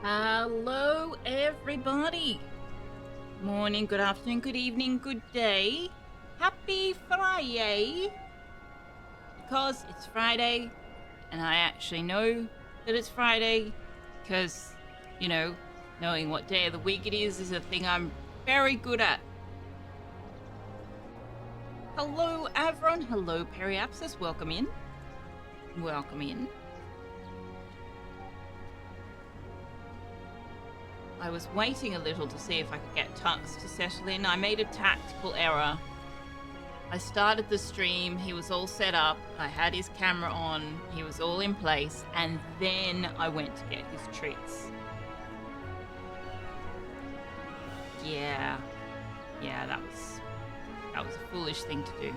Hello, everybody. Morning, good afternoon, good evening, good day. Happy Friday. Because it's Friday, and I actually know that it's Friday because, knowing what day of the week it is a thing I'm very good at. Hello, Avron. Hello, Periapsis. Welcome in. Welcome in. I was waiting a little to see if I could get Tux to settle in. I made a tactical error. I started the stream, he was all set up, I had his camera on, he was all in place, and then I went to get his treats. Yeah, that was a foolish thing to do.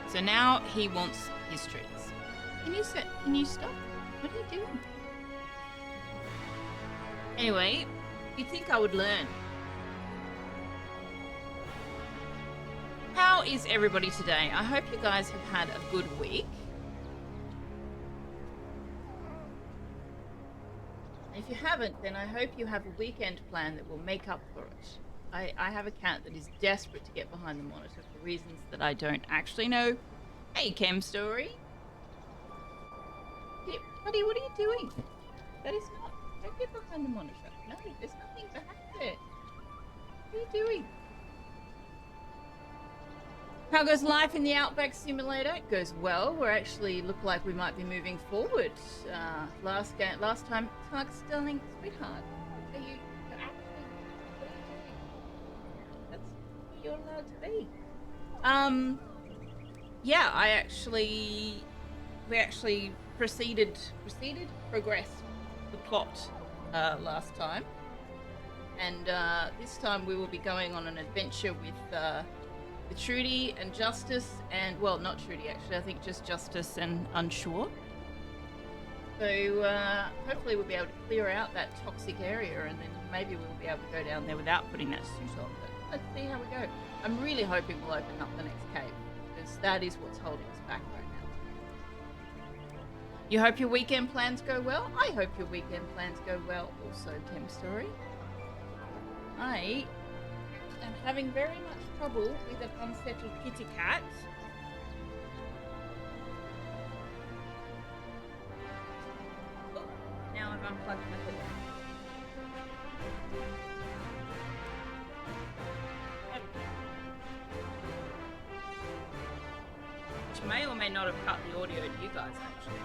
So now he wants his treats. Can you stop? What are you doing? Anyway, you'd think I would learn. How is everybody today? I hope you guys have had a good week. And if you haven't, then I hope you have a weekend plan that will make up for it. I have a cat that is desperate to get behind the monitor for reasons that I don't actually know. Hey, Chem Story. Buddy, what are you doing? That is not... Don't get behind the monitor. No, there's nothing behind it. What are you doing? How goes life in the Outback Simulator? It goes well. We actually look like we might be moving forward. Last time, Tux, darling, sweetheart, are you actually... What are you doing? That's what you're allowed to be. Yeah, we actually progressed the plot last time, and this time we will be going on an adventure with Trudy and Justice, and well, not Trudy actually, I think just Justice and Unsure. So hopefully we'll be able to clear out that toxic area, and then maybe we'll be able to go down there without putting that suit on, but let's see how we go. I'm really hoping we'll open up the next cave, because that is what's holding us back right now. You hope your weekend plans go well? I hope your weekend plans go well also, Chem Story. I am having very much trouble with an unsettled kitty cat. Oh, now I've unplugged my headphone. Which may or may not have cut the audio to you guys, actually.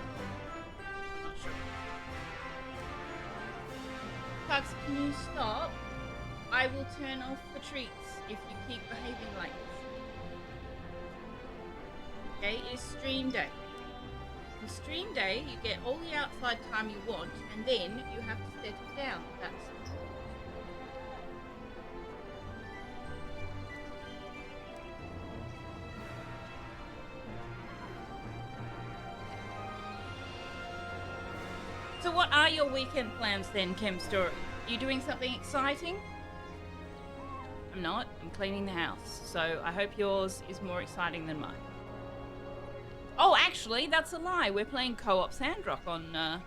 I'm not sure. Tux, can you stop? I will turn off the treats if you keep behaving like this. Okay, it's stream day. On stream day, you get all the outside time you want, and then you have to set it down. That's So what are your weekend plans then, Chem Story? Are you doing something exciting? I'm not. I'm cleaning the house. So I hope yours is more exciting than mine. Oh, actually, that's a lie. We're playing Co-op Sandrock on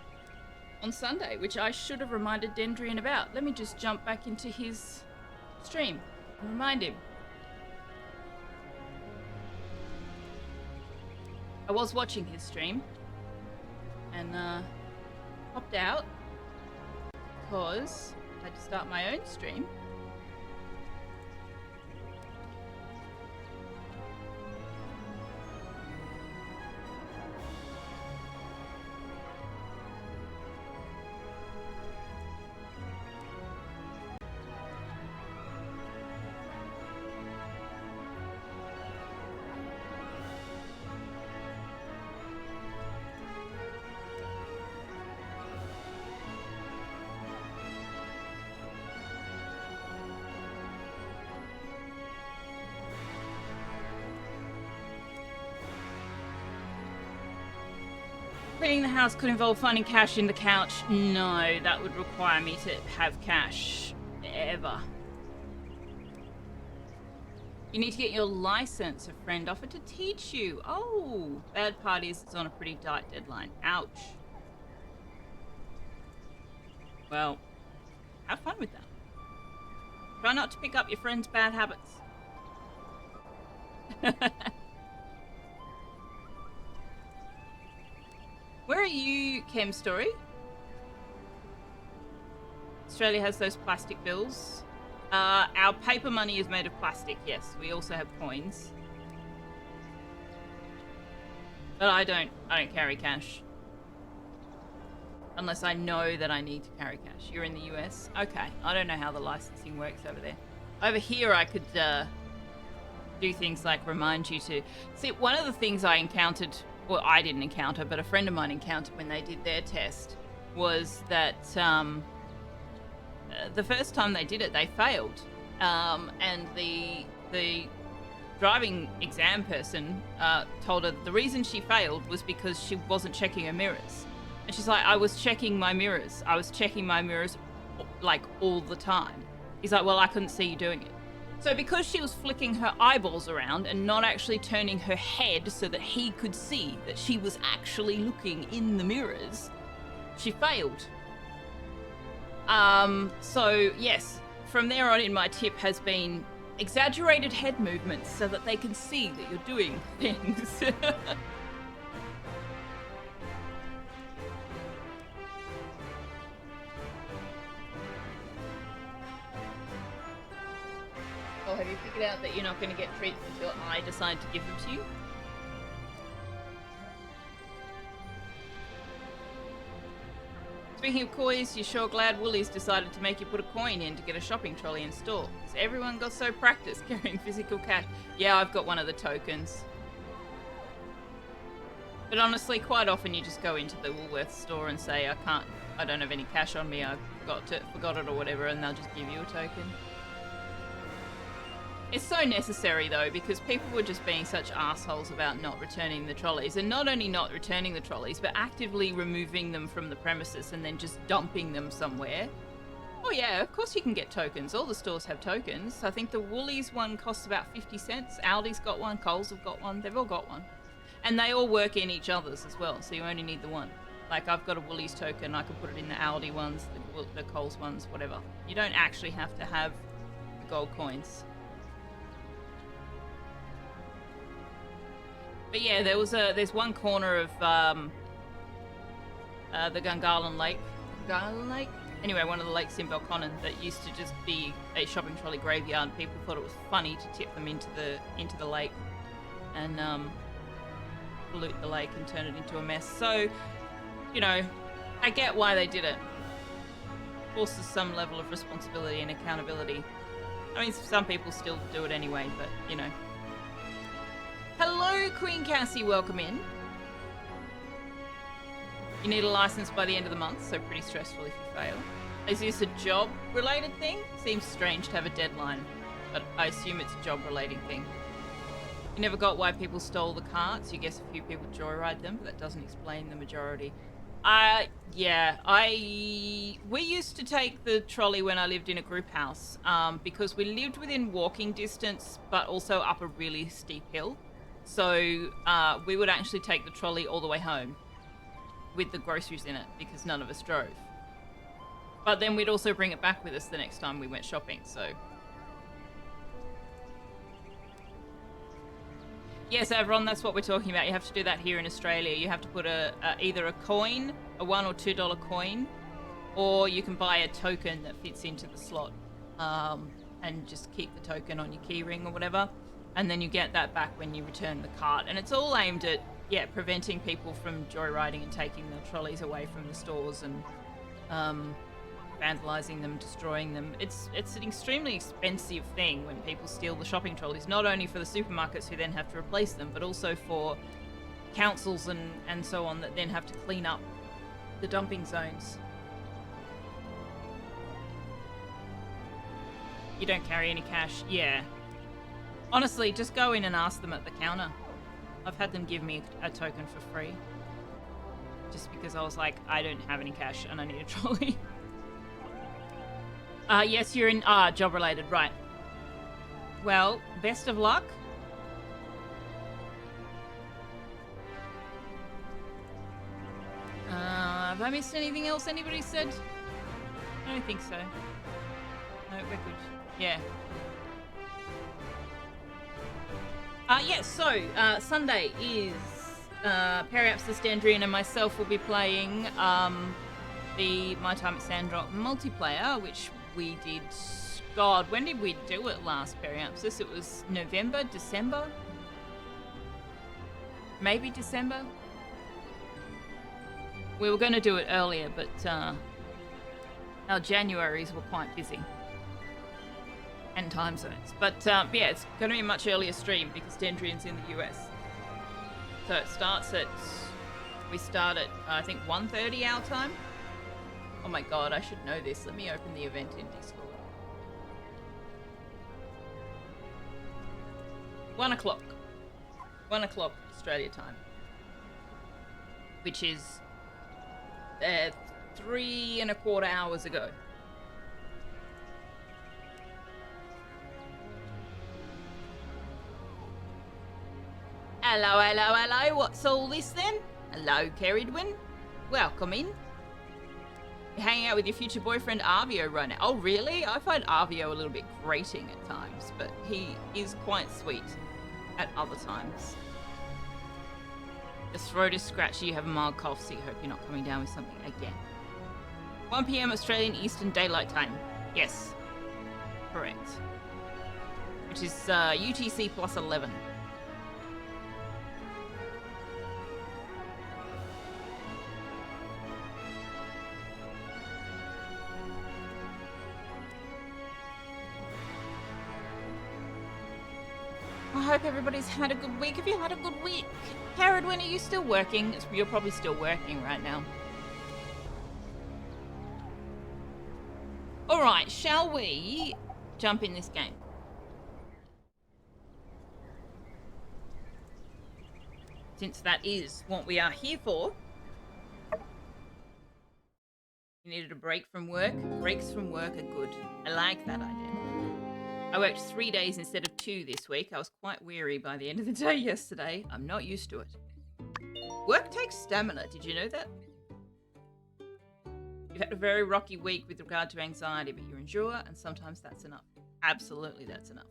Sunday, which I should have reminded Dendrian about. Let me just jump back into his stream and remind him. I was watching his stream and popped out because I had to start my own stream. Cleaning the house could involve finding cash in the couch. No, that would require me to have cash ever. You need to get your license, a friend offered to teach you. Oh, bad part is it's on a pretty tight deadline. Ouch. Well, have fun with that. Try not to pick up your friend's bad habits. Where are you, Chem Story? Australia has those plastic bills. Our paper money is made of plastic, yes. We also have coins. But I don't carry cash. Unless I know that I need to carry cash. You're in the US? Okay. I don't know how the licensing works over there. Over here I could do things like remind you to... See, one of the things I encountered, well, I didn't encounter, but a friend of mine encountered when they did their test, was that the first time they did it, they failed. And the driving exam person told her the reason she failed was because she wasn't checking her mirrors. And she's like, I was checking my mirrors. I was checking my mirrors like all the time. He's like, well, I couldn't see you doing it. So because she was flicking her eyeballs around and not actually turning her head so that he could see that she was actually looking in the mirrors, she failed. So yes, from there on in, my tip has been exaggerated head movements so that they can see that you're doing things. Oh, have you figured out that you're not going to get treats until I decide to give them to you? Speaking of coins, you're sure glad Woolies decided to make you put a coin in to get a shopping trolley in store. Because everyone got so practiced carrying physical cash. Yeah, I've got one of the tokens. But honestly, quite often you just go into the Woolworths store and say, I don't have any cash on me, I forgot it or whatever, and they'll just give you a token. It's so necessary though, because people were just being such assholes about not returning the trolleys, and not only not returning the trolleys, but actively removing them from the premises and then just dumping them somewhere. Oh yeah, of course you can get tokens. All the stores have tokens. I think the Woolies one costs about 50 cents. Aldi's got one, Coles have got one, they've all got one. And they all work in each other's as well, so you only need the one. Like, I've got a Woolies token, I can put it in the Aldi ones, the Coles ones, whatever. You don't actually have to have the gold coins. But yeah, there's one corner of the Gungahlin Lake. Gungahlin Lake? Anyway, one of the lakes in Belconnen that used to just be a shopping trolley graveyard. People thought it was funny to tip them into the lake and pollute the lake and turn it into a mess. So, you know, I get why they did it. Forces some level of responsibility and accountability. I mean, some people still do it anyway, but, you know. Hello, Queen Cassie, welcome in. You need a license by the end of the month, so pretty stressful if you fail. Is this a job-related thing? Seems strange to have a deadline, but I assume it's a job-relating thing. You never got why people stole the carts. You guess a few people joyride them, but that doesn't explain the majority. Yeah, we used to take the trolley when I lived in a group house, because we lived within walking distance, but also up a really steep hill. So we would actually take the trolley all the way home with the groceries in it because none of us drove. But then we'd also bring it back with us the next time we went shopping, so. Yes, everyone, that's what we're talking about. You have to do that here in Australia. You have to put either a coin, a $1 or $2 coin, or you can buy a token that fits into the slot and just keep the token on your key ring or whatever. And then you get that back when you return the cart. And it's all aimed at, yeah, preventing people from joyriding and taking the trolleys away from the stores and vandalising them, destroying them. It's an extremely expensive thing when people steal the shopping trolleys, not only for the supermarkets who then have to replace them, but also for councils and so on that then have to clean up the dumping zones. You don't carry any cash? Yeah. Honestly, just go in and ask them at the counter. I've had them give me a token for free. Just because I was like, I don't have any cash and I need a trolley. Yes, you're in... job related, right. Well, best of luck. Have I missed anything else anybody said? I don't think so. No, we're good. Yeah. So Sunday is Periapsis, Dandrian, and myself will be playing the My Time at Sandrock multiplayer, which we did. God, when did we do it last, Periapsis? It was November, December? Maybe December? We were going to do it earlier, but our Januaries were quite busy. And time zones. But yeah, it's going to be a much earlier stream because Dendrian's in the US. So it starts at... We start at, I think, 1:30 our time. Oh my god, I should know this. Let me open the event in Discord. 1 o'clock. 1 o'clock Australia time. Which is 3¼ hours ago. Hello, hello, hello. What's all this then? Hello, Keridwin. Welcome in. You're hanging out with your future boyfriend Arvio right now. Oh, really? I find Arvio a little bit grating at times, but he is quite sweet at other times. Your throat is scratchy, you have a mild cough, so you hope you're not coming down with something again. 1 p.m. Australian Eastern Daylight Time. Yes. Correct. Which is UTC plus 11. I hope everybody's had a good week. Have you had a good week? Caradwin, are you still working? You're probably still working right now. Alright, shall we jump in this game? Since that is what we are here for. You needed a break from work? Breaks from work are good. I like that idea. I worked 3 days instead of 2 this week. I was quite weary by the end of the day yesterday. I'm not used to it. Work takes stamina. Did you know that? You've had a very rocky week with regard to anxiety, but you endure, and sometimes that's enough. Absolutely, that's enough.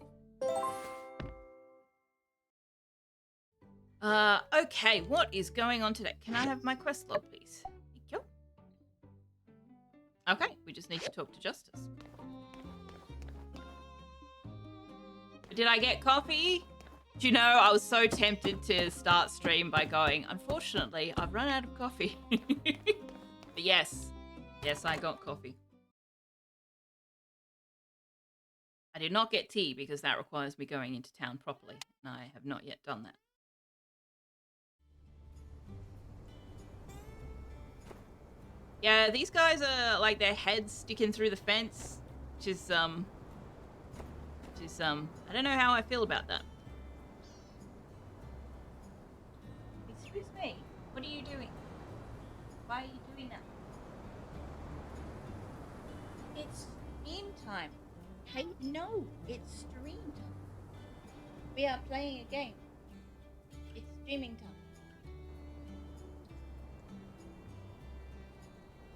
Okay, what is going on today? Can I have my quest log, please? Thank you. Okay, we just need to talk to Justice. Did I get coffee? Do you know, I was so tempted to start stream by going, unfortunately, I've run out of coffee. But yes, I got coffee. I did not get tea because that requires me going into town properly, and I have not yet done that. Yeah, these guys are like their heads sticking through the fence, which is I don't know how I feel about that. Excuse me, what are you doing? Why are you doing that? It's stream time. Hey, no, it's stream time. We are playing a game. It's streaming time.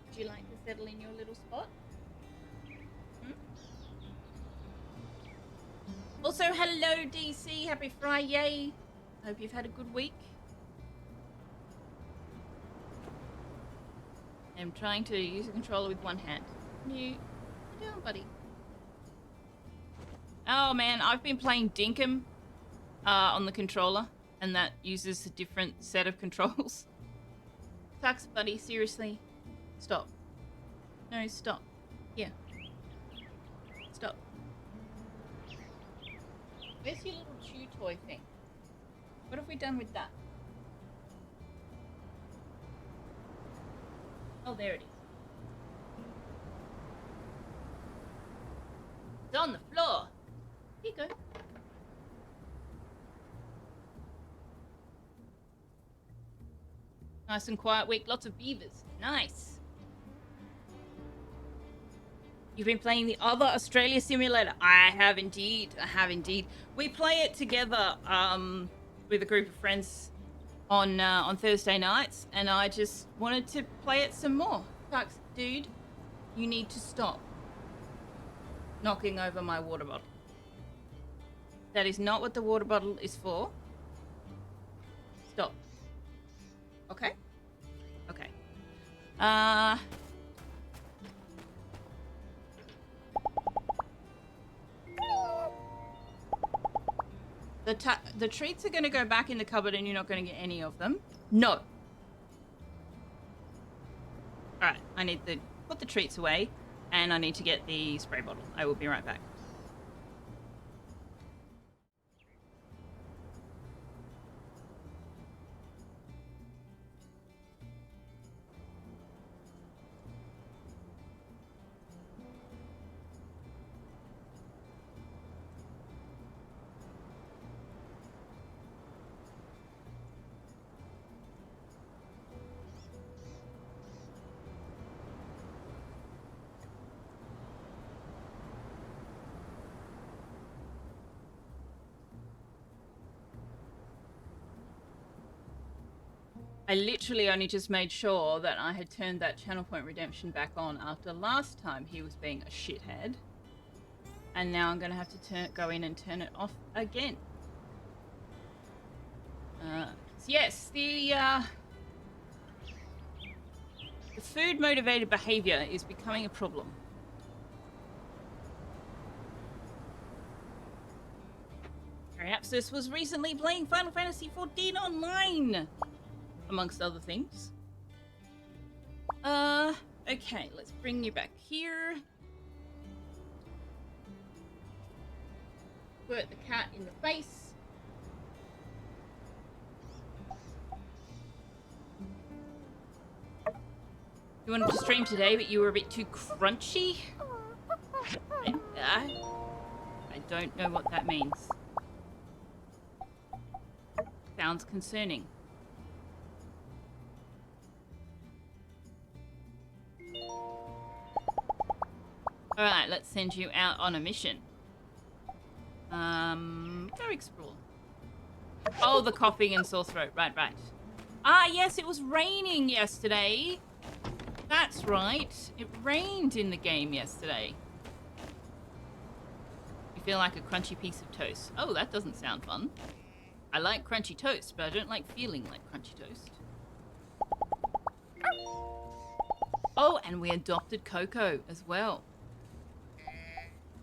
Would you like to settle in your little spot? Also, hello DC, happy Friday. Hope you've had a good week. I'm trying to use a controller with one hand. What are you doing, buddy? Oh man, I've been playing Dinkum on the controller, and that uses a different set of controls. Sucks, buddy, seriously. Stop. No, stop. Here. Stop. Where's your little chew toy thing? What have we done with that? Oh, there it is. It's on the floor. Here you go. Nice and quiet week. Lots of beavers. Nice. You've been playing the other Australia simulator. I have indeed. We play it together with a group of friends on Thursday nights, and I just wanted to play it some more. Fucks, dude. You need to stop knocking over my water bottle. That is not what the water bottle is for. Stop. Okay? Okay. The treats are going to go back in the cupboard and you're not going to get any of them. No. Alright, I need to put the treats away and I need to get the spray bottle. I will be right back. I literally only just made sure that I had turned that channel point redemption back on after last time he was being a shithead. And now I'm going to have to go in and turn it off again. So yes, the food motivated behavior is becoming a problem. Perhaps this was recently playing Final Fantasy XIV Online, amongst other things. Okay, let's bring you back here. Put the cat in the face. You wanted to stream today, but you were a bit too crunchy? I don't know what that means. Sounds concerning. Alright, let's send you out on a mission. Go explore. Oh, the coughing and sore throat. Right. Ah, yes, it was raining yesterday. That's right. It rained in the game yesterday. You feel like a crunchy piece of toast. Oh, that doesn't sound fun. I like crunchy toast, but I don't like feeling like crunchy toast. Oh, and we adopted Coco as well,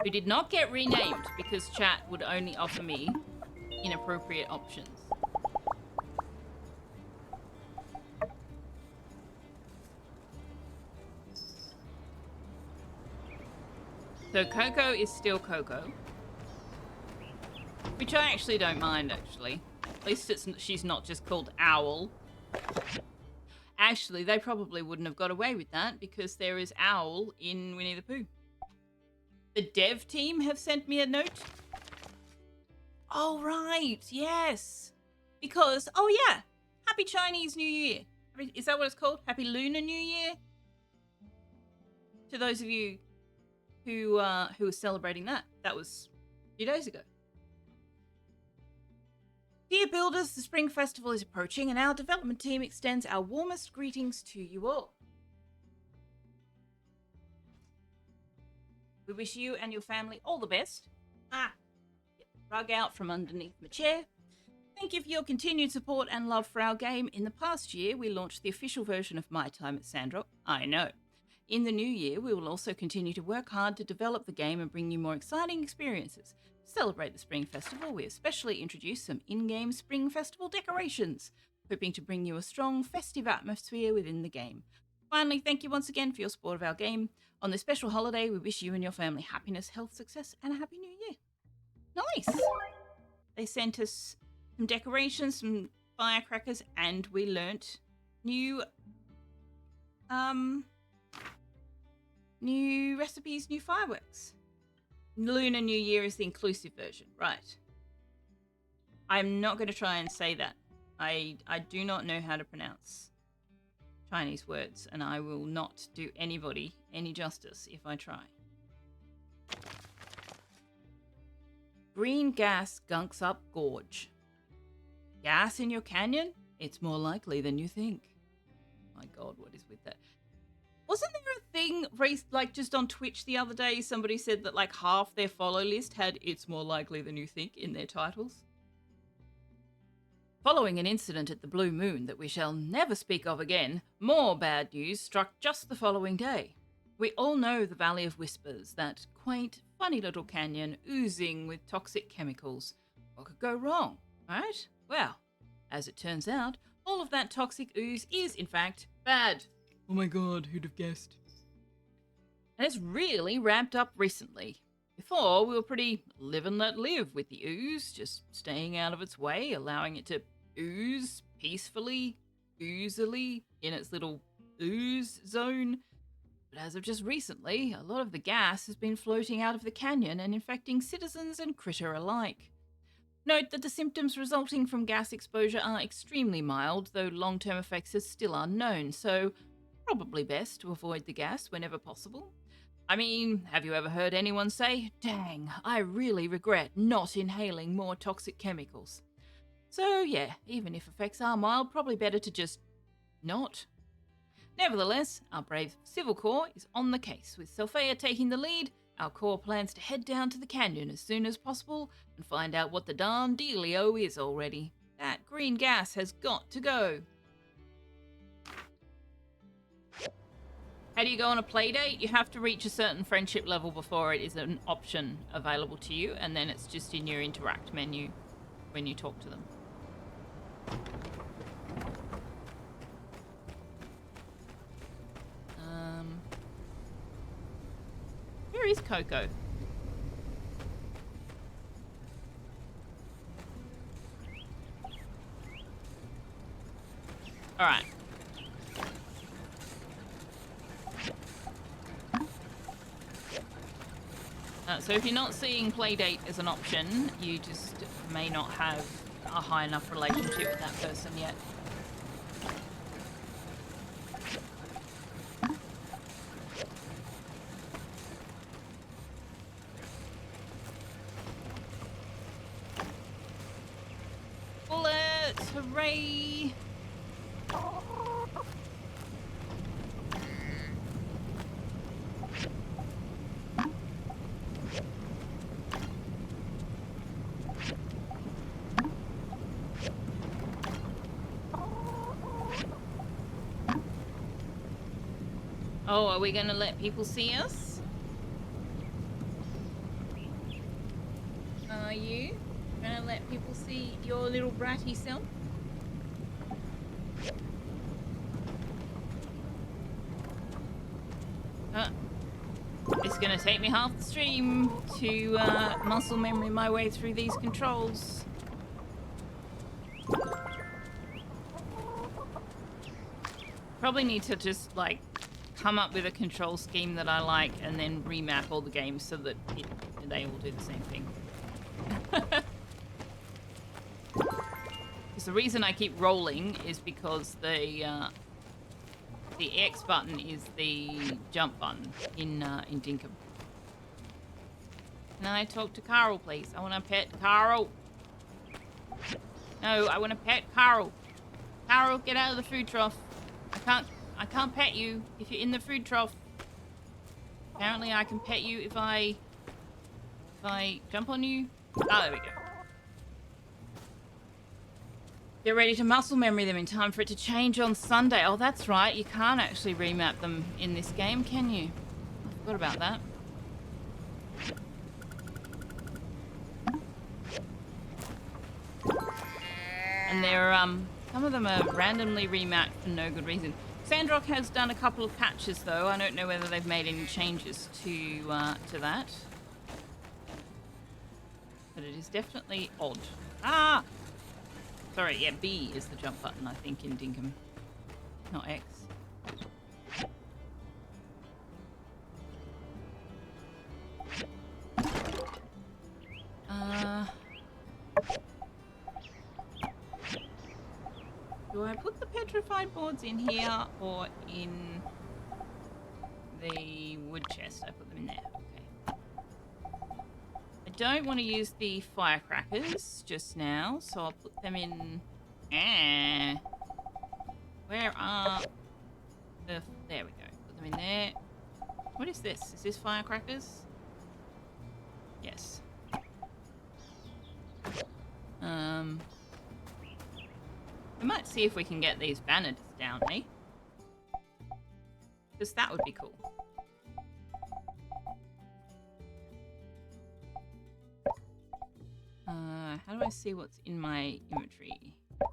who did not get renamed because chat would only offer me inappropriate options. So Coco is still Coco, which I actually don't mind, actually. At least she's not just called Owl. Actually, they probably wouldn't have got away with that because there is Owl in Winnie the Pooh. The dev team have sent me a note. Oh, right. Yes. Because, oh, yeah. Happy Chinese New Year. Is that what it's called? Happy Lunar New Year? To those of you who are celebrating that. That was a few days ago. Dear builders, the Spring Festival is approaching and our development team extends our warmest greetings to you all. We wish you and your family all the best. Get the rug out from underneath my chair. Thank you for your continued support and love for our game. In the past year, we launched the official version of My Time at Sandrock. I know. In the new year, we will also continue to work hard to develop the game and bring you more exciting experiences. To celebrate the Spring Festival, we have specially introduced some in-game Spring Festival decorations, hoping to bring you a strong, festive atmosphere within the game. Finally, thank you once again for your support of our game. On this special holiday, we wish you and your family happiness, health, success, and a happy new year. Nice! They sent us some decorations, some firecrackers, and we learnt new recipes, new fireworks. Lunar New Year is the inclusive version, right? I'm not going to try and say that. I do not know how to pronounce Chinese words, and I will not do anybody any justice if I try. Green gas gunks up gorge. Gas in your canyon? It's more likely than you think. My God, what is with that? Wasn't there a thing, like just on Twitch the other day, somebody said that like half their follow list had "It's more likely than you think" in their titles? Following an incident at the Blue Moon that we shall never speak of again, more bad news struck just the following day. We all know the Valley of Whispers, that quaint, funny little canyon oozing with toxic chemicals. What could go wrong, right? Well, as it turns out, all of that toxic ooze is, in fact, bad. Oh my god, who'd have guessed? And it's really ramped up recently. Before, we were pretty live and let live with the ooze, just staying out of its way, allowing it to ooze peacefully, oozily, in its little ooze zone. But as of just recently, a lot of the gas has been floating out of the canyon and infecting citizens and critter alike. Note that the symptoms resulting from gas exposure are extremely mild, though long-term effects are still unknown, so probably best to avoid the gas whenever possible. I mean, have you ever heard anyone say, "Dang, I really regret not inhaling more toxic chemicals"? So yeah, even if effects are mild, probably better to just not. Nevertheless, our brave Civil Corps is on the case, with Sophia taking the lead. Our Corps plans to head down to the canyon as soon as possible and find out what the darn dealio is already. That green gas has got to go. How do you go on a play date? You have to reach a certain friendship level before it is an option available to you, and then it's just in your interact menu when you talk to them. Where is Coco? Alright. So if you're not seeing Playdate as an option, you just may not have a high enough relationship with that person yet. Bullets! Hooray! Oh, are we gonna let people see us? Are you gonna let people see your little bratty self? It's gonna take me half the stream to muscle memory my way through these controls. Probably need to just like come up with a control scheme that I like and then remap all the games so that they all do the same thing. Because the reason I keep rolling is because the X button is the jump button in Dinkum. Can I talk to Carl, please? I want to pet Carl. No, I want to pet Carl. Carl, get out of the food trough. I can't pet you if you're in the food trough. Apparently I can pet you if I jump on you. Oh, there we go. Get ready to muscle memory them in time for it to change on Sunday. Oh, that's right. You can't actually remap them in this game, can you? I forgot about that. And they're, some of them are randomly remapped for no good reason. Sandrock has done a couple of patches, though. I don't know whether they've made any changes to that. But it is definitely odd. Ah! Sorry, yeah, B is the jump button, I think, in Dinkum. Not X. Do I put the petrified boards in here or in the wood chest? I put them in there. Okay. I don't want to use the firecrackers just now, so I'll put them in... Where are the... There we go. Put them in there. What is this? Is this firecrackers? Yes. We might see if we can get these banners down, eh? Because that would be cool. How do I see what's in my inventory? I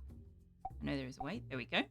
know there is a way. There we go.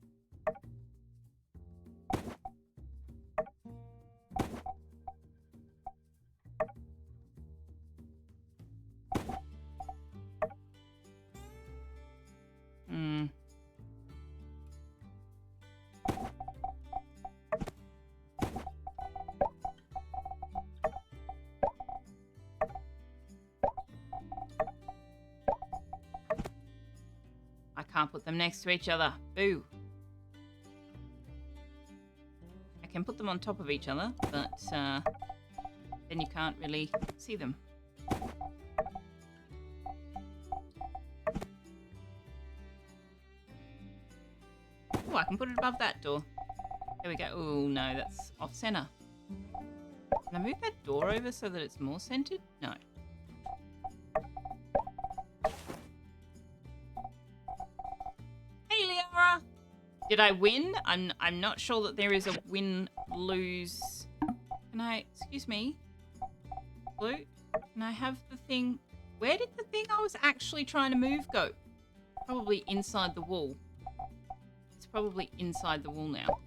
Can't put them next to each other. Boo. I can put them on top of each other, but then you can't really see them. Oh, I can put it above that door. There we go. Oh, no, that's off center. Can I move that door over so that it's more centered? No. Did I win? I'm not sure that there is a win-lose. Can I... Excuse me? Blue? Can I have the thing... Where did the thing I was actually trying to move go? Probably inside the wall. It's probably inside the wall now.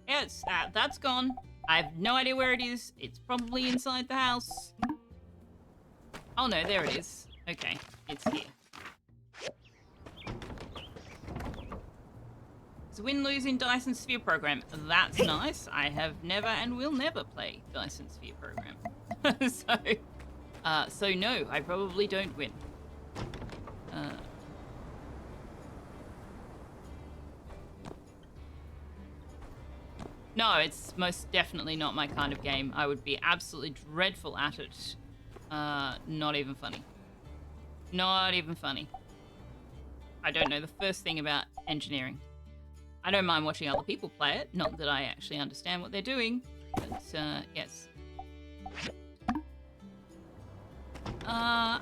Yes, that's gone. I have no idea where it is. It's probably inside the house. Oh no, there it is. Okay, it's here. It's a win-lose in Dyson Sphere program. That's nice. I have never and will never play Dyson Sphere program. So no, I probably don't win. No, it's most definitely not my kind of game. I would be absolutely dreadful at it. Not even funny. Not even funny. I don't know the first thing about engineering. I don't mind watching other people play it. Not that I actually understand what they're doing. But, yes.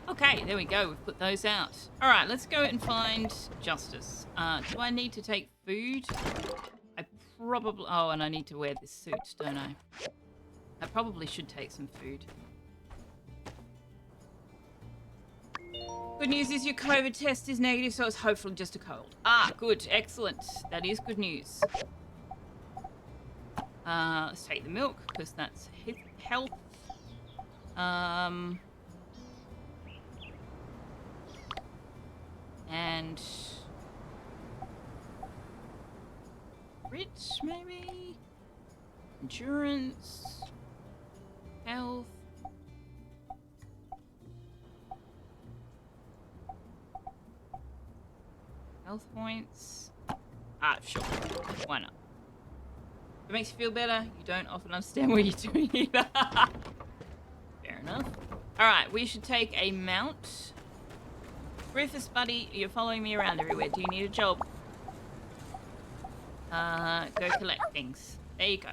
Okay, there we go. We've put those out. Alright, let's go and find Justice. Do I need to take food? I probably... Oh, and I need to wear this suit, don't I? I probably should take some food. Good news is your COVID test is negative, so it's hopefully just a cold. Ah, good. Excellent. That is good news. Let's take the milk, because that's health. And... Rich, maybe? Endurance. Health. Health points. Ah, sure. Why not? If it makes you feel better, you don't often understand what you're doing either. Fair enough. Alright, we should take a mount. Rufus, buddy, you're following me around everywhere. Do you need a job? Go collect things. There you go.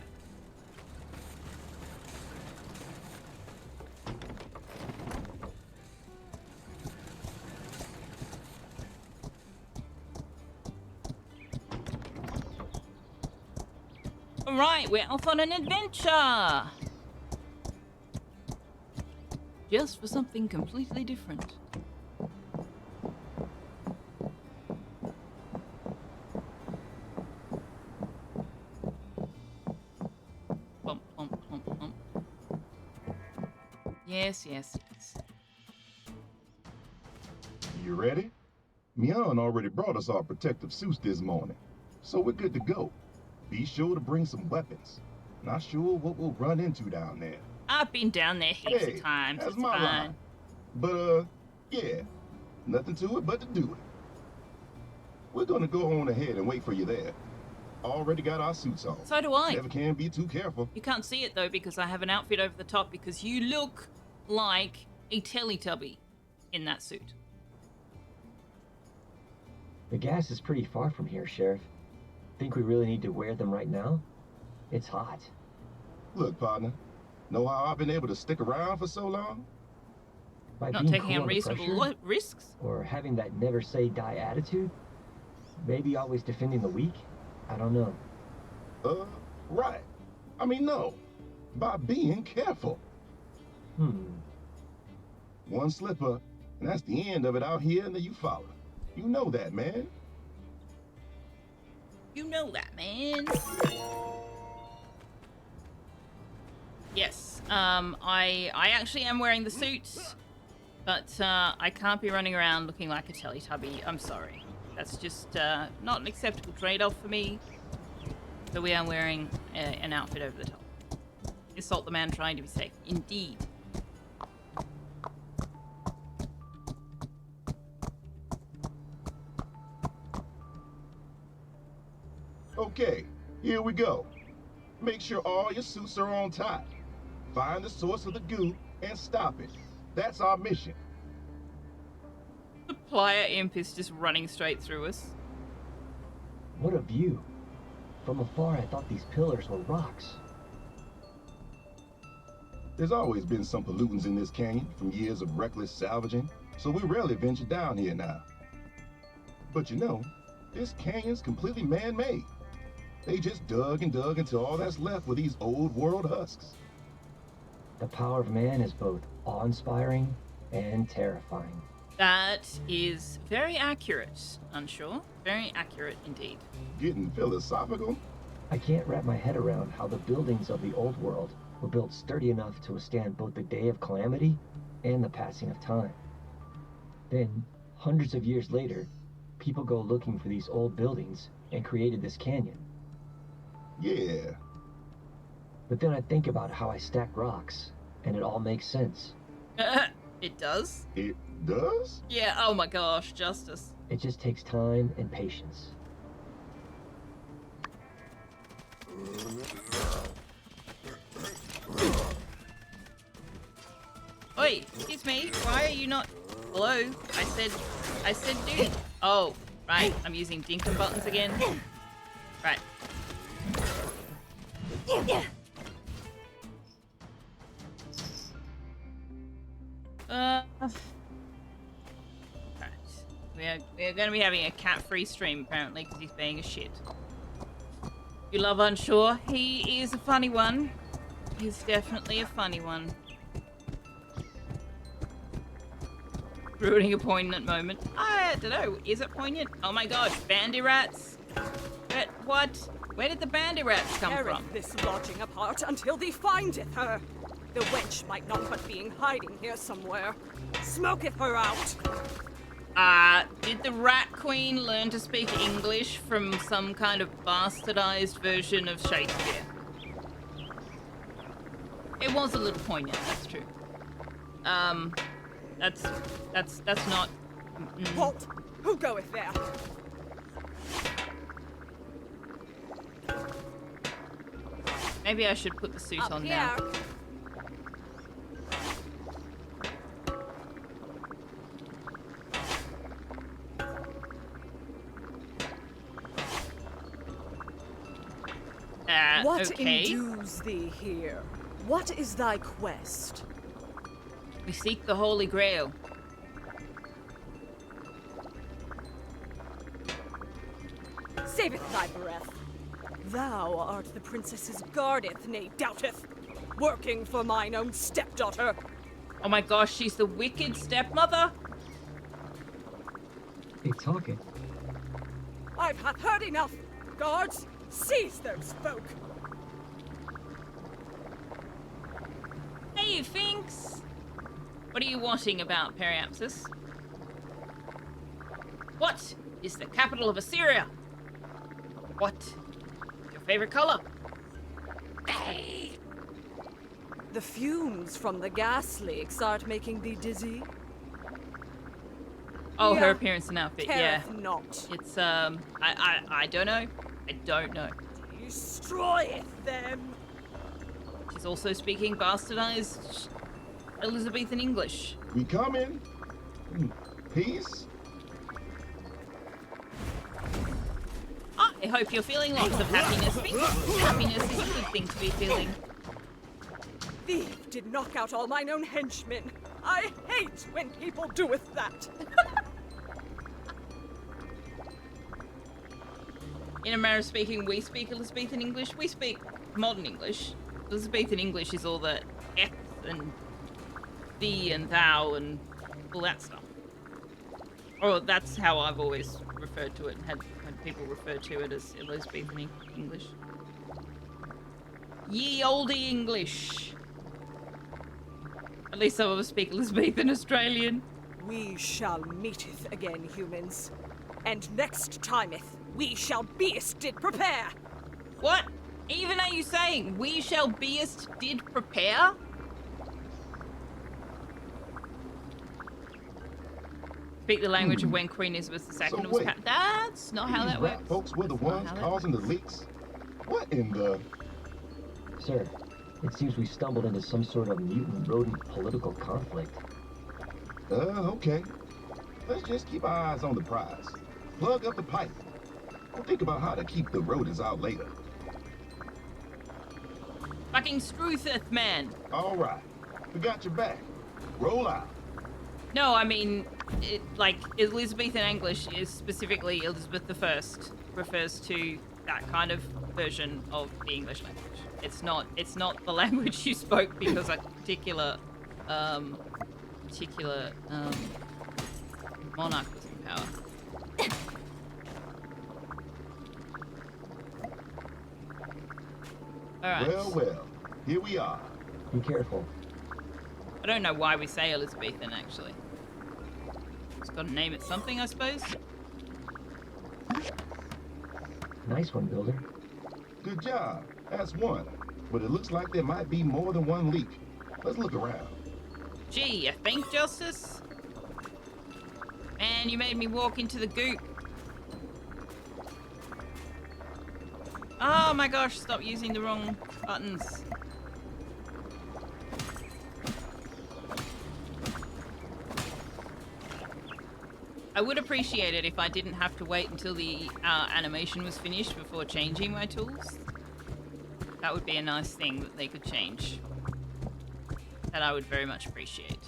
Alright, we're off on an adventure! Just for something completely different. Plump, plump, plump, plump. Yes, yes, yes. You ready? Mian already brought us our protective suits this morning, so we're good to go. Be sure to bring some weapons. Not sure what we'll run into down there. I've been down there heaps of times. That's it's my fine. line. But, yeah. Nothing to it but to do it. We're gonna go on ahead and wait for you there. Already got our suits on. So do I. Never can be too careful. You can't see it though because I have an outfit over the top because you look like a Teletubby in that suit. The gas is pretty far from here, Sheriff. Think we really need to wear them right now? It's hot. Look, partner, know how I've been able to stick around for so long? By Not being taking cool under unreasonable pressure, risks. or having that never say die attitude? Maybe always defending the weak? I don't know. Right. I mean, no. By being careful. One slip up, and that's the end of it out here in the Eufaula. You know that, man. You know that, man. Yes. I actually am wearing the suit, but I can't be running around looking like a Teletubby. I'm sorry. That's just not an acceptable trade-off for me. So we are wearing an outfit over the top. Assault the man trying to be safe. Indeed. Okay, here we go. Make sure all your suits are on top. Find the source of the goo and stop it. That's our mission. The plier imp is just running straight through us. What a view. From afar, I thought these pillars were rocks. There's always been some pollutants in this canyon from years of reckless salvaging, so we rarely venture down here now. But you know, this canyon's completely man-made. They just dug and dug until all that's left were these old world husks. The power of man is both awe-inspiring and terrifying. That is very accurate, Unsure. Very accurate indeed. Getting philosophical? I can't wrap my head around how the buildings of the old world were built sturdy enough to withstand both the day of calamity and the passing of time. Then, hundreds of years later, people go looking for these old buildings and created this canyon. Yeah. But then I think about how I stack rocks, and it all makes sense. It does? It does? Yeah, oh my gosh, justice. It just takes time and patience. Oi, excuse me, why are you not... Hello? I said dude. Oh, right, I'm using dinkum buttons again. Right. Right. We're going to be having a cat-free stream, apparently, because he's being a shit. You love Unsure? He is a funny one. He's definitely a funny one. Ruining a poignant moment. I don't know. Is it poignant? Oh my gosh, bandy rats. But what? Where did the bandy rats come from? This lodging apart until thee findeth her. The wench might not but be in hiding here somewhere. Smoketh her out. Did the Rat Queen learn to speak English from some kind of bastardized version of Shakespeare? It was a little poignant, that's true. That's not... Halt! Who goeth there? Maybe I should put the suit Up on here. now. What Okay. indues thee here? What is thy quest? We seek the Holy Grail. Saveth thy breath. Thou art the princess's guardeth, nay, doubteth. Working for mine own stepdaughter. Oh my gosh, she's the wicked stepmother? They talking. I've hath heard enough. Guards, seize those folk. Hey, Finks! What are you wanting about, Periapsis? What is the capital of Assyria? What is your favorite color? Hey! The fumes from the gas leak start making thee dizzy. Oh, her Yeah. appearance and outfit, yeah. Careth not. It's, I don't know. I don't know. Destroyeth them. She's also speaking bastardized Elizabethan English. We coming? Peace? I hope you're feeling lots of happiness, because happiness is a good thing to be feeling. Thief did knock out all mine own henchmen. I hate when people doeth that. In a manner of speaking, we speak Elizabethan English. We speak modern English. Elizabethan English is all the F and thee and thou and all that stuff. Or that's how I've always referred to it and had people refer to it as Elizabethan English. Ye olde English. At least some of us speak Elizabethan Australian. We shall meeteth again, humans. And next timeth, we shall beest did prepare. What? Even are you saying we shall beest did prepare? Speak the language of when Queen Elizabeth II So was wait, That's not how these that rat works. folks were the That's not ones how that causing the leaks? What in the... Sir, it seems we stumbled into some sort of mutant rodent political conflict. Okay. Let's just keep our eyes on the prize. Plug up the pipe. We'll think about how to keep the rodents out later. Fucking Strutheth, man. All right. We got your back. Roll out. No, I mean, like, Elizabethan English is specifically Elizabeth I refers to that kind of version of the English language. It's not the language you spoke because a particular monarch was in power. Alright. Well, here we are. Be careful. I don't know why we say Elizabethan, actually. It's got to name it something, I suppose. Nice one, Builder. Good job. That's one. But it looks like there might be more than one leak. Let's look around. Gee, you think, Justice? Man, you made me walk into the goop. Oh my gosh, stop using the wrong buttons. I would appreciate it if I didn't have to wait until the animation was finished before changing my tools. That would be a nice thing that they could change. That I would very much appreciate.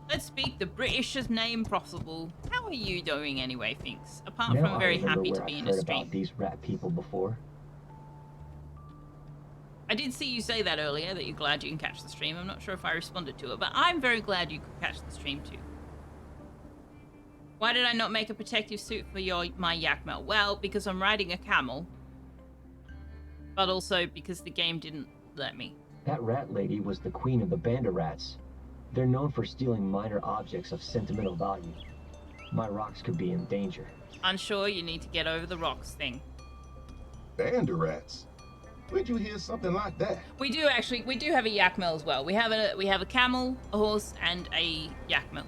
Let's speak the Britishest name possible. How are you doing anyway, Finks? Apart Now from very I remember happy where to be I've in a heard stream. about these rat people before. I did see you say that earlier, that you're glad you can catch the stream. I'm not sure if I responded to it, but I'm very glad you could catch the stream too. Why did I not make a protective suit for my Yakmel? Well, because I'm riding a camel. But also because the game didn't let me. That rat lady was the queen of the Banda Rats. They're known for stealing minor objects of sentimental value. My rocks could be in danger. Unsure, you need to get over the rocks thing. Banda rats. Where'd you hear something like that? We do have a Yakmel as well. We have a camel, a horse, and a Yakmel.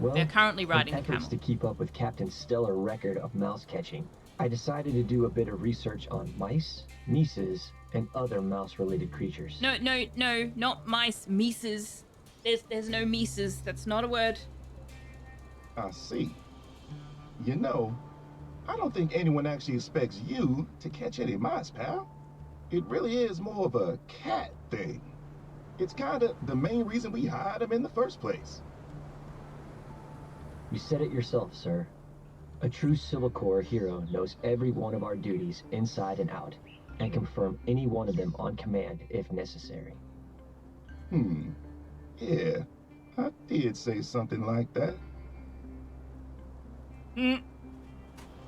Well, They're currently riding in the efforts camel. to keep up with Captain's stellar record of mouse catching, I decided to do a bit of research on mice, mises, and other mouse-related creatures. No, not mice, mises. There's no mises. That's not a word. I see. You know, I don't think anyone actually expects you to catch any mice, pal. It really is more of a cat thing. It's kinda the main reason we hired him in the first place. You said it yourself, sir. A true Civil Corps hero knows every one of our duties inside and out, and can confirm any one of them on command if necessary. Yeah, I did say something like that.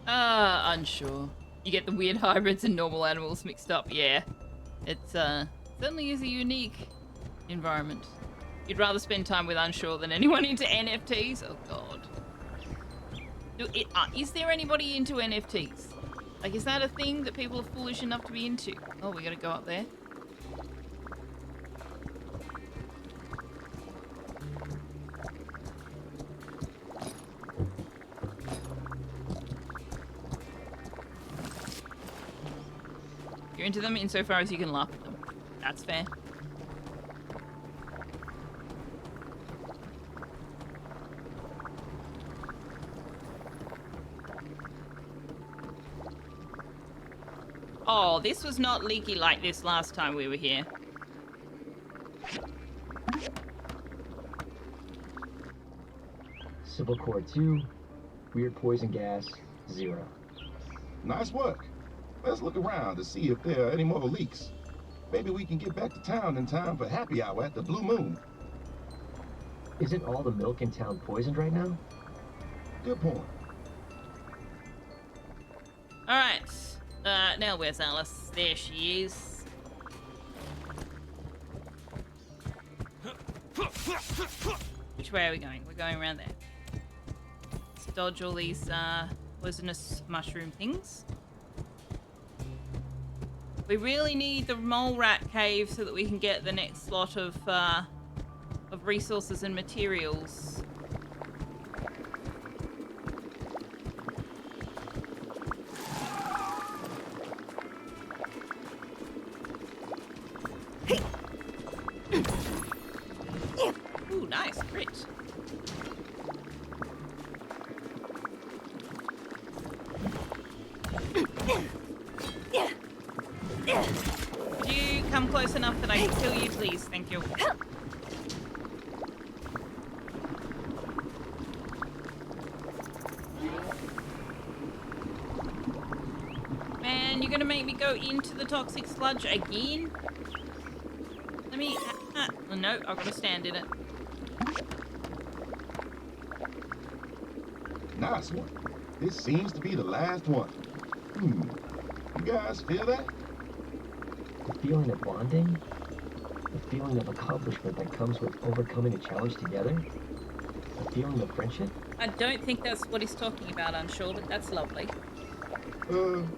Unsure. You get the weird hybrids and normal animals mixed up, yeah. It's, certainly is a unique environment. You'd rather spend time with Unsure than anyone into NFTs? Oh god. Is there anybody into NFTs? Like, is that a thing that people are foolish enough to be into? Oh, we gotta go up there. You're into them insofar as you can laugh at them. That's fair. Oh, this was not leaky like this last time we were here. Civil Core 2, weird poison gas, 0. Nice work. Let's look around to see if there are any more leaks. Maybe we can get back to town in time for happy hour at the Blue Moon. Isn't all the milk in town poisoned right now? Good point. Alright. Now where's Alice? There she is. Which way are we going? We're going around there. Let's dodge all these poisonous mushroom things. We really need the mole rat cave so that we can get the next lot of resources and materials. Ooh, nice crit. Could you come close enough that I can kill you, please? Thank you. Man, you're gonna make me go into the toxic sludge again? Let me... no, I've got to stand in it. Nice one. This seems to be the last one. You guys feel that? The feeling of bonding? The feeling of accomplishment that comes with overcoming a challenge together? The feeling of friendship? I don't think that's what he's talking about, I'm sure, but that's lovely.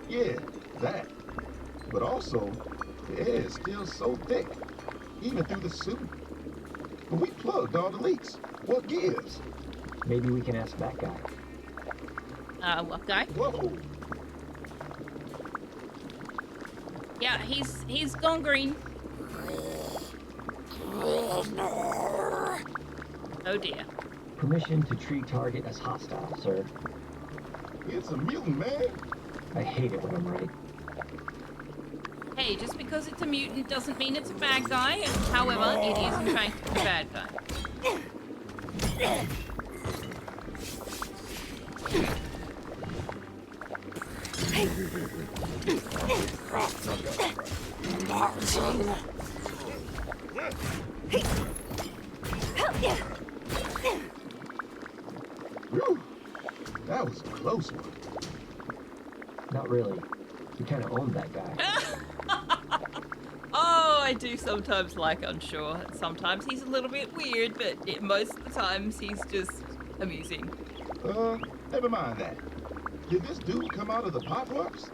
Yeah, that. But also, the air is still so thick, even through the suit. But we plugged all the leaks. What gives? Maybe we can ask that guy. What guy? Whoa. Yeah, he's gone green. Oh dear. Permission to treat target as hostile, sir. It's a mutant, man. I hate it when I'm right. Hey, just because it's a mutant doesn't mean it's a bad guy. However, it is in fact a bad guy. Whew. That was a close one. Not really. We kind of owned that guy. Oh, I do sometimes like Unsure. Sometimes he's a little bit weird, but most of the times he's just amusing. Never mind that. Did this dude come out of the Pop Works?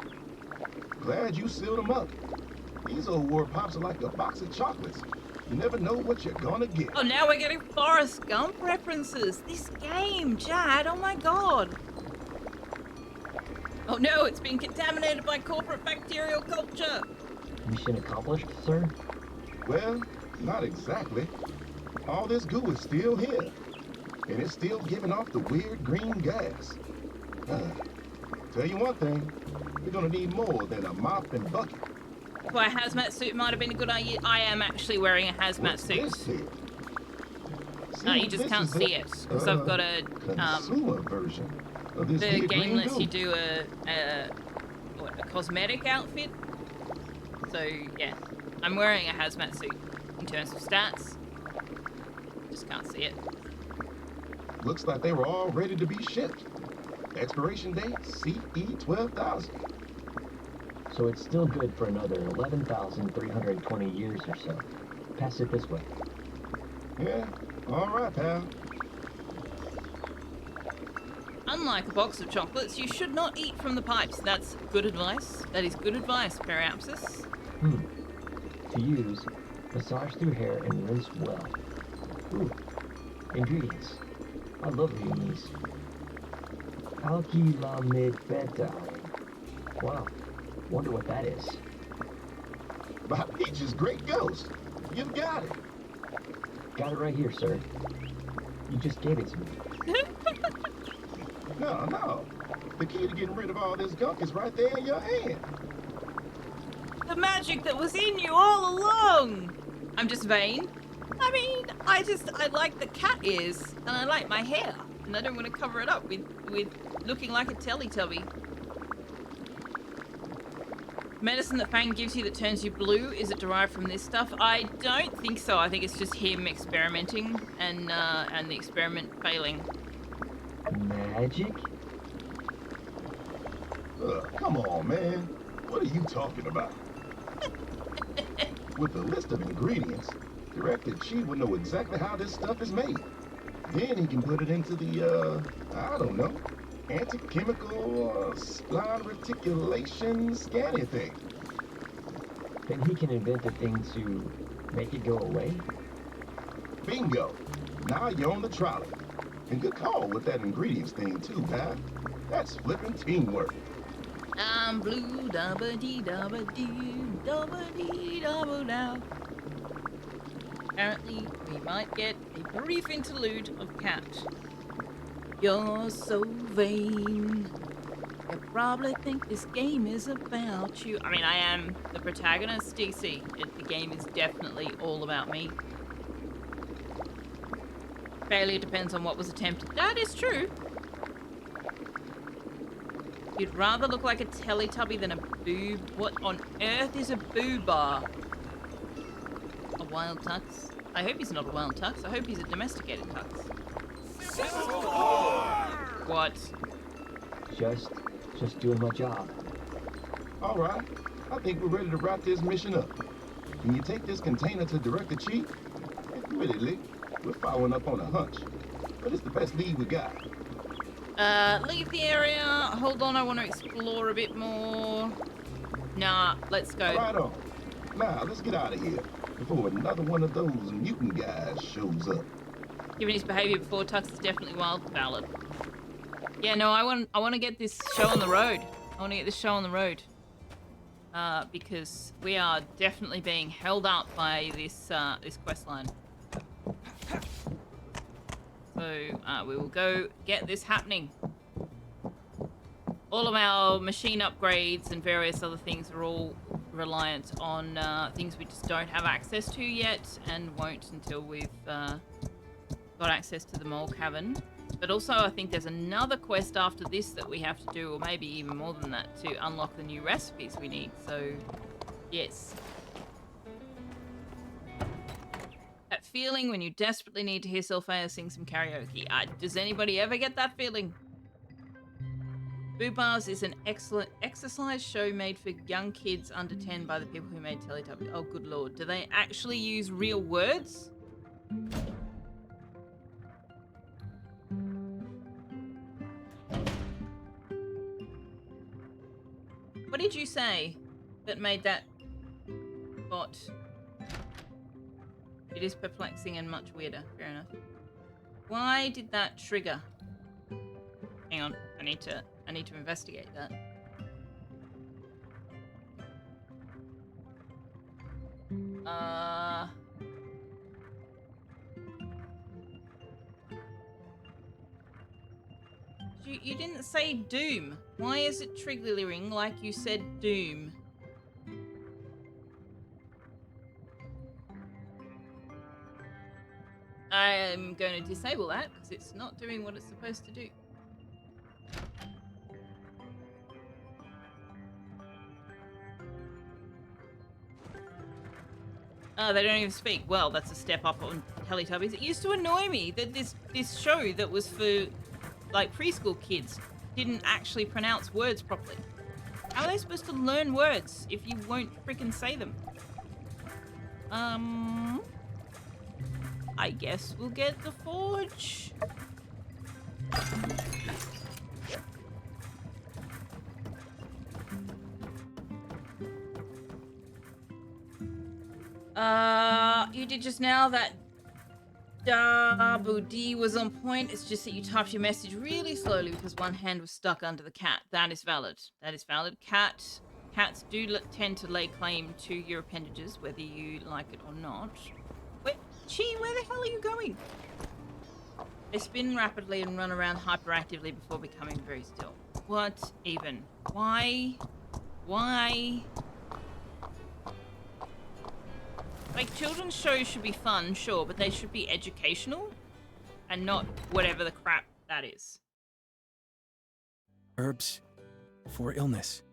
Glad you sealed him up. These old war pops are like a box of chocolates. You never know what you're gonna get. Oh, now we're getting Forrest Gump references. This game, Jad, oh my god. Oh no, it's been contaminated by corporate bacterial culture. Mission accomplished, sir? Well, not exactly. All this goo is still here. And it's still giving off the weird green gas. Tell you one thing, we're gonna need more than a mop and bucket. Why a hazmat suit might have been a good idea. I am actually wearing a hazmat What's suit. this here? No, you Seems just this can't is see it because I've got a consumer version of this the here game green lets goo. you do a cosmetic outfit. So yeah, I'm wearing a hazmat suit. In terms of stats, just can't see it. Looks like they were all ready to be shipped. Expiration date CE 12,000. So it's still good for another 11,320 years or so. Pass it this way. Yeah, all right, pal. Unlike a box of chocolates, you should not eat from the pipes. That's good advice. That is good advice, Periapsis. To use, massage through hair and rinse well. Ooh, ingredients. I love reading these. Alkylamidbetine. Wow, wonder what that is. By Peach's great ghost. You've got it. Got it right here, sir. You just gave it to me. No. The key to getting rid of all this gunk is right there in your hand. magic that was in you all along. I'm just vain. I mean, I like the cat ears, and I like my hair, and I don't want to cover it up with looking like a Teletubby. Medicine that Fang gives you that turns you blue, is it derived from this stuff? I don't think so. I think it's just him experimenting and the experiment failing. Magic? Come on, man. What are you talking about? With a list of ingredients, Director Chi will know exactly how this stuff is made. Then he can put it into the, I don't know, anti-chemical spline reticulation scanning thing. Then he can invent a thing to make it go away? Bingo. Now you're on the trolley. And good call with that ingredients thing too, pal. That's flipping teamwork. I'm blue, dabba-dee-dabba-dee, dabba-dee-dabba-dow. Apparently, we might get a brief interlude of Cat. You're so vain. You probably think this game is about you. I mean, I am the protagonist, DC. The game is definitely all about me. Failure depends on what was attempted. That is true. You'd rather look like a Teletubby than a boob. What on earth is a boobar? A wild tux? I hope he's not a wild tux. I hope he's a domesticated tux. What? Just doing my job. All right. I think we're ready to wrap this mission up. Can you take this container to Director Chi? Admittedly, we're following up on a hunch, but it's the best lead we got. Leave the area. Hold on, I want to explore a bit more. Nah, let's go. Right on. Now, let's get out of here before another one of those mutant guys shows up. Given his behavior before, Tux is definitely wild. Valid. Yeah, no, I want to get this show on the road. I want to get this show on the road. Because we are definitely being held up by this quest line. So we will go get this happening. All of our machine upgrades and various other things are all reliant on things we just don't have access to yet, and won't until we've got access to the mole cavern. But also, I think there's another quest after this that we have to do, or maybe even more than that, to unlock the new recipes we need. So, yes. That feeling when you desperately need to hear Sylphia sing some karaoke. Does anybody ever get that feeling? Boo Bars is an excellent exercise show made for young kids under 10 by the people who made Teletubbies. Oh, good lord. Do they actually use real words? What did you say that made that bot? It is perplexing and much weirder. Fair enough. Why did that trigger? Hang on, I need to investigate that. You didn't say doom. Why is it triggering like you said doom? I'm going to disable that because it's not doing what it's supposed to do. They don't even speak. Well, that's a step up on Teletubbies. It used to annoy me that this show that was for like preschool kids didn't actually pronounce words properly. How are they supposed to learn words if you won't freaking say them? I guess we'll get the forge. You did just now. That Dabudi was on point. It's just that you typed your message really slowly because one hand was stuck under the cat. That is valid. That is valid. Cats do tend to lay claim to your appendages, whether you like it or not. Where the hell are you going? They spin rapidly and run around hyperactively before becoming very still. What even? Why? Like, children's shows should be fun, sure, but they should be educational and not whatever the crap that is. Herbs for illness.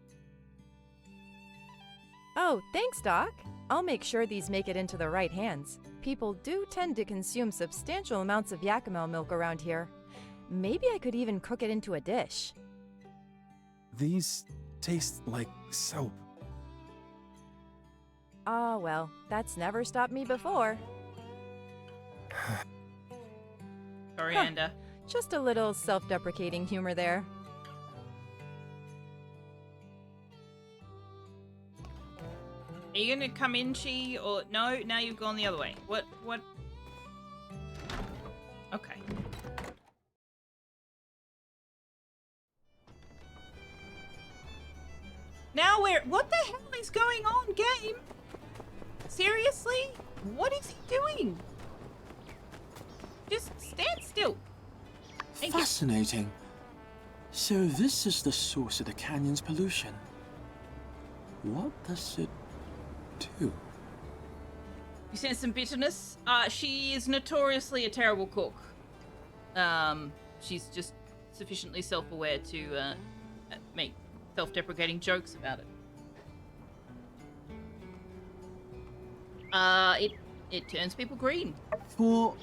Oh, thanks, Doc. I'll make sure these make it into the right hands. People do tend to consume substantial amounts of Yakima milk around here. Maybe I could even cook it into a dish. These taste like soap. Ah, well, that's never stopped me before. Coriander. Just a little self-deprecating humor there. Are you gonna come in, Chi, or no? Now you've gone the other way. What? Okay. Now what the hell is going on, game? Seriously? What is he doing? Just stand still. Thank you. Fascinating. So this is the source of the canyon's pollution. What does it do? You sense some bitterness? She is notoriously a terrible cook. She's just sufficiently self-aware to make self-deprecating jokes about it. It turns people green. For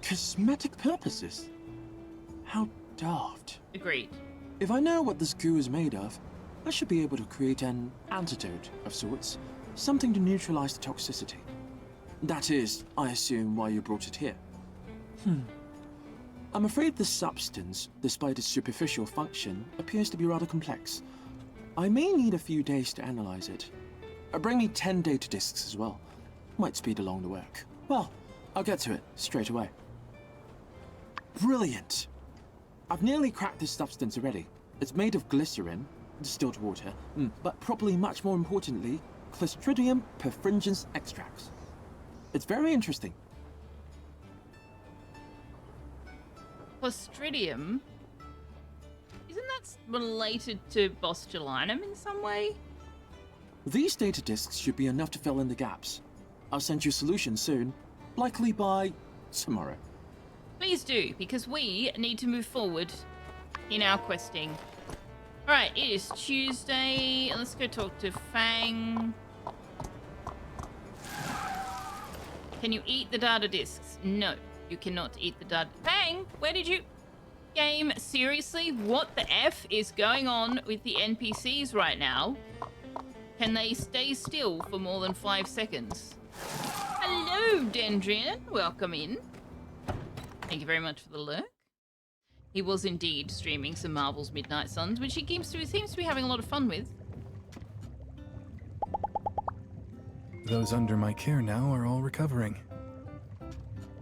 cosmetic purposes? How daft. Agreed. If I know what this goo is made of, I should be able to create an antidote of sorts. Something to neutralize the toxicity. That is, I assume, why you brought it here. I'm afraid this substance, despite its superficial function, appears to be rather complex. I may need a few days to analyze it. Bring me 10 data disks as well. Might speed along the work. Well, I'll get to it straight away. Brilliant! I've nearly cracked this substance already. It's made of glycerin, distilled water, but probably much more importantly, Clostridium perfringens extracts. It's very interesting. Clostridium? Isn't that related to botulinum in some way? These data disks should be enough to fill in the gaps. I'll send you a solution soon, likely by tomorrow. Please do, because we need to move forward in our questing. Alright, it is Tuesday. Let's go talk to Fang. Can you eat the data discs? No, you cannot eat the data. Fang, where did you... Game, seriously? What the F is going on with the NPCs right now? Can they stay still for more than 5 seconds? Hello, Dendrian. Welcome in. Thank you very much for the lurk. He was indeed streaming some Marvel's Midnight Suns, which he seems to be having a lot of fun with. Those under my care now are all recovering.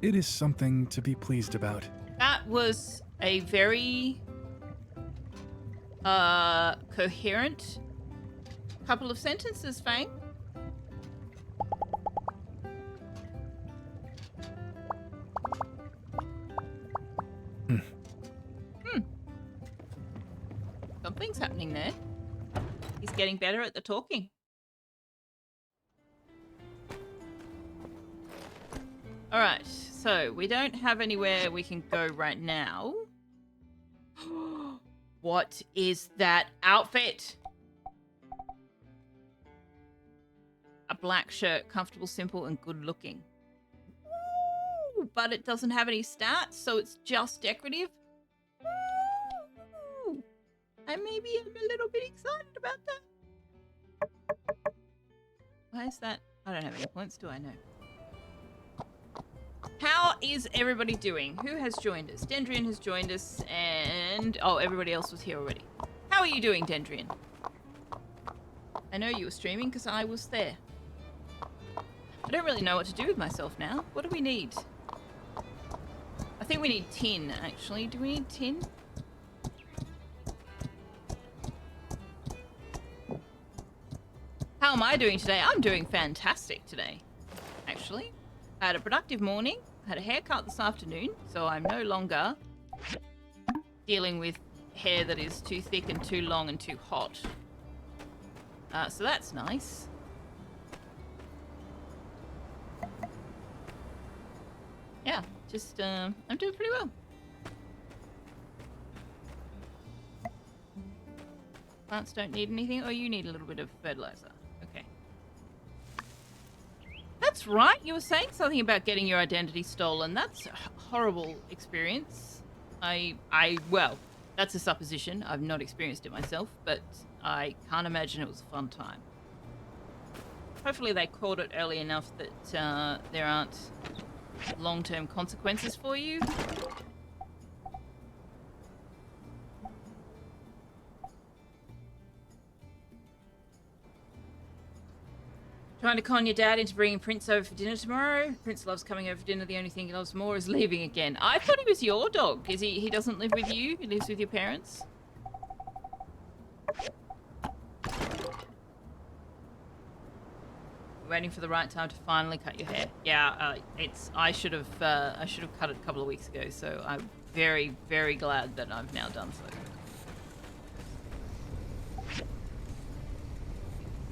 It is something to be pleased about. That was a very coherent couple of sentences, Fang. Something's happening there. He's getting better at the talking. Alright, so we don't have anywhere we can go right now. What is that outfit? A black shirt, comfortable, simple, and good looking. Ooh, but it doesn't have any stats, so it's just decorative. Ooh, I maybe am a little bit excited about that. Why is that? I don't have any points, do I know? How is everybody doing? Who has joined us? Dendrian has joined us, and... oh, everybody else was here already. How are you doing, Dendrian? I know you were streaming because I was there. I don't really know what to do with myself now. What do we need? I think we need tin, actually. Do we need tin? How am I doing today? I'm doing fantastic today, actually. I had a productive morning. I had a haircut this afternoon, so I'm no longer dealing with hair that is too thick and too long and too hot. So that's nice. yeah, just I'm doing pretty well. Plants don't need anything, or you need a little bit of fertilizer. Okay. That's right. You were saying something about getting your identity stolen. That's a horrible experience. Well, that's a supposition. I've not experienced it myself, but I can't imagine it was a fun time. Hopefully they caught it early enough that there aren't long-term consequences for you. Trying to con your dad into bringing Prince over for dinner tomorrow. Prince loves coming over for dinner. The only thing he loves more is leaving again. I thought he was your dog. Is he doesn't live with you? He lives with your parents? Waiting for the right time to finally cut your hair. Yeah, I should have cut it a couple of weeks ago, so I'm very, very glad that I've now done so.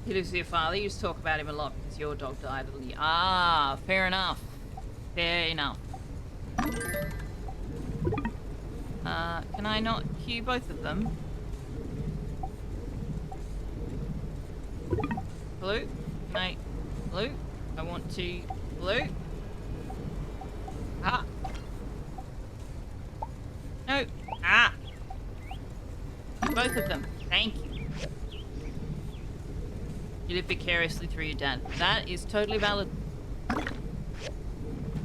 He lives with your father. You just talk about him a lot because your dog died. Ah, fair enough. Fair enough. Can I not cue both of them? Blue? Can I... Blue? I want to... Blue? Ah. No. Ah. Both of them. Thank you. You live vicariously through your dad. That is totally valid. That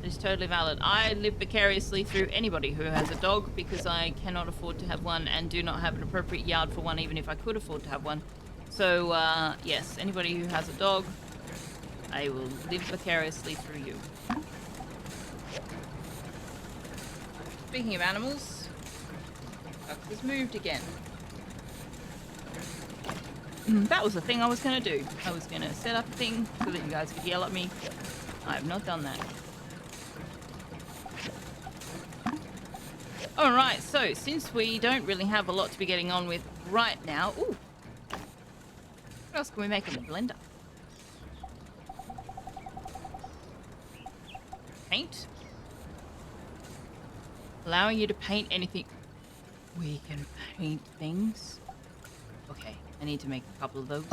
is totally valid. I live vicariously through anybody who has a dog because I cannot afford to have one and do not have an appropriate yard for one, even if I could afford to have one. So, yes, anybody who has a dog, I will live vicariously through you. Speaking of animals, Fox has moved again. That was the thing I was going to do. I was going to set up a thing so that you guys could yell at me. I have not done that. Alright, so since we don't really have a lot to be getting on with right now... Ooh! What else can we make in the blender? Paint? Allowing you to paint anything. We can paint things. Okay. I need to make a couple of those.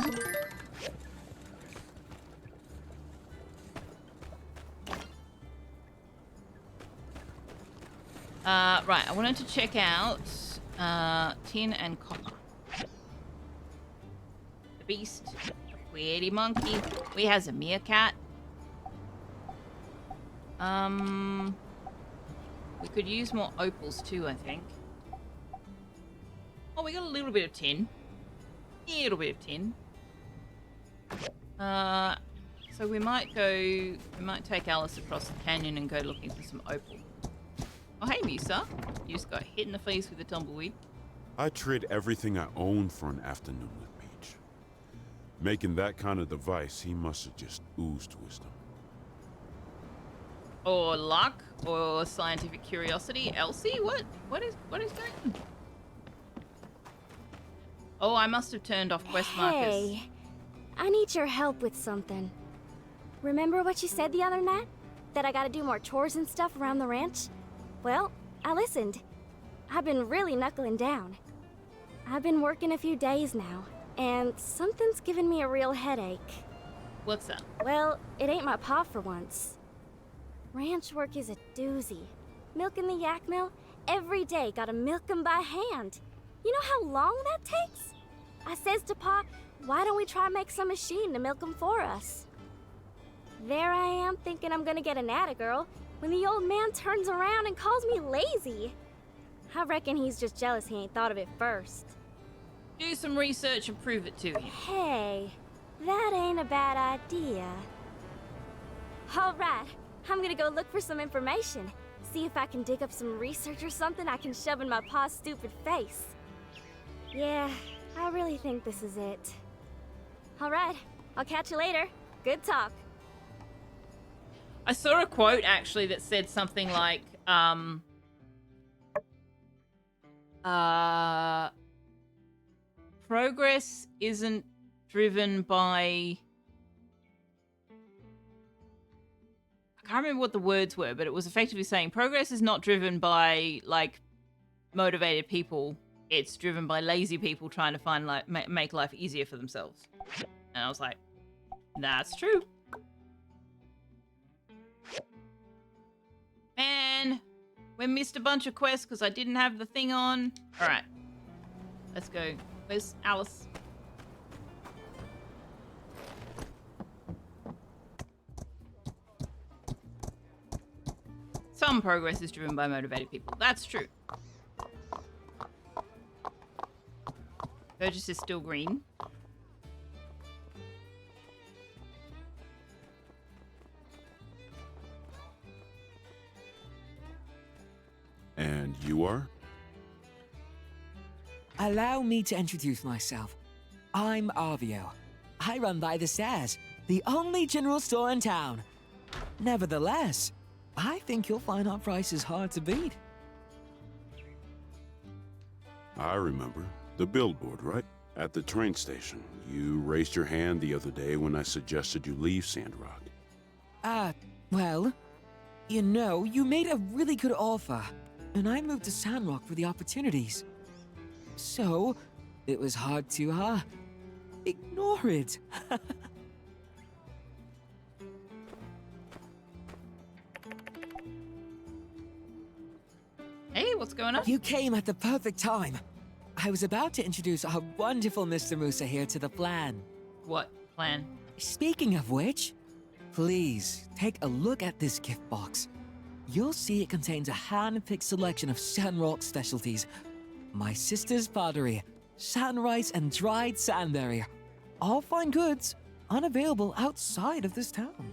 Right, I wanted to check out tin and copper. The beast, a pretty monkey. We has a meerkat. We could use more opals too, I think. Oh, we got a little bit of tin. A little bit of tin. So we might take Alice across the canyon and go looking for some opal. Oh, hey, Musa. You just got hit in the face with a tumbleweed. I trade everything I own for an afternoon with Peach. Making that kind of device, he must have just oozed wisdom. Or luck, or scientific curiosity. Elsie, what is going on? Oh, I must have turned off quest markers. Hey, I need your help with something. Remember what you said the other night? That I gotta do more chores and stuff around the ranch? Well, I listened. I've been really knuckling down. I've been working a few days now, and something's giving me a real headache. What's that? Well, it ain't my pa for once. Ranch work is a doozy. Milking the yak mill, every day gotta milk 'em by hand. You know how long that takes? I says to Pa, why don't we try make some machine to milk 'em for us? There I am thinking I'm gonna get an attagirl when the old man turns around and calls me lazy. I reckon he's just jealous he ain't thought of it first. Do some research and prove it to him. Hey, that ain't a bad idea. Alright, I'm gonna go look for some information. See if I can dig up some research or something I can shove in my pa's stupid face. Yeah, I really think this is it. Alright, I'll catch you later. Good talk. I saw a quote actually that said something like, progress isn't driven by... I can't remember what the words were, but it was effectively saying progress is not driven by like motivated people. It's driven by lazy people trying to find like make life easier for themselves. And I was like, that's true. Man, we missed a bunch of quests because I didn't have the thing on. All right, let's go. Where's Alice? Some progress is driven by motivated people. That's true. Burgess is still green. And you are? Allow me to introduce myself. I'm Arvio. I run by the stairs, the only general store in town. Nevertheless, I think you'll find our prices hard to beat. I remember. The billboard, right? At the train station. You raised your hand the other day when I suggested you leave Sandrock. Well, you know, you made a really good offer, and I moved to Sandrock for the opportunities. So, it was hard to, ignore it. Hey, what's going on? You came at the perfect time. I was about to introduce our wonderful Mr. Musa here to the plan. What plan? Speaking of which, please take a look at this gift box. You'll see it contains a hand-picked selection of Sandrock specialties. My sister's pottery, sand rice, and dried sandberry. All fine goods, unavailable outside of this town.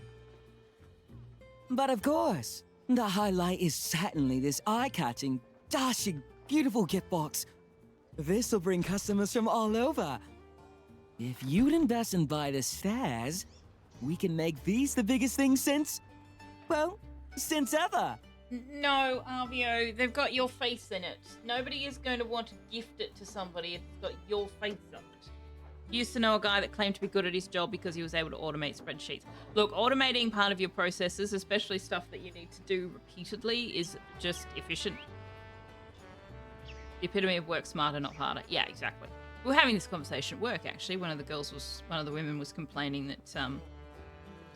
But of course, the highlight is certainly this eye-catching, dashing, beautiful gift box. This'll bring customers from all over. If you'd invest and buy the stairs, we can make these the biggest thing since, well, since ever. No, Arvio, they've got your face in it. Nobody is going to want to gift it to somebody if it's got your face on it. Used to know a guy that claimed to be good at his job because he was able to automate spreadsheets. Look, automating part of your processes, especially stuff that you need to do repeatedly, is just efficient. The epitome of work smarter, not harder. Yeah, exactly. We were having this conversation at work, actually. One of the women was complaining that,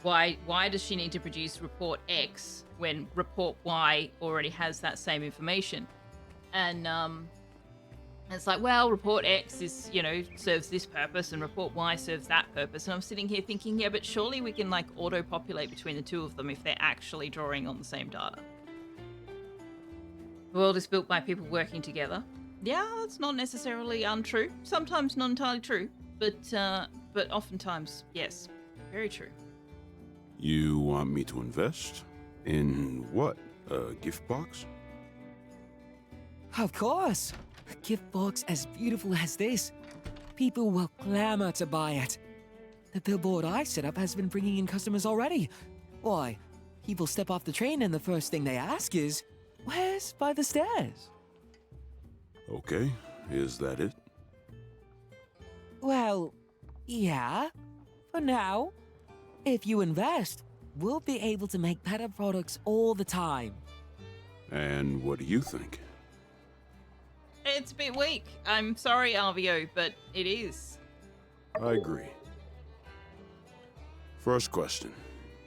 why does she need to produce report X when report Y already has that same information? And it's like, well, report X is, serves this purpose and report Y serves that purpose. And I'm sitting here thinking, yeah, but surely we can auto-populate between the two of them if they're actually drawing on the same data. The world is built by people working together. Yeah, it's not necessarily untrue. Sometimes not entirely true, but oftentimes, yes, very true. You want me to invest? In what? A gift box? Of course. A gift box as beautiful as this. People will clamor to buy it. The billboard I set up has been bringing in customers already. Why, people step off the train and the first thing they ask is, where's by the stairs? Okay, is that it? Well, yeah, for now. If you invest, we'll be able to make better products all the time. And what do you think? It's a bit weak. I'm sorry, Arvio, but it is. I agree. First question.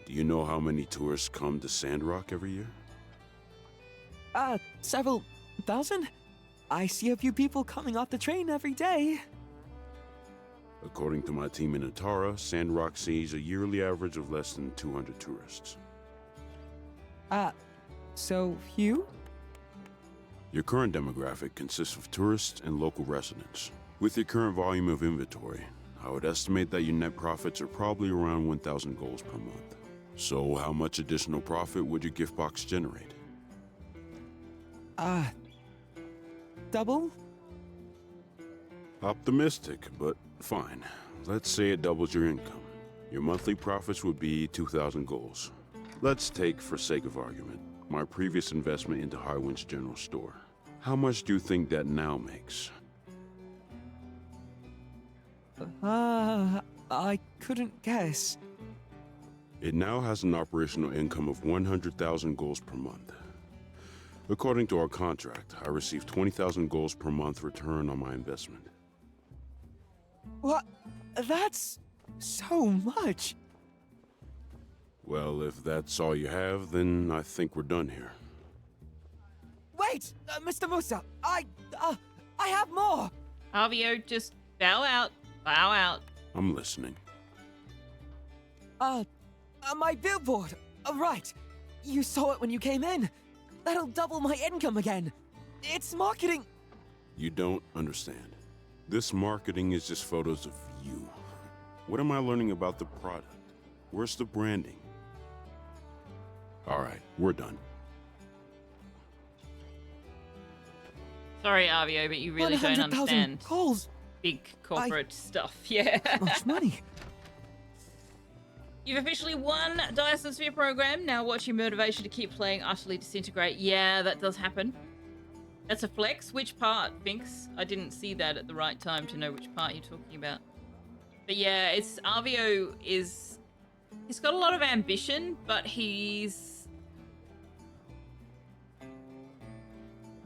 Do you know how many tourists come to Sandrock every year? Several thousand? I see a few people coming off the train every day. According to my team in Atara, Sandrock sees a yearly average of less than 200 tourists. So few? Your current demographic consists of tourists and local residents. With your current volume of inventory, I would estimate that your net profits are probably around 1,000 goals per month. So how much additional profit would your gift box generate? Double? Optimistic, but fine. Let's say it doubles your income. Your monthly profits would be 2,000 goals. Let's take, for sake of argument, my previous investment into Highwind's general store. How much do you think that now makes? I couldn't guess. It now has an operational income of 100,000 goals per month. According to our contract, I receive 20,000 goals per month return on my investment. What? That's so much. Well, if that's all you have, then I think we're done here. Wait, Mr. Musa, I have more. Avio, just bow out. Bow out. I'm listening. My billboard. Right. You saw it when you came in. That'll double my income again. It's marketing. You don't understand. This marketing is just photos of you. What am I learning about the product? Where's the branding? All right, we're done. Sorry, Avio, but you really don't 100,000 understand goals. big corporate stuff. Yeah. Much money. You've officially won Dyson Sphere program. Now watch your motivation to keep playing utterly disintegrate. Yeah, that does happen. That's a flex. Which part, Finks? I didn't see that at the right time to know which part you're talking about. But yeah, it's Avio is... He's got a lot of ambition, but he's...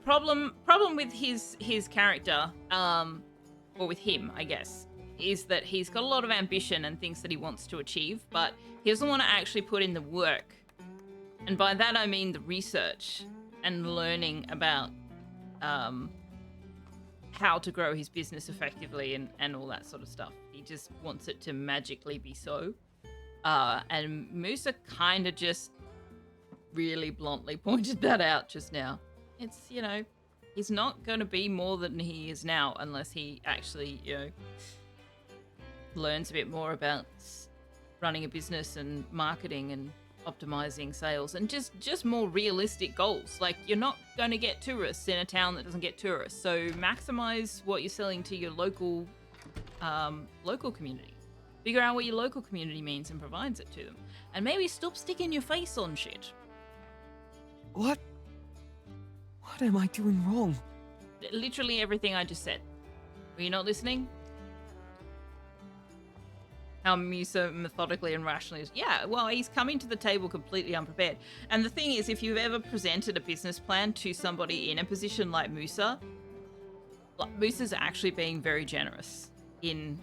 Problem with his character, or with him, I guess, is that he's got a lot of ambition and things that he wants to achieve, but he doesn't want to actually put in the work. And by that I mean the research and learning about how to grow his business effectively and all that sort of stuff. He just wants it to magically be so. And Musa kind of just really bluntly pointed that out just now. It's, you know, he's not going to be more than he is now unless he actually, you know, learns a bit more about running a business and marketing and optimizing sales and just more realistic goals. Like, you're not going to get tourists in a town that doesn't get tourists, so maximize what you're selling to your local community. Figure out what your local community means and provides it to them, and maybe stop sticking your face on shit. What am I doing wrong? Literally everything I just said. Were you not listening? How Musa methodically and rationally is. Yeah, well, he's coming to the table completely unprepared. And the thing is, if you've ever presented a business plan to somebody in a position like Musa, Musa's actually being very generous in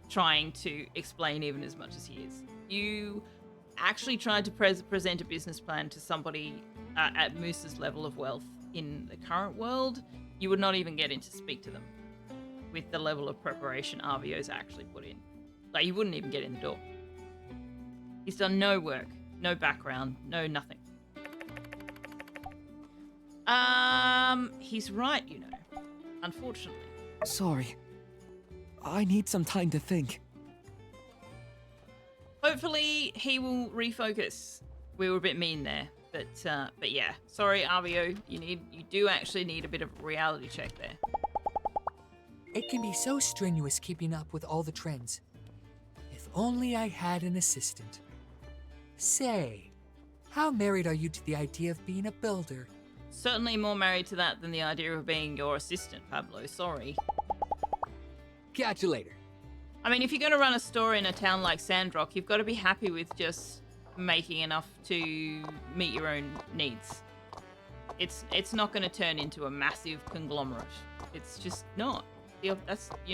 trying to explain even as much as he is. You actually tried to present a business plan to somebody at Musa's level of wealth in the current world, you would not even get in to speak to them with the level of preparation Avio's actually put in. Like, you wouldn't even get in the door. He's done no work, no background, no nothing. He's right, you know. Unfortunately. Sorry. I need some time to think. Hopefully he will refocus. We were a bit mean there, but yeah. Sorry, Avio. You do actually need a bit of a reality check there. It can be so strenuous keeping up with all the trends. If only I had an assistant. Say, how married are you to the idea of being a builder? Certainly more married to that than the idea of being your assistant, Pablo. Sorry. Catch you later. I mean, if you're going to run a store in a town like Sandrock, you've got to be happy with just making enough to meet your own needs. It's not going to turn into a massive conglomerate. It's just not. You're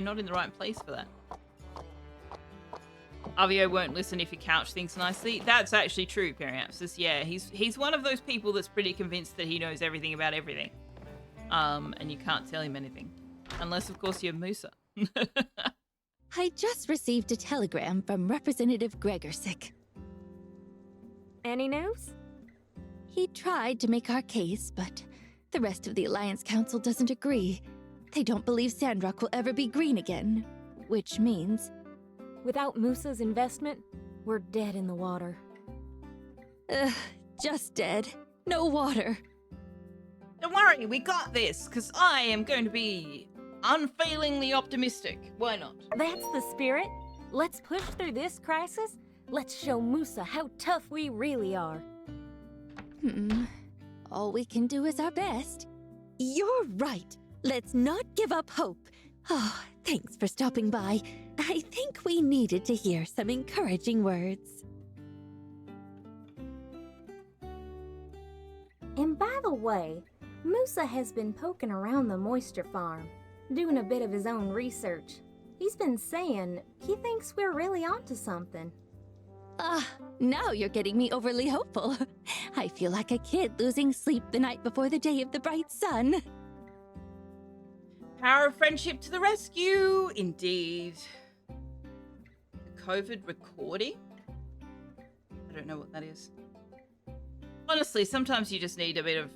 not in the right place for that. Avio won't listen if you couch things nicely. That's actually true, Periapsis. Yeah, he's one of those people that's pretty convinced that he knows everything about everything. And you can't tell him anything. Unless, of course, you're Musa. I just received a telegram from Representative Gregorsick. Any news? He tried to make our case, but the rest of the Alliance Council doesn't agree. They don't believe Sandrock will ever be green again, which means... Without Musa's investment, we're dead in the water. Just dead. No water. Don't worry, we got this, because I am going to be unfailingly optimistic. Why not? That's the spirit. Let's push through this crisis. Let's show Musa how tough we really are. All we can do is our best. You're right. Let's not give up hope. Oh, thanks for stopping by. I think we needed to hear some encouraging words. way, Musa has been poking around the moisture farm, doing a bit of his own research. He's been saying he thinks we're really onto something. Now you're getting me overly hopeful. I feel like a kid losing sleep the night before the day of the bright sun. Power of friendship to the rescue, indeed. The COVID recording? I don't know what that is. Honestly, sometimes you just need a bit of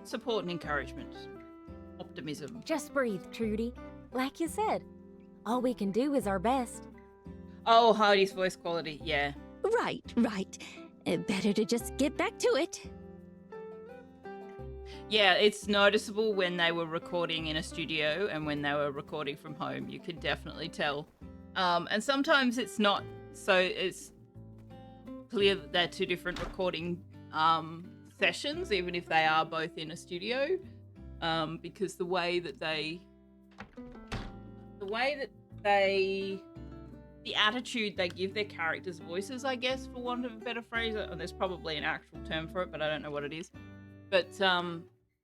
support and encouragement. Optimism. Just breathe, Trudy. Like you said, all we can do is our best. Oh, Heidi's voice quality, yeah. Right. Better to just get back to it. Yeah, it's noticeable when they were recording in a studio and when they were recording from home. You can definitely tell. And sometimes it's not, so it's clear that they're two different recording sessions, even if they are both in a studio, because the attitude they give their characters' voices, I guess, for want of a better phrase, and there's probably an actual term for it, but I don't know what it is. But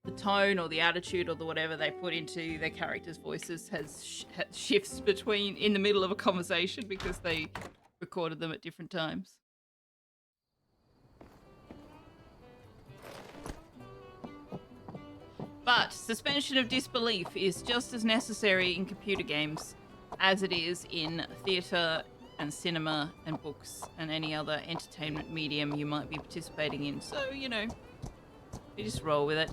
the tone or the attitude or the whatever they put into their characters' voices has shifts between in the middle of a conversation because they recorded them at different times. But suspension of disbelief is just as necessary in computer games as it is in theatre and cinema and books and any other entertainment medium you might be participating in. So, you know, you just roll with it.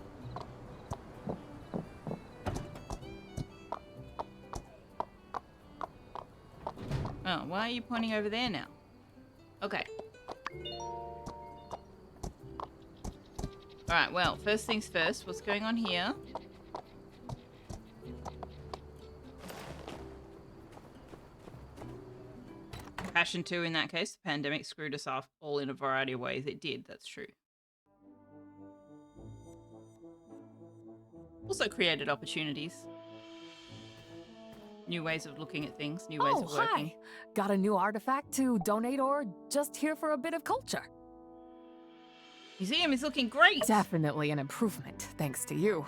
Oh, why are you pointing over there now? Okay. Alright, well, first things first, what's going on here? Passion 2 in that case. The pandemic screwed us off all in a variety of ways. It did, that's true. Also created opportunities. New ways of looking at things, new ways of working. Hi! Got a new artifact to donate or just here for a bit of culture? Museum is looking great! Definitely an improvement, thanks to you.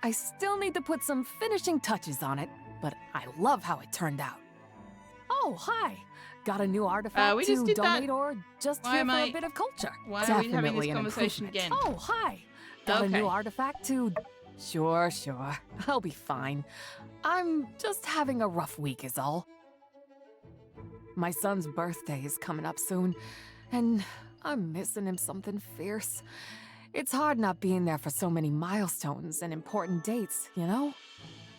I still need to put some finishing touches on it, but I love how it turned out. Oh, hi! Got a new artifact we just to did donate that. or just Why here am for I- a bit of culture? Why are Definitely we having this an conversation improvement. again? Oh, hi! Got a Okay. new artifact to... Sure. I'll be fine. I'm just having a rough week is all. My son's birthday is coming up soon, and I'm missing him something fierce. It's hard not being there for so many milestones and important dates, you know?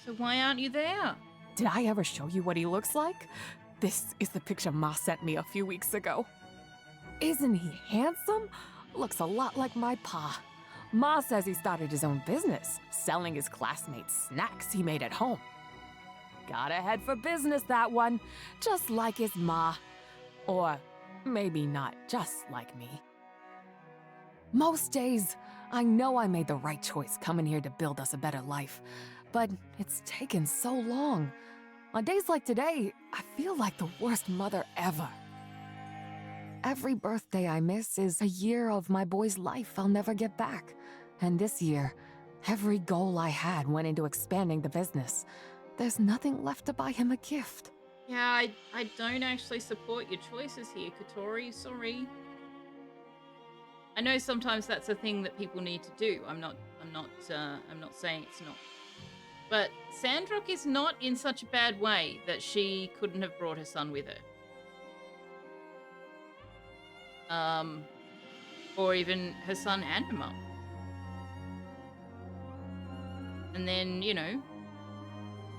So why aren't you there? Did I ever show you what he looks like? This is the picture Ma sent me a few weeks ago. Isn't he handsome? Looks a lot like my pa. Ma says he started his own business, selling his classmates snacks he made at home. Gotta head for business, that one, just like his ma. Or maybe not just like me. Most days, I know I made the right choice coming here to build us a better life, but it's taken so long. On days like today, I feel like the worst mother ever. Every birthday I miss is a year of my boy's life I'll never get back. And this year, every goal I had went into expanding the business. There's nothing left to buy him a gift. Yeah, I don't actually support your choices here, Katori. Sorry. I know sometimes that's a thing that people need to do. I'm not saying it's not. But Sandrock is not in such a bad way that she couldn't have brought her son with her. Or even her son and her mum. And then, you know,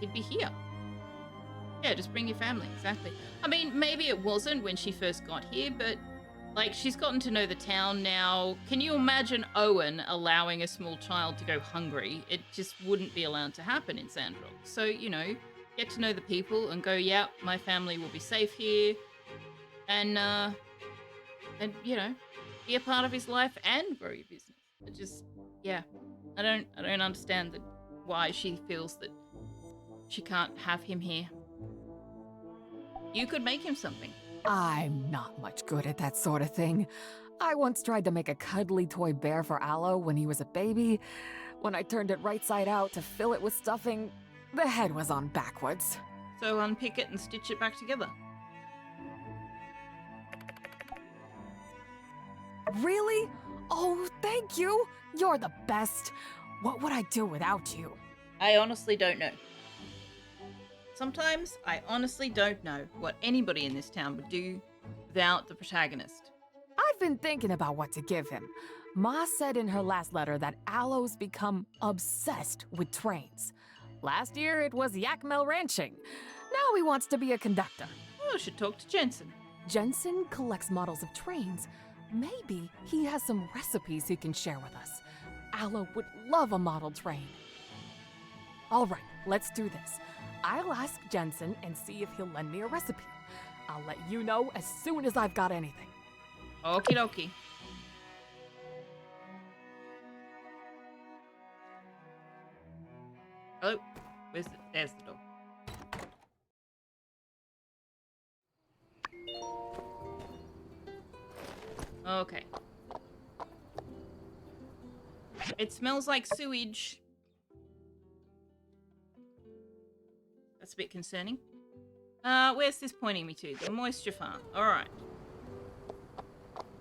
he'd be here. Yeah, just bring your family, exactly. I mean, maybe it wasn't when she first got here, but, like, she's gotten to know the town now. Can you imagine Owen allowing a small child to go hungry? It just wouldn't be allowed to happen in Sandrock. So, you know, get to know the people and go, yeah, my family will be safe here. And, you know, be a part of his life and grow your business. It just, yeah, I don't understand why she feels that she can't have him here. You could make him something. I'm not much good at that sort of thing. I once tried to make a cuddly toy bear for Aloe when he was a baby. When I turned it right side out to fill it with stuffing, the head was on backwards. So unpick it and stitch it back together. Really? Oh, thank you. You're the best. What would I do without you? I honestly don't know. Sometimes I honestly don't know what anybody in this town would do without the protagonist. I've been thinking about what to give him. Ma said in her last letter that Aloe's become obsessed with trains. Last year it was Yakmel ranching. Now he wants to be a conductor. Oh, I should talk to Jensen. Jensen collects models of trains. Maybe he has some recipes he can share with us. Aloe would love a model train. All right, let's do this. I'll ask Jensen and see if he'll lend me a recipe. I'll let you know as soon as I've got anything. Okie dokie. Hello? There's the door. Okay. It smells like sewage. That's a bit concerning. Where's this pointing me to? The moisture farm. Alright.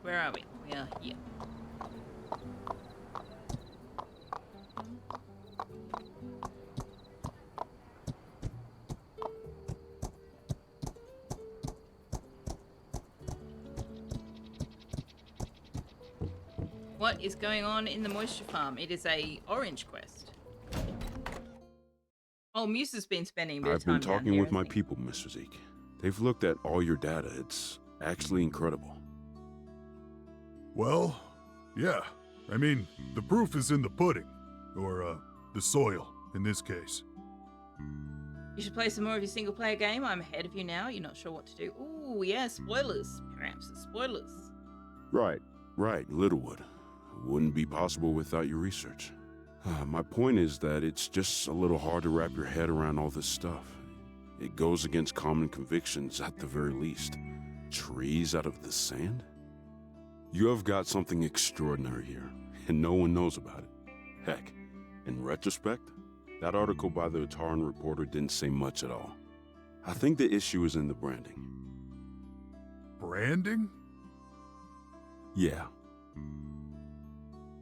Where are we? We are here. What is going on in the moisture farm? It is a orange quest. Oh, Muse has been spending a bit of time I've been talking down here, with my hasn't he? people, Mr. Zeke. They've looked at all your data. It's actually incredible. Well, yeah. I mean, the proof is in the pudding. Or, the soil, in this case. You should play some more of your single-player game. I'm ahead of you now. You're not sure what to do. Ooh, yeah, spoilers. Perhaps the spoilers. Right, Littlewood. Wouldn't be possible without your research. My point is that it's just a little hard to wrap your head around all this stuff. It goes against common convictions at the very least. Trees out of the sand? You have got something extraordinary here, and no one knows about it. Heck, in retrospect, that article by the Ataran reporter didn't say much at all. I think the issue is in the branding. Branding? Yeah.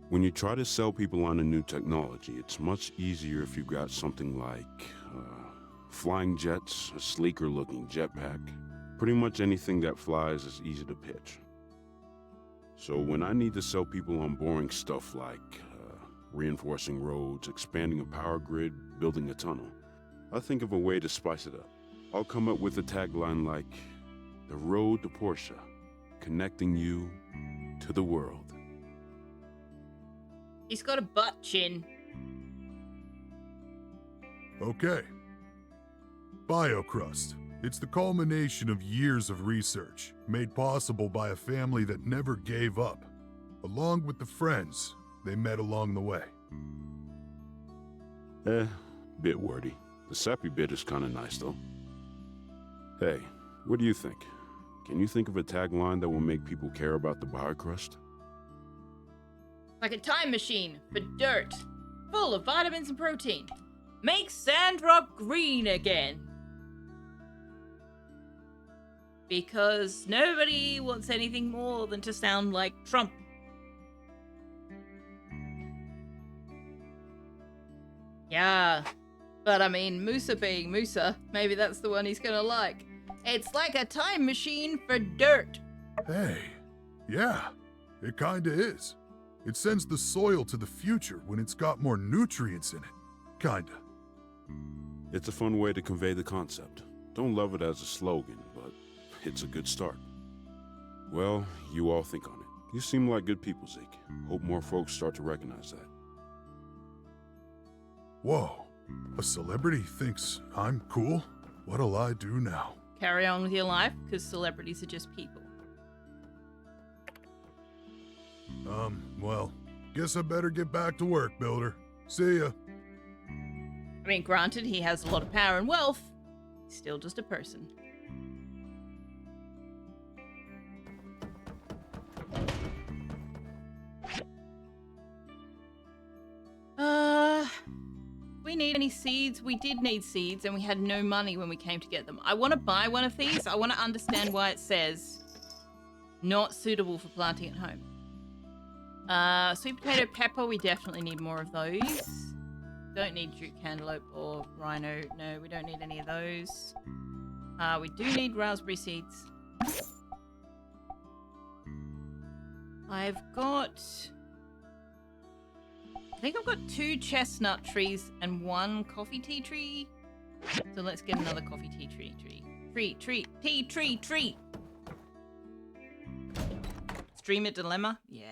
When you try to sell people on a new technology, it's much easier if you've got something like flying jets, a sleeker looking jetpack. Pretty much anything that flies is easy to pitch. So when I need to sell people on boring stuff like reinforcing roads, expanding a power grid, building a tunnel, I think of a way to spice it up. I'll come up with a tagline like, "The road to Porsche, connecting you to the world." He's got a butt chin. Okay. Biocrust. It's the culmination of years of research, made possible by a family that never gave up, along with the friends they met along the way. Bit wordy. The sappy bit is kinda nice though. Hey, what do you think? Can you think of a tagline that will make people care about the biocrust? Like a time machine for dirt, full of vitamins and protein. Make Sandrock green again. Because nobody wants anything more than to sound like Trump. Yeah, but I mean, Musa being Musa, maybe that's the one he's gonna like. It's like a time machine for dirt. Hey, yeah, it kinda is. It sends the soil to the future when it's got more nutrients in it. Kinda. It's a fun way to convey the concept. Don't love it as a slogan, but it's a good start. Well, you all think on it. You seem like good people, Zeke. Hope more folks start to recognize that. Whoa, a celebrity thinks I'm cool? What'll I do now? Carry on with your life, because celebrities are just people. Well, guess I better get back to work, Builder. See ya. I mean, granted, he has a lot of power and wealth. He's still just a person. we need any seeds? We did need seeds, and we had no money when we came to get them. I want to buy one of these. I want to understand why it says not suitable for planting at home. Sweet potato pepper, we definitely need more of those. Don't need jute cantaloupe or rhino. No, we don't need any of those. We do need raspberry seeds. I think I've got 2 chestnut trees and 1 coffee tea tree. So let's get another coffee tea tree. Tree. Stream it dilemma? Yeah.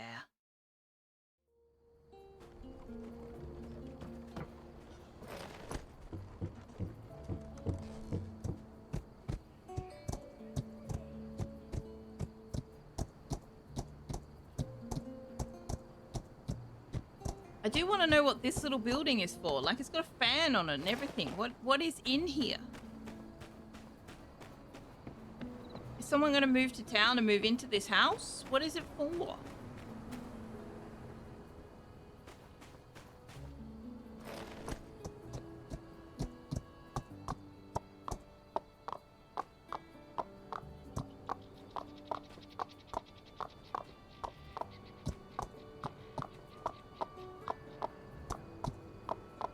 I do want to know what this little building is for. Like, it's got a fan on it and everything. What is in here? Is someone going to move to town and move into this house? What is it for?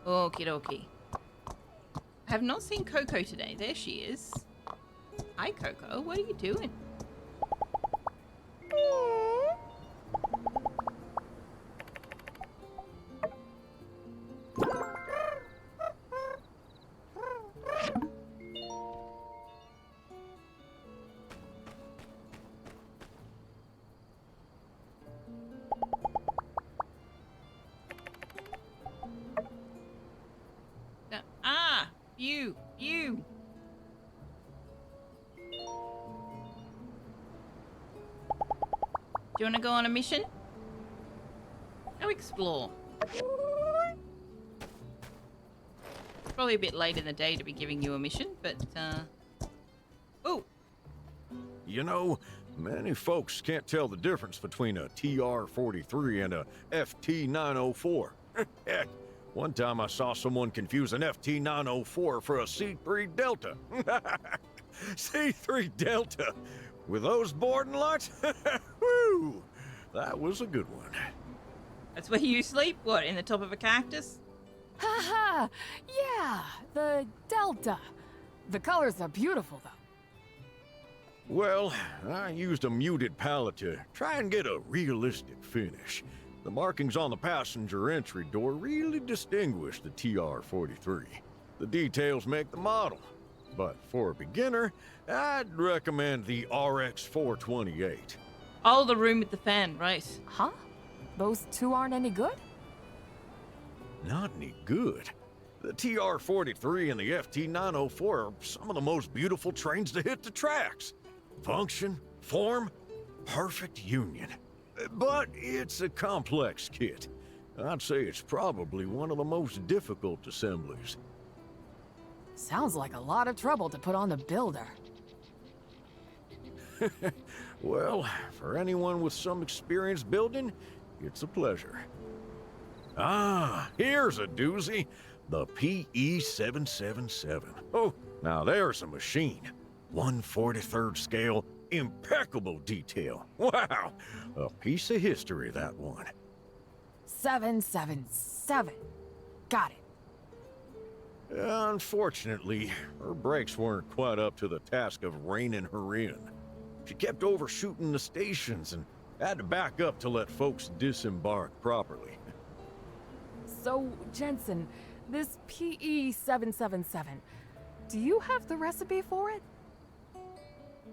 Okie dokie. I have not seen Coco today. There she is. Hi, Coco. What are you doing? You. Do you want to go on a mission? Go explore. Probably a bit late in the day to be giving you a mission, but, Oh! You know, many folks can't tell the difference between a TR-43 and a FT-904. Heck, one time I saw someone confuse an FT-904 for a C-3 Delta. C-3 Delta! With those boarding lights? Woo! That was a good one. That's where you sleep? What, in the top of a cactus? Haha! Yeah, the Delta. The colors are beautiful, though. Well, I used a muted palette to try and get a realistic finish. The markings on the passenger entry door really distinguish the TR-43. The details make the model. But for a beginner, I'd recommend the RX-428. Oh, the room with the fan, right. Huh? Those two aren't any good? Not any good. The TR-43 and the FT-904 are some of the most beautiful trains to hit the tracks. Function, form, perfect union. But it's a complex kit. I'd say it's probably one of the most difficult assemblies. Sounds like a lot of trouble to put on the builder. Well, for anyone with some experience building, it's a pleasure. Ah, here's a doozy. The PE-777. Oh, now there's a machine. 1/43 scale, impeccable detail. Wow, a piece of history, that one. 777. Got it. Unfortunately, her brakes weren't quite up to the task of reining her in. She kept overshooting the stations and had to back up to let folks disembark properly. So, Jensen, this PE-777, do you have the recipe for it?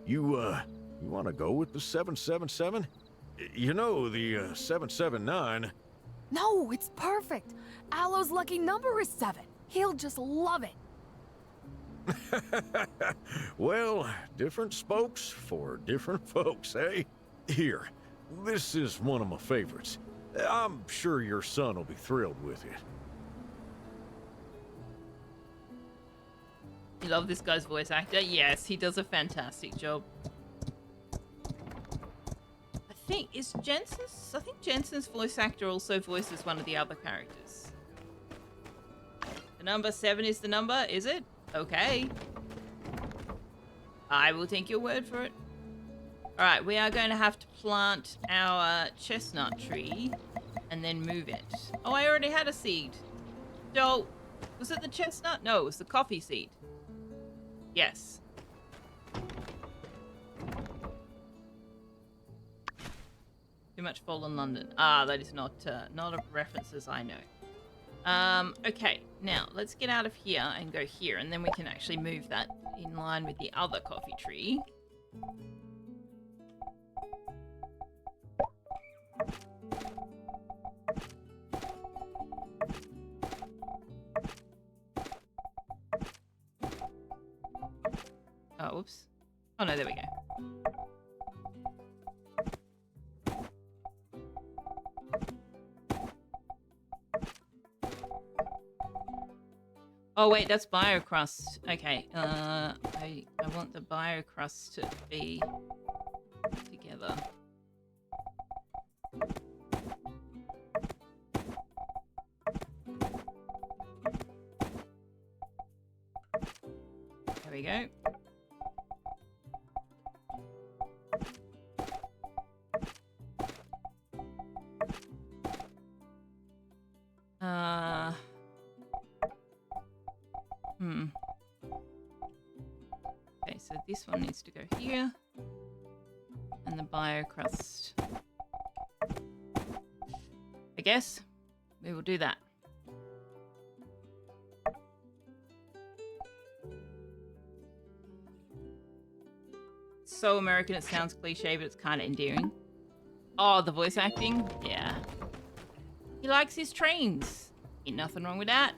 You want to go with the 777? You know, the 779... No, it's perfect. Alo's lucky number is 7. He'll just love it. Well, different spokes for different folks, eh? Here, this is one of my favorites. I'm sure your son will be thrilled with it. You love this guy's voice actor? Yes, he does a fantastic job. I think Jensen's voice actor also voices one of the other characters. The number 7 is the number, is it? Okay. I will take your word for it. Alright, we are going to have to plant our chestnut tree and then move it. Oh, I already had a seed. So, was it the chestnut? No, it was the coffee seed. Yes. Too much fallen London. Ah, that is not a references I know. Okay, now let's get out of here and go here, and then we can actually move that in line with the other coffee tree. Oh, whoops. Oh no, there we go. Oh wait, that's biocrust. Okay, I want the biocrust to be together. There we go. Okay, so this one needs to go here. And the biocrust. I guess we will do that. So American, it sounds cliche, but it's kind of endearing. Oh, the voice acting? Yeah. He likes his trains. Ain't nothing wrong with that.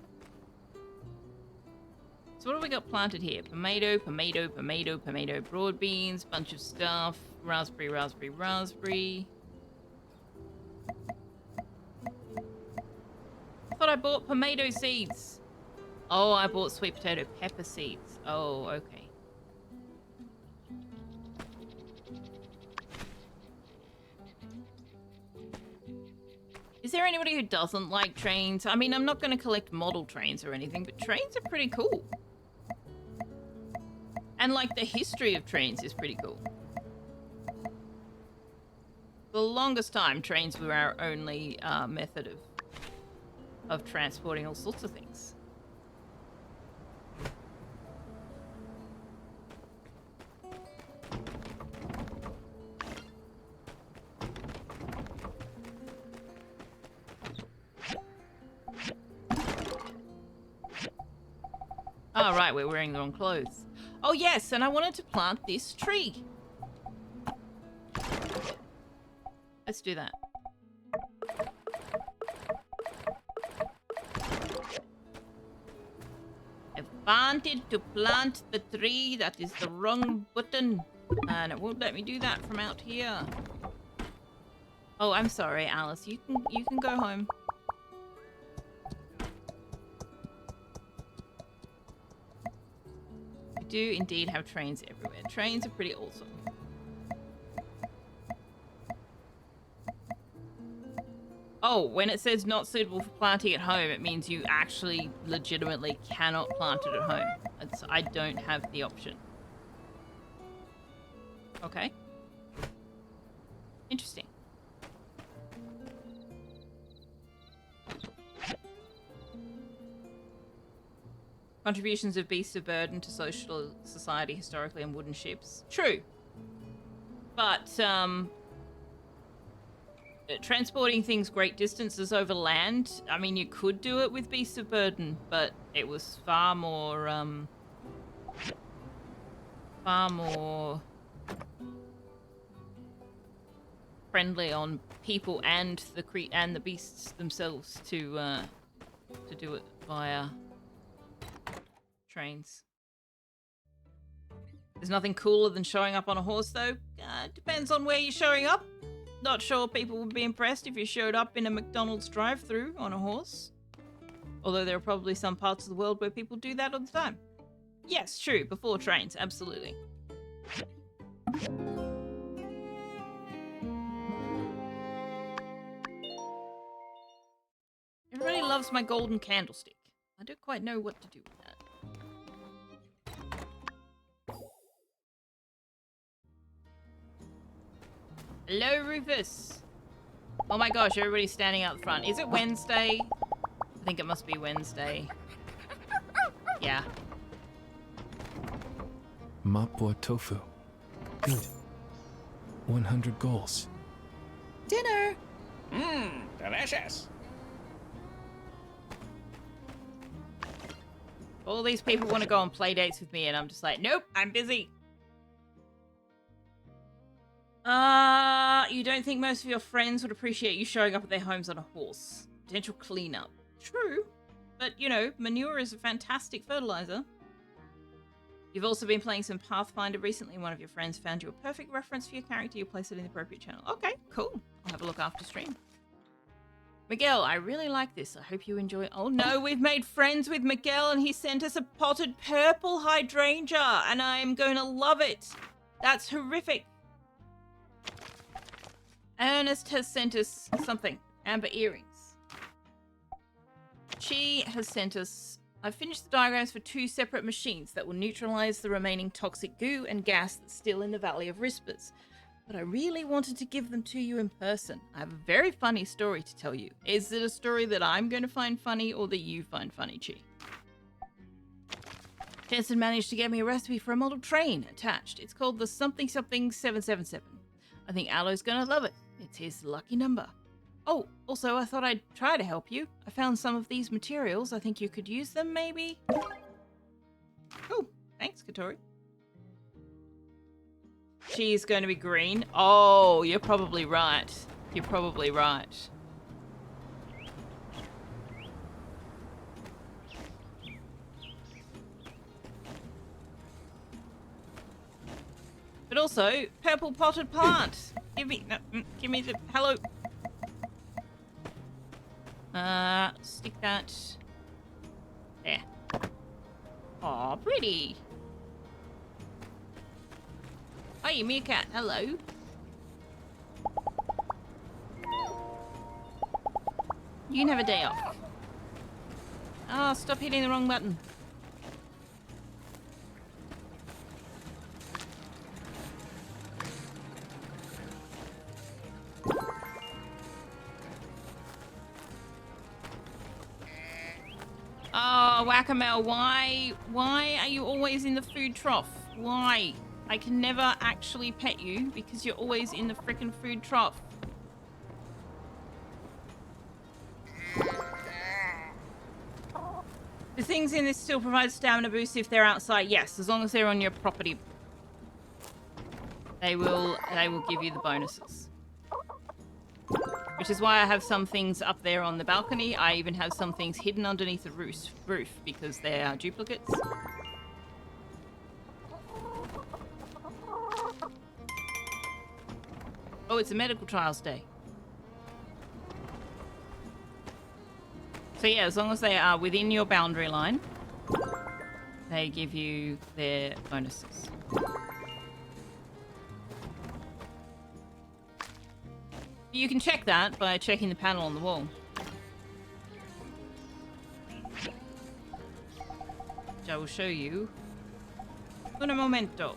So what have we got planted here? Tomato, tomato, tomato, tomato, broad beans, bunch of stuff. Raspberry, raspberry, raspberry. I thought I bought tomato seeds. Oh, I bought sweet potato pepper seeds. Oh, okay. Is there anybody who doesn't like trains? I mean, I'm not going to collect model trains or anything, but trains are pretty cool. And, like, the history of trains is pretty cool. For the longest time, trains were our only method of transporting all sorts of things. Oh, right, we're wearing the wrong clothes. Oh, yes, and I wanted to plant this tree. Let's do that. I wanted to plant the tree. That is the wrong button. And it won't let me do that from out here. Oh, I'm sorry, Alice. You can go home. We do indeed have trains everywhere. Trains are pretty awesome. Oh, when it says not suitable for planting at home, it means you actually legitimately cannot plant it at home. I don't have the option. Okay. Interesting. Contributions of beasts of burden to social society historically on wooden ships. True. But, transporting things great distances over land, I mean, you could do it with beasts of burden, but it was far more friendly on people and the beasts themselves to do it via trains. There's nothing cooler than showing up on a horse, though. Depends on where you're showing up. Not sure people would be impressed if you showed up in a McDonald's drive-thru on a horse. Although there are probably some parts of the world where people do that all the time. Yes, true, before trains, absolutely. Everybody loves my golden candlestick. I don't quite know what to do with that. Hello, Rufus. Oh my gosh, everybody's standing out front. Is it Wednesday? I think it must be Wednesday. Yeah. Mapua tofu. Good. 100 goals. Dinner! Mmm, delicious. All these people want to go on play dates with me, and I'm just like, nope, I'm busy. You don't think most of your friends would appreciate you showing up at their homes on a horse? Potential cleanup. True. But, you know, manure is a fantastic fertilizer. You've also been playing some Pathfinder recently. One of your friends found you a perfect reference for your character. You place it in the appropriate channel. Okay, cool. I'll have a look after stream. Miguel, I really like this. I hope you enjoy. Oh no, we've made friends with Miguel and he sent us a potted purple hydrangea and I am going to love it. That's horrific. Ernest has sent us something. Amber earrings. She has sent us... I've finished the diagrams for 2 separate machines that will neutralize the remaining toxic goo and gas that's still in the Valley of Whispers. But I really wanted to give them to you in person. I have a very funny story to tell you. Is it a story that I'm going to find funny or that you find funny, Chi? Jensen managed to get me a recipe for a model train attached. It's called the something something 777. I think Aloe's going to love it. It's his lucky number. Oh, also, I thought I'd try to help you. I found some of these materials. I think you could use them, maybe? Cool. Thanks, Katori. She's going to be green. Oh, you're probably right. You're probably right. But also, purple potted plant. Give me the... Hello. Stick that there. Aw, pretty. Hi, meerkat. Hello. You can have a day off. Oh, stop hitting the wrong button. Oh, Whack-A-Mole, why are you always in the food trough? Why? I can never actually pet you because you're always in the frickin' food trough. The things in this still provide stamina boost if they're outside. Yes, as long as they're on your property. They will give you the bonuses. Which is why I have some things up there on the balcony. I even have some things hidden underneath the roof because they are duplicates. Oh, it's a medical trials day. So yeah, as long as they are within your boundary line, they give you their bonuses. You can check that by checking the panel on the wall. Which I will show you. Un momento.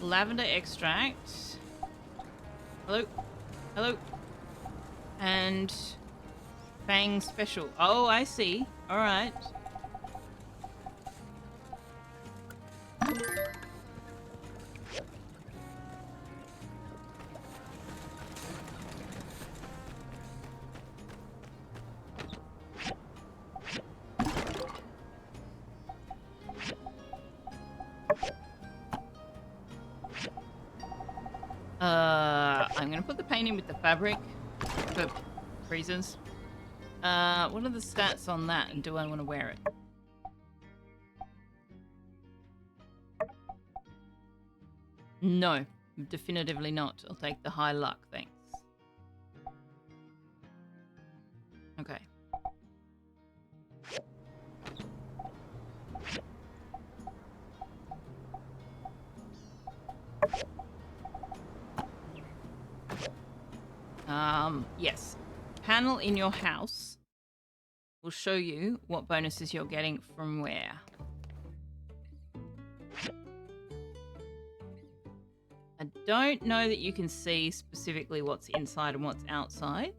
Lavender extract. Hello. Hello. And Fang special. Oh, I see. All right. I'm gonna put the paint in with the fabric for reasons. What are the stats on that, and do I want to wear it? No, definitively not. I'll take the high luck, thanks. Okay. Yes. Panel in your house will show you what bonuses you're getting from where. I don't know that you can see specifically what's inside and what's outside.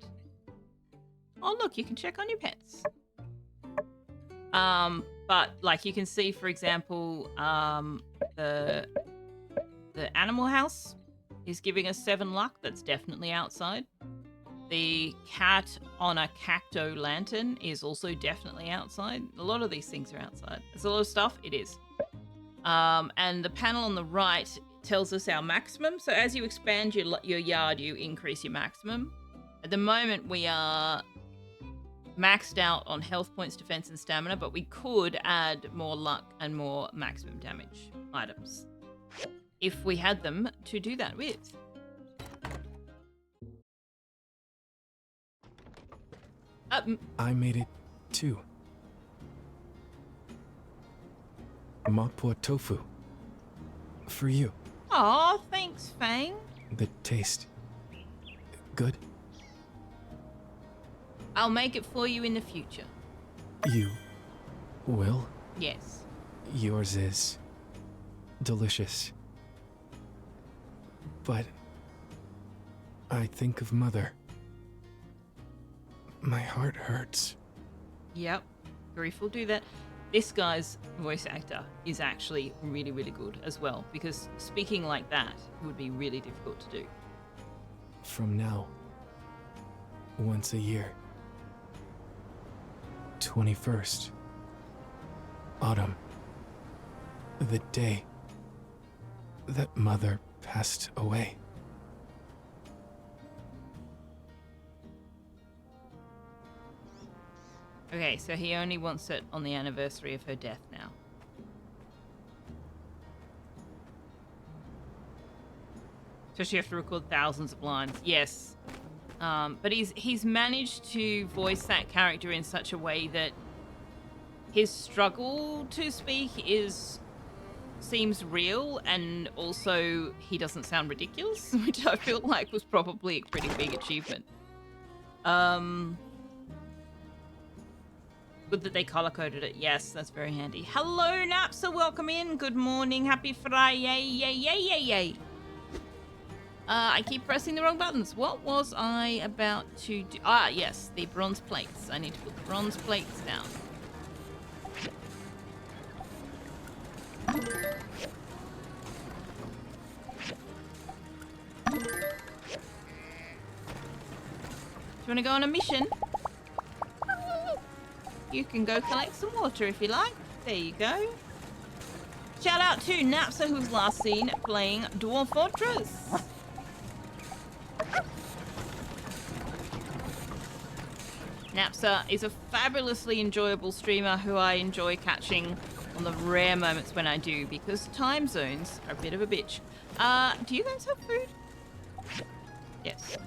Oh, look, you can check on your pets. But like you can see, for example, the animal house is giving us 7 luck. That's definitely outside. The cat on a cacto lantern is also definitely outside. A lot of these things are outside. There's a lot of stuff. It is. And the panel on the right tells us our maximum. So as you expand your yard, you increase your maximum. At the moment, we are maxed out on health points, defense, and stamina, but we could add more luck and more maximum damage items if we had them to do that with. I made it too. Mapo tofu. For you. Aw, thanks, Fang. The taste. Good? I'll make it for you in the future. You will? Yes. Yours is delicious. But I think of Mother. My heart hurts. Yep. Grief will do that. This guy's voice actor is actually really, really good as well, because speaking like that would be really difficult to do. From now, once a year. 21st. Autumn. The day that Mother passed away. Okay, so he only wants it on the anniversary of her death now. So she has to record thousands of lines. Yes. But he's managed to voice that character in such a way that his struggle to speak seems real, and also he doesn't sound ridiculous, which I feel like was probably a pretty big achievement. Good that they color-coded it. Yes, that's very handy. Hello, Napsa. Welcome in. Good morning. Happy Friday. Yay, yay, yay, yay. I keep pressing the wrong buttons. What was I about to do? Ah, yes, the bronze plates. I need to put the bronze plates down. Do you want to go on a mission? You can go collect some water if you like. There you go. Shout out to Napsa, who's last seen playing Dwarf Fortress. Napsa is a fabulously enjoyable streamer who I enjoy catching on the rare moments when I do, because time zones are a bit of a bitch. Do you guys have food? Yes.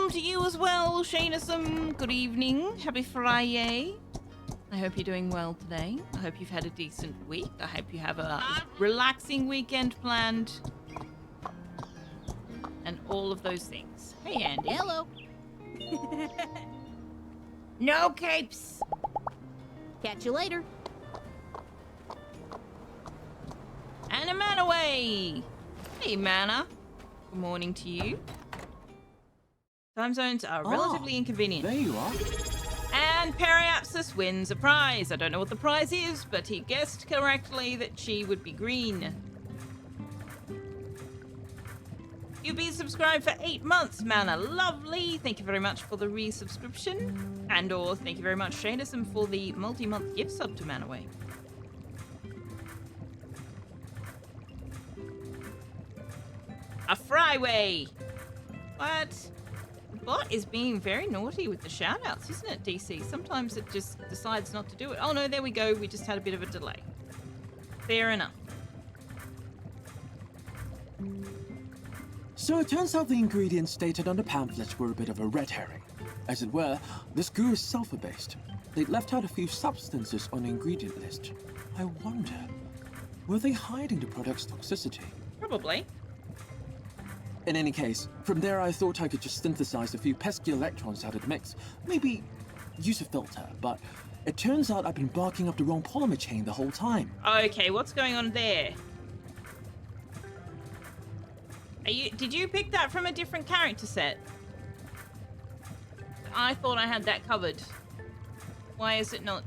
To you as well, Shanasum. Good evening. Happy Friday. I hope you're doing well today. I hope you've had a decent week. I hope you have a relaxing weekend planned. And all of those things. Hey, Andy. Hello. No capes. Catch you later. Anna Manaway. Hey, Mana. Good morning to you. Time zones are relatively inconvenient. There you are. And Periapsis wins a prize. I don't know what the prize is, but he guessed correctly that she would be green. You've been subscribed for 8 months, Mana. Lovely. Thank you very much for the resubscription. And or thank you very much, Shanison, for the multi-month gift sub to Manaway. A Fryway. What? The bot is being very naughty with the shoutouts, isn't it, DC? Sometimes it just decides not to do it. Oh no, there we go. We just had a bit of a delay. Fair enough. So it turns out the ingredients stated on the pamphlets were a bit of a red herring. As it were, this goo is sulfur-based. They left out a few substances on the ingredient list. I wonder... Were they hiding the product's toxicity? Probably. In any case, from there I thought I could just synthesize a few pesky electrons out of the mix. Maybe use a filter, but it turns out I've been barking up the wrong polymer chain the whole time. Okay, what's going on there? Did you pick that from a different character set? I thought I had that covered. Why is it not?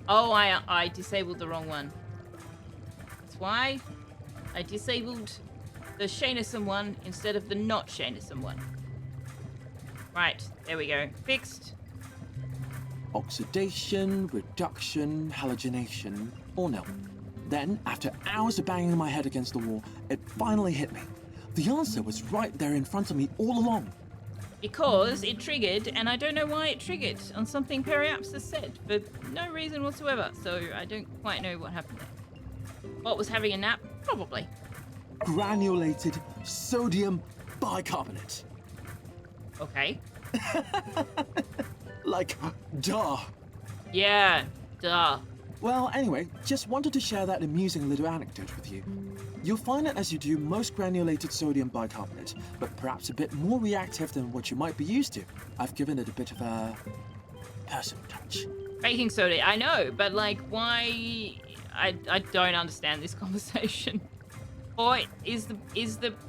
Oh, I disabled the wrong one. That's why I disabled the Shanison one instead of the not Shanison one. Right, there we go. Fixed. Oxidation, reduction, halogenation, or no. Then, after hours of banging my head against the wall, it finally hit me. The answer was right there in front of me all along. Because it triggered, and I don't know why it triggered on something Periaps has said, for no reason whatsoever, so I don't quite know what happened there. What was having a nap? Probably. Granulated sodium bicarbonate. Okay. Like, duh. Yeah, duh. Well, anyway, just wanted to share that amusing little anecdote with you. You'll find it as you do most granulated sodium bicarbonate, but perhaps a bit more reactive than what you might be used to. I've given it a bit of a personal touch. Baking soda, I know, but like, why? I don't understand this conversation. Or is the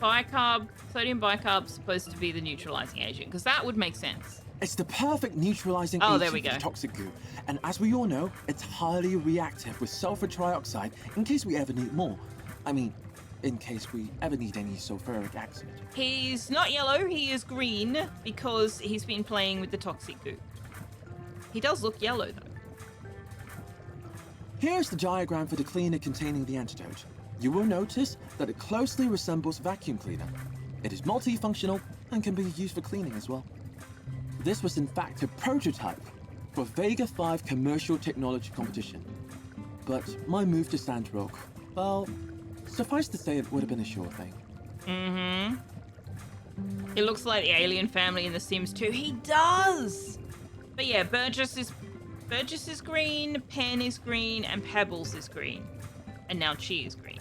bicarb, sodium bicarb, supposed to be the neutralizing agent? Because that would make sense. It's the perfect neutralizing agent there we for go. the toxic goo. And as we all know, it's highly reactive with sulfur trioxide in case we ever need more. I mean, in case we ever need any sulfuric acid. He's not yellow, he is green because he's been playing with the toxic goo. He does look yellow though. Here's the diagram for the cleaner containing the antidote. You will notice that it closely resembles vacuum cleaner. It is multifunctional and can be used for cleaning as well. This was in fact a prototype for Vega 5 commercial technology competition. But my move to Sandrock, well, suffice to say it would have been a sure thing. Mm-hmm. He looks like the alien family in The Sims 2. He does! But yeah, Burgess is green, Pen is green, and Pebbles is green. And now Chi is green.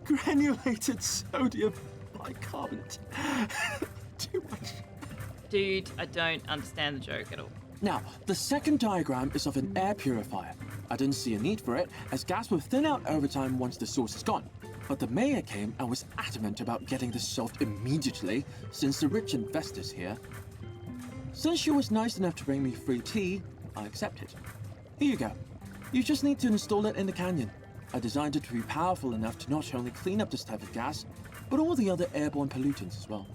Granulated sodium bicarbonate. Too much. Dude, I don't understand the joke at all. Now, the second diagram is of an air purifier. I didn't see a need for it, as gas will thin out over time once the source is gone. But the mayor came and was adamant about getting this solved immediately, since the rich investors here. Since she was nice enough to bring me free tea, I accepted. Here you go. You just need to install it in the canyon. I designed it to be powerful enough to not only clean up this type of gas, but all the other airborne pollutants as well.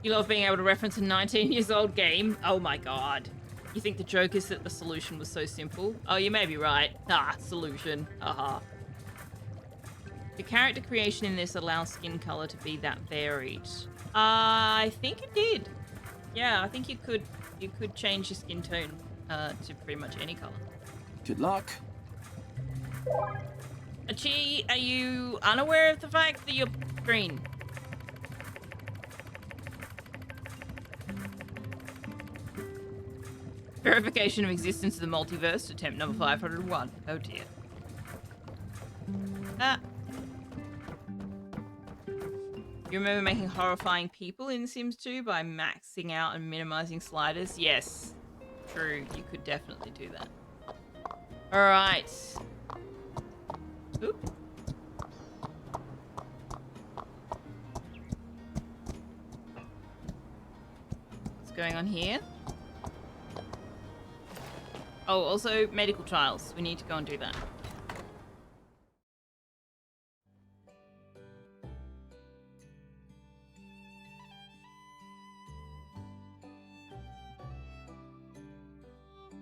You love being able to reference a 19-year-old game? Oh my god. You think the joke is that the solution was so simple? Oh, you may be right. Solution. Haha. The character creation in this allows skin color to be that varied. I think it did. Yeah, I think you could change your skin tone to pretty much any color. Good luck. Chi, are you unaware of the fact that you're green? Verification of existence of the multiverse, attempt number 501. Oh dear. You remember making horrifying people in Sims 2 by maxing out and minimizing sliders? Yes. True, you could definitely do that. Alright. Oop. What's going on here? Oh, also medical trials. We need to go and do that.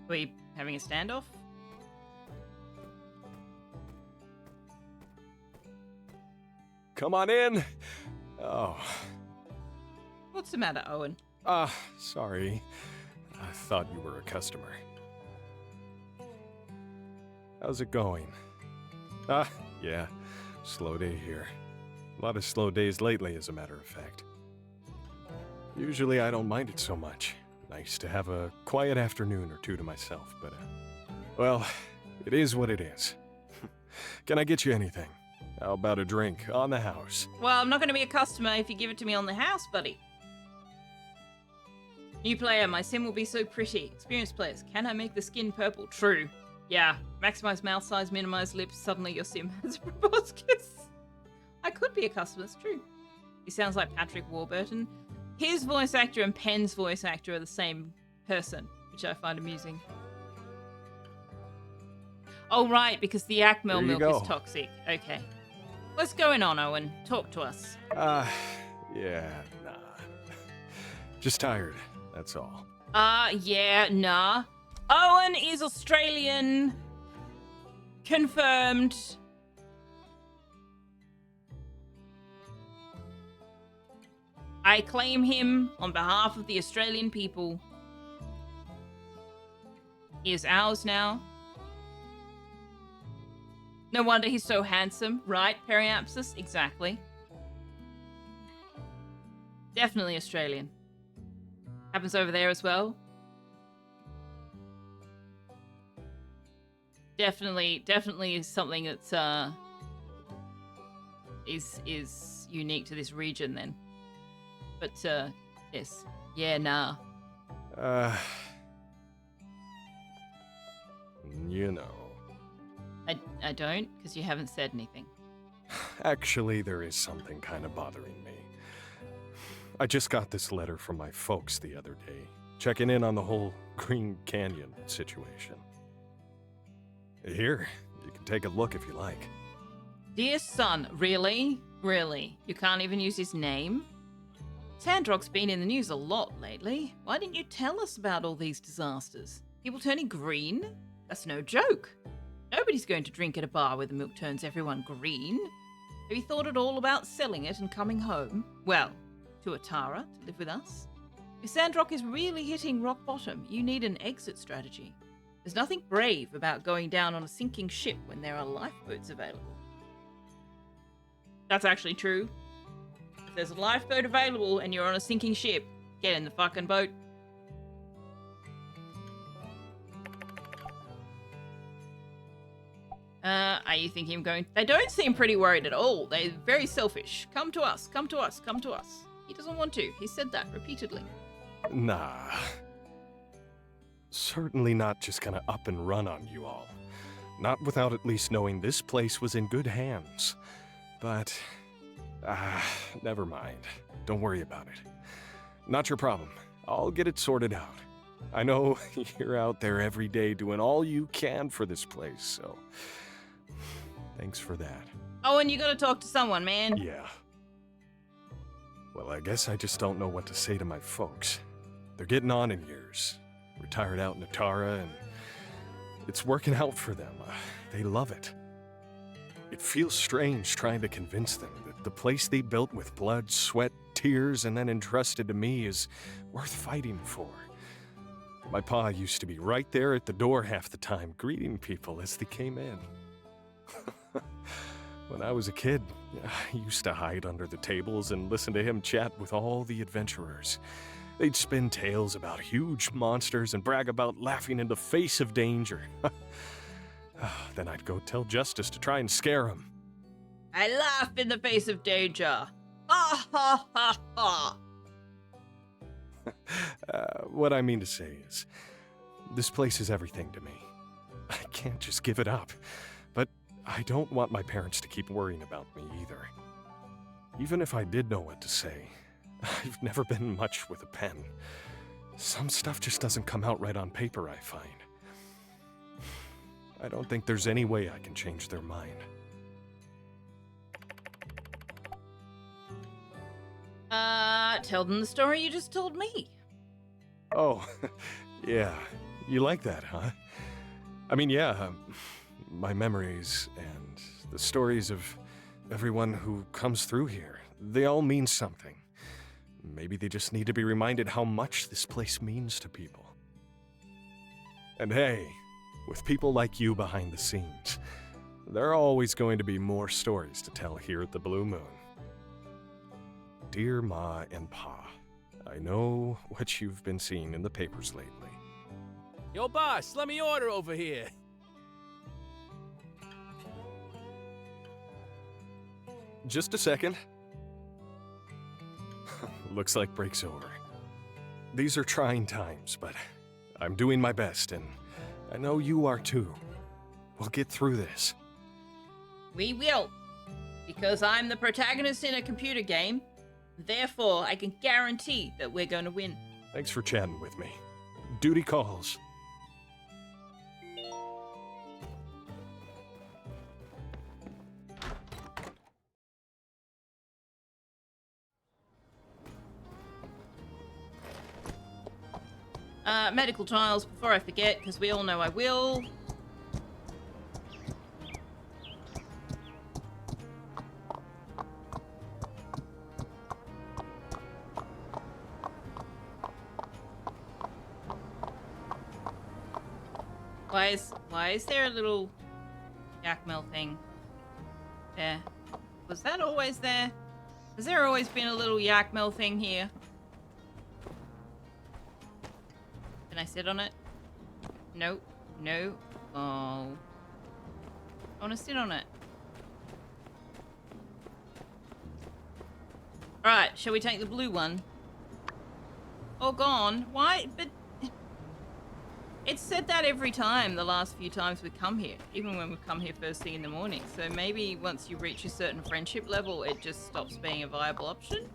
Are we having a standoff? Come on in. Oh. What's the matter, Owen? Sorry. I thought you were a customer. How's it going? Yeah. Slow day here. A lot of slow days lately, as a matter of fact. Usually I don't mind it so much. Nice to have a quiet afternoon or two to myself, but Well, it is what it is. Can I get you anything? How about a drink on the house? Well, I'm not going to be a customer if you give it to me on the house, buddy. New player, my sim will be so pretty. Experienced players, can I make the skin purple? True. Yeah. Maximize mouth size, minimize lips. Suddenly your sim has a proboscis. I could be a customer, it's true. He sounds like Patrick Warburton. His voice actor and Penn's voice actor are the same person, which I find amusing. Oh, right, because the Acmel milk is toxic. Okay. What's going on, Owen? Talk to us. Yeah, nah. Just tired, that's all. Yeah, nah. Owen is Australian. Confirmed. I claim him on behalf of the Australian people. He is ours now. No wonder he's so handsome, right, Periapsis? Exactly. Definitely Australian. Happens over there as well. Definitely is something that's is unique to this region then. But yes. Yeah, nah. You know. I don't, because you haven't said anything. Actually, there is something kind of bothering me. I just got this letter from my folks the other day, checking in on the whole Green Canyon situation. Here, you can take a look if you like. Dear son, really? Really? You can't even use his name? Sandrock's been in the news a lot lately. Why didn't you tell us about all these disasters? People turning green? That's no joke. Nobody's going to drink at a bar where the milk turns everyone green. Have you thought at all about selling it and coming home? Well, to Atara, to live with us? If Sandrock is really hitting rock bottom, you need an exit strategy. There's nothing brave about going down on a sinking ship when there are lifeboats available. That's actually true. If there's a lifeboat available and you're on a sinking ship, get in the fucking boat. Are you thinking of going? They don't seem pretty worried at all. They're very selfish. Come to us, come to us, come to us. He doesn't want to. He said that repeatedly. Nah. Certainly not just gonna up and run on you all. Not without at least knowing this place was in good hands. But, never mind. Don't worry about it. Not your problem. I'll get it sorted out. I know you're out there every day doing all you can for this place, so thanks for that. Oh, and you gotta talk to someone, man. Yeah. Well, I guess I just don't know what to say to my folks. They're getting on in years. Retired out in Atara, and it's working out for them. They love it. It feels strange trying to convince them that the place they built with blood, sweat, tears, and then entrusted to me is worth fighting for. My pa used to be right there at the door half the time, greeting people as they came in. When I was a kid, I used to hide under the tables and listen to him chat with all the adventurers. They'd spin tales about huge monsters and brag about laughing in the face of danger. Then I'd go tell Justice to try and scare him. I laugh in the face of danger. Ha ha ha ha. What I mean to say is, this place is everything to me. I can't just give it up, but I don't want my parents to keep worrying about me either. Even if I did know what to say, I've never been much with a pen. Some stuff just doesn't come out right on paper, I find. I don't think there's any way I can change their mind. Tell them the story you just told me. Oh, yeah. You like that, huh? I mean, yeah, my memories and the stories of everyone who comes through here, they all mean something. Maybe they just need to be reminded how much this place means to people. And hey, with people like you behind the scenes, there are always going to be more stories to tell here at the Blue Moon. Dear Ma and Pa, I know what you've been seeing in the papers lately. Yo, boss, let me order over here. Just a second. Looks like break's over. These are trying times, but I'm doing my best, and I know you are too. We'll get through this. We will. Because I'm the protagonist in a computer game. Therefore, I can guarantee that we're going to win. Thanks for chatting with me. Duty calls. Medical trials before I forget, because we all know I will. Why is there a little Yakmel thing there? Was that always there? Has there always been a little Yakmel thing here? Can I sit on it? Nope. No. Oh. I want to sit on it. Alright, shall we take the blue one? Oh, gone. Why? But it's said that every time the last few times we come here, even when we come here first thing in the morning. So maybe once you reach a certain friendship level, it just stops being a viable option?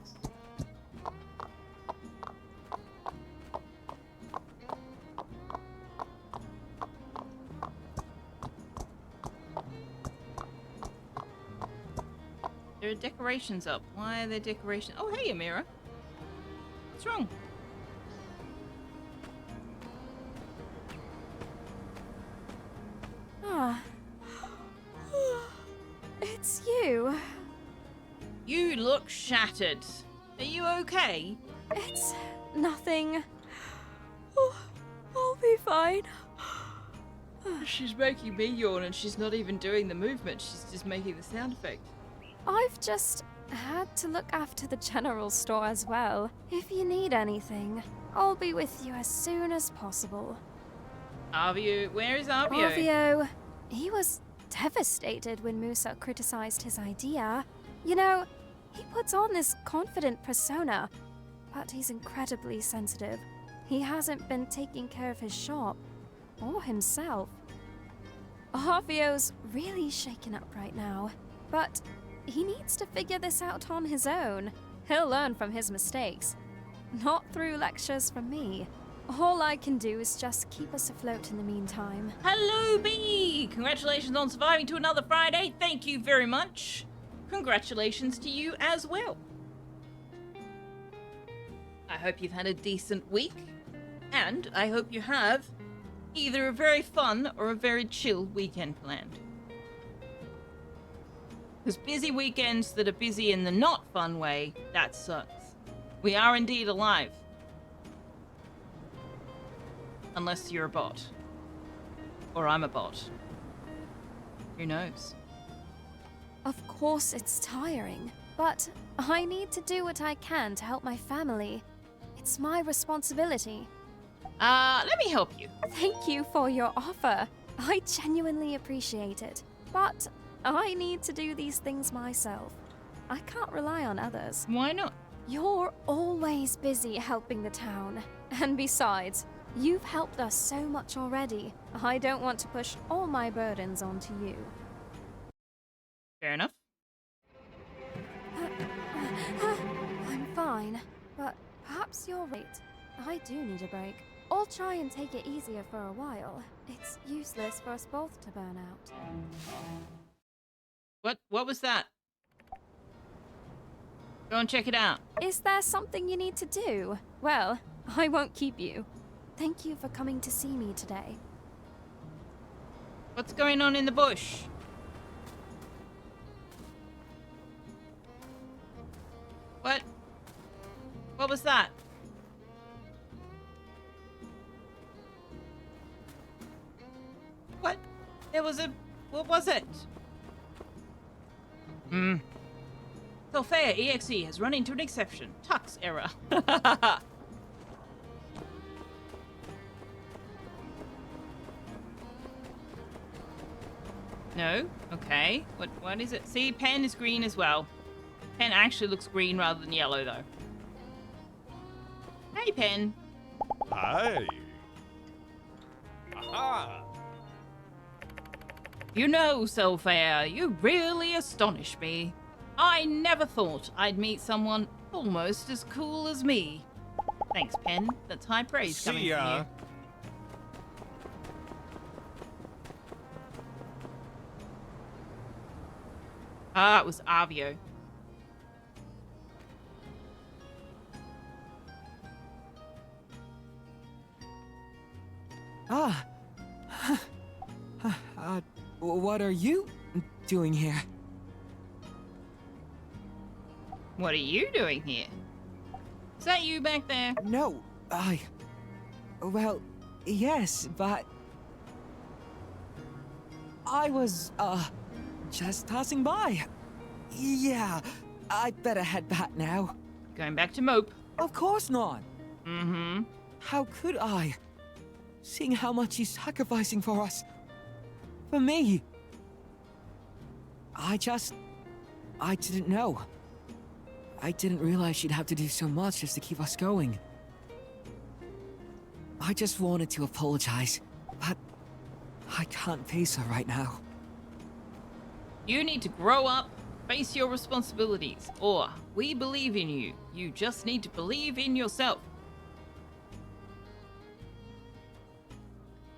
There are decorations up. Why are there decorations? Oh, hey, Amira. What's wrong? Ah. It's you. You look shattered. Are you okay? It's nothing. Oh, I'll be fine. She's making me yawn and she's not even doing the movement. She's just making the sound effect. I've just had to look after the general store as well. If you need anything, I'll be with you as soon as possible. Arvio, where is Arvio? Arvio, he was devastated when Musa criticized his idea. You know, he puts on this confident persona, but he's incredibly sensitive. He hasn't been taking care of his shop, or himself. Arvio's really shaken up right now, but he needs to figure this out on his own. He'll learn from his mistakes, not through lectures from me. All I can do is just keep us afloat in the meantime. Hello, B! Congratulations on surviving to another Friday. Thank you very much. Congratulations to you as well. I hope you've had a decent week, and I hope you have either a very fun or a very chill weekend planned. Because busy weekends that are busy in the not fun way, that sucks. We are indeed alive. Unless you're a bot. Or I'm a bot. Who knows? Of course it's tiring, but I need to do what I can to help my family. It's my responsibility. Let me help you. Thank you for your offer. I genuinely appreciate it. But I need to do these things myself. I can't rely on others. Why not? You're always busy helping the town. And besides, you've helped us so much already. I don't want to push all my burdens onto you. Fair enough. I'm fine, but perhaps you're right. I do need a break. I'll try and take it easier for a while. It's useless for us both to burn out. What was that? Go and check it out. Is there something you need to do? Well, I won't keep you. Thank you for coming to see me today. What's going on in the bush? What? What was that? What? There was a... What was it? Sophia EXE has run into an exception. Tux error. No? Okay. What is it? See, pen is green as well. Pen actually looks green rather than yellow, though. Hey, Pen. Hi. Aha. You know, Sophia, you really astonish me. I never thought I'd meet someone almost as cool as me. Thanks, Pen. That's high praise coming See ya. from you. Ah, it was Avio. Ah. What are you doing here? What are you doing here? Is that you back there? No, well, yes, but... I was, just passing by. Yeah, I'd better head back now. Going back to Mope. Of course not. Mm-hmm. How could I? Seeing how much he's sacrificing for us. For me. I didn't know. I didn't realize she'd have to do so much just to keep us going. I just wanted to apologize, but I can't face her right now. You need to grow up, face your responsibilities, or we believe in you. You just need to believe in yourself.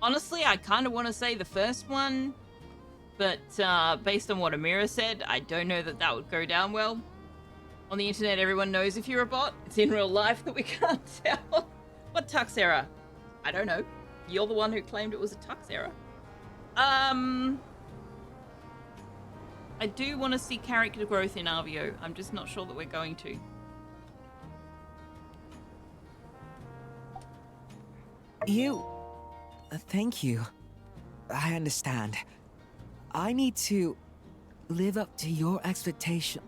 Honestly, I kind of want to say the first one, but based on what Amira said, I don't know that that would go down well. On the internet, everyone knows if you're a bot. It's in real life that we can't tell. What tux error? I don't know. You're the one who claimed it was a tux error. I do want to see character growth in Arvio. I'm just not sure that we're going to. Thank you. I understand. I need to live up to your expectation.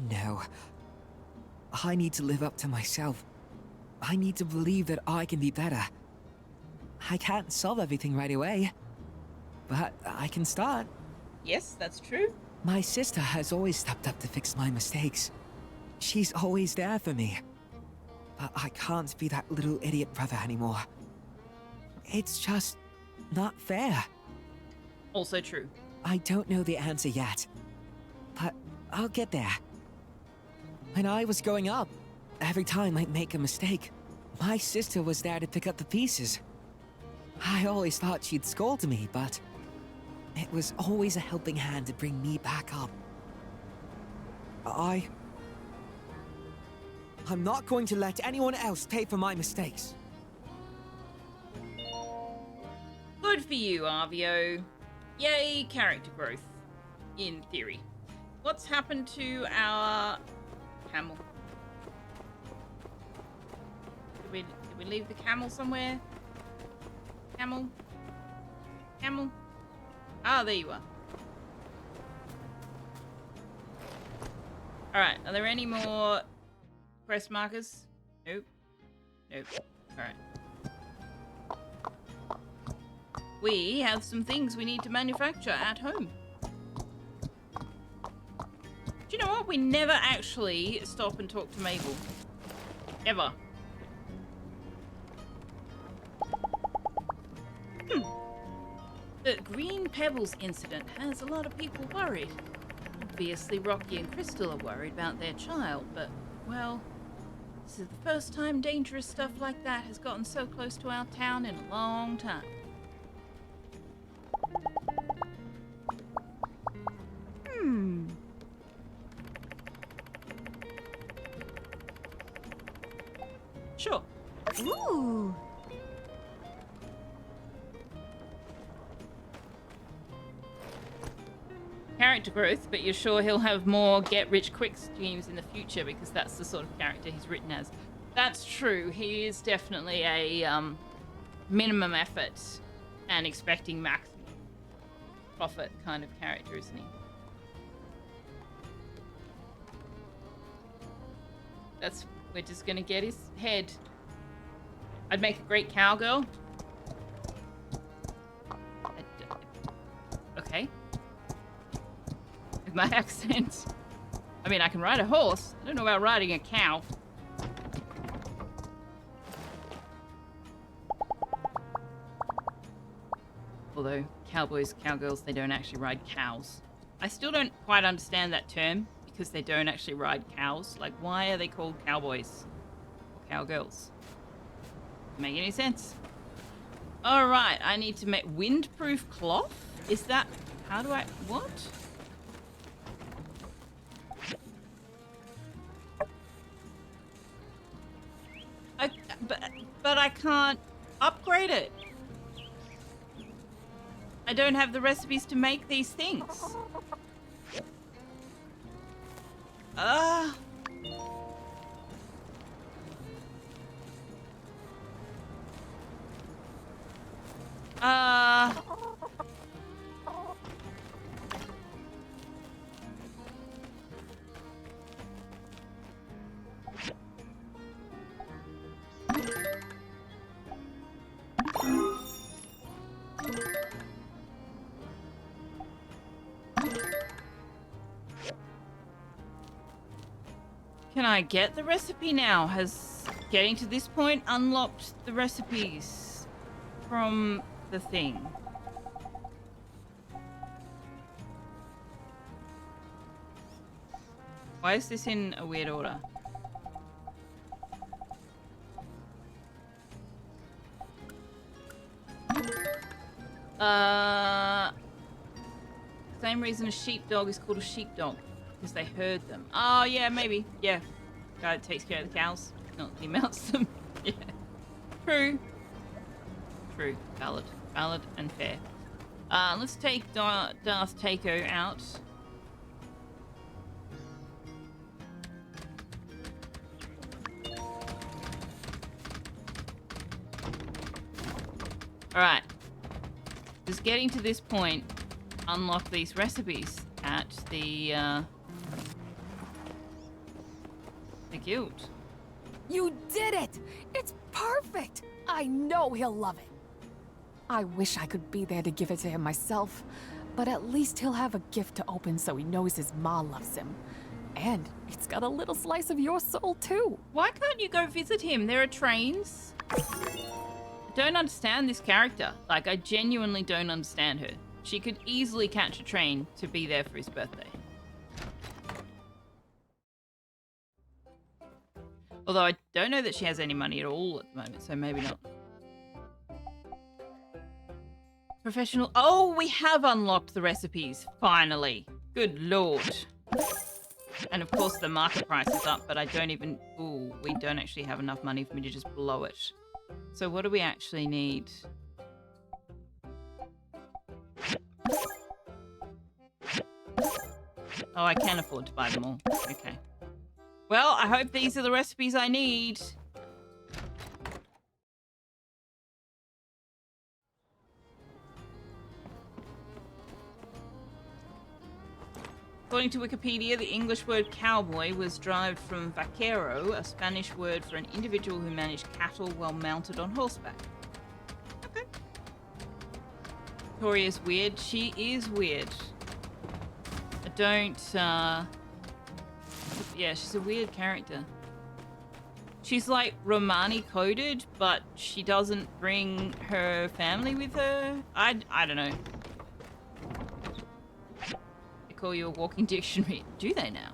No. I need to live up to myself. I need to believe that I can be better. I can't solve everything right away, but I can start. Yes, that's true. My sister has always stepped up to fix my mistakes. She's always there for me. But I can't be that little idiot brother anymore. It's just not fair. Also true. I don't know the answer yet, but I'll get there. When I was growing up, every time I'd make a mistake, my sister was there to pick up the pieces. I always thought she'd scold me, but it was always a helping hand to bring me back up. I'm not going to let anyone else pay for my mistakes. Good for you, Arvio. Yay, character growth. In theory. What's happened to our camel? Did we leave the camel somewhere? Camel? Camel? Ah, there you are. Alright, are there any more quest markers? Nope. Nope. Alright. We have some things we need to manufacture at home. Do you know what? We never actually stop and talk to Mabel. Ever. The Green Pebbles incident has a lot of people worried. Obviously, Rocky and Crystal are worried about their child, but, well, this is the first time dangerous stuff like that has gotten so close to our town in a long time. Sure. Ooh. Character growth, but you're sure he'll have more get-rich-quick schemes in the future because that's the sort of character he's written as. That's true. He is definitely a minimum effort and expecting maximum profit kind of character, isn't he? We're just gonna get his head. I'd make a great cowgirl. Okay. With my accent. I mean, I can ride a horse. I don't know about riding a cow. Although cowboys, cowgirls, they don't actually ride cows. I still don't quite understand that term because they don't actually ride cows. Like, why are they called cowboys or cowgirls? Doesn't make any sense. All right, I need to make windproof cloth. Is that? How do I? What? But I can't upgrade it. I don't have the recipes to make these things. Can I get the recipe now? Has getting to this point unlocked the recipes from the thing? Why is this in a weird order? Same reason a sheepdog is called a sheepdog. Because they herd them. Oh, yeah, maybe. Yeah. Guy that takes care of the cows. Not he mounts them. Yeah. True. True. Valid. Valid and fair. Let's take Darth Taco out. Alright. Just getting to this point, unlock these recipes at the guild. You did it! It's perfect! I know he'll love it. I wish I could be there to give it to him myself, but at least he'll have a gift to open so he knows his ma loves him. And it's got a little slice of your soul too. Why can't you go visit him? There are trains. I don't understand this character. Like, I genuinely don't understand her. She could easily catch a train to be there for his birthday. Although I don't know that she has any money at all at the moment, so maybe not. Professional. Oh, we have unlocked the recipes, finally. Good lord. And of course the market price is up, but I don't even... Ooh, we don't actually have enough money for me to just blow it. So what do we actually need? Oh, I can afford to buy them all. Okay. Well, I hope these are the recipes I need. According to Wikipedia, the English word cowboy was derived from vaquero, a Spanish word for an individual who managed cattle while mounted on horseback. Okay. Victoria's weird. She is weird. I don't, yeah, she's a weird character. She's like Romani coded, but she doesn't bring her family with her. I don't know. They call you a walking dictionary. Do they now?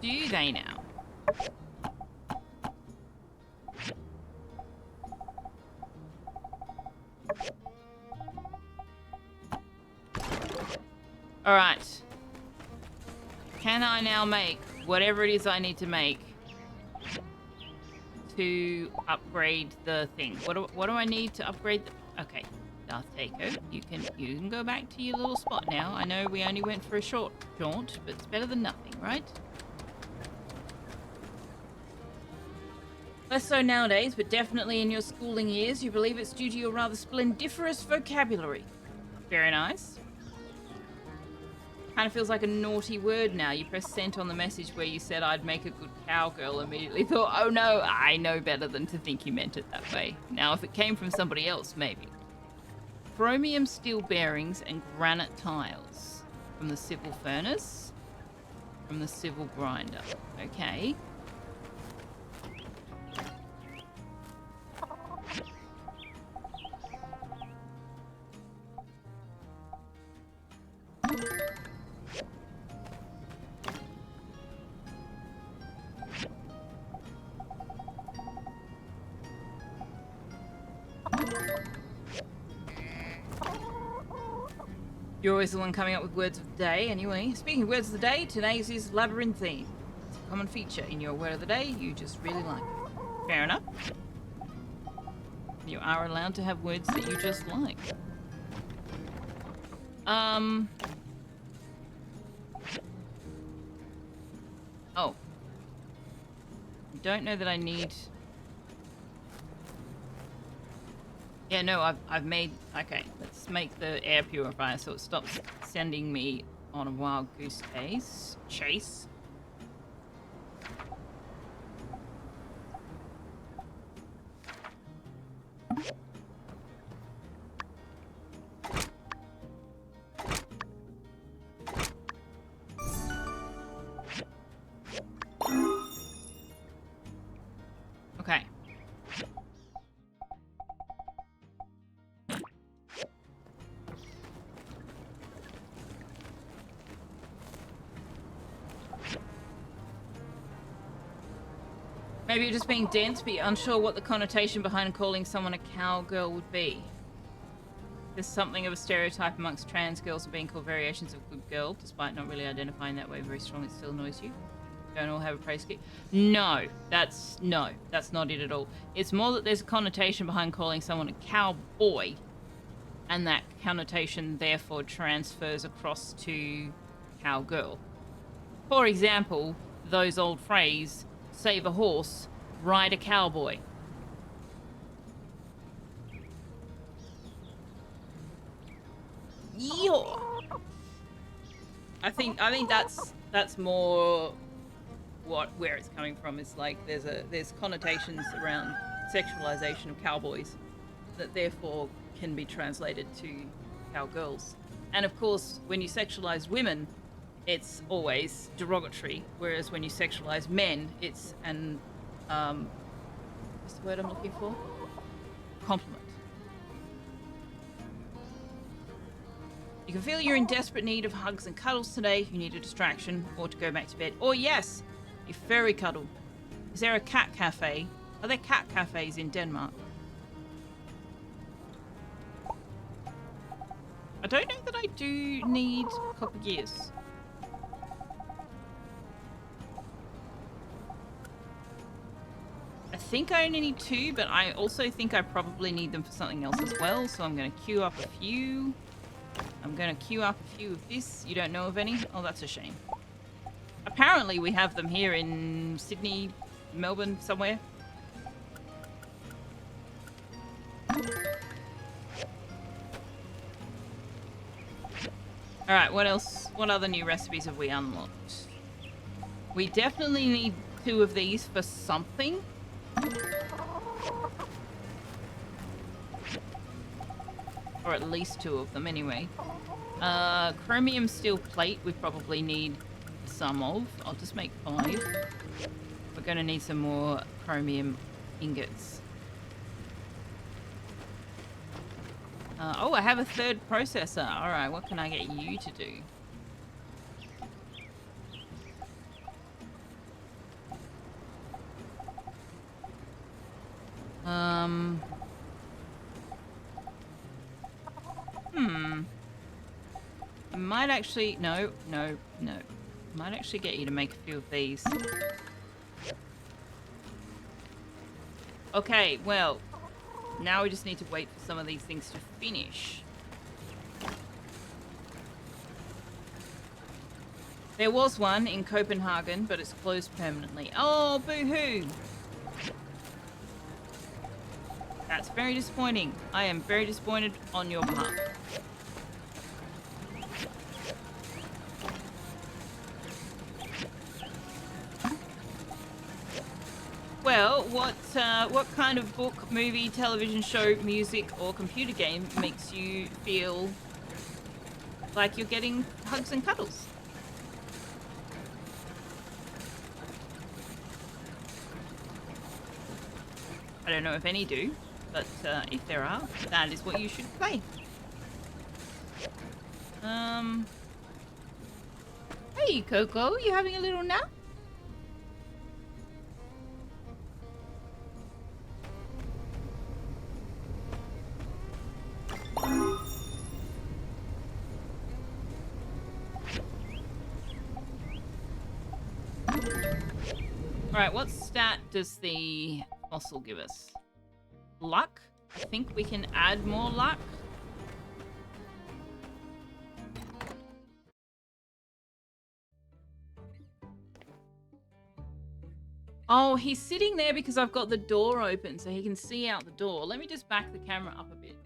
Do they now? All right. Can I now make whatever it is I need to make to upgrade the thing? What do I need to upgrade? Okay, Darth Taco, you can go back to your little spot now. I know we only went for a short jaunt, but it's better than nothing, right? Less so nowadays, but definitely in your schooling years, you believe it's due to your rather splendiferous vocabulary. Very nice. Kind of feels like a naughty word now. You press sent on the message where you said I'd make a good cowgirl, immediately thought, oh no, I know better than to think you meant it that way. Now, if it came from somebody else, maybe. Chromium steel bearings and granite tiles. From the civil furnace. From the civil grinder. Okay. You're always the one coming up with words of the day. Anyway, speaking of words of the day, today's is labyrinthine. It's a common feature in your word of the day. You just really like it. Fair enough. You are allowed to have words that you just like. Oh. Don't know that I need... Yeah, no, I've made... Okay, let's make the air purifier so it stops sending me on a wild goose chase. Okay. Maybe you're just being dense, but you're unsure what the connotation behind calling someone a cowgirl would be. There's something of a stereotype amongst trans girls of being called variations of good girl, despite not really identifying that way very strongly. It still annoys you. Don't all have a praise key. No, that's not it at all. It's more that there's a connotation behind calling someone a cowboy, and that connotation therefore transfers across to cowgirl. For example, those old phrase, save a horse, ride a cowboy. Yeah. I think that's more where it's coming from. It's like there's connotations around sexualization of cowboys that therefore can be translated to cowgirls. And of course, when you sexualize women, it's always derogatory, whereas when you sexualize men, it's an what's the word I'm looking for? Compliment. You can feel you're in desperate need of hugs and cuddles today. You need a distraction or to go back to bed. Or yes, a furry cuddle. Is there a cat cafe? Are there cat cafes in Denmark? I don't know that I do need copper gears. I think I only need 2, but I also think I probably need them for something else as well, so I'm going to queue up a few. I'm going to queue up a few of this. You don't know of any? Oh, that's a shame. Apparently we have them here in Sydney, Melbourne, somewhere. Alright, what else? What other new recipes have we unlocked? We definitely need 2 of these for something. Or at least 2 of them, anyway. Chromium steel plate we probably need some of. I'll just make 5. We're going to need some more chromium ingots. Oh, I have a 3rd processor. Alright, what can I get you to do? I might actually... No. Might actually get you to make a few of these. Okay, well... Now we just need to wait for some of these things to finish. There was one in Copenhagen, but it's closed permanently. Oh, boo-hoo! That's very disappointing. I am very disappointed on your behalf. Well, what kind of book, movie, television show, music, or computer game makes you feel like you're getting hugs and cuddles. I don't know if any do, but if there are, that is what you should play. Hey, Coco, you having a little nap? Alright, what stat does the fossil give us? Luck? I think we can add more luck. Oh, he's sitting there because I've got the door open so he can see out the door. Let me just back the camera up a bit.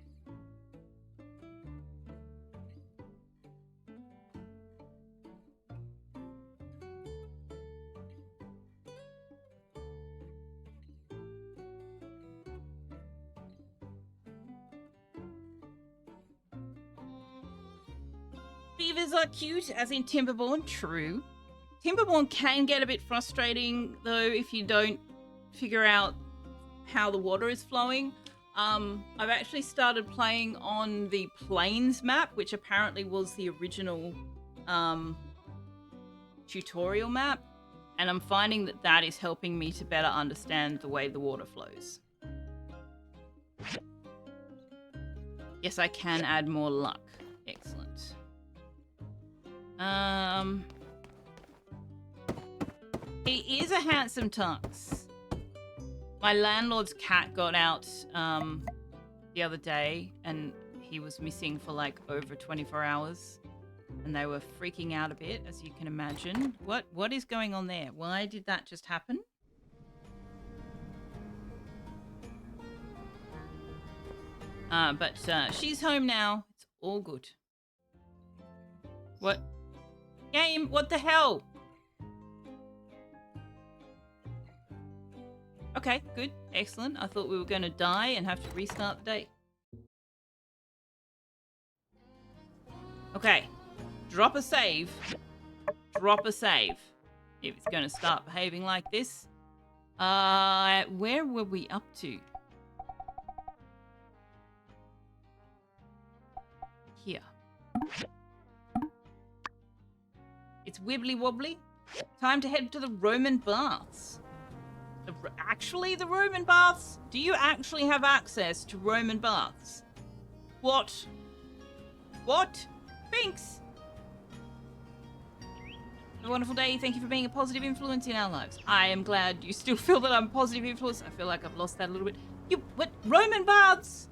Beavers are cute, as in Timberborn, true. Timberborn can get a bit frustrating, though, if you don't figure out how the water is flowing. I've actually started playing on the Plains map, which apparently was the original tutorial map, and I'm finding that that is helping me to better understand the way the water flows. Yes, I can add more luck. Excellent. He is a handsome tux. My landlord's cat got out the other day and he was missing for like over 24 hours and they were freaking out a bit, as you can imagine. What is going on there? Why did that just happen? But she's home now. It's all good. What? Game, what the hell? Okay, good. Excellent. I thought we were going to die and have to restart the day. Okay. Drop a save. Drop a save. If it's going to start behaving like this. Where were we up to? Here. It's wibbly wobbly. Time to head to the Roman baths. Actually, the Roman baths? Do you actually have access to Roman baths? What? What? Thanks. Have a wonderful day. Thank you for being a positive influence in our lives. I am glad you still feel that I'm a positive influence. I feel like I've lost that a little bit. You, what? Roman baths?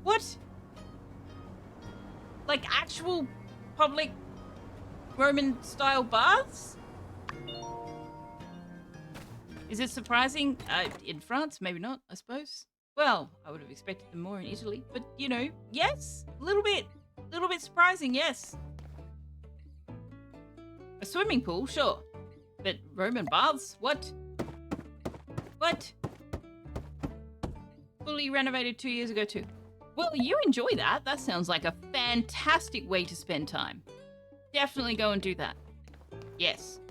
What? Like actual public Roman style baths? Is it surprising? In France, maybe not, I suppose. Well, I would have expected them more in Italy, but you know, yes, a little bit surprising, yes. A swimming pool, sure, but Roman baths, what? What? Fully renovated 2 years ago too. Well, you enjoy that. That sounds like a fantastic way to spend time. Definitely go and do that. Yes,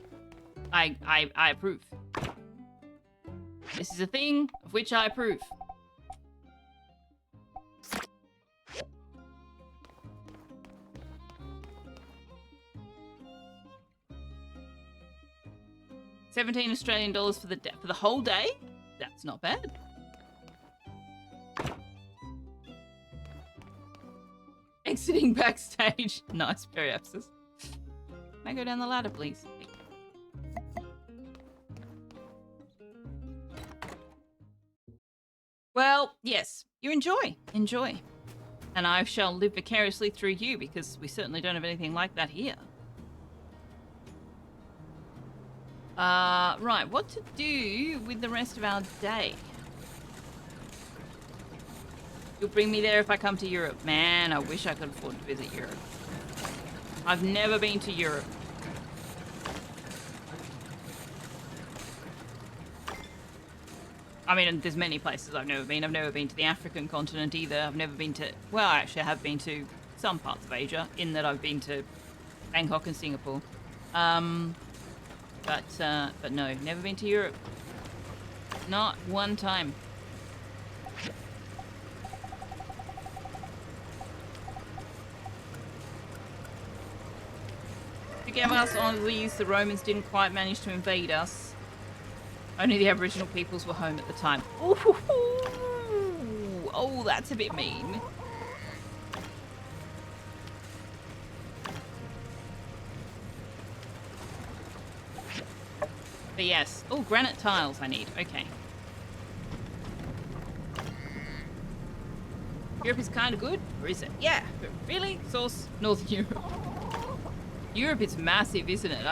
I approve. This is a thing of which I approve. $17 Australian for the whole day? That's not bad. Exiting backstage. Nice, very abscess. May I go down the ladder, please? Well, yes, you enjoy. And I shall live vicariously through you because we certainly don't have anything like that here. Right, what to do with the rest of our day? You'll bring me there if I come to Europe. Man, I wish I could afford to visit Europe. I've never been to Europe. I mean, there's many places I've never been. I've never been to the African continent either. I've never been to... Well, actually, I have been to some parts of Asia, in that I've been to Bangkok and Singapore. But no, never been to Europe. Not one time. Forgive us, Aussies, the Romans didn't quite manage to invade us. Only the Aboriginal peoples were home at the time. Ooh, oh, that's a bit mean. But yes. Oh, granite tiles I need. Okay. Europe is kind of good, or is it? Yeah. Really? Source? Northern Europe. Europe is massive, isn't it?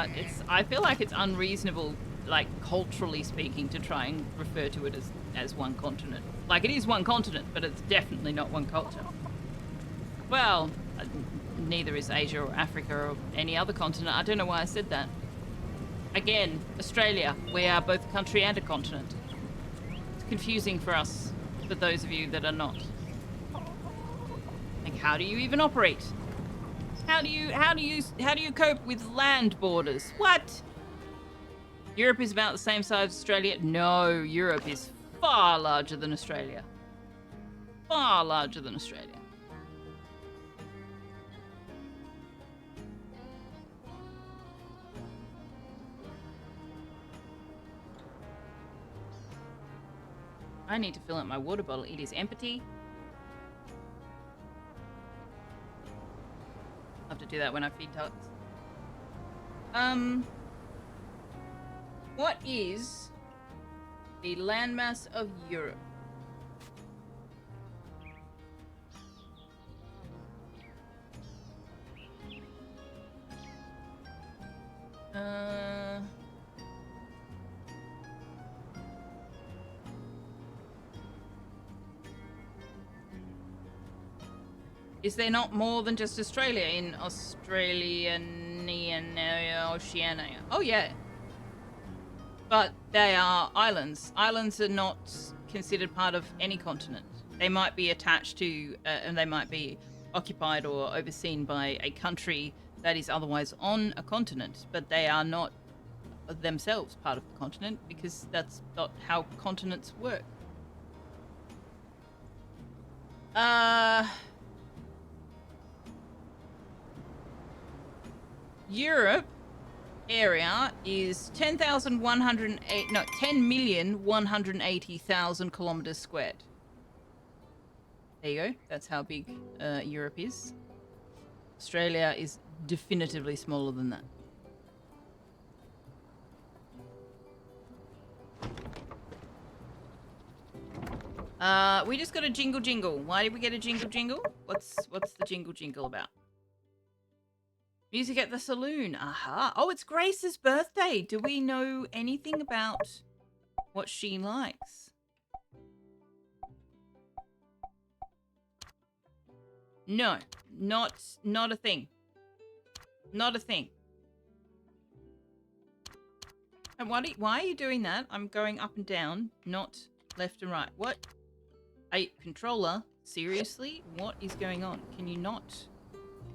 I feel like it's unreasonable, like, culturally speaking, to try and refer to it as one continent. Like, it is one continent, but it's definitely not one culture. Well, neither is Asia or Africa or any other continent. I don't know why I said that. Again, Australia. We are both a country and a continent. It's confusing for us, for those of you that are not. Like, how do you even operate? How do you cope with land borders? What? Europe is about the same size as Australia? No, Europe is far larger than Australia. Far larger than Australia. I need to fill up my water bottle. It is empty. I'll have to do that when I feed ducks. What is the landmass of Europe? Is there not more than just Australia in Oceania? Oh yeah. But they are islands. Islands are not considered part of any continent. They might be attached to, and they might be occupied or overseen by a country that is otherwise on a continent, but they are not themselves part of the continent, because that's not how continents work. Europe area is 10,180,000 kilometers squared. There you go. That's how big Europe is. Australia is definitively smaller than that. We just got a jingle jingle. Why did we get a jingle jingle? What's the jingle jingle about? Music at the saloon. Aha. Oh, it's Grace's birthday. Do we know anything about what she likes? No, not a thing. Not a thing. And why are you doing that? I'm going up and down, not left and right. What? A controller? Seriously? What is going on? Can you not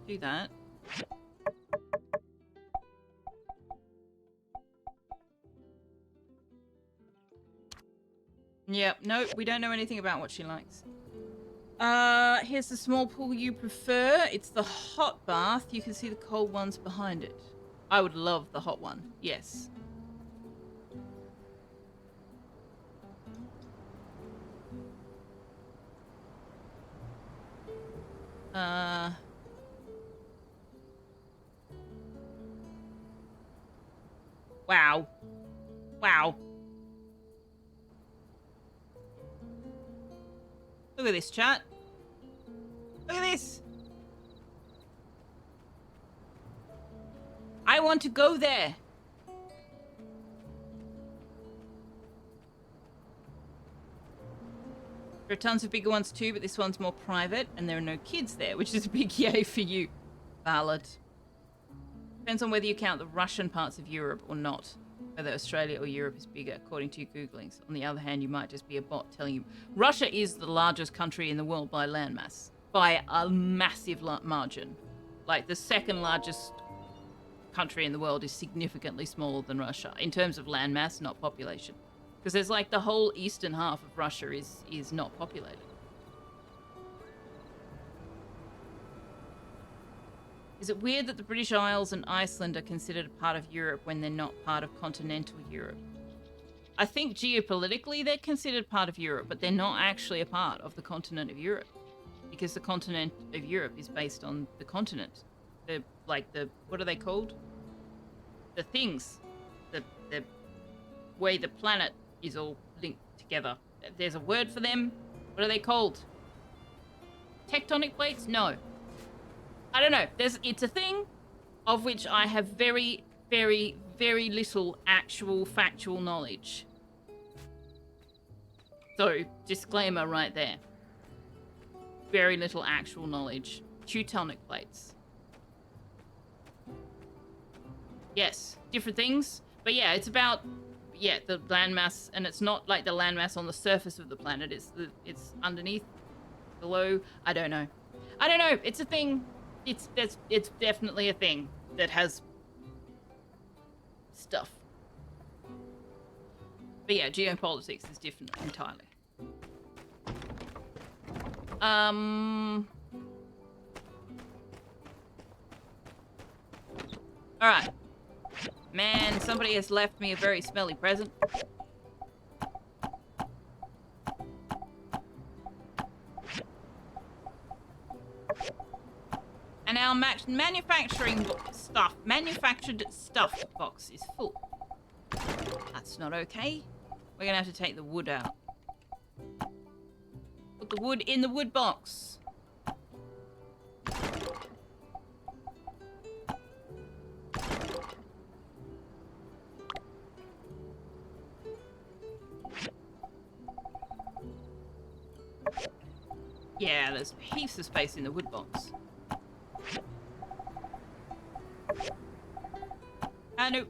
do that? Yeah, no, we don't know anything about what she likes. Here's the small pool you prefer. It's the hot bath. You can see the cold ones behind it. I would love the hot one. Yes. Wow. Wow. Look at this, chat. Look at this. I want to go there. There are tons of bigger ones too, but this one's more private, and there are no kids there, which is a big yay for you. Valid. Depends on whether you count the Russian parts of Europe or not. Whether Australia or Europe is bigger, according to your Googlings. On the other hand, you might just be a bot telling you. Russia is the largest country in the world by landmass. by a massive margin. Like, the second largest country in the world is significantly smaller than Russia in terms of landmass, not population. Because there's like the whole eastern half of Russia is not populated. Is it weird that the British Isles and Iceland are considered a part of Europe when they're not part of continental Europe? I think geopolitically they're considered part of Europe, but they're not actually a part of the continent of Europe. Because the continent of Europe is based on the continent. What are they called? The things. The way the planet is all linked together. There's a word for them. What are they called? Tectonic plates? No. I don't know. It's a thing of which I have very, very, very little actual factual knowledge. So, disclaimer right there. Very little actual knowledge. Teutonic plates. Yes, different things. But yeah, it's about, the landmass, and it's not like the landmass on the surface of the planet. It's underneath, below. I don't know. It's a thing. It's definitely a thing that has stuff. But yeah, geopolitics is different entirely. Alright. Man, somebody has left me a very smelly present. And our manufactured stuff box is full. That's not okay. We're gonna have to take the wood out. Put the wood in the wood box. Yeah, there's heaps of space in the wood box. No.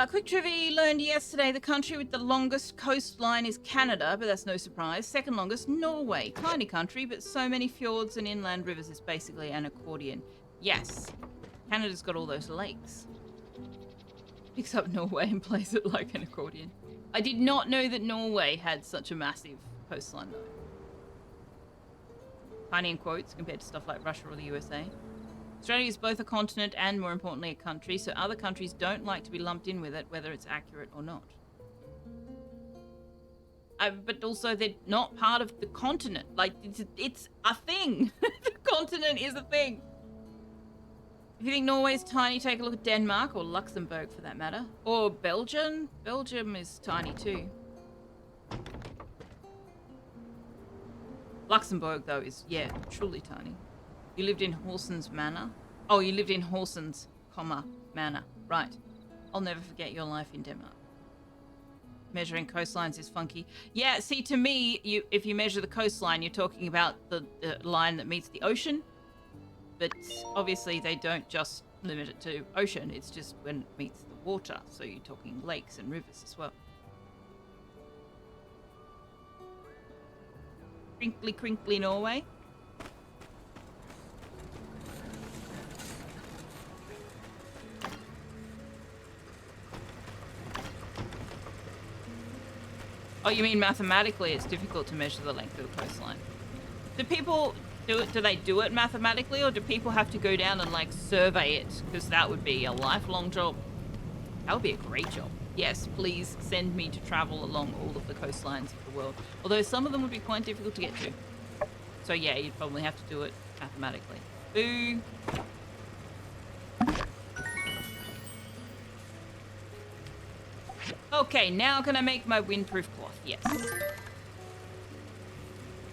Quick trivia learned yesterday, the country with the longest coastline is Canada, but that's no surprise. Second longest, Norway. Tiny country, but so many fjords and inland rivers, it's basically an accordion. Yes, Canada's got all those lakes. Picks up Norway and plays it like an accordion. I did not know that Norway had such a massive coastline, though. Tiny in quotes compared to stuff like Russia or the USA. Australia is both a continent and, more importantly, a country, so other countries don't like to be lumped in with it, whether it's accurate or not. But also, they're not part of the continent. Like, it's a thing. The continent is a thing. If you think Norway's tiny, take a look at Denmark, or Luxembourg for that matter. Or Belgium. Belgium is tiny too. Luxembourg, though, is, truly tiny. You lived in Horsens Manor? Oh, you lived in Horsens, Manor. Right. I'll never forget your life in Denmark. Measuring coastlines is funky. Yeah, see, to me, if you measure the coastline, you're talking about the line that meets the ocean. But obviously, they don't just limit it to ocean. It's just when it meets the water. So you're talking lakes and rivers as well. Crinkly, crinkly Norway. Oh, you mean mathematically it's difficult to measure the length of the coastline? Do people do it? Do they do it mathematically, or do people have to go down and like survey it? Because that would be a lifelong job. That would be a great job. Yes, please send me to travel along all of the coastlines of the world. Although some of them would be quite difficult to get to. So yeah, you'd probably have to do it mathematically. Boo. Okay, now can I make my windproof cloth? Yes.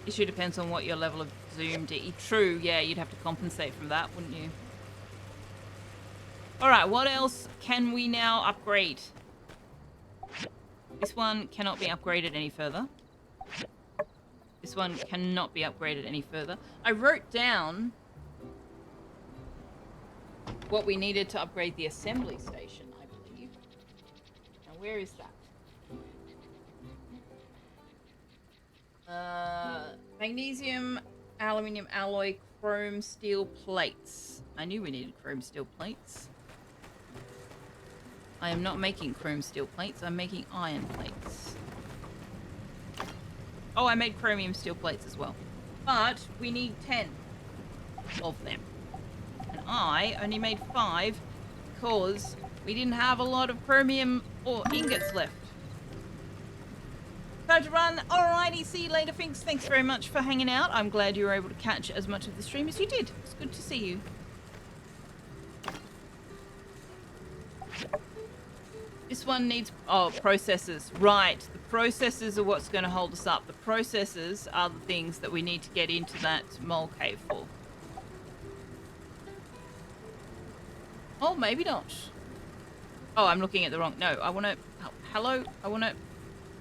Issue depends on what your level of zoom D. True, yeah, you'd have to compensate from that, wouldn't you? Alright, what else can we now upgrade? This one cannot be upgraded any further. This one cannot be upgraded any further. I wrote down what we needed to upgrade the assembly station, I believe. Now, where is that? Magnesium, aluminium alloy, chrome steel plates. I knew we needed chrome steel plates. I am not making chrome steel plates, I'm making iron plates. Oh, I made chromium steel plates as well. But we need 10 of them. And I only made 5 because we didn't have a lot of chromium or ingots left. Time to run. Alrighty, see you later, Finks. Thanks very much for hanging out. I'm glad you were able to catch as much of the stream as you did. It's good to see you. This one needs... Oh, processors. Right. The processors are what's going to hold us up. The processors are the things that we need to get into that mole cave for. Oh, maybe not. Oh, I'm looking at the wrong... No, I want to... Hello? I want to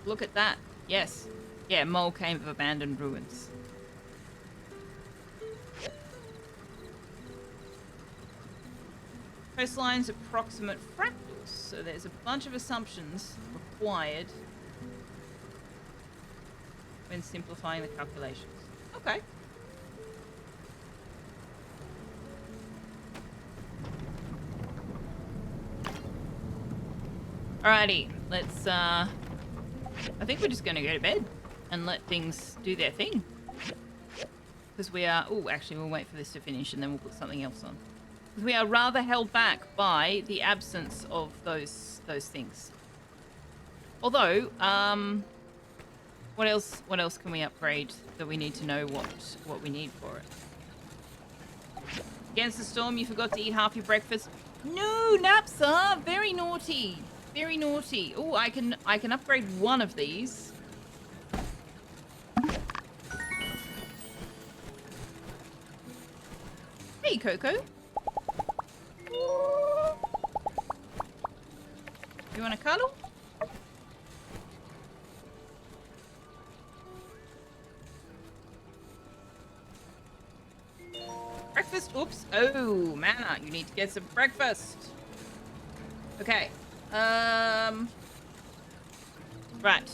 look at that. Yes. Yeah, mole cave of abandoned ruins. Coastline's approximate fractals. So there's a bunch of assumptions required when simplifying the calculations. Okay. Alrighty, let's I think we're just gonna go to bed and let things do their thing. Because we are... Oh, actually, we'll wait for this to finish and then we'll put something else on. Because we are rather held back by the absence of those things. Although, what else can we upgrade that we need to know what we need for it? Against the storm, you forgot to eat half your breakfast. No, Napsa! Very naughty. Very naughty. Oh, I can upgrade one of these. Hey, Coco. You want to cuddle? Breakfast? Oops. Oh, Mana, you need to get some breakfast. Okay. Right.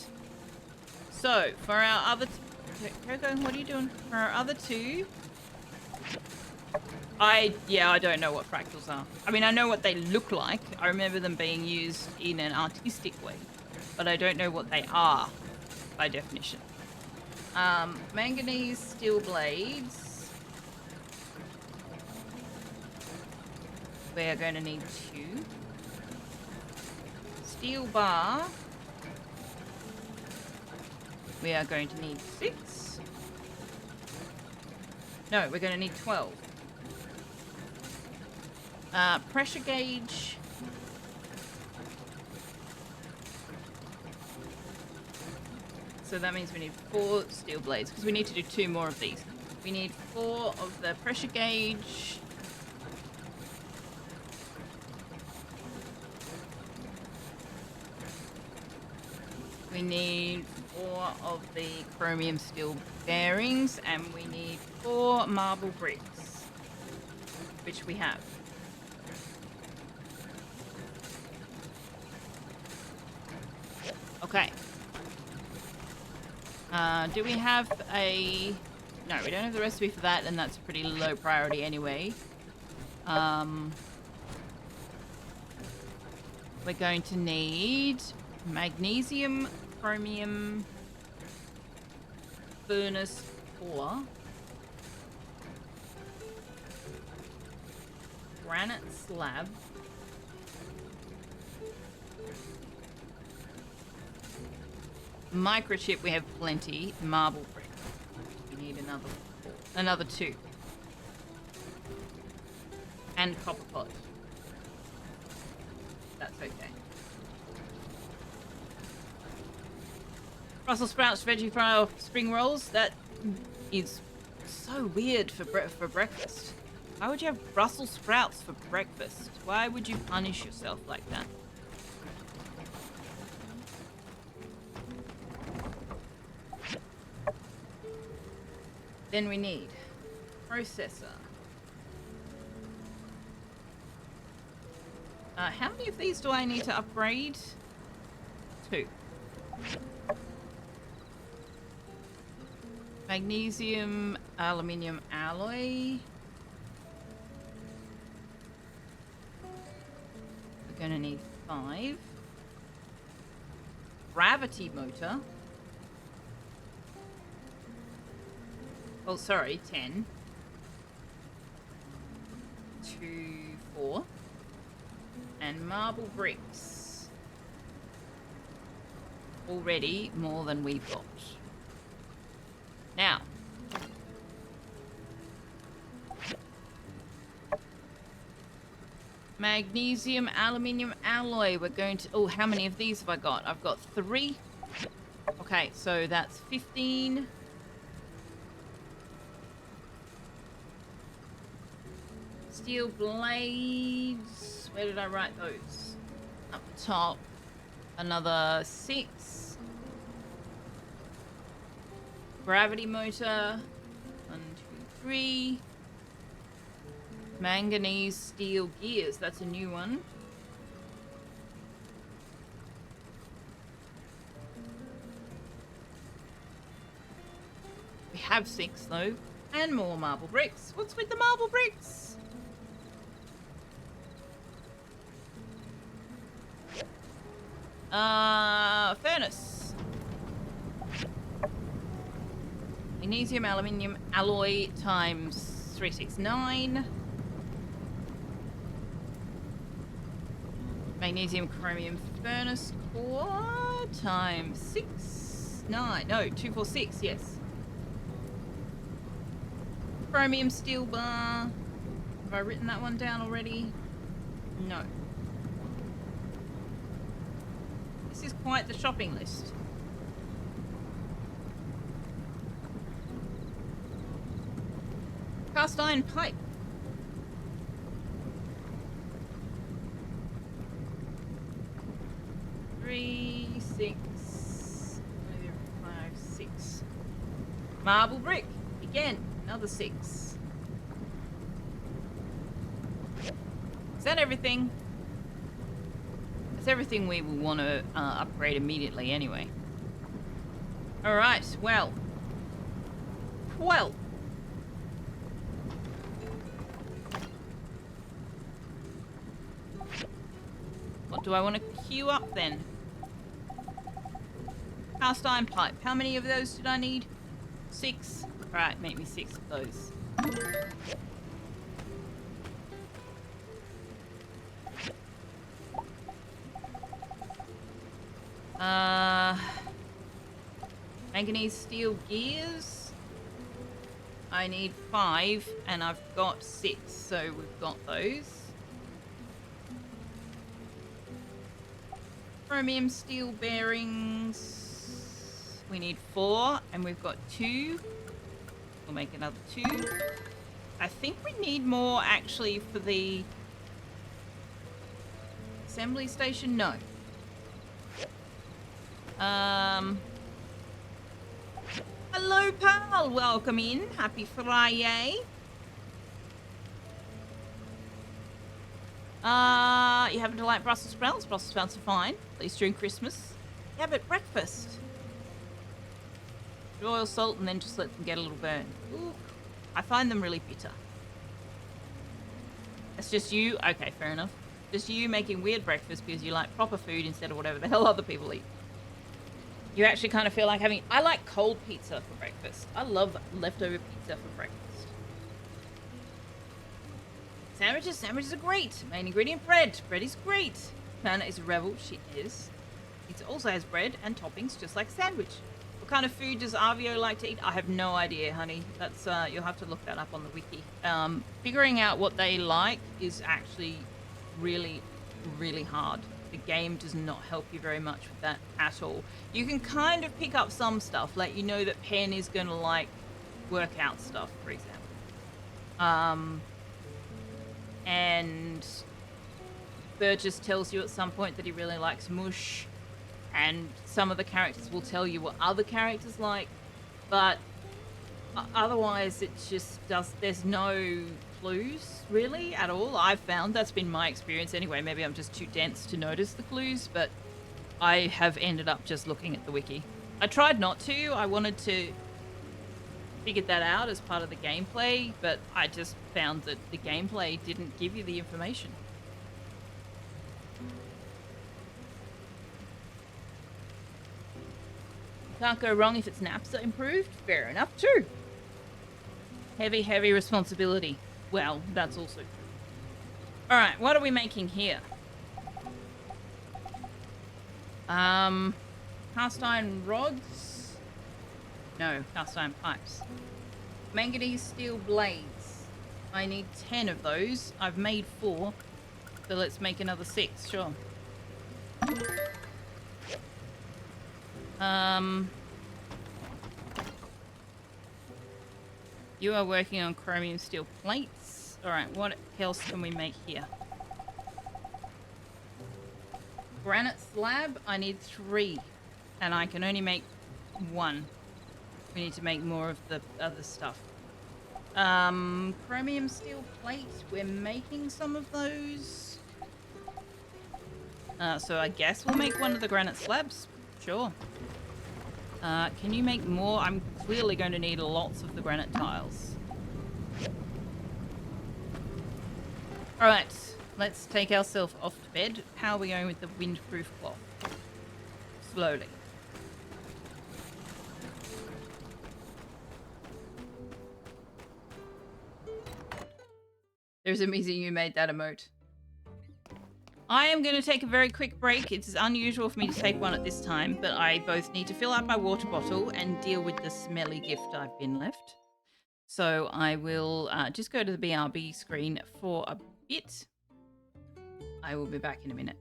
So, for our other... Coco, what are you doing? For our other two... I don't know what fractals are. I mean, I know what they look like. I remember them being used in an artistic way. But I don't know what they are, by definition. Manganese steel blades. We are going to need 2. Steel bar. We are going to need 6. No, we're going to need 12. Pressure gauge. So that means we need 4 steel blades, because we need to do 2 more of these. We need 4 of the pressure gauge. We need 4 of the chromium steel bearings, and we need 4 marble bricks, which we have. Okay. Do we have a... No, we don't have the recipe for that, and that's a pretty low priority anyway. We're going to need magnesium, chromium, furnace 4, granite slab, microchip, we have plenty. Marble brick. We need another 2. And copper pot. That's okay. Brussels sprouts, veggie fry, spring rolls. That is so weird for breakfast. Why would you have Brussels sprouts for breakfast? Why would you punish yourself like that? Then we need processor. How many of these do I need to upgrade? 2. Magnesium, aluminium alloy. We're gonna need 5. Gravity motor. Oh, sorry, 10. 2, 4. And marble bricks. Already more than we've got. Now. Magnesium, aluminium alloy. We're going to... Oh, how many of these have I got? I've got 3. Okay, so that's 15. Steel blades. Where did I write those? Up the top. Another 6. Gravity motor. 1, 2, 3. Manganese steel gears. That's a new one. We have 6 though. And more marble bricks. What's with the marble bricks? Furnace. Magnesium, aluminium, alloy times 369. Magnesium, chromium, furnace core times 6, 9. No, 246, yes. Chromium steel bar. Have I written that one down already? No. This is quite the shopping list. Cast iron pipe. Three, 6, 5, 6. Marble brick. Again, another 6. Is that everything? That's everything we will want to upgrade immediately anyway. Alright, well. What do I want to queue up then? Cast iron pipe. How many of those did I need? 6. Right, make me 6 of those. Manganese steel gears. I need 5 and I've got 6, so we've got those. Chromium steel bearings. We need 4 and we've got 2. We'll make another 2. I think we need more actually for the assembly station. No. Hello, pal. Welcome in. Happy Friday. You happen to like Brussels sprouts? Brussels sprouts are fine, at least during Christmas. Yeah, but breakfast. Oil, salt, and then just let them get a little burn. Ooh, I find them really bitter. That's just you? Okay, fair enough. Just you making weird breakfast because you like proper food instead of whatever the hell other people eat. You actually kind of feel like having... I like cold pizza for breakfast. I love leftover pizza for breakfast. Sandwiches are great. Main ingredient, bread. Bread is great. Nana is a rebel. She is. It also has bread and toppings, just like a sandwich. What kind of food does Arvio like to eat? I have no idea, honey. That's you'll have to look that up on the wiki. Figuring out what they like is actually really, really hard. The game does not help you very much with that at all. You can kind of pick up some stuff, like you know that Pen is going to like workout stuff, for example. And Burgess tells you at some point that he really likes mush, and some of the characters will tell you what other characters like, but otherwise it just does, there's no clues really at all. I've found that's been my experience anyway. Maybe I'm just too dense to notice the clues, but I have ended up just looking at the wiki. I tried not to. I wanted to figured that out as part of the gameplay, but I just found that the gameplay didn't give you the information. Can't go wrong if its naps are improved. Fair enough too. Heavy, heavy responsibility. Well, that's also true. Alright, what are we making here? Cast iron rods? No, cast iron pipes. Manganese steel blades. I need 10 of those. I've made 4. So let's make another 6, sure. You are working on chromium steel plates. Alright, what else can we make here? Granite slab, I need 3. And I can only make 1. We need to make more of the other stuff. Chromium steel plate, we're making some of those. So I guess we'll make one of the granite slabs. Sure. Can you make more? I'm clearly going to need lots of the granite tiles. Alright, let's take ourselves off to bed. How are we going with the windproof cloth? Slowly. There's a reason you made that emote. I am going to take a very quick break. It's unusual for me to take one at this time, but I both need to fill up my water bottle and deal with the smelly gift I've been left. So I will just go to the BRB screen for a bit. I will be back in a minute.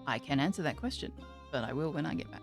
I can answer that question, but I will when I get back.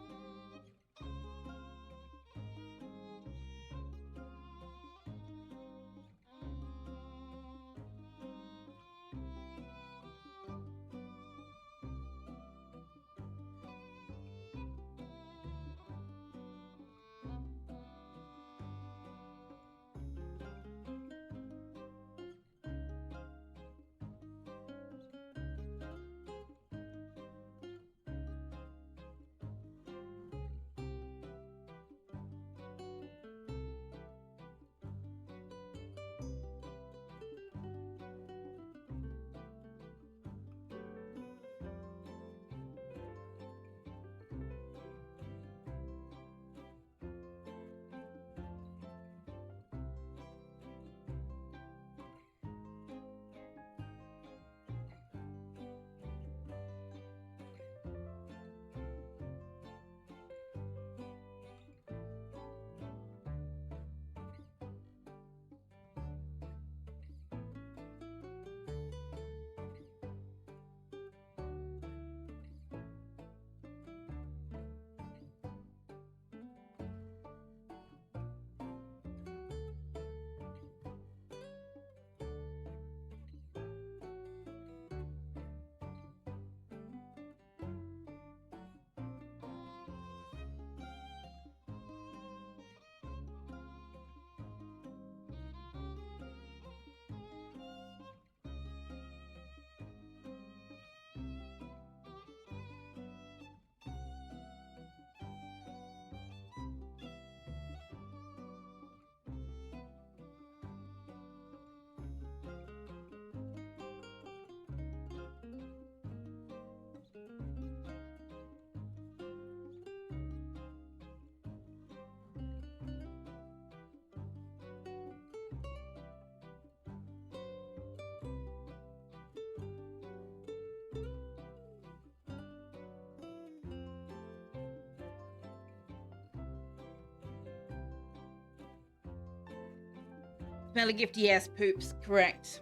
Smelly gift, yes, poops, correct.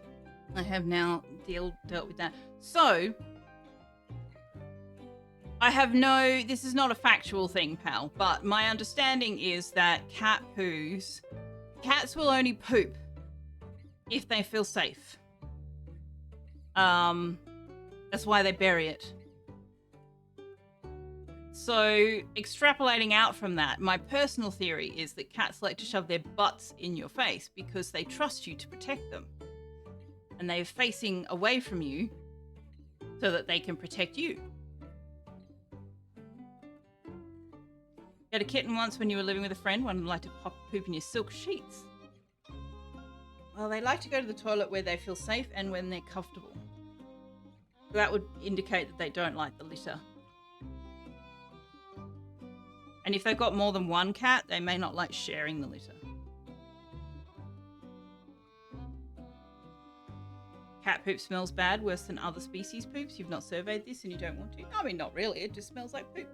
I have now dealt with that. So, I have this is not a factual thing, pal, but my understanding is that cats will only poop if they feel safe. That's why they bury it. So, extrapolating out from that, my personal theory is that cats like to shove their butts in your face because they trust you to protect them. And they're facing away from you so that they can protect you. You had a kitten once when you were living with a friend. One liked to poop in your silk sheets. Well, they like to go to the toilet where they feel safe and when they're comfortable. That would indicate that they don't like the litter. And if they've got more than one cat, they may not like sharing the litter. Cat poop smells bad, worse than other species poops. You've not surveyed this and you don't want to? I mean, not really. It just smells like poop.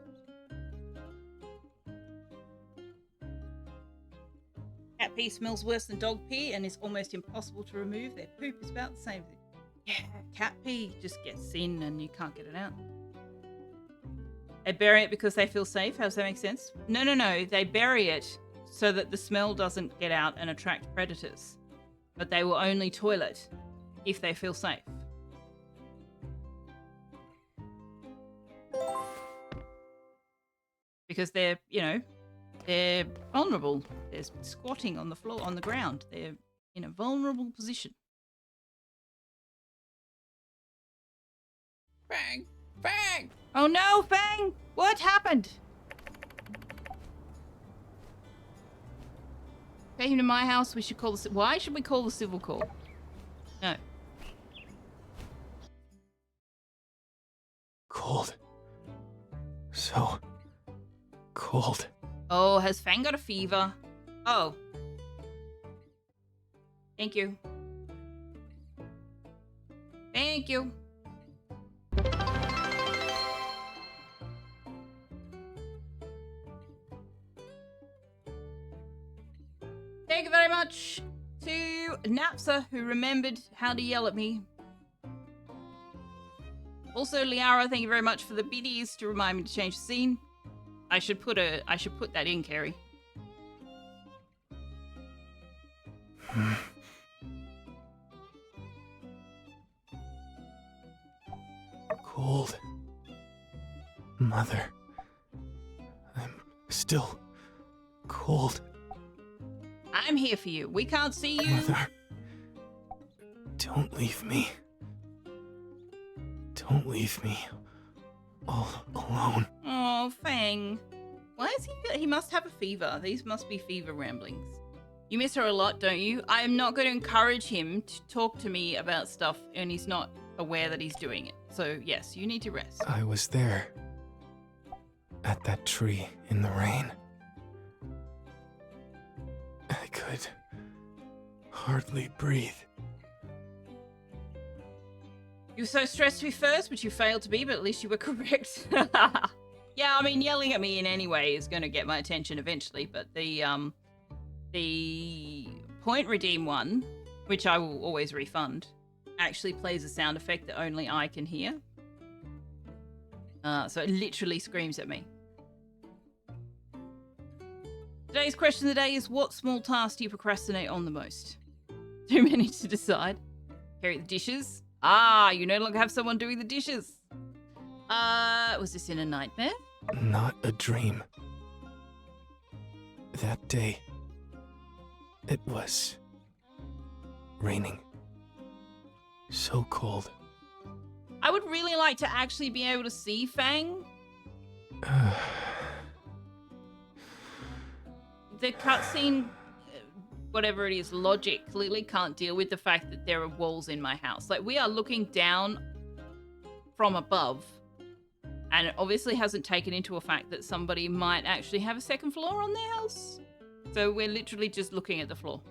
Cat pee smells worse than dog pee and is almost impossible to remove. Their poop is about the same. Yeah, cat pee just gets in and you can't get it out. They bury it because they feel safe. How does that make sense? No. They bury it so that the smell doesn't get out and attract predators. But they will only toilet if they feel safe. Because they're vulnerable. They're squatting on the floor, on the ground. They're in a vulnerable position. Fang! Fang! Oh no, Fang! What happened? Take him to my house. We should call the... Why should we call the civil court? No. Cold. So cold. Oh, has Fang got a fever? Oh. Thank you. Thank you. Thank you very much to Napsa, who remembered how to yell at me. Also, Liara, thank you very much for the biddies to remind me to change the scene. I should put that in, Carrie. Cold. Mother. I'm still cold. I'm here for you. We can't see you. Mother. Don't leave me. Don't leave me all alone. Oh, Fang. Why is he must have a fever. These must be fever ramblings. You miss her a lot, don't you? I am not going to encourage him to talk to me about stuff and he's not aware that he's doing it. So, yes, you need to rest. I was there. At that tree in the rain. I could hardly breathe. You were so stressed to be first, which you failed to be, but at least you were correct. Yeah, I mean, yelling at me in any way is going to get my attention eventually, but the point redeem one, which I will always refund, actually plays a sound effect that only I can hear. So it literally screams at me. Today's question of the day is, what small task do you procrastinate on the most? Too many to decide. Carry the dishes. Ah, you no longer have someone doing the dishes. Was this in a nightmare? Not a dream. That day, it was raining. So cold. I would really like to actually be able to see Fang. The cutscene, whatever it is, logic clearly can't deal with the fact that there are walls in my house. Like, we are looking down from above, and it obviously hasn't taken into a fact that somebody might actually have a second floor on their house. So we're literally just looking at the floor.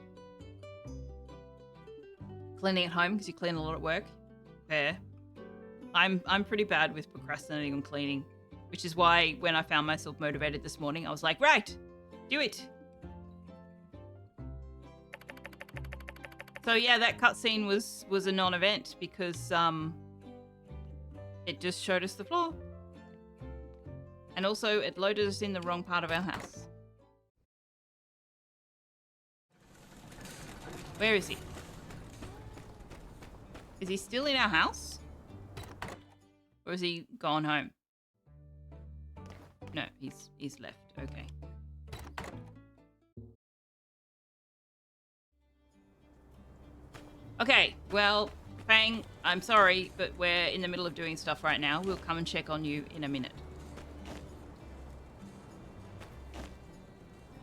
Cleaning at home because you clean a lot at work. Fair. I'm pretty bad with procrastinating on cleaning, which is why when I found myself motivated this morning, I was like, right, do it. So yeah, that cutscene was a non-event because it just showed us the floor. And also it loaded us in the wrong part of our house. Where is he? Is he still in our house? Or has he gone home? No, he's left. Okay. Okay, well, Fang, I'm sorry, but we're in the middle of doing stuff right now. We'll come and check on you in a minute.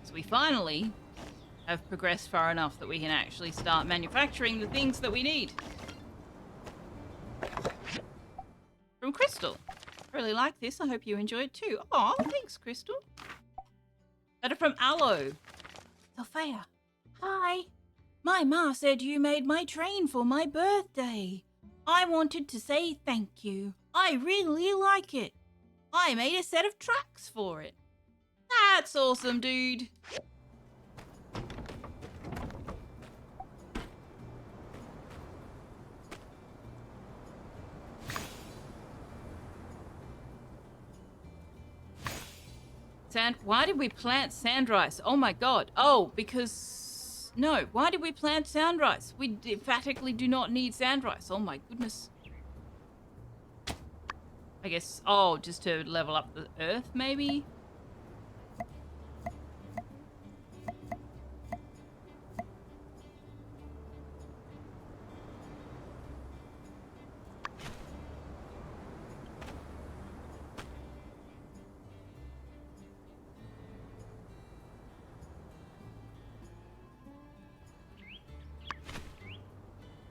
So we finally have progressed far enough that we can actually start manufacturing the things that we need. From Crystal. I really like this. I hope you enjoy it too. Oh, thanks, Crystal. Letter from Aloe. Sophia. Hi. My ma said you made my train for my birthday. I wanted to say thank you. I really like it. I made a set of tracks for it. That's awesome, dude. Why did we plant sand rice? Oh my god. Oh, because... No, why did we plant sand rice? We emphatically do not need sand rice. Oh my goodness. I guess... Oh, just to level up the earth, maybe?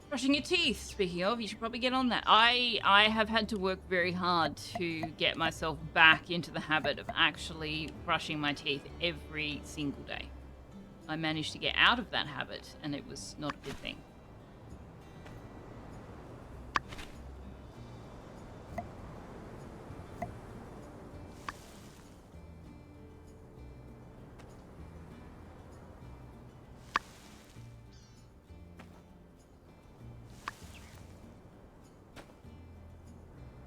Brushing your teeth, speaking of, you should probably get on that. I have had to work very hard to get myself back into the habit of actually brushing my teeth every single day. I managed to get out of that habit, and it was not a good thing.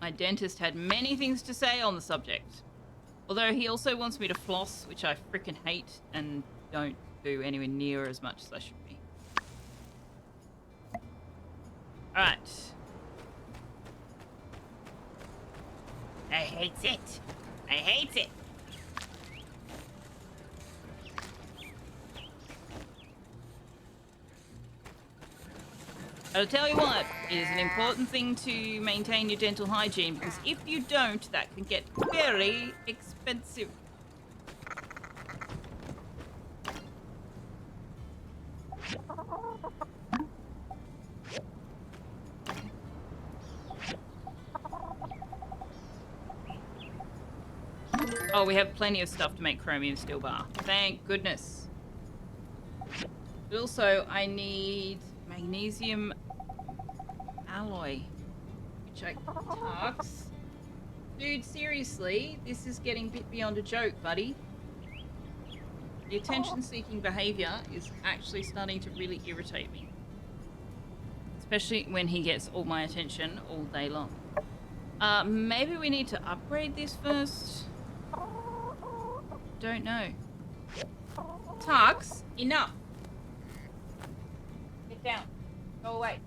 My dentist had many things to say on the subject. Although he also wants me to floss, which I frickin' hate and don't do anywhere near as much as I should be. Alright. I hate it. I hate it. I'll tell you what, it is an important thing to maintain your dental hygiene, because if you don't, that can get very expensive. Oh, we have plenty of stuff to make chromium steel bar. Thank goodness. But also, I need magnesium alloy, which I tux. Dude, seriously, this is getting a bit beyond a joke, buddy. The attention-seeking behavior is actually starting to really irritate me. Especially when he gets all my attention all day long. Maybe we need to upgrade this first? Don't know. Tux, enough. Get down. Go away.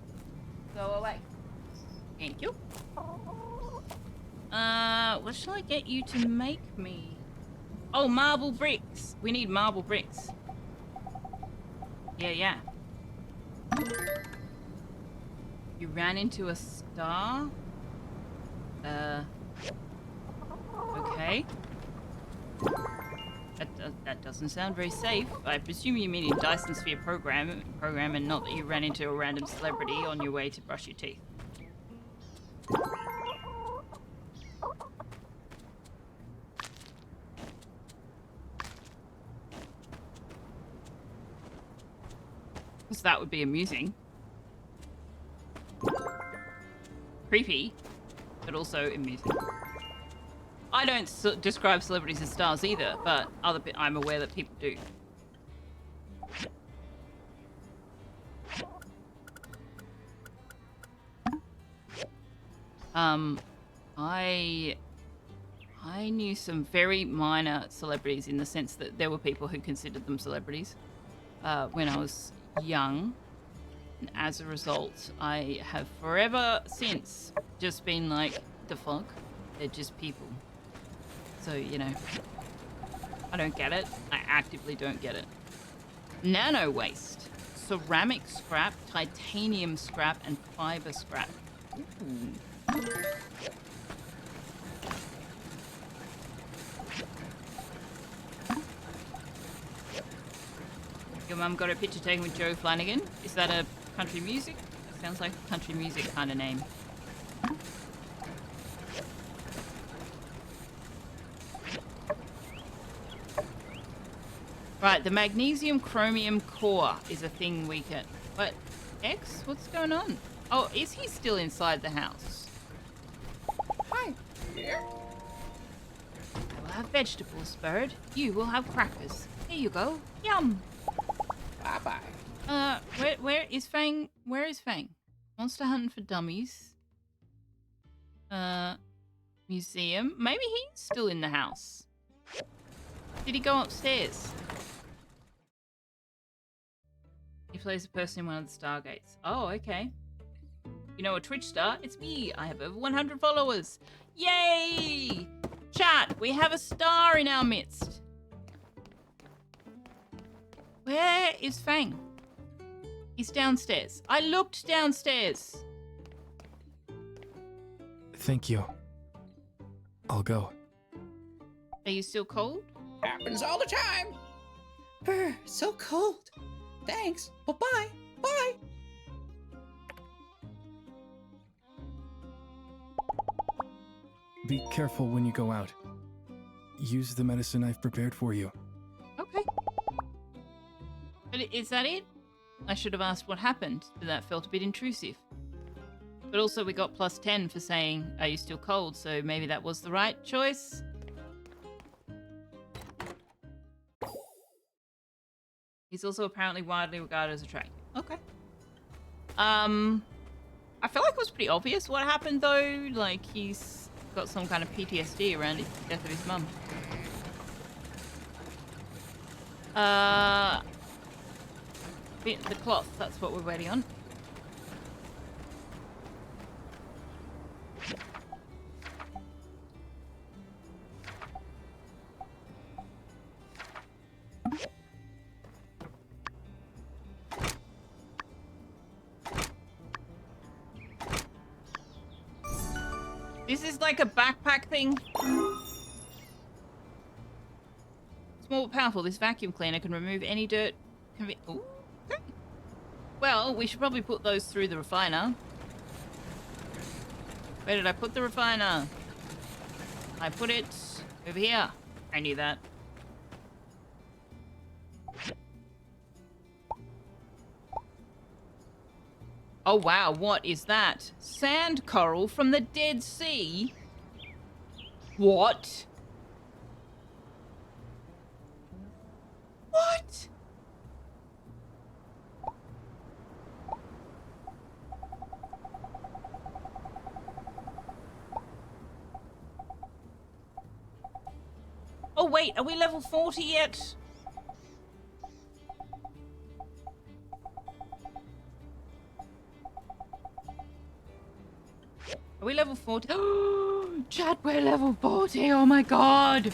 Go away. Thank you. What shall I get you to make me? Oh, marble bricks. We need marble bricks. Yeah. You ran into a star? Okay. That doesn't sound very safe. I presume you mean in Dyson Sphere program and not that you ran into a random celebrity on your way to brush your teeth. Because that would be amusing. Creepy, but also amusing. I don't describe celebrities as stars either, but I'm aware that people do. I knew some very minor celebrities in the sense that there were people who considered them celebrities when I was young. And as a result, I have forever since just been like, the fuck? They're just people. So, you know, I don't get it. I actively don't get it. Nano waste. ceramic scrap, titanium scrap, and fiber scrap. Ooh. Your mum got a picture taken with Joe Flanagan. Is that a country music? That sounds like a country music kind of name. Right, the magnesium chromium core is a thing we can... What? X? What's going on? Oh, is he still inside the house? Hi. Yeah. I will have vegetables, bird. You will have crackers. Here you go. Yum. Bye-bye. Where is Fang? Where is Fang? Monster hunting for dummies. Museum. Maybe he's still in the house. Did he go upstairs? He plays a person in one of the Stargates. Oh, okay. You know a Twitch star? It's me. I have over 100 followers. Yay! Chat, we have a star in our midst. Where is Fang? He's downstairs. I looked downstairs. Thank you. I'll go. Are you still cold? Happens all the time. Brr, so cold. Thanks. Bye-bye. Bye. Be careful when you go out. Use the medicine I've prepared for you. Okay. But is that it? I should have asked what happened, but that felt a bit intrusive. But also we got plus 10 for saying, are you still cold? So maybe that was the right choice. He's also apparently widely regarded as attractive. Okay. I feel like it was pretty obvious what happened though. Like he's got some kind of PTSD around the death of his mum. The cloth, that's what we're waiting on. This is like a backpack thing. Small but powerful, this vacuum cleaner can remove any dirt. Ooh, okay. Well, we should probably put those through the refiner. Where did I put the refiner? I put it over here. I knew that. Oh wow, what is that? Sand coral from the Dead Sea? What? What? Oh wait, are we level 40 yet? Are we level 40? Oh, chat, we're level 40. Oh my god.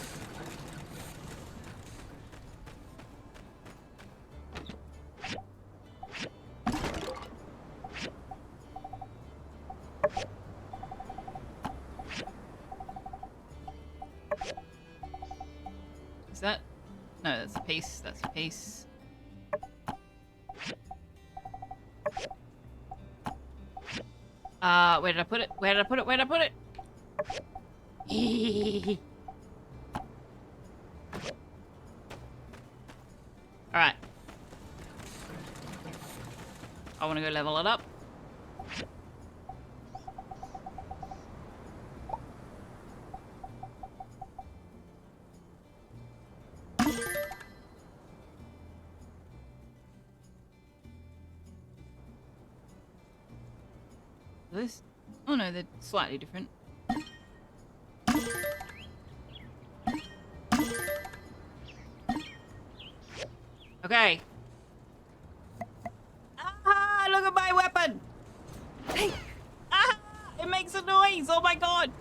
Is that? No, that's a piece. That's a piece. Where did I put it? Where did I put it? Where did I put it? Alright. I want to go level it up. This? Oh no, they're slightly different. Okay. Ah, look at my weapon! Hey! Ah! It makes a noise! Oh my god!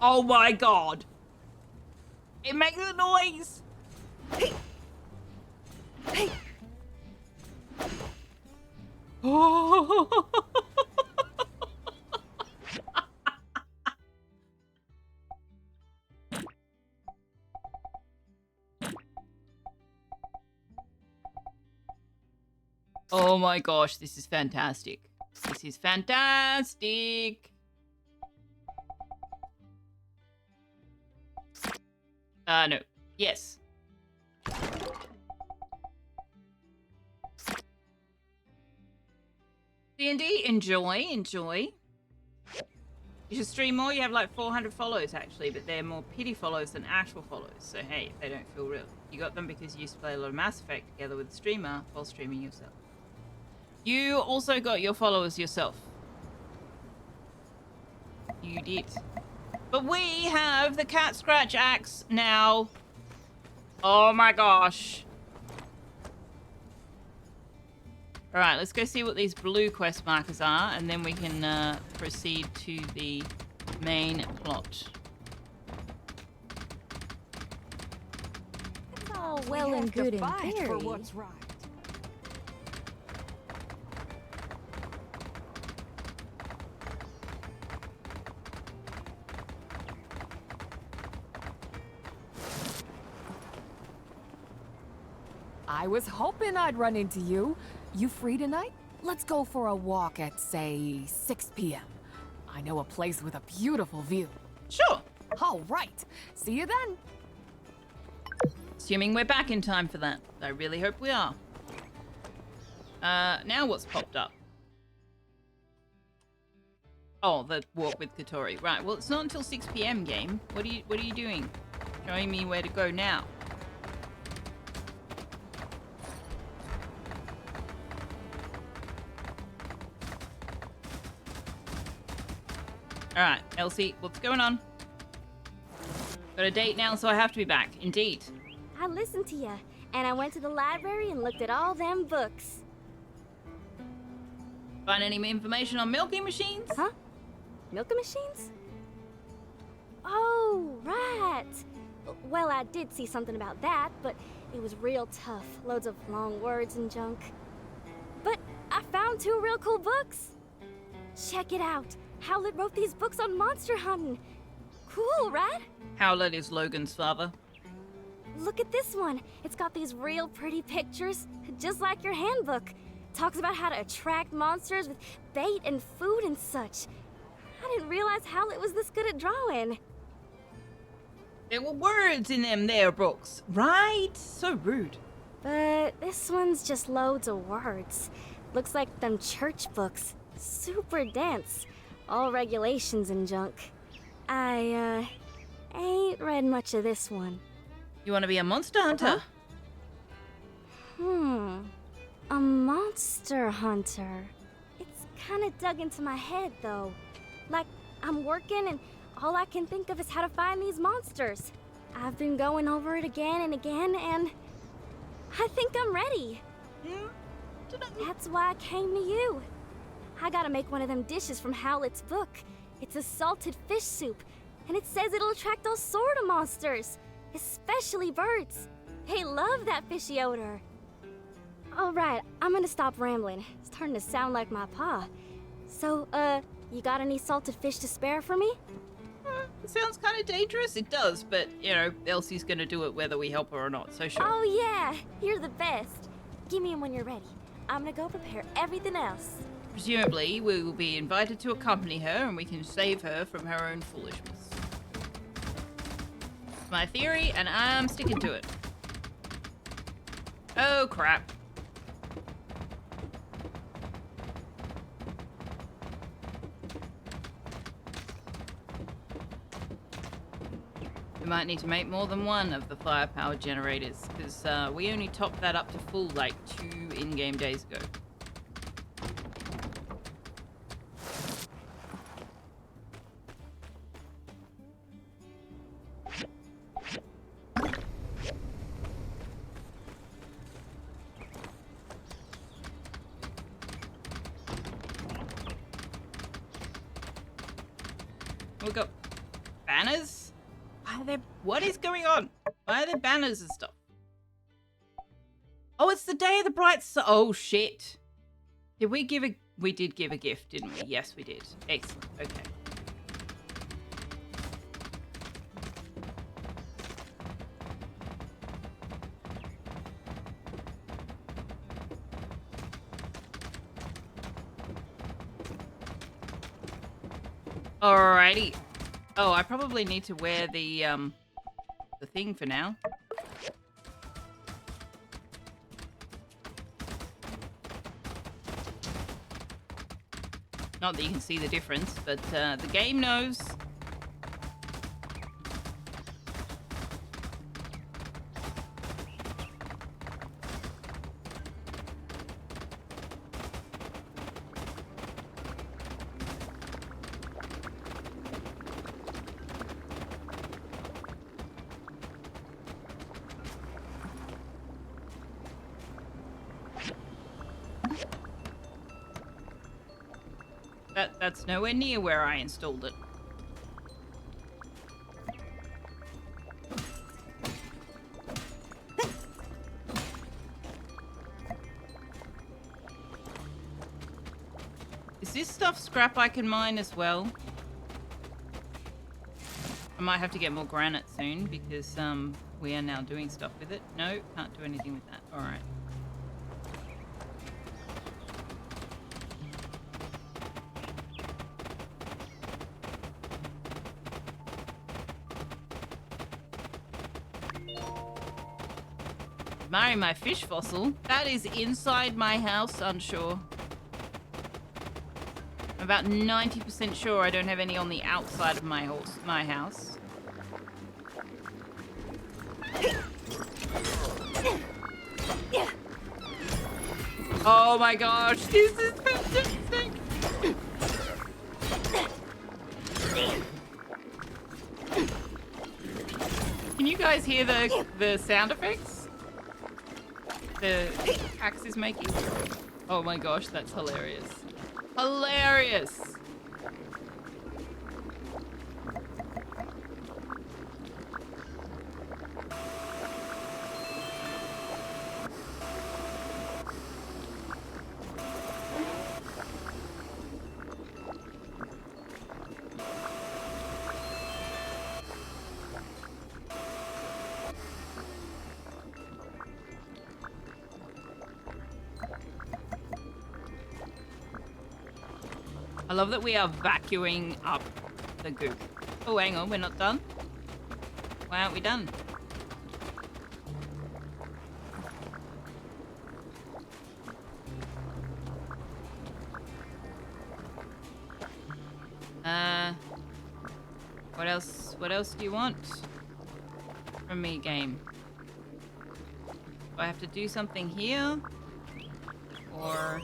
Oh my god! It makes a noise! Hey! Hey! Oh my gosh, this is fantastic. This is fantastic. No. Yes. D&D, enjoy. You should stream more. You have like 400 follows actually, but they're more pity follows than actual follows. So hey, they don't feel real. You got them because you used to play a lot of Mass Effect together with a streamer while streaming yourself. You also got your followers yourself. You did. But we have the cat scratch axe now. Oh my gosh. Alright, let's go see what these blue quest markers are, and then we can proceed to the main plot. It's all well and good in theory. For what's right. I was hoping I'd run into you. You free tonight? Let's go for a walk at, say, 6 p.m. I know a place with a beautiful view. Sure. All right. See you then. Assuming we're back in time for that. I really hope we are. Now what's popped up? Oh, the walk with Katori. Right, well, it's not until 6 p.m. game. What are you doing? Showing me where to go now. Alright, Elsie, what's going on? Got a date now, so I have to be back. Indeed. I listened to ya, and I went to the library and looked at all them books. Find any information on milking machines? Huh? Milking machines? Oh, right. Well, I did see something about that, but it was real tough. Loads of long words and junk. But I found 2 real cool books. Check it out. Howlett wrote these books on monster hunting. Cool, right? Howlett is Logan's father. Look at this one. It's got these real pretty pictures, just like your handbook. Talks about how to attract monsters with bait and food and such. I didn't realize Howlett was this good at drawing. There were words in them there books, right? So rude. But this one's just loads of words. Looks like them church books. Super dense. All regulations and junk. I, ain't read much of this one. You want to be a monster hunter? A monster hunter. It's kind of dug into my head, though. Like, I'm working and all I can think of is how to find these monsters. I've been going over it again and again, and I think I'm ready. That's why I came to you. I gotta make one of them dishes from Howlett's book. It's a salted fish soup, and it says it'll attract all sort of monsters, especially birds. They love that fishy odor. All right, I'm gonna stop rambling. It's starting to sound like my pa. So, you got any salted fish to spare for me? It sounds kind of dangerous. It does, but, you know, Elsie's gonna do it whether we help her or not, so sure. Oh yeah, you're the best. Give me 'em when you're ready. I'm gonna go prepare everything else. Presumably, we will be invited to accompany her and we can save her from her own foolishness. It's my theory, and I'm sticking to it. Oh, crap. We might need to make more than one of the firepower generators, because we only topped that up to full like 2 in-game days ago. We got banners? Why are there... What is going on? Why are there banners and stuff? Oh, it's the day of the bright sun. Oh, shit. Did we give a... We did give a gift, didn't we? Yes, we did. Excellent. Okay. Alrighty. Oh, I probably need to wear the thing for now. Not that you can see the difference, but the game knows. That's nowhere near where I installed it. Is this stuff scrap I can mine as well? I might have to get more granite soon because we are now doing stuff with it. No, can't do anything with that. All right. Marry my fish fossil? That is inside my house, unsure. I'm about 90% sure I don't have any on the outside of my house. Oh my gosh, this is fantastic! Can you guys hear the sound effects? The axe is making? Oh my gosh, that's hilarious. Hilarious! I love that we are vacuuming up the goop. Oh, hang on, we're not done. Why aren't we done? What else do you want from me, game? Do I have to do something here? Or...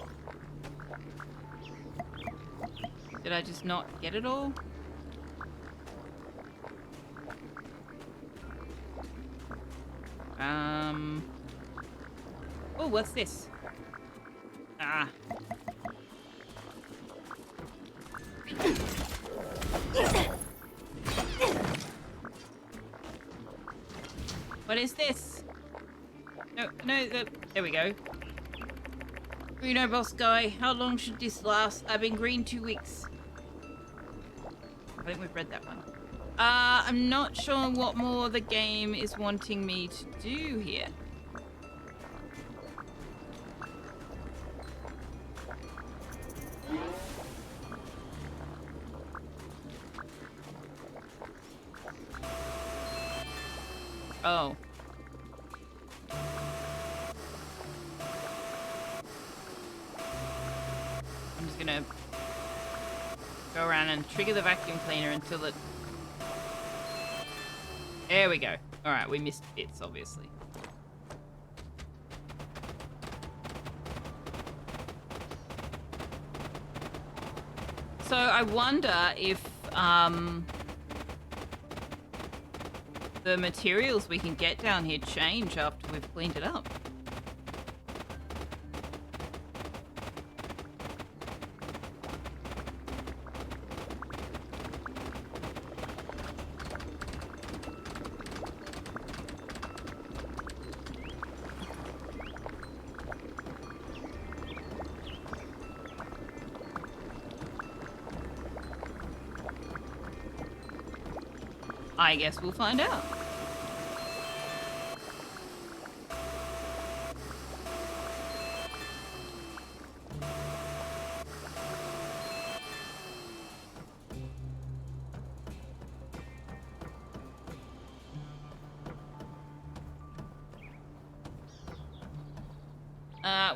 did I just not get it all? Oh, what's this? Ah. What is this? No, there we go. Greeno boss guy, how long should this last? I've been green 2 weeks. I think we've read that one. I'm not sure what more the game is wanting me to do here. Oh. I'm just gonna go around and trigger the vacuum cleaner until it... There we go. Alright, we missed bits, obviously. So I wonder if the materials we can get down here change after we've cleaned it up. I guess we'll find out.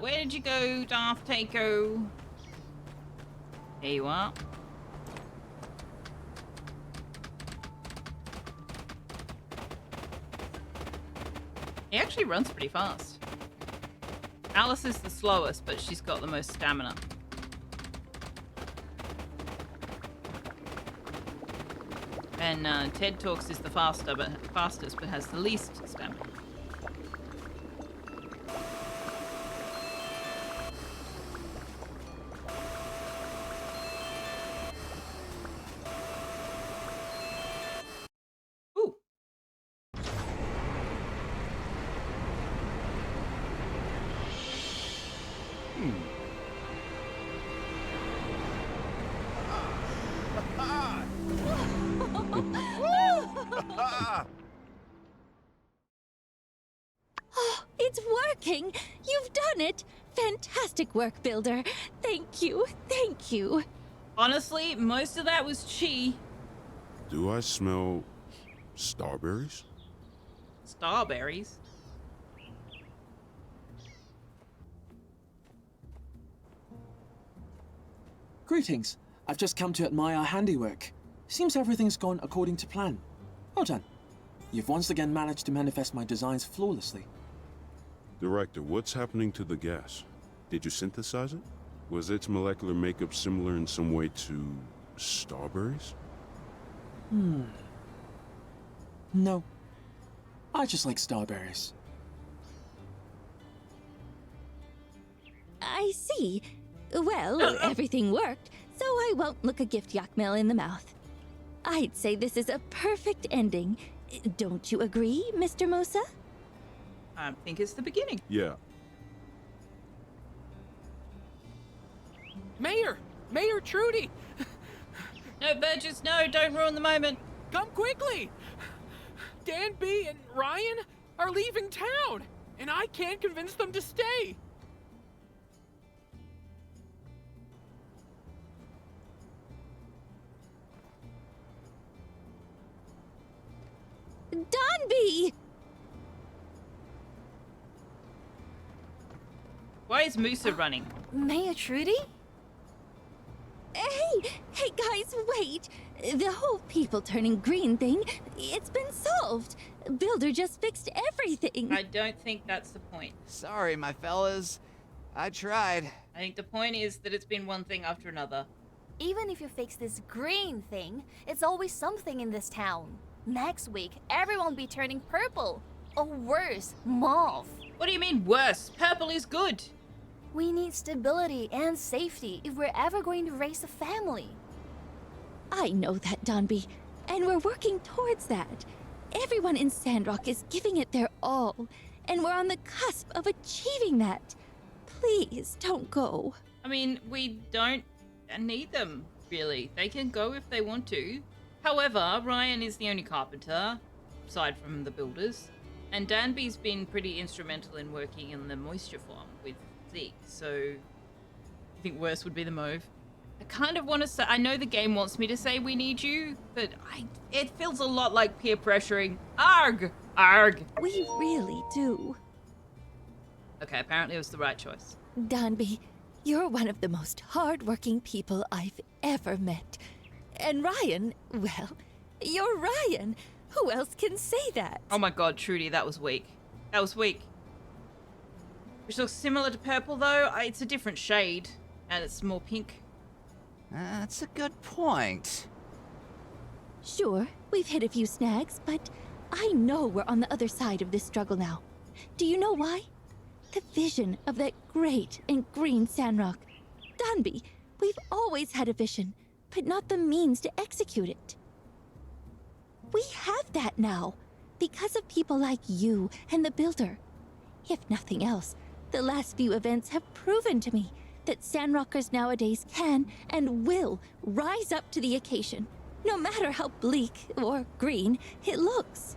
Where did you go, Darth Taco? There you are. He actually runs pretty fast. Alice is the slowest, but she's got the most stamina. And Ted Talks is the fastest, but has the least stamina. Oh, it's working! You've done it! Fantastic work, Builder. Thank you, thank you. Honestly, most of that was chi. Do I smell starberries? Starberries? Greetings. I've just come to admire our handiwork. Seems everything's gone according to plan. Well done. You've once again managed to manifest my designs flawlessly. Director, what's happening to the gas? Did you synthesize it? Was its molecular makeup similar in some way to starberries? No. I just like starberries. I see. Well, everything worked, so I won't look a gift Yakmel in the mouth. I'd say this is a perfect ending. Don't you agree, Mr. Mosa? I think it's the beginning. Yeah. Mayor! Mayor Trudy! No, Burgess, no, don't ruin the moment. Come quickly! Danby and Ryan are leaving town, and I can't convince them to stay. Danby! Why is Musa running? Mayor Trudy? Hey guys, wait! The whole people turning green thing, it's been solved. Builder just fixed everything. I don't think that's the point. Sorry, my fellas. I tried. I think the point is that it's been one thing after another. Even if you fix this green thing, it's always something in this town. Next week, everyone will be turning purple. Or worse, mauve. What do you mean worse? Purple is good. We need stability and safety if we're ever going to raise a family. I know that, Danby, and we're working towards that. Everyone in Sandrock is giving it their all, and we're on the cusp of achieving that. Please, don't go. I mean, we don't need them, really. They can go if they want to. However, Ryan is the only carpenter, aside from the builders, and Danby's been pretty instrumental in working in the moisture farm with Zeke, so I think worse would be the move. I kind of want to say, I know the game wants me to say we need you, but it feels a lot like peer pressuring. Arg! Arg! We really do. Okay, apparently it was the right choice. Danby, you're one of the most hard-working people I've ever met. And Ryan, well, you're Ryan. Who else can say that? Oh my god, Trudy, that was weak. That was weak. Which looks similar to purple, though. It's a different shade, and it's more pink. That's a good point. Sure, we've hit a few snags, but I know we're on the other side of this struggle now. Do you know why? The vision of that great and green Sandrock. Danby, we've always had a vision, but not the means to execute it. We have that now, because of people like you and the Builder. If nothing else, the last few events have proven to me that Sandrockers nowadays can and will rise up to the occasion. no matter how bleak or green it looks.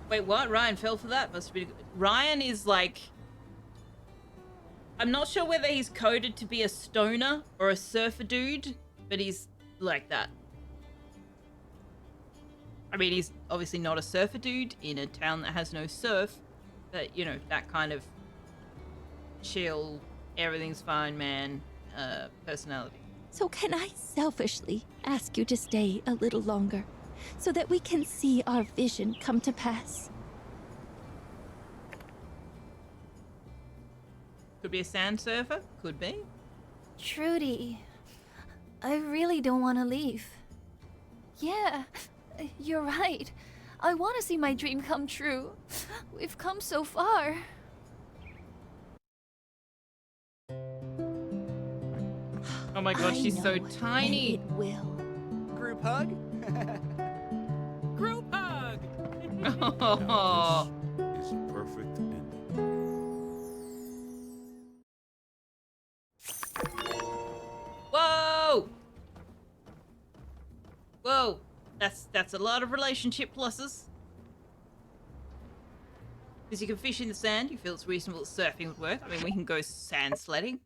Wait, what? Ryan fell for that? Must be. Ryan is like. I'm not sure whether he's coded to be a stoner or a surfer dude, but he's like that. I mean, he's obviously not a surfer dude in a town that has no surf, but, you know, that kind of chill, everything's fine, man, personality. So can I selfishly ask you to stay a little longer, so that we can see our vision come to pass? Could be a sand surfer, could be. Trudy, I really don't want to leave. Yeah, you're right. I want to see my dream come true. We've come so far. Oh my god, she's so tiny. It will. Group hug? Group hug! Oh. Is perfect ending. Whoa! Whoa! That's a lot of relationship pluses. Because you can fish in the sand, you feel it's reasonable that surfing would work. I mean, we can go sand sledding.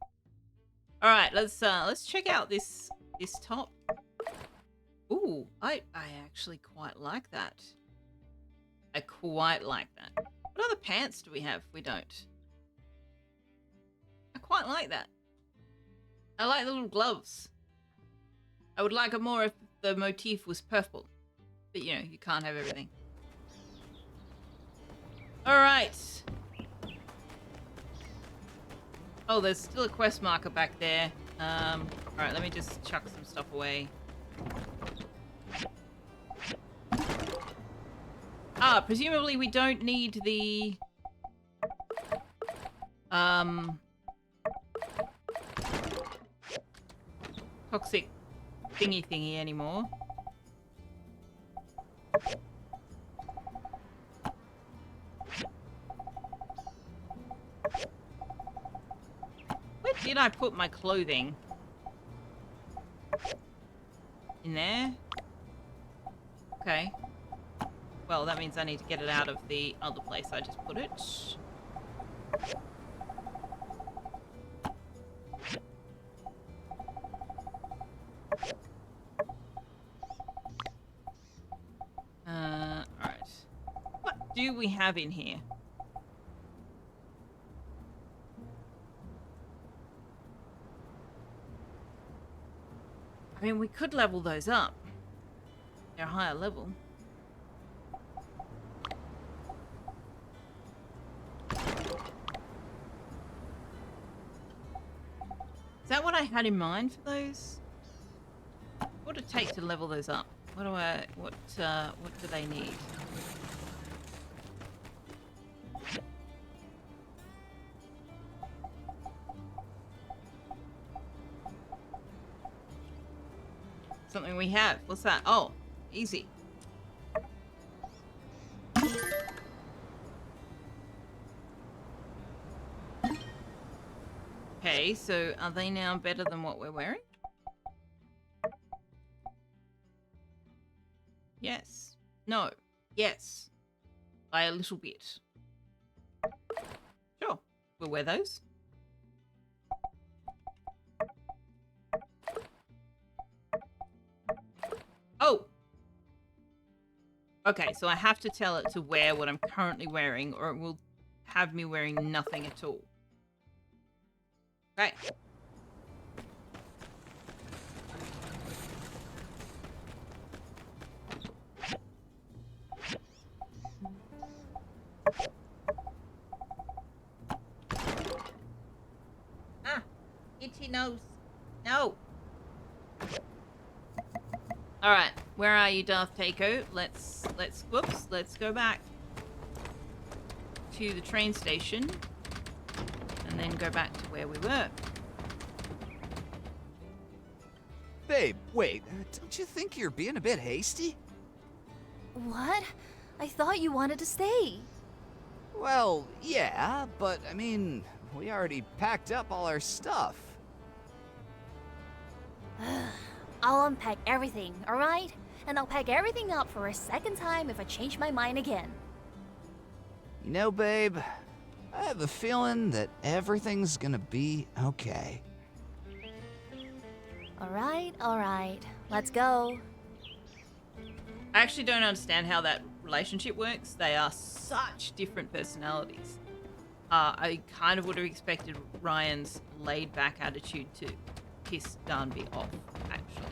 All right, let's check out this top. Ooh, I actually quite like that. I quite like that. What other pants do we have? We don't. I quite like that. I like the little gloves. I would like it more if the motif was purple. But, you know, you can't have everything. Alright. Oh, there's still a quest marker back there. Alright, let me just chuck some stuff away. Ah, presumably we don't need the... toxic thingy anymore. Where did I put my clothing? In there? Okay. Well, that means I need to get it out of the other place I just put it. Alright. What do we have in here? I mean, we could level those up. They're higher level. Is that what I had in mind for those? What would it take to level those up? What do they need? Something we have. What's that? Oh, easy. Okay, so are they now better than what we're wearing? Yes. No. Yes. By a little bit. Sure. We'll wear those. Oh! Okay, so I have to tell it to wear what I'm currently wearing, or it will have me wearing nothing at all. Okay. Ah! Itchy nose. No! Alright, where are you, Darth Taco? Let's go back to the train station and then go back to where we were. Babe, wait, don't you think you're being a bit hasty? What? I thought you wanted to stay. Well, yeah, but I mean, we already packed up all our stuff. I'll unpack everything, alright? and I'll pack everything up for a second time if I change my mind again. You know, babe, I have a feeling that everything's gonna be okay. Alright, let's go. I actually don't understand how that relationship works. They are such different personalities. I kind of would have expected Ryan's laid-back attitude to piss Darnby off, actually.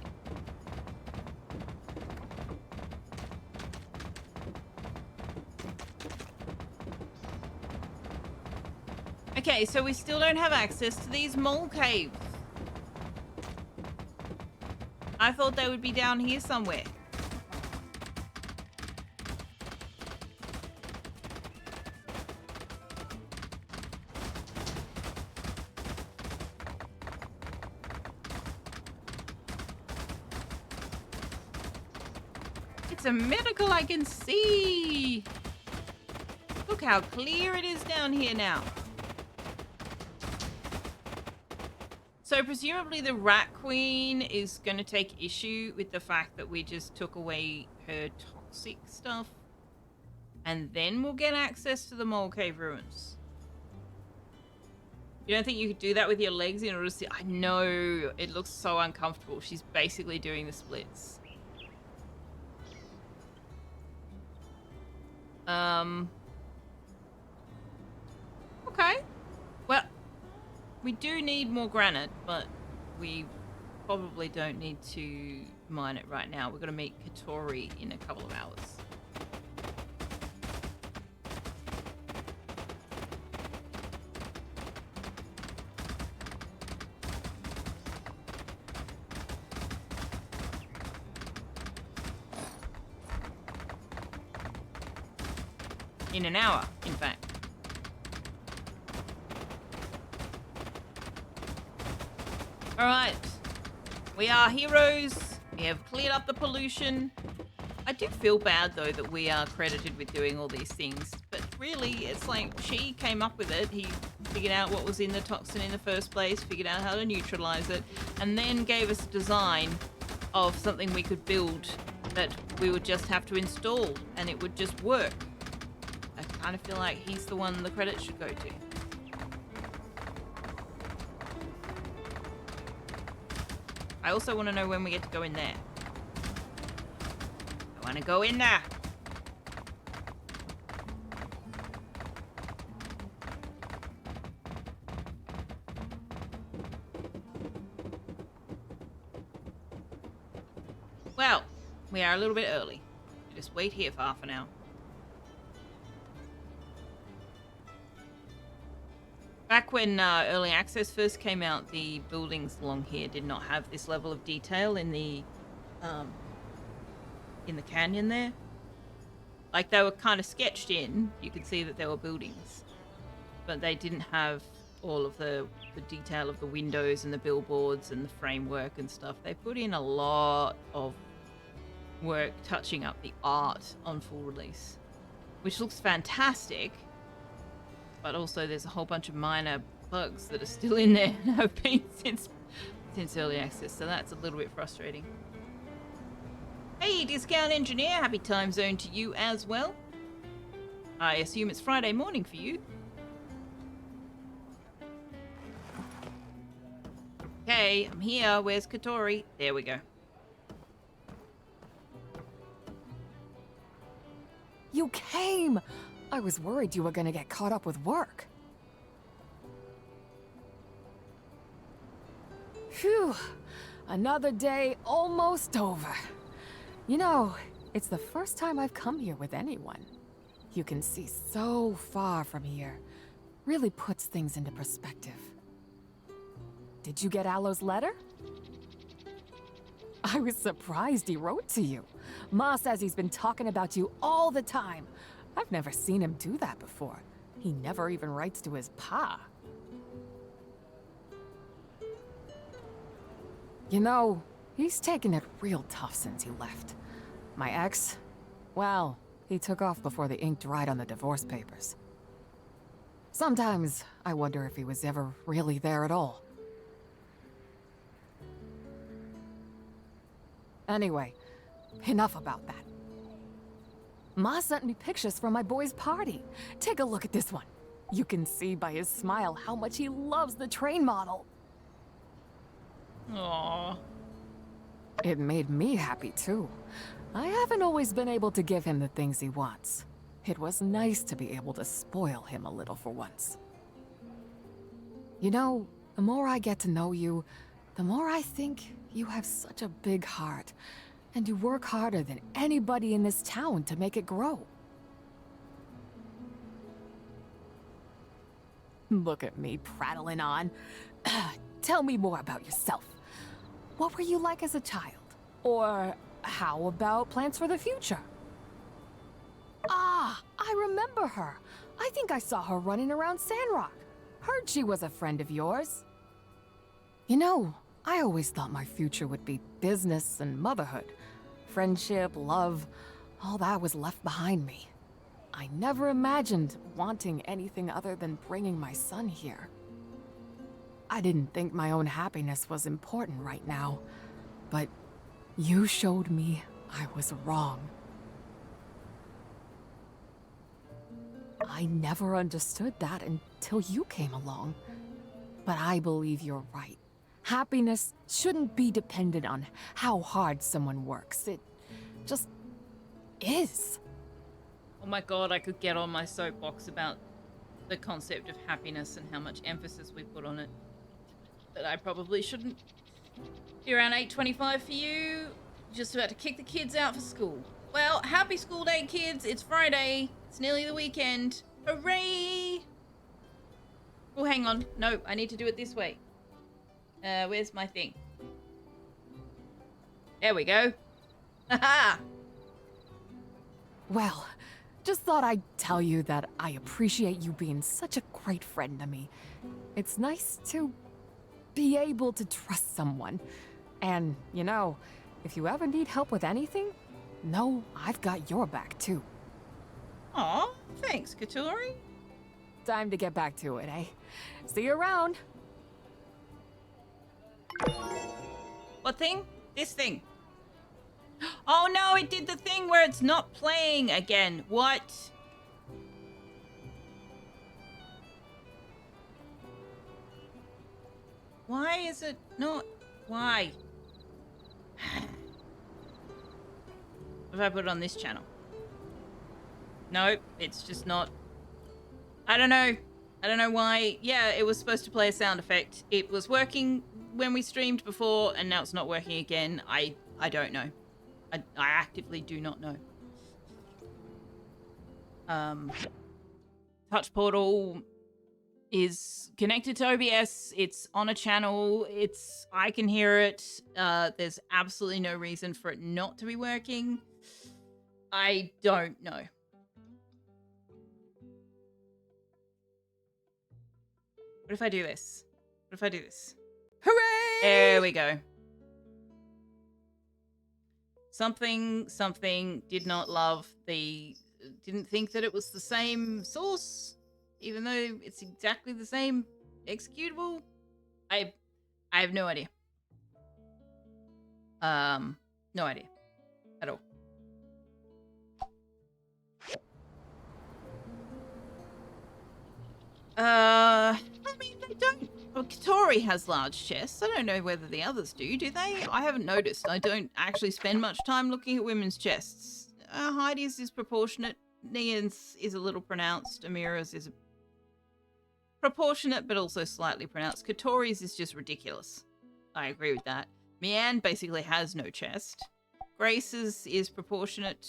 Okay, so we still don't have access to these mole caves. I thought they would be down here somewhere. It's a miracle I can see. Look how clear it is down here now. So presumably the Rat Queen is going to take issue with the fact that we just took away her toxic stuff. And then we'll get access to the Mole Cave ruins. You don't think you could do that with your legs in order to see? I know, it looks so uncomfortable. She's basically doing the splits. Okay. Well, we do need more granite, but we probably don't need to mine it right now. We're going to meet Katori in a couple of hours. In an hour, in fact. Alright. We are heroes. We have cleared up the pollution. I do feel bad, though, that we are credited with doing all these things. But really, it's like she came up with it. He figured out what was in the toxin in the first place, figured out how to neutralize it, and then gave us a design of something we could build that we would just have to install, and it would just work. I kind of feel like he's the one the credit should go to. I also want to know when we get to go in there. I want to go in there. Well, we are a little bit early. Just wait here for half an hour. Back when early access first came out, the buildings along here did not have this level of detail in the canyon there. Like, they were kind of sketched in. You could see that there were buildings, but they didn't have all of the detail of the windows and the billboards and the framework and stuff. They put in a lot of work touching up the art on full release, which looks fantastic. But also there's a whole bunch of minor bugs that are still in there and have been since early access, so that's a little bit frustrating. Hey, Discount Engineer, happy time zone to you as well. I assume it's Friday morning for you. Okay, I'm here. Where's Katori? There we go. You came! I was worried you were gonna get caught up with work. Phew, another day almost over. You know, it's the first time I've come here with anyone. You can see so far from here. Really puts things into perspective. Did you get Alo's letter? I was surprised he wrote to you. Ma says he's been talking about you all the time. I've never seen him do that before. He never even writes to his pa. You know, he's taken it real tough since he left. My ex, well, he took off before the ink dried on the divorce papers. Sometimes I wonder if he was ever really there at all. Anyway, enough about that. Ma sent me pictures from my boy's party. Take a look at this one. You can see by his smile how much he loves the train model. Aww. It made me happy too. I haven't always been able to give him the things he wants. It was nice to be able to spoil him a little for once. You know, the more I get to know you, the more I think you have such a big heart, and you work harder than anybody in this town to make it grow. Look at me prattling on. Tell me more about yourself. What were you like as a child? Or how about plans for the future? Ah, I remember her. I think I saw her running around Sandrock. Heard she was a friend of yours. You know, I always thought my future would be business and motherhood. Friendship, love, all that was left behind me. I never imagined wanting anything other than bringing my son here. I didn't think my own happiness was important right now, but you showed me I was wrong. I never understood that until you came along. But I believe you're right. Happiness shouldn't be dependent on how hard someone works. It just is. Oh my god, I could get on my soapbox about the concept of happiness and how much emphasis we put on it. But I probably shouldn't. Be around 8:25 for you. Just about to kick the kids out for school. Well, happy school day, kids. It's Friday. It's nearly the weekend. Hooray! Oh, hang on. No, I need to do it this way. Where's my thing? There we go. Haha! Well, just thought I'd tell you that I appreciate you being such a great friend to me. It's nice to be able to trust someone. And, you know, if you ever need help with anything, know I've got your back too. Aw, thanks, Katori. Time to get back to it, eh? See you around. What thing? This thing. Oh no, it did the thing where it's not playing again. What? Why is it not? Why? If I put it on this channel? Nope, it's just not. I don't know. I don't know why. Yeah, it was supposed to play a sound effect. It was working when we streamed before, and now it's not working again. I don't know. I actively do not know. Touch Portal is connected to OBS. It's on a channel. I can hear it. There's absolutely no reason for it not to be working. I don't know. What if I do this? What if I do this? Hooray! There we go. Something did not love didn't think that it was the same source, even though it's exactly the same executable. I have no idea. No idea at all. I mean, they don't. Well, Katori has large chests. I don't know whether the others do they? I haven't noticed. I don't actually spend much time looking at women's chests. Heidi's is proportionate. Nian's is a little pronounced. Amira's is proportionate, but also slightly pronounced. Katori's is just ridiculous. I agree with that. Mian basically has no chest. Grace's is proportionate.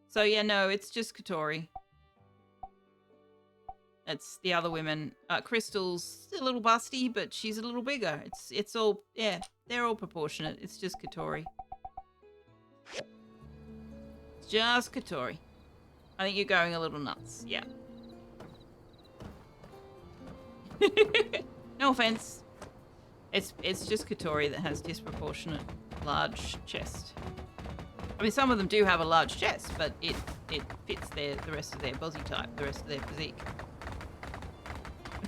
So yeah, no, it's just Katori. It's the other women. Crystal's a little busty, but she's a little bigger. It's all, yeah, they're all proportionate. It's just Katori. It's just Katori. I think you're going a little nuts. Yeah. No offense. It's just Katori that has disproportionate large chest. I mean, some of them do have a large chest, but it fits the rest of their body type, the rest of their physique.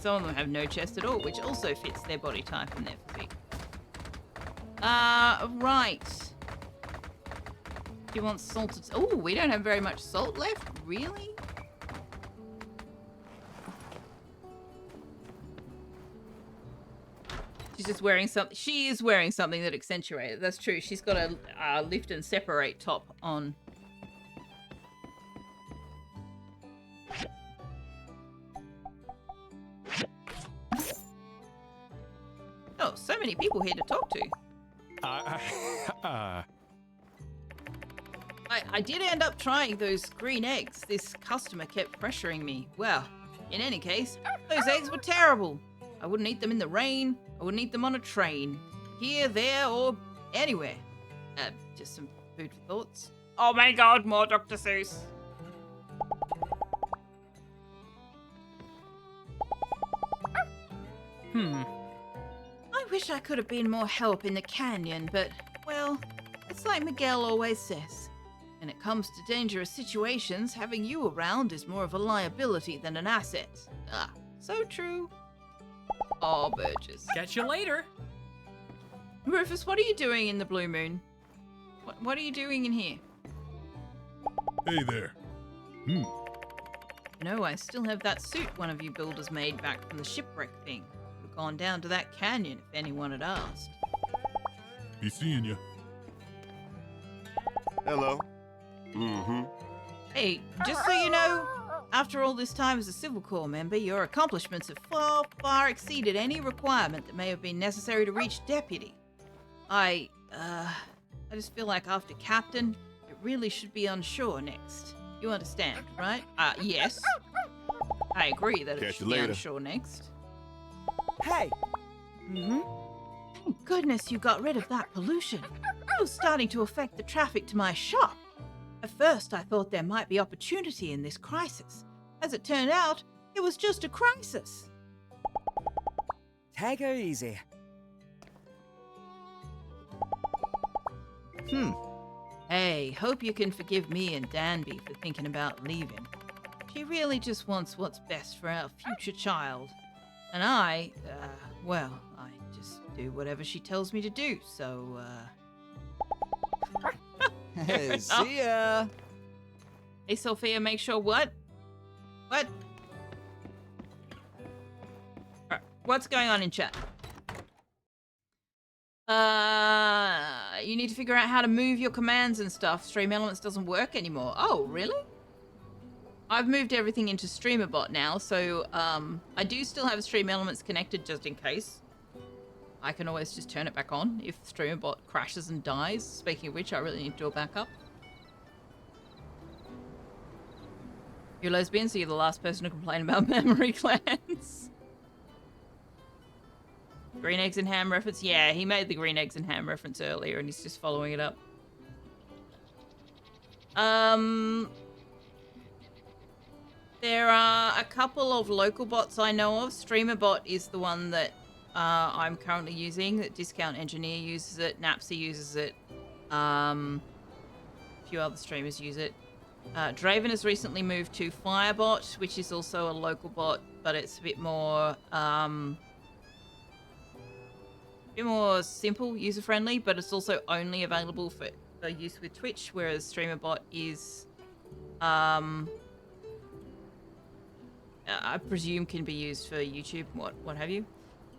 Some of them have no chest at all, which also fits their body type and their physique. Right. She wants salted... Oh, we don't have very much salt left? Really? She's just wearing something... She is wearing something that accentuates it. That's true. She's got a lift and separate top on. Oh, so many people here to talk to. I did end up trying those green eggs. This customer kept pressuring me. Well, in any case, those eggs were terrible. I wouldn't eat them in the rain. I wouldn't eat them on a train. Here, there, or anywhere. Just some food for thoughts. Oh my god, more Dr. Seuss. I wish I could have been more help in the canyon, but, well, it's like Miguel always says. When it comes to dangerous situations, having you around is more of a liability than an asset. Ah, so true. Oh, Burgess. Catch you later. Rufus, what are you doing in the Blue Moon? What are you doing in here? Hey there. No, I still have that suit one of you builders made back from the shipwreck thing. Would have gone down to that canyon if anyone had asked. Be seeing you. Hello. Hey, just so you know, after all this time as a Civil Corps member, your accomplishments have far, far exceeded any requirement that may have been necessary to reach deputy. I just feel like after captain, it really should be on shore next. You understand, right? Yes. I agree that it should be on shore next. Hey! Thank goodness you got rid of that pollution. It was starting to affect the traffic to my shop. At first, I thought there might be opportunity in this crisis. As it turned out, it was just a crisis. Take her easy. Hey, hope you can forgive me and Danby for thinking about leaving. She really just wants what's best for our future child. And I just do whatever she tells me to do, so, See ya! Hey, Sophia, make sure what? What? What's going on in chat? You need to figure out how to move your commands and stuff. Stream Elements doesn't work anymore. Oh, really? I've moved everything into StreamerBot now, so I do still have Stream Elements connected just in case. I can always just turn it back on if StreamerBot crashes and dies. Speaking of which, I really need to do a backup. You're lesbian, so you're the last person to complain about memory glands. Green eggs and ham reference? Yeah, he made the green eggs and ham reference earlier and he's just following it up. There are a couple of local bots I know of. StreamerBot is the one that I'm currently using. That Discount Engineer uses it. Napsy uses it. A few other streamers use it. Draven has recently moved to Firebot, which is also a local bot, but it's a bit more simple, user-friendly, but it's also only available for use with Twitch, whereas StreamerBot is, I presume can be used for YouTube, what have you.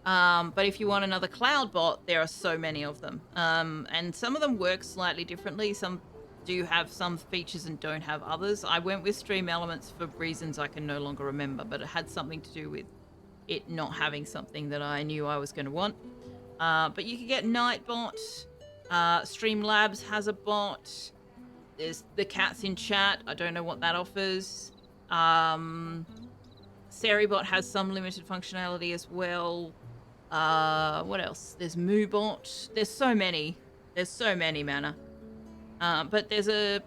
But if you want another cloud bot, there are so many of them. And some of them work slightly differently. Some do have some features and don't have others. I went with Stream Elements for reasons I can no longer remember, but it had something to do with it not having something that I knew I was going to want. But you can get Nightbot. Streamlabs has a bot. There's the cats in chat. I don't know what that offers. Seribot has some limited functionality as well. What else? There's Moobot. There's so many. There's so many, Mana. But there's a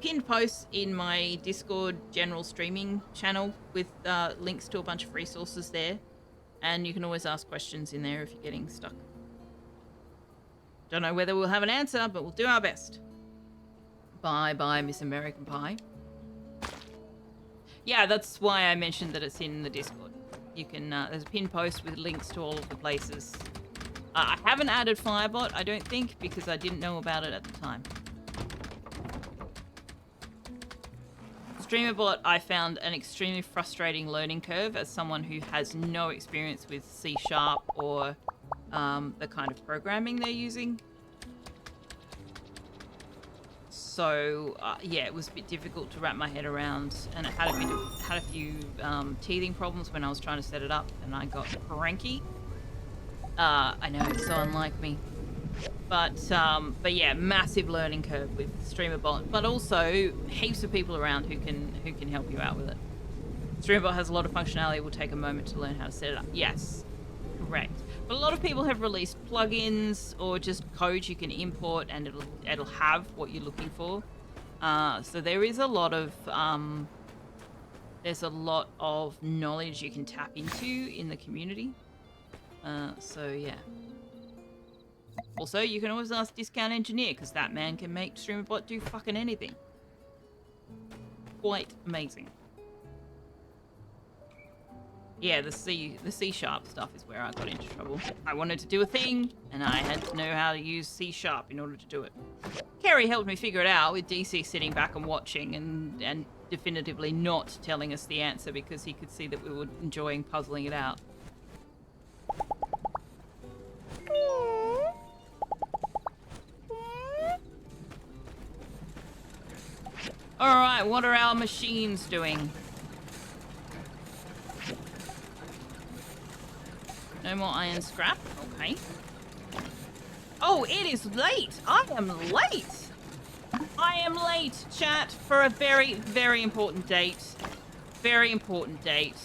pinned post in my Discord general streaming channel with links to a bunch of resources there. And you can always ask questions in there if you're getting stuck. Don't know whether we'll have an answer, but we'll do our best. Bye, Miss American Pie. Yeah, that's why I mentioned that it's in the Discord. You can, there's a pinned post with links to all of the places. I haven't added Firebot, I don't think, because I didn't know about it at the time. StreamerBot, I found an extremely frustrating learning curve as someone who has no experience with C# or the kind of programming they're using. So yeah, it was a bit difficult to wrap my head around, and it had a few teething problems when I was trying to set it up, and I got cranky. I know, it's so unlike me. But yeah, massive learning curve with StreamerBot, but also heaps of people around who can help you out with it. StreamerBot has a lot of functionality. It will take a moment to learn how to set it up. Yes, correct. But a lot of people have released plugins or just code you can import, and it'll have what you're looking for. So there is a lot of knowledge you can tap into in the community. So yeah. Also, you can always ask Discount Engineer, because that man can make StreamerBot do fucking anything. Quite amazing. Yeah, the C# stuff is where I got into trouble. I wanted to do a thing, and I had to know how to use C# in order to do it. Kerry helped me figure it out, with DC sitting back and watching, and definitively not telling us the answer because he could see that we were enjoying puzzling it out. Alright, what are our machines doing? No more iron scrap? Okay. Oh, it is late! I am late! I am late, chat, for a very, very important date. Very important date.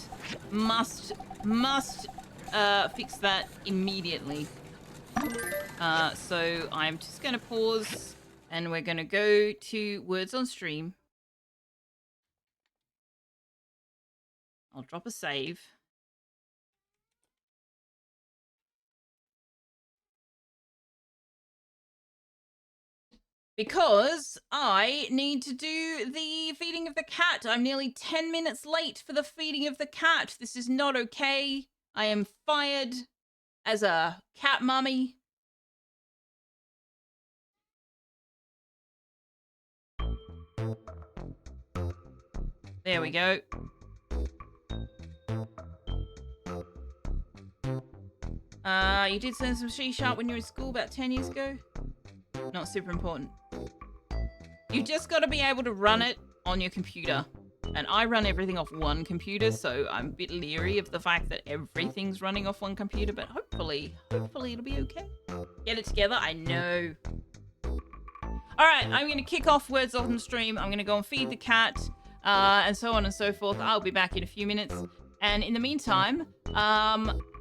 Must fix that immediately. So I'm just gonna pause, and we're gonna go to Words on Stream. I'll drop a save. Because I need to do the feeding of the cat. I'm nearly 10 minutes late for the feeding of the cat. This is not okay. I am fired as a cat mummy. There we go. You did send some C# when you were in school about 10 years ago? Not super important. You just got to be able to run it on your computer. And I run everything off one computer, so I'm a bit leery of the fact that everything's running off one computer, but hopefully it'll be okay. Get it together, I know. Alright, I'm going to kick off Words on Stream. I'm going to go and feed the cat, and so on and so forth. I'll be back in a few minutes. And in the meantime,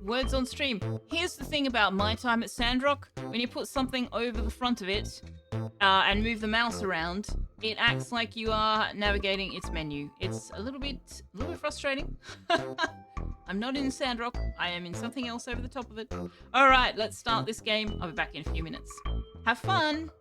Words on Stream. Here's the thing about my time at Sandrock. When you put something over the front of it and move the mouse around, it acts like you are navigating its menu. It's a little bit frustrating. I'm not in Sandrock. I am in something else over the top of it. All right, let's start this game. I'll be back in a few minutes. Have fun.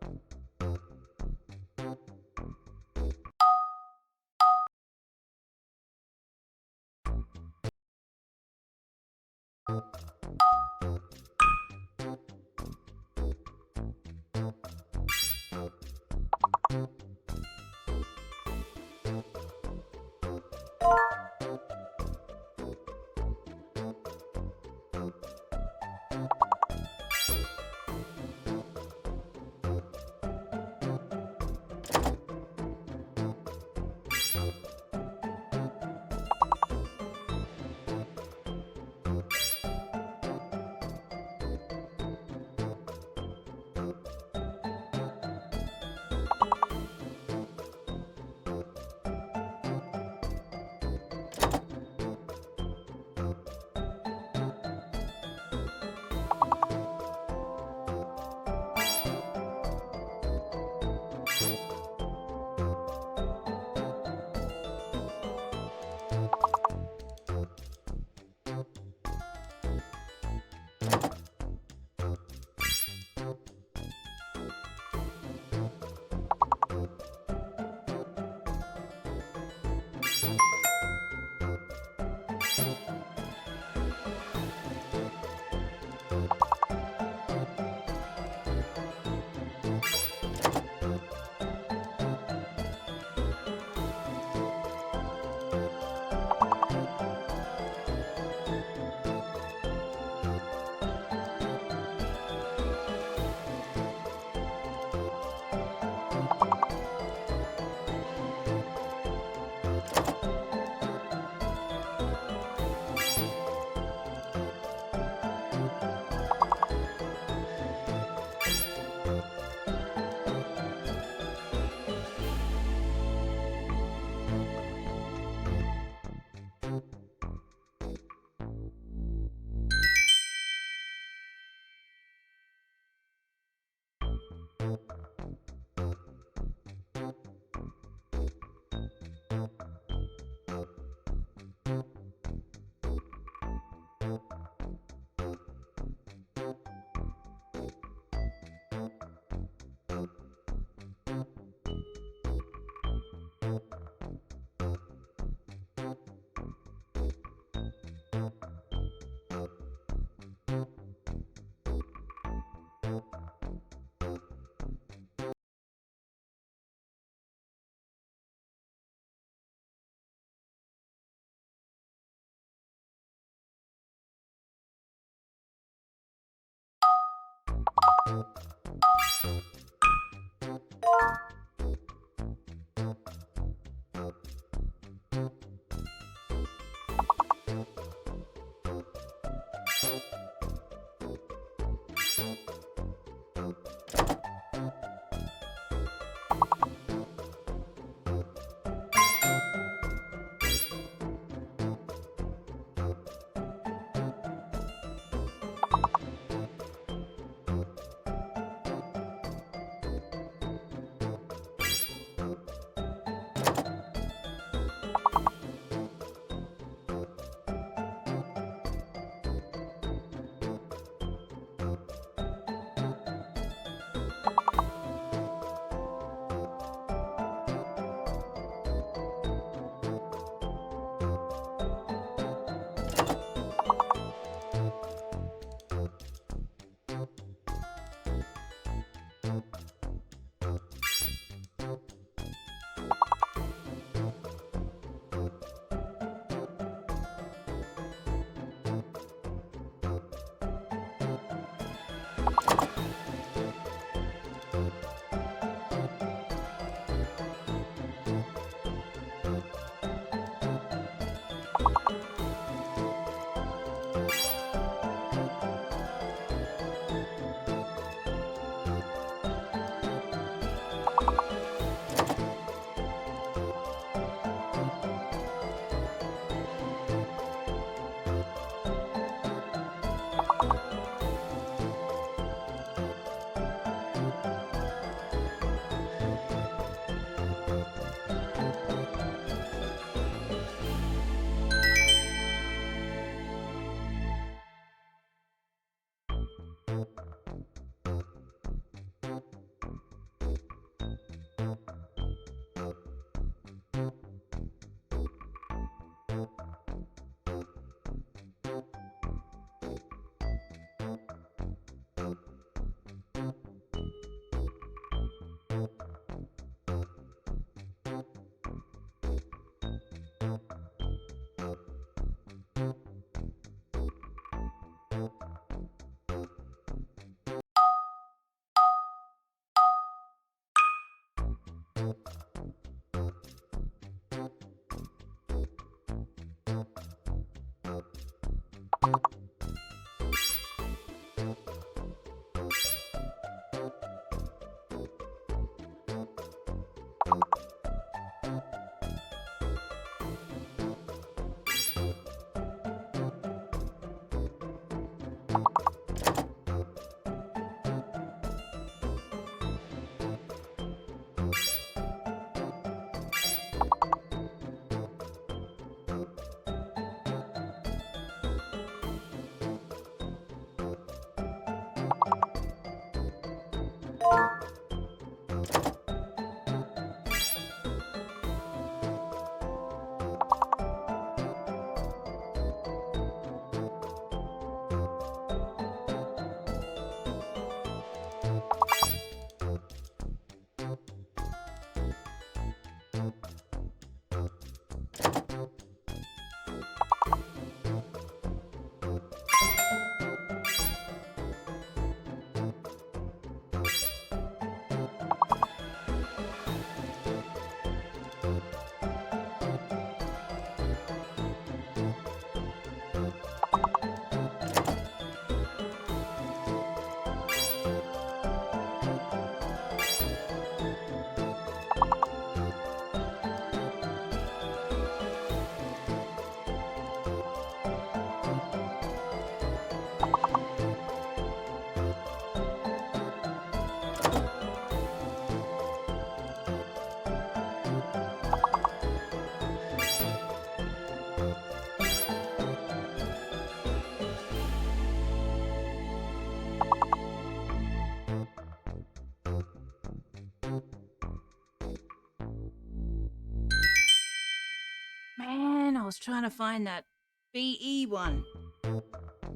Man, I was trying to find that BE one. It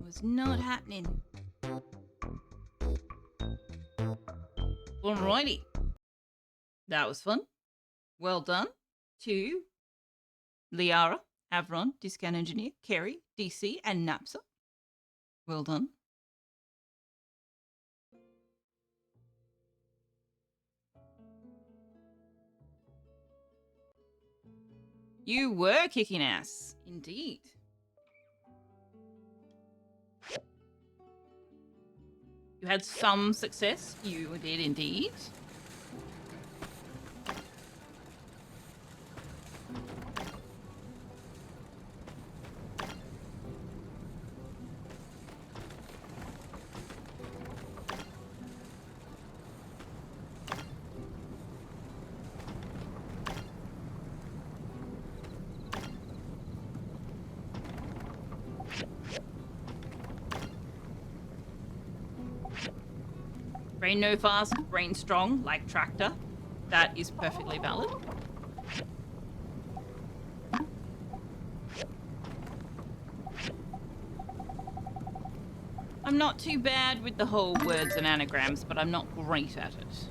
was not happening. Alrighty. That was fun. Well done to Liara, Avron, Discount Engineer, Kerry, DC, and Napsa. Well done. You were kicking ass. Indeed. You had some success. You did indeed. Brain no fast, brain strong, like tractor. That is perfectly valid. I'm not too bad with the whole words and anagrams, but I'm not great at it.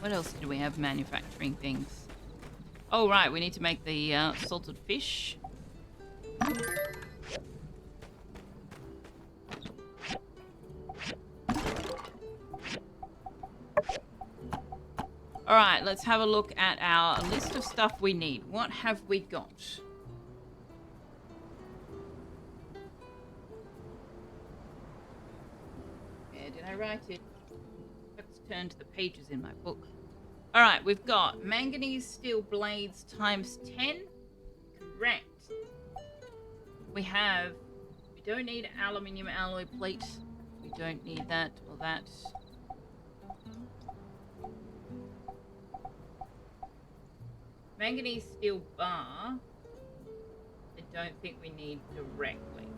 What else do we have manufacturing things? Oh, right, we need to make the salted fish. All right, let's have a look at our list of stuff we need. What have we got? Where did I write it? Let's turn to the pages in my book. All right, we've got manganese steel blades times 10. Correct. We don't need aluminium alloy plate. We don't need that or that. Manganese steel bar, I don't think we need directly.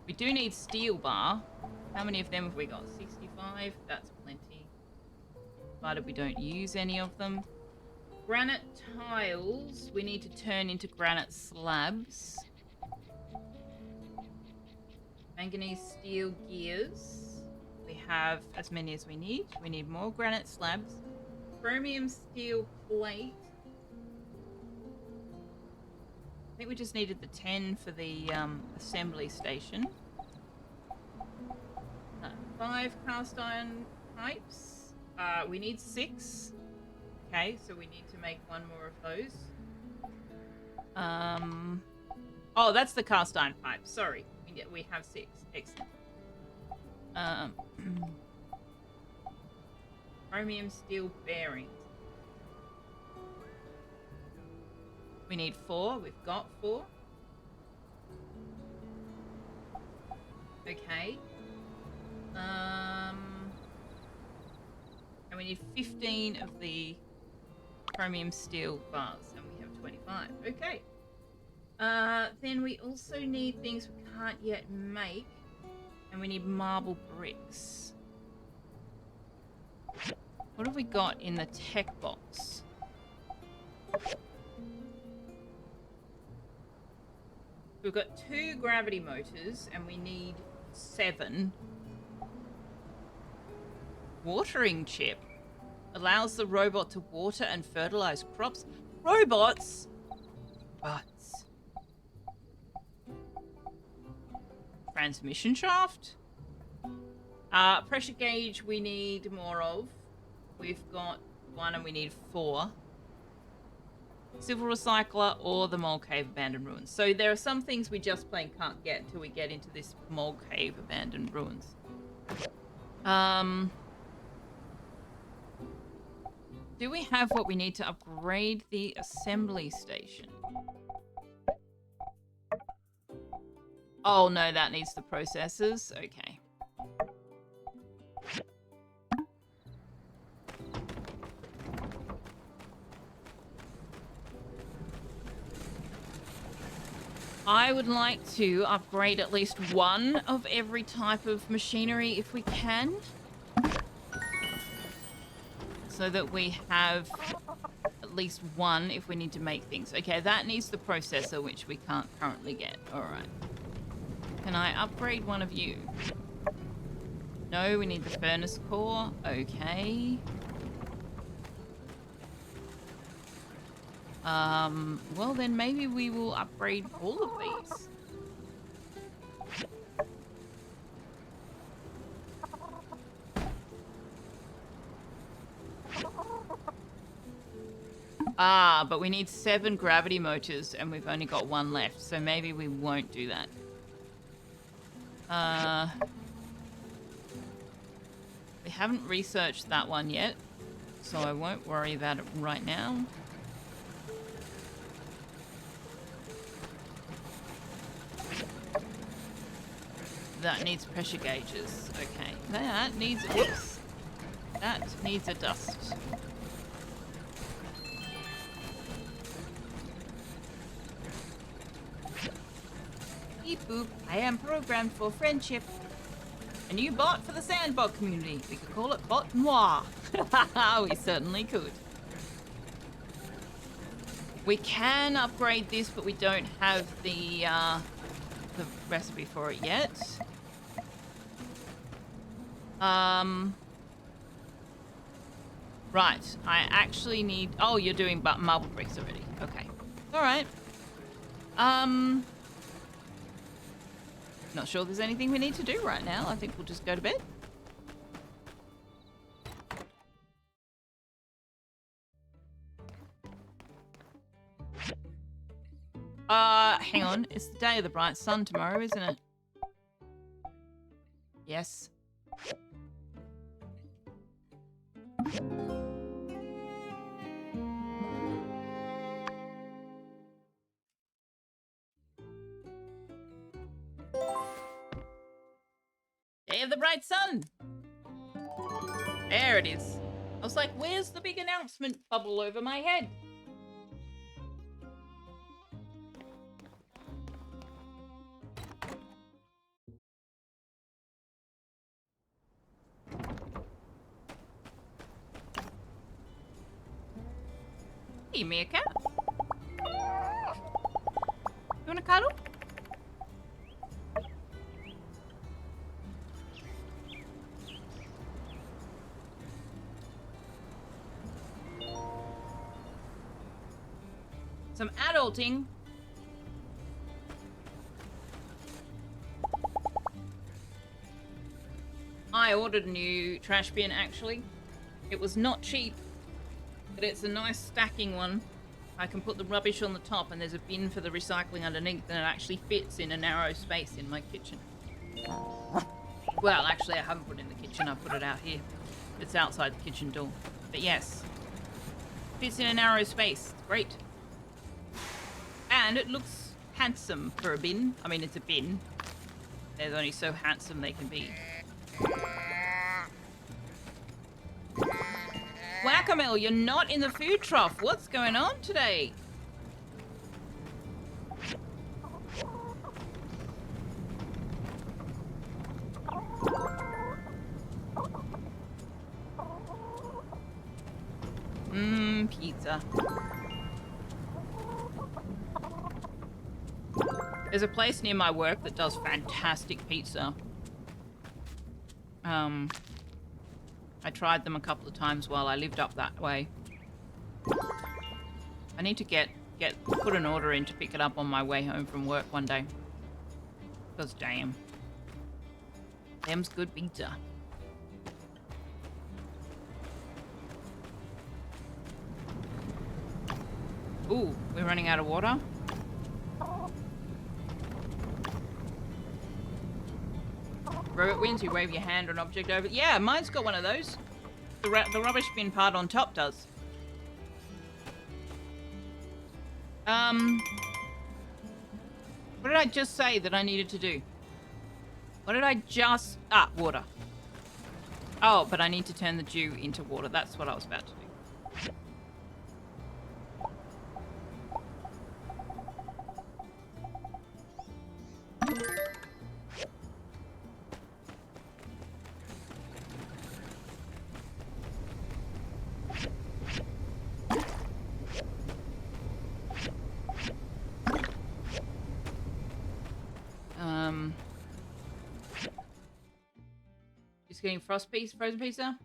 We do need steel bar. How many of them have we got? 65? That's plenty. Provided we don't use any of them. Granite tiles, we need to turn into granite slabs. Manganese steel gears, we have as many as we need. We need more granite slabs. Chromium steel plate. I think we just needed the 10 for the assembly station. 5 cast iron pipes. We need 6. Okay, so we need to make one more of those. Oh, that's the cast iron pipe. Sorry, we have 6. Excellent. Chromium steel bearings. We need 4. We've got 4. Okay. And we need 15 of the chromium steel bars, and we have 25. Okay. Then we also need things we can't yet make, and we need marble bricks. What have we got in the tech box? We've got 2 gravity motors, and we need 7. Watering chip allows the robot to water and fertilize crops. Robots? Butts. Transmission shaft? Pressure gauge we need more of. We've got 1 and we need 4. Civil recycler or the mole cave abandoned ruins. So there are some things we just plain can't get until we get into this mole cave abandoned ruins. Do we have what we need to upgrade the assembly station? Oh no, that needs the processors. Okay. I would like to upgrade at least 1 of every type of machinery if we can. So that we have at least 1 if we need to make things. Okay, that needs the processor, which we can't currently get. Alright. Can I upgrade one of you? No, we need the furnace core. Okay. Well then maybe we will upgrade all of these. Ah, but we need 7 gravity motors and we've only got 1 left, so maybe we won't do that. We haven't researched that one yet, so I won't worry about it right now. That needs pressure gauges. Okay, that needs, whoops, that needs a dust. Beep boop, I am programmed for friendship. A new bot for the Sandbot community. We could call it Bot Noir. We certainly could. We can upgrade this, but we don't have the recipe for it yet. Right, I actually need... Oh, you're doing marble bricks already. Okay. Alright. Not sure there's anything we need to do right now. I think we'll just go to bed. Hang on. It's the day of the bright sun tomorrow, isn't it? Yes. Day of the bright sun. There it is. I was like, where's the big announcement bubble over my head? Hey, meerkat. You want a cuddle? Some adulting. I ordered a new trash bin, actually. It was not cheap, but it's a nice stacking one. I can put the rubbish on the top and there's a bin for the recycling underneath, and it actually fits in a narrow space in my kitchen. Well, actually, I haven't put it in the kitchen. I put it out here. It's outside the kitchen door. But yes, fits in a narrow space. It's great. And it looks handsome for a bin. I mean, it's a bin. They're only so handsome they can be. Whack-a-mole, you're not in the food trough. What's going on today? Pizza. There's a place near my work that does fantastic pizza. I tried them a couple of times while I lived up that way. I need to put an order in to pick it up on my way home from work one day. Because damn. Them's good pizza. Ooh, we're running out of water. Robot wins, you wave your hand or an object over. Yeah, mine's got one of those. The rubbish bin part on top does. What did I just say that I needed to do? What did I just... Ah, water. Oh, but I need to turn the dew into water. That's what I was about to do. Just getting frozen pizza.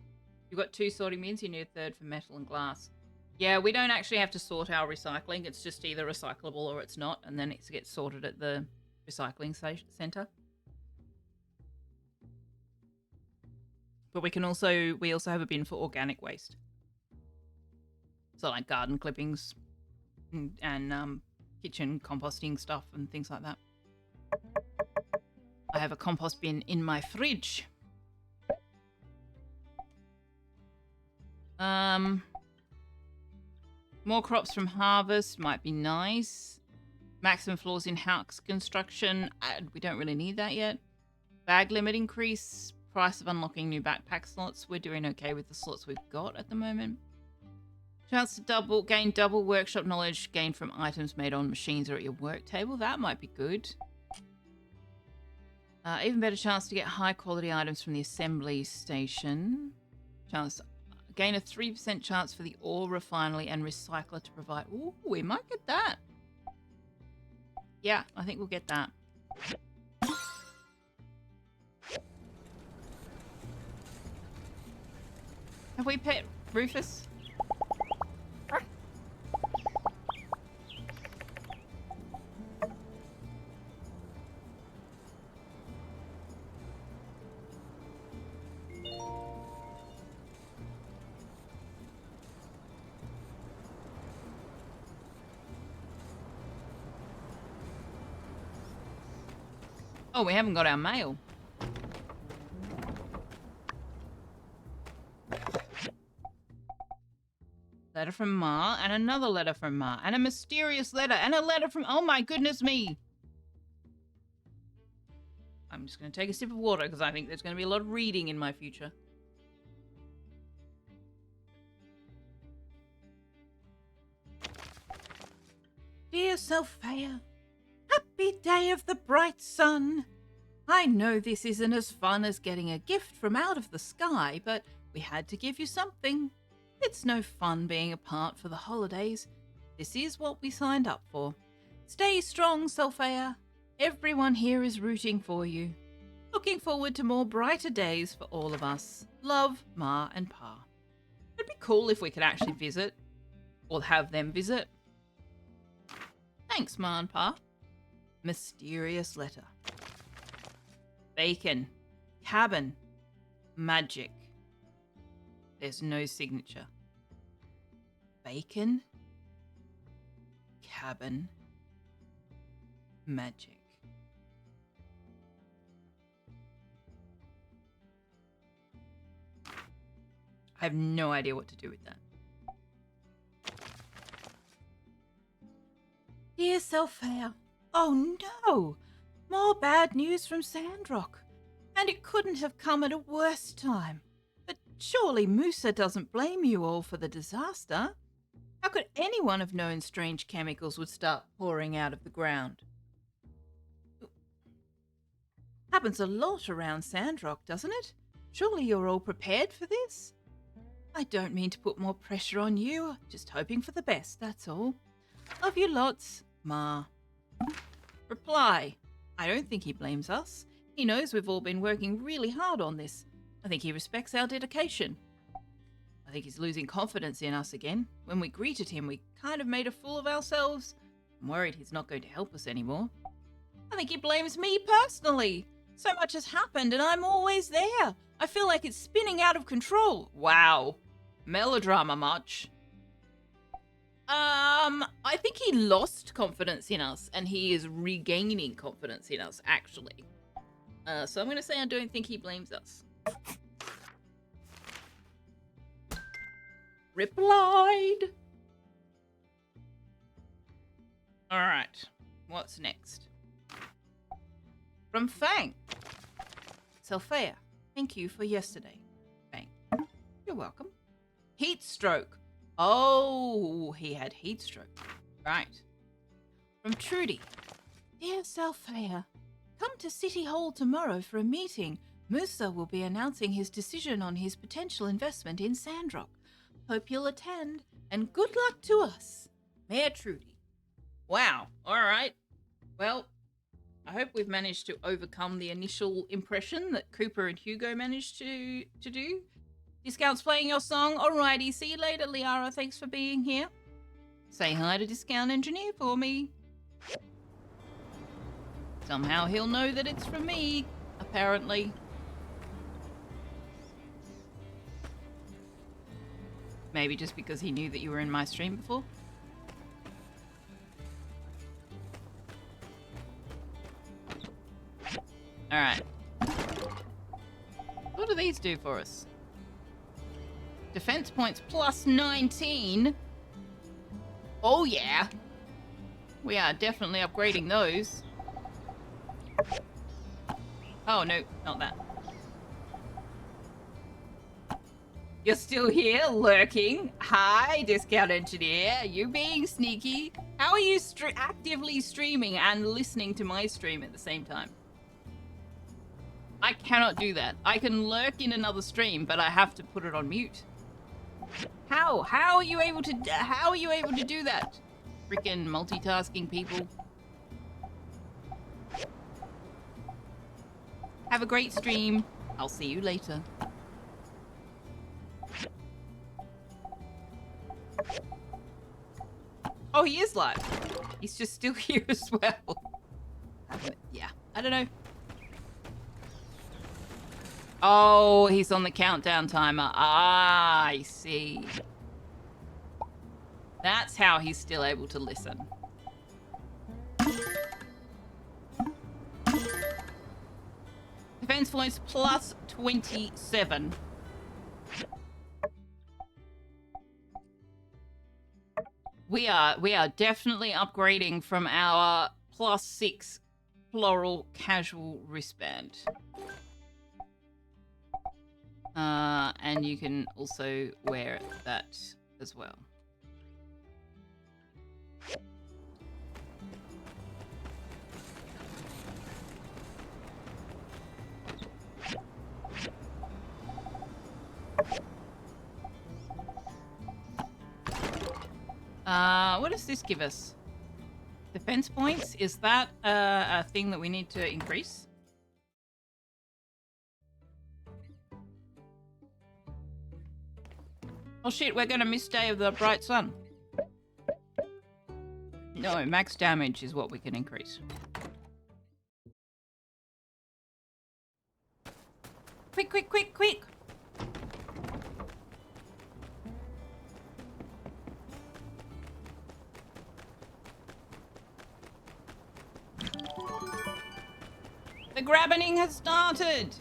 You've got 2 sorting bins. You need a third for metal and glass. Yeah, we don't actually have to sort our recycling. It's just either recyclable or it's not, and then it gets sorted at the recycling center. But we also have a bin for organic waste. So like garden clippings and kitchen composting stuff and things like that. I have a compost bin in my fridge. More crops from harvest might be nice. Maximum floors in house construction. We don't really need that yet. Bag limit increase. Price of unlocking new backpack slots. We're doing okay with the slots we've got at the moment. Chance to gain double workshop knowledge gained from items made on machines or at your work table. That might be good. Even better chance to get high quality items from the assembly station. Chance gain a 3% chance for the ore refinery and recycler to provide. Ooh, we might get that. Yeah, I think we'll get that. Have we pet Rufus? Oh, we haven't got our mail. Letter from Ma, and another letter from Ma, and a mysterious letter, and a letter from... Oh my goodness me! I'm just going to take a sip of water because I think there's going to be a lot of reading in my future. Dear Sophia, happy day of the bright sun. I know this isn't as fun as getting a gift from out of the sky, but we had to give you something. It's no fun being apart for the holidays. This is what we signed up for. Stay strong, Sophia. Everyone here is rooting for you. Looking forward to more brighter days for all of us. Love, Ma and Pa. It'd be cool if we could actually visit. Or have them visit. Thanks, Ma and Pa. Mysterious letter. Bacon. Cabin. Magic. There's no signature. Bacon. Cabin. Magic. I have no idea what to do with that. Dear Sophia. Oh no! More bad news from Sandrock. And it couldn't have come at a worse time. But surely Musa doesn't blame you all for the disaster. How could anyone have known strange chemicals would start pouring out of the ground? Happens a lot around Sandrock, doesn't it? Surely you're all prepared for this? I don't mean to put more pressure on you, just hoping for the best, that's all. Love you lots, Ma. Reply. I don't think he blames us. He knows we've all been working really hard on this. I think he respects our dedication. I think he's losing confidence in us again. When we greeted him, we kind of made a fool of ourselves. I'm worried he's not going to help us anymore. I think he blames me personally. So much has happened and I'm always there. I feel like it's spinning out of control. Wow. Melodrama much. I think he lost confidence in us and he is regaining confidence in us, actually. So I'm going to say I don't think he blames us. Replied. Alright. What's next? From Fang. Sophia, thank you for yesterday. Fang. You're welcome. Heat stroke. Oh, he had heat stroke. Right. From Trudy. Dear Sophia, come to City Hall tomorrow for a meeting. Musa will be announcing his decision on his potential investment in Sandrock. Hope you'll attend, and good luck to us. Mayor Trudy. Wow. All right. Well, I hope we've managed to overcome the initial impression that Cooper and Hugo managed to do. Discount's playing your song. Alrighty, see you later, Liara. Thanks for being here. Say hi to Discount Engineer for me. Somehow he'll know that it's from me, apparently. Maybe just because he knew that you were in my stream before? Alright. What do these do for us? Defense points plus 19. Oh yeah. We are definitely upgrading those. Oh no, not that. You're still here, lurking. Hi, Discount Engineer. You being sneaky. How are you actively streaming and listening to my stream at the same time? I cannot do that. I can lurk in another stream, but I have to put it on mute. How? How are you able to do that? Freaking multitasking people. Have a great stream. I'll see you later. Oh, he is live. He's just still here as well. Yeah, I don't know. Oh, he's on the countdown timer. Ah, I see. That's how he's still able to listen. Defense points plus 27. We are definitely upgrading from our plus 6 floral casual wristband. And you can also wear that as well. What does this give us? Defense points? Is that a thing that we need to increase? Oh shit, we're gonna miss Day of the Bright Sun. No, max damage is what we can increase. Quick, quick, quick, quick! The grabbening has started!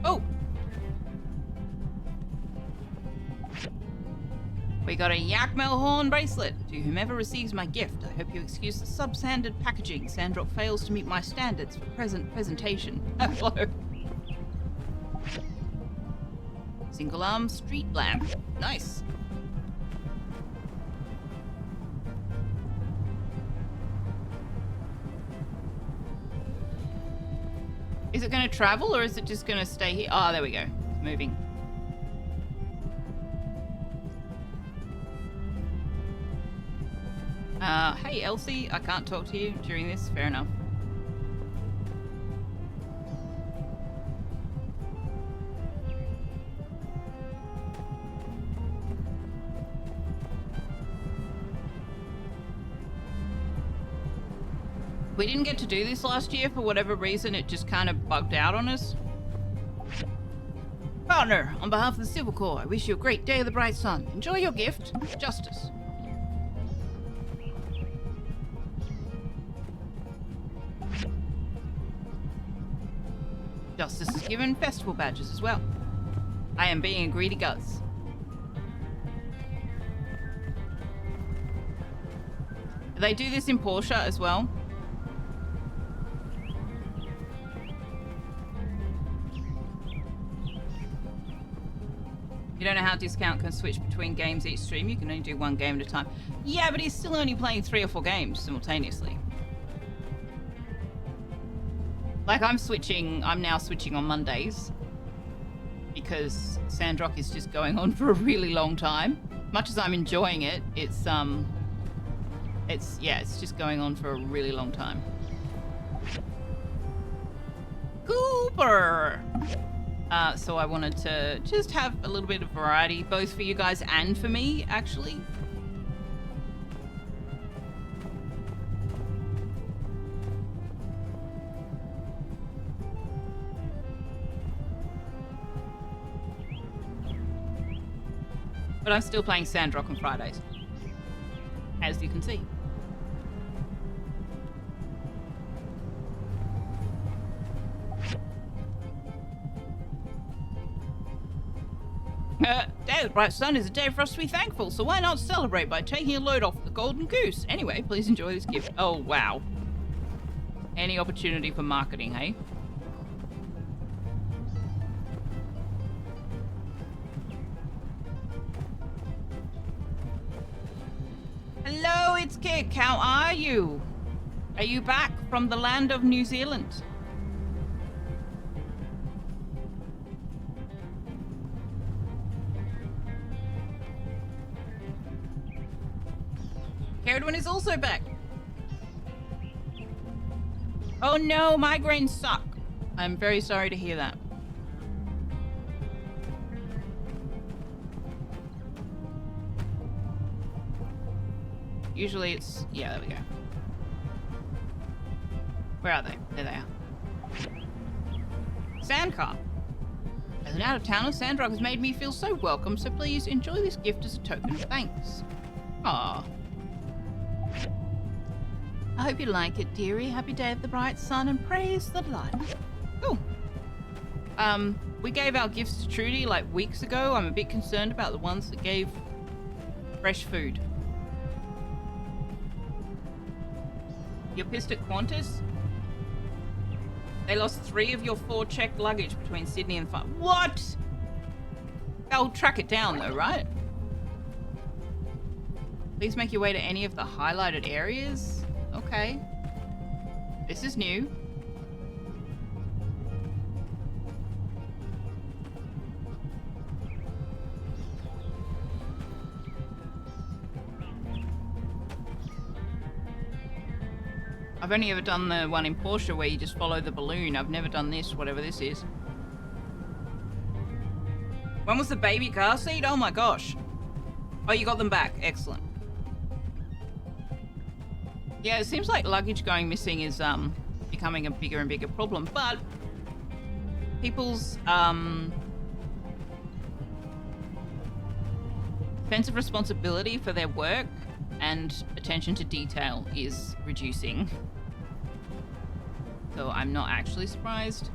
Oh! We got a Yakmel horn bracelet. To whomever receives my gift, I hope you excuse the substandard packaging. Sandrock fails to meet my standards for presentation. Hello. Single arm street lamp. Nice. Is it going to travel or is it just going to stay here? Oh, there we go. It's moving. Hey Elsie, I can't talk to you during this. Fair enough. We didn't get to do this last year for whatever reason. It just kind of bugged out on us. Partner, on behalf of the Civil Corps, I wish you a great Day of the Bright Sun. Enjoy your gift, Justice. Justice is given festival badges as well. I am being a greedy guts. They do this in Porsche as well. You don't know how Discount can switch between games each stream. You can only do one game at a time. Yeah, but he's still only playing 3 or 4 games simultaneously. Like I'm now switching on Mondays because Sandrock is just going on for a really long time. Much as I'm enjoying it, it's just going on for a really long time. Cooper! So I wanted to just have a little bit of variety, both for you guys and for me, actually. But I'm still playing Sandrock on Fridays, as you can see. Day of the Bright Sun is a day for us to be thankful, so why not celebrate by taking a load off the Golden Goose? Anyway, please enjoy this gift. Oh, wow. Any opportunity for marketing, hey? Hello, it's Kick. How are you? Are you back from the land of New Zealand? Caradwin is also back. Oh no, migraines suck. I'm very sorry to hear that. Usually it's... yeah, there we go. Where are they? There they are. Sandcar. As an out-of-towner, Sandrock has made me feel so welcome, so please enjoy this gift as a token of thanks. Aww. I hope you like it, dearie. Happy day of the bright sun and praise the light. Cool. We gave our gifts to Trudy like weeks ago. I'm a bit concerned about the ones that gave fresh food. You're pissed at Qantas? They lost 3 of your 4 checked luggage between Sydney and What? They'll track it down though, right? Please make your way to any of the highlighted areas. Okay. This is new. I've only ever done the one in Porsche where you just follow the balloon. I've never done this, whatever this is. When was the baby car seat? Oh my gosh. Oh, you got them back. Excellent. Yeah, it seems like luggage going missing is becoming a bigger and bigger problem, but people's sense of responsibility for their work and attention to detail is reducing. So I'm not actually surprised.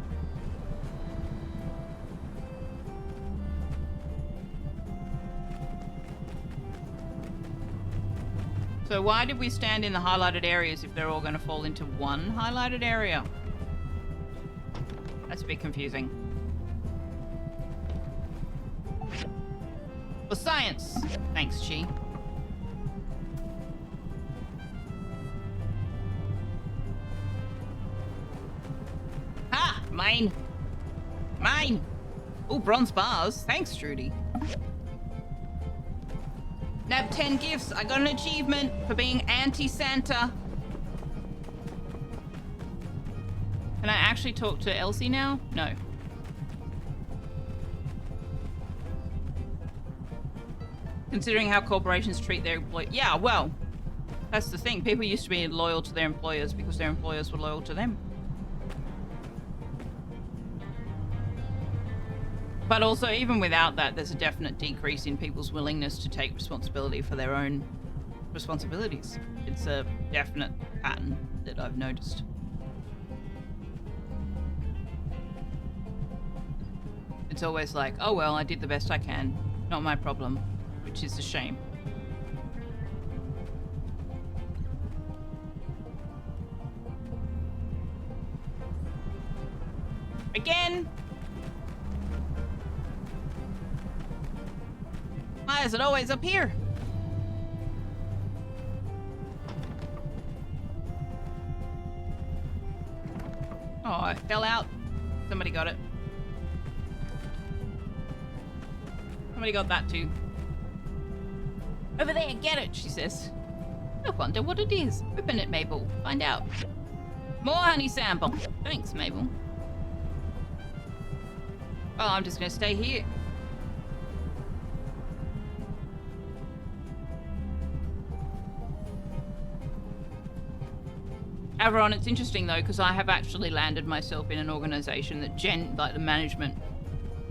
So why did we stand in the highlighted areas if they're all going to fall into one highlighted area? That's a bit confusing. For science! Thanks, Chi. Ha! Mine! Mine! Oh, bronze bars. Thanks, Trudy. Nab 10 gifts. I got an achievement for being anti-Santa. Can I actually talk to Elsie now? No. Considering how corporations treat their employees. Yeah, well, that's the thing. People used to be loyal to their employers because their employers were loyal to them. But also, even without that, there's a definite decrease in people's willingness to take responsibility for their own responsibilities. It's a definite pattern that I've noticed. It's always like, oh well, I did the best I can. Not my problem, which is a shame. Again! Why is it always up here? Oh, it fell out. Somebody got it. Somebody got that too. Over there, get it, she says. I wonder what it is. Open it, Mabel. Find out. More honey sample. Thanks, Mabel. Well, I'm just gonna stay here. Averon, it's interesting though, because I have actually landed myself in an organization that like the management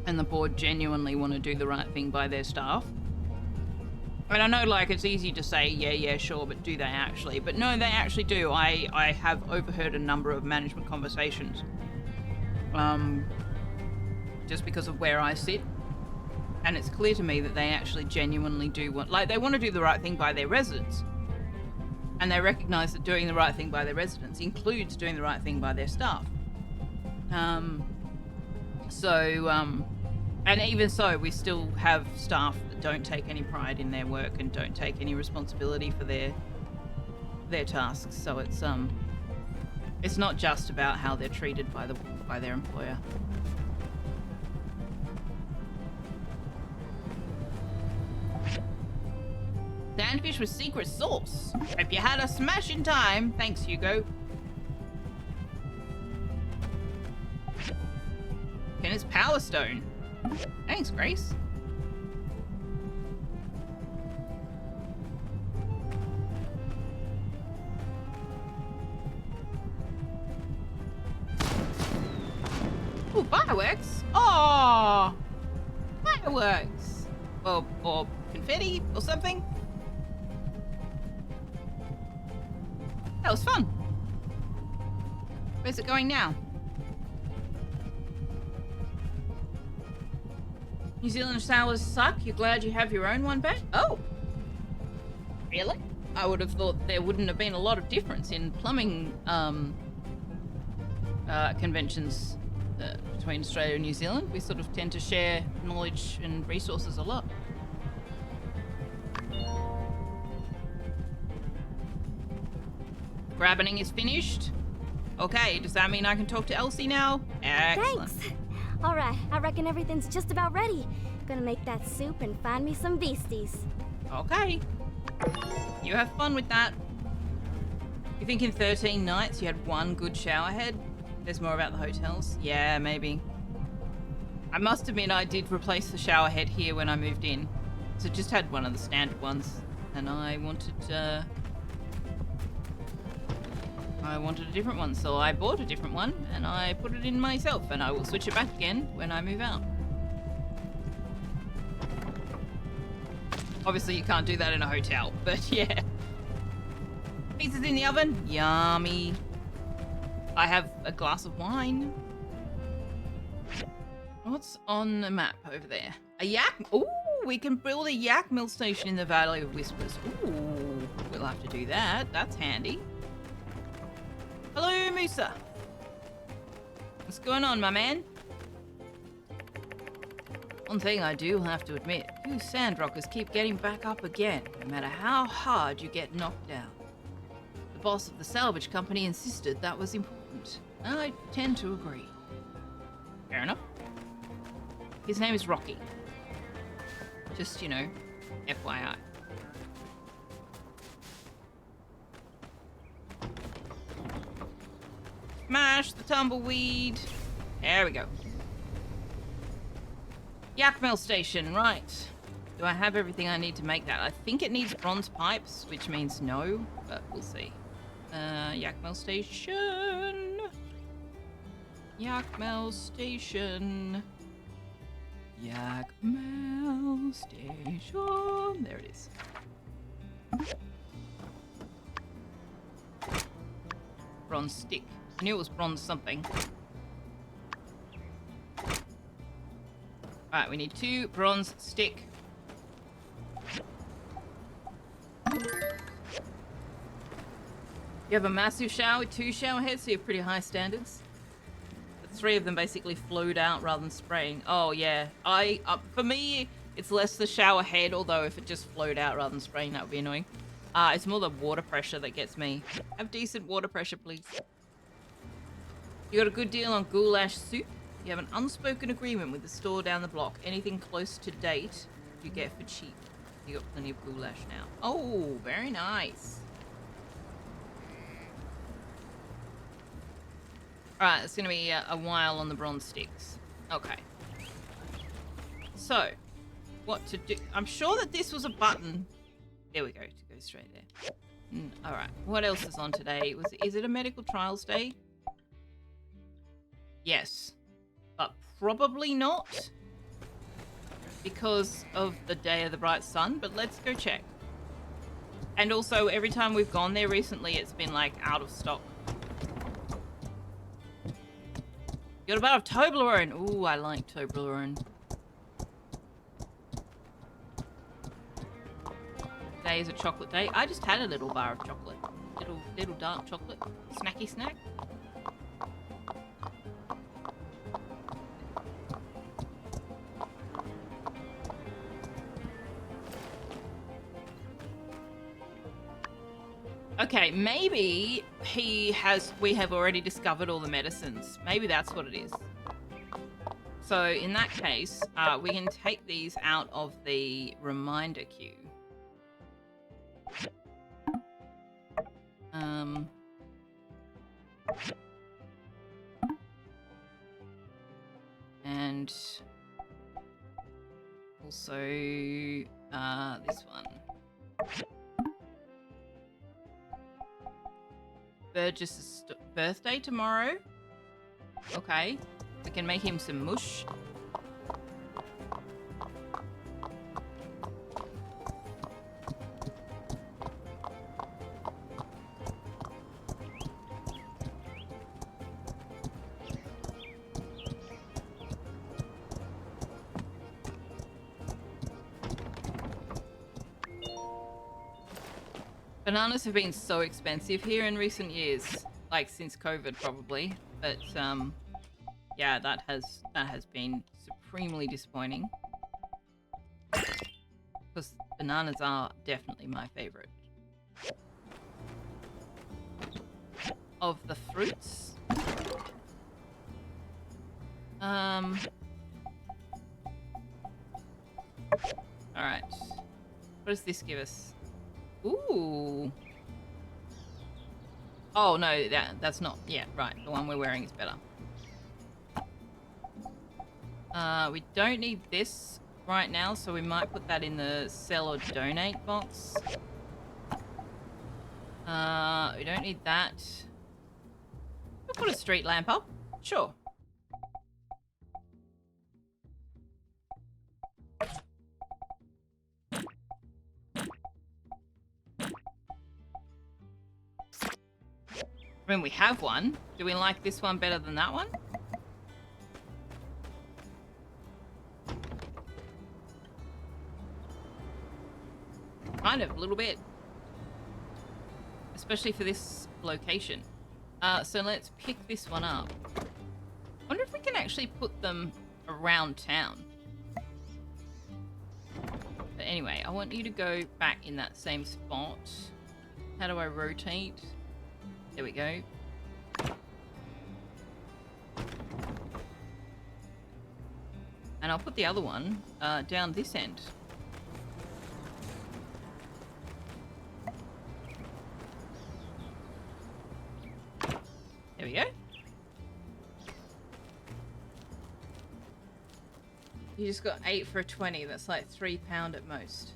and the board genuinely want to do the right thing by their staff. And I know, like, it's easy to say, yeah, sure, but do they actually? But no, they actually do. I have overheard a number of management conversations. Just because of where I sit. And it's clear to me that they actually genuinely do want, like, they want to do the right thing by their residents. And they recognize that doing the right thing by their residents includes doing the right thing by their staff. And even so, we still have staff that don't take any pride in their work and don't take any responsibility for their tasks. So it's not just about how they're treated by their employer. Sandfish with secret sauce. Hope you had a smashing time. Thanks, Hugo. And it's Power Stone. Thanks, Grace. Ooh, fireworks. Oh, fireworks. Or confetti or something. That was fun. Where's it going now? New Zealand showers suck. You're glad you have your own one back? Oh. Really? I would have thought there wouldn't have been a lot of difference in plumbing conventions between Australia and New Zealand. We sort of tend to share knowledge and resources a lot. Grabbining is finished. Okay, does that mean I can talk to Elsie now? Excellent. Thanks. All right, I reckon everything's just about ready. Gonna make that soup and find me some beasties. Okay. You have fun with that. You think in 13 nights you had one good shower head? There's more about the hotels? Yeah, maybe. I must admit I did replace the shower head here when I moved in. So just had one of the standard ones. And I wanted a different one, so I bought a different one and I put it in myself, and I will switch it back again when I move out. Obviously you can't do that in a hotel, but yeah. Pizza's in the oven. Yummy. I have a glass of wine. What's on the map over there? A yak. Ooh, we can build a yak mill station in the Valley of Whispers. Ooh, we'll have to do that. That's handy. Hello, Musa. What's going on, my man? One thing I do have to admit, you Sandrockers keep getting back up again, no matter how hard you get knocked down. The boss of the salvage company insisted that was important. I tend to agree. Fair enough. His name is Rocky. Just, you know, FYI. Smash the tumbleweed. There we go. Yak mill station, right. Do I have everything I need to make that? I think it needs bronze pipes, which means no, but we'll see. Yak mill station. Yak mill station. Yak mill station. There it is. Bronze stick. I knew it was bronze something. Alright, we need 2 bronze stick. You have a massive shower with 2 shower heads, so you have pretty high standards. But 3 of them basically flowed out rather than spraying. Oh yeah, for me, it's less the shower head, although if it just flowed out rather than spraying, that would be annoying. It's more the water pressure that gets me. Have decent water pressure, please. You got a good deal on goulash soup. You have an unspoken agreement with the store down the block. Anything close to date, you get for cheap. You got plenty of goulash now. Oh, very nice. Alright, it's gonna be a while on the bronze sticks. Okay. So, what to do? I'm sure that this was a button. There we go, to go straight there. All right, what else is on today? Is it a medical trials day? Yes, but probably not because of the day of the bright sun, but let's go check. And also, every time we've gone there recently, it's been like out of stock. Got a bar of Toblerone. Ooh, I like Toblerone. Today is a chocolate day. I just had a little bar of chocolate. Little dark chocolate. Snacky snack. Okay, maybe we have already discovered all the medicines. Maybe that's what it is. So in that case, we can take these out of the reminder queue. And also this one. Burgess' birthday tomorrow. Okay, we can make him some mush. Bananas have been so expensive here in recent years, like since COVID probably. But yeah, that has been supremely disappointing. Because bananas are definitely my favorite. Of the fruits. Alright. What does this give us? Ooh. Oh, no, that's not... Yeah, right. The one we're wearing is better. We don't need this right now, so we might put that in the sell or donate box. We don't need that. We'll put a street lamp up. Sure. I mean, we have one. Do we like this one better than that one? Kind of, a little bit. Especially for this location. So let's pick this one up. I wonder if we can actually put them around town. But anyway, I want you to go back in that same spot. How do I rotate? There we go. And I'll put the other one down this end. There we go. You just got 8 for a 20. That's like £3 at most.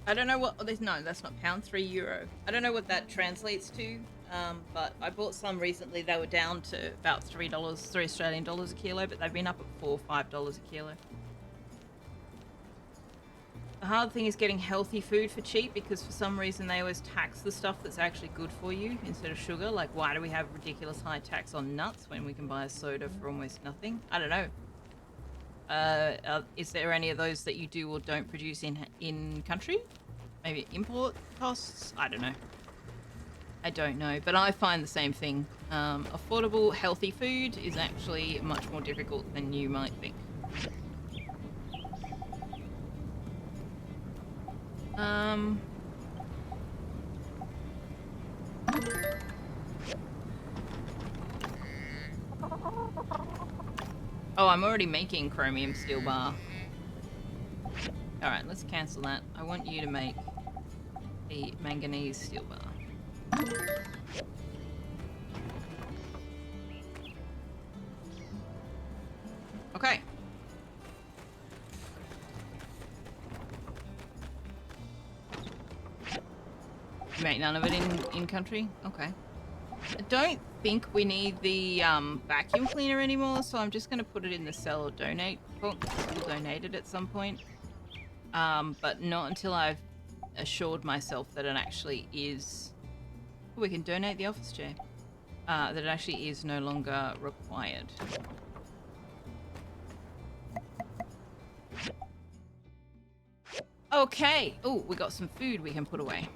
I don't know what... Oh, no, that's not pound. €3. I don't know what that translates to. But I bought some recently. They were down to about $3 Australian dollars a kilo, but they've been up at $4 or $5 a kilo. The hard thing is getting healthy food for cheap, because for some reason they always tax the stuff that's actually good for you instead of sugar. Like, why do we have ridiculous high tax on nuts when we can buy a soda for almost nothing? I don't know. Is there any of those that you do or don't produce in country? Maybe import costs? I don't know. I don't know, but I find the same thing. Affordable, healthy food is actually much more difficult than you might think. Oh, I'm already making chromium steel bar. Alright, let's cancel that. I want you to make the manganese steel bar. Okay. make none of it in country? Okay. I don't think we need the vacuum cleaner anymore, so I'm just going to put it in the cell or donate. Well, we'll donate it at some point. But not until I've assured myself that it actually is... Oh, we can donate the office chair. That it actually is no longer required. Okay. Oh, we got some food we can put away.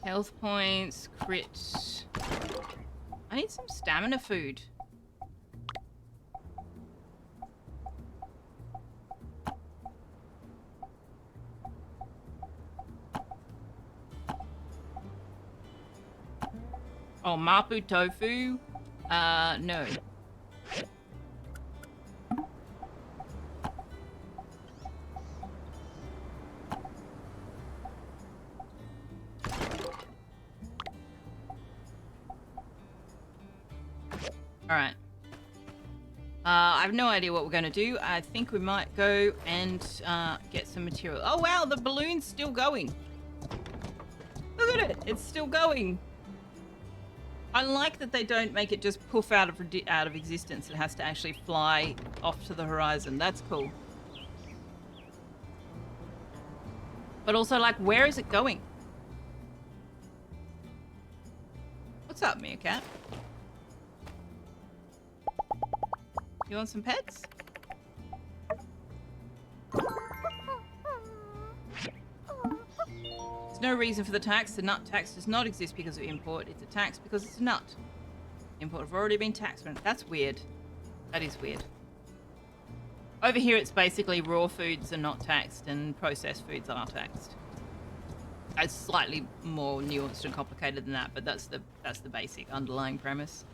Health points, crit. I need some stamina food. Oh, Mapu tofu? No. Alright. I have no idea what we're going to do. I think we might go and get some material. Oh wow, the balloon's still going. Look at it, it's still going. I like that they don't make it just poof out of existence. It has to actually fly off to the horizon. That's cool. But also, like, where is it going? What's up, meerkat? You want some pets? There's no reason for the tax. The nut tax does not exist because of import. It's a tax because it's a nut. Import have already been taxed. That's weird. That is weird. Over here, it's basically raw foods are not taxed and processed foods are taxed. It's slightly more nuanced and complicated than that, but that's the basic underlying premise.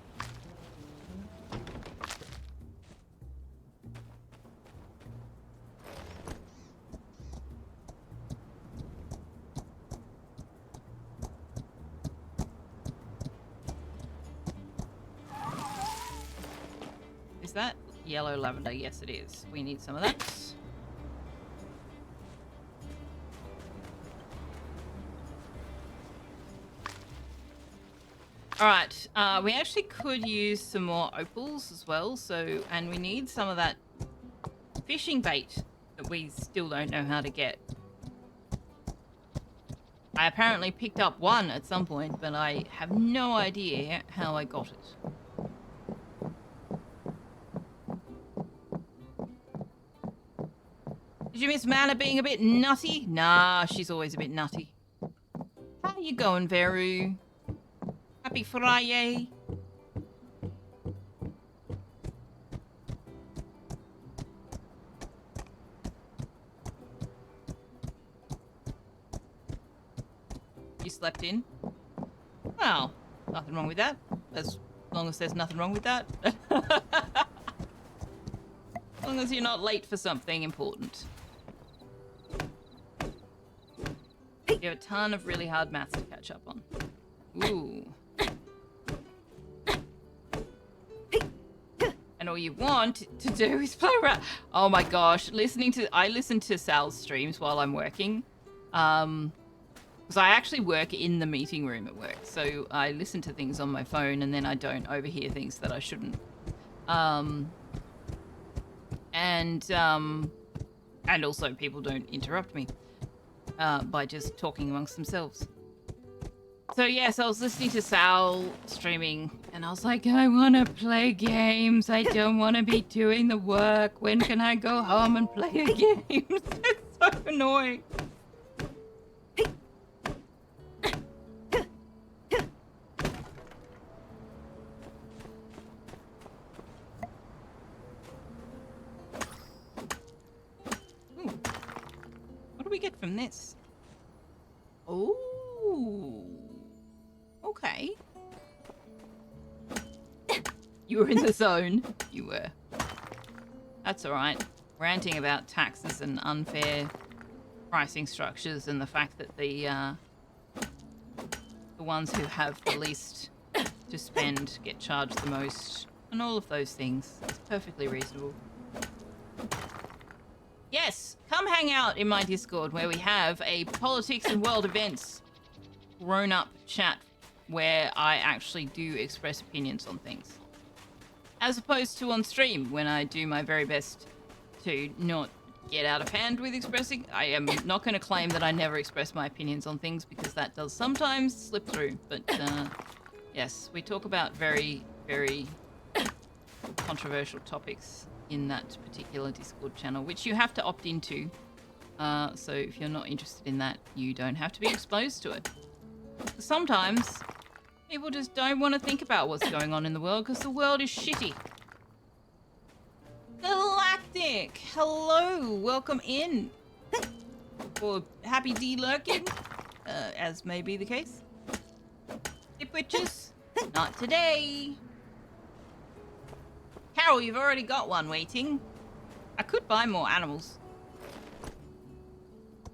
Is that yellow lavender? Yes, it is. We need some of that. Alright, we actually could use some more opals as well, so, and we need some of that fishing bait that we still don't know how to get. I apparently picked up one at some point, but I have no idea how I got it. Did you miss Mana being a bit nutty? Nah, she's always a bit nutty. How you going, Veru? Happy Friday. You slept in? Well, nothing wrong with that. As long as there's nothing wrong with that. As long as you're not late for something important. You have a ton of really hard maths to catch up on. Ooh. And all you want to do is play around. Oh my gosh, I listen to Sal's streams while I'm working. Because I actually work in the meeting room at work. So I listen to things on my phone and then I don't overhear things that I shouldn't. And also people don't interrupt me by just talking amongst themselves. So yes, I was listening to Sal streaming and I was like, I want to play games. I don't want to be doing the work. When can I go home and play the games? It's so annoying. Ooh. What do we get from this? Ooh. Okay. You were in the zone. You were. That's alright. Ranting about taxes and unfair pricing structures and the fact that the ones who have the least to spend get charged the most and all of those things. It's perfectly reasonable. Yes, come hang out in my Discord where we have a politics and world events grown-up chat where I actually do express opinions on things. As opposed to on stream when I do my very best to not get out of hand with expressing. I am not going to claim that I never express my opinions on things because that does sometimes slip through. But yes, we talk about very, very controversial topics in that particular Discord channel, which you have to opt into. So if you're not interested in that, you don't have to be exposed to it. Sometimes people just don't want to think about what's going on in the world because the world is shitty. Galactic! Hello! Welcome in! Or happy de-lurking, as may be the case. Dip witches? Not today! Carol, you've already got one waiting. I could buy more animals.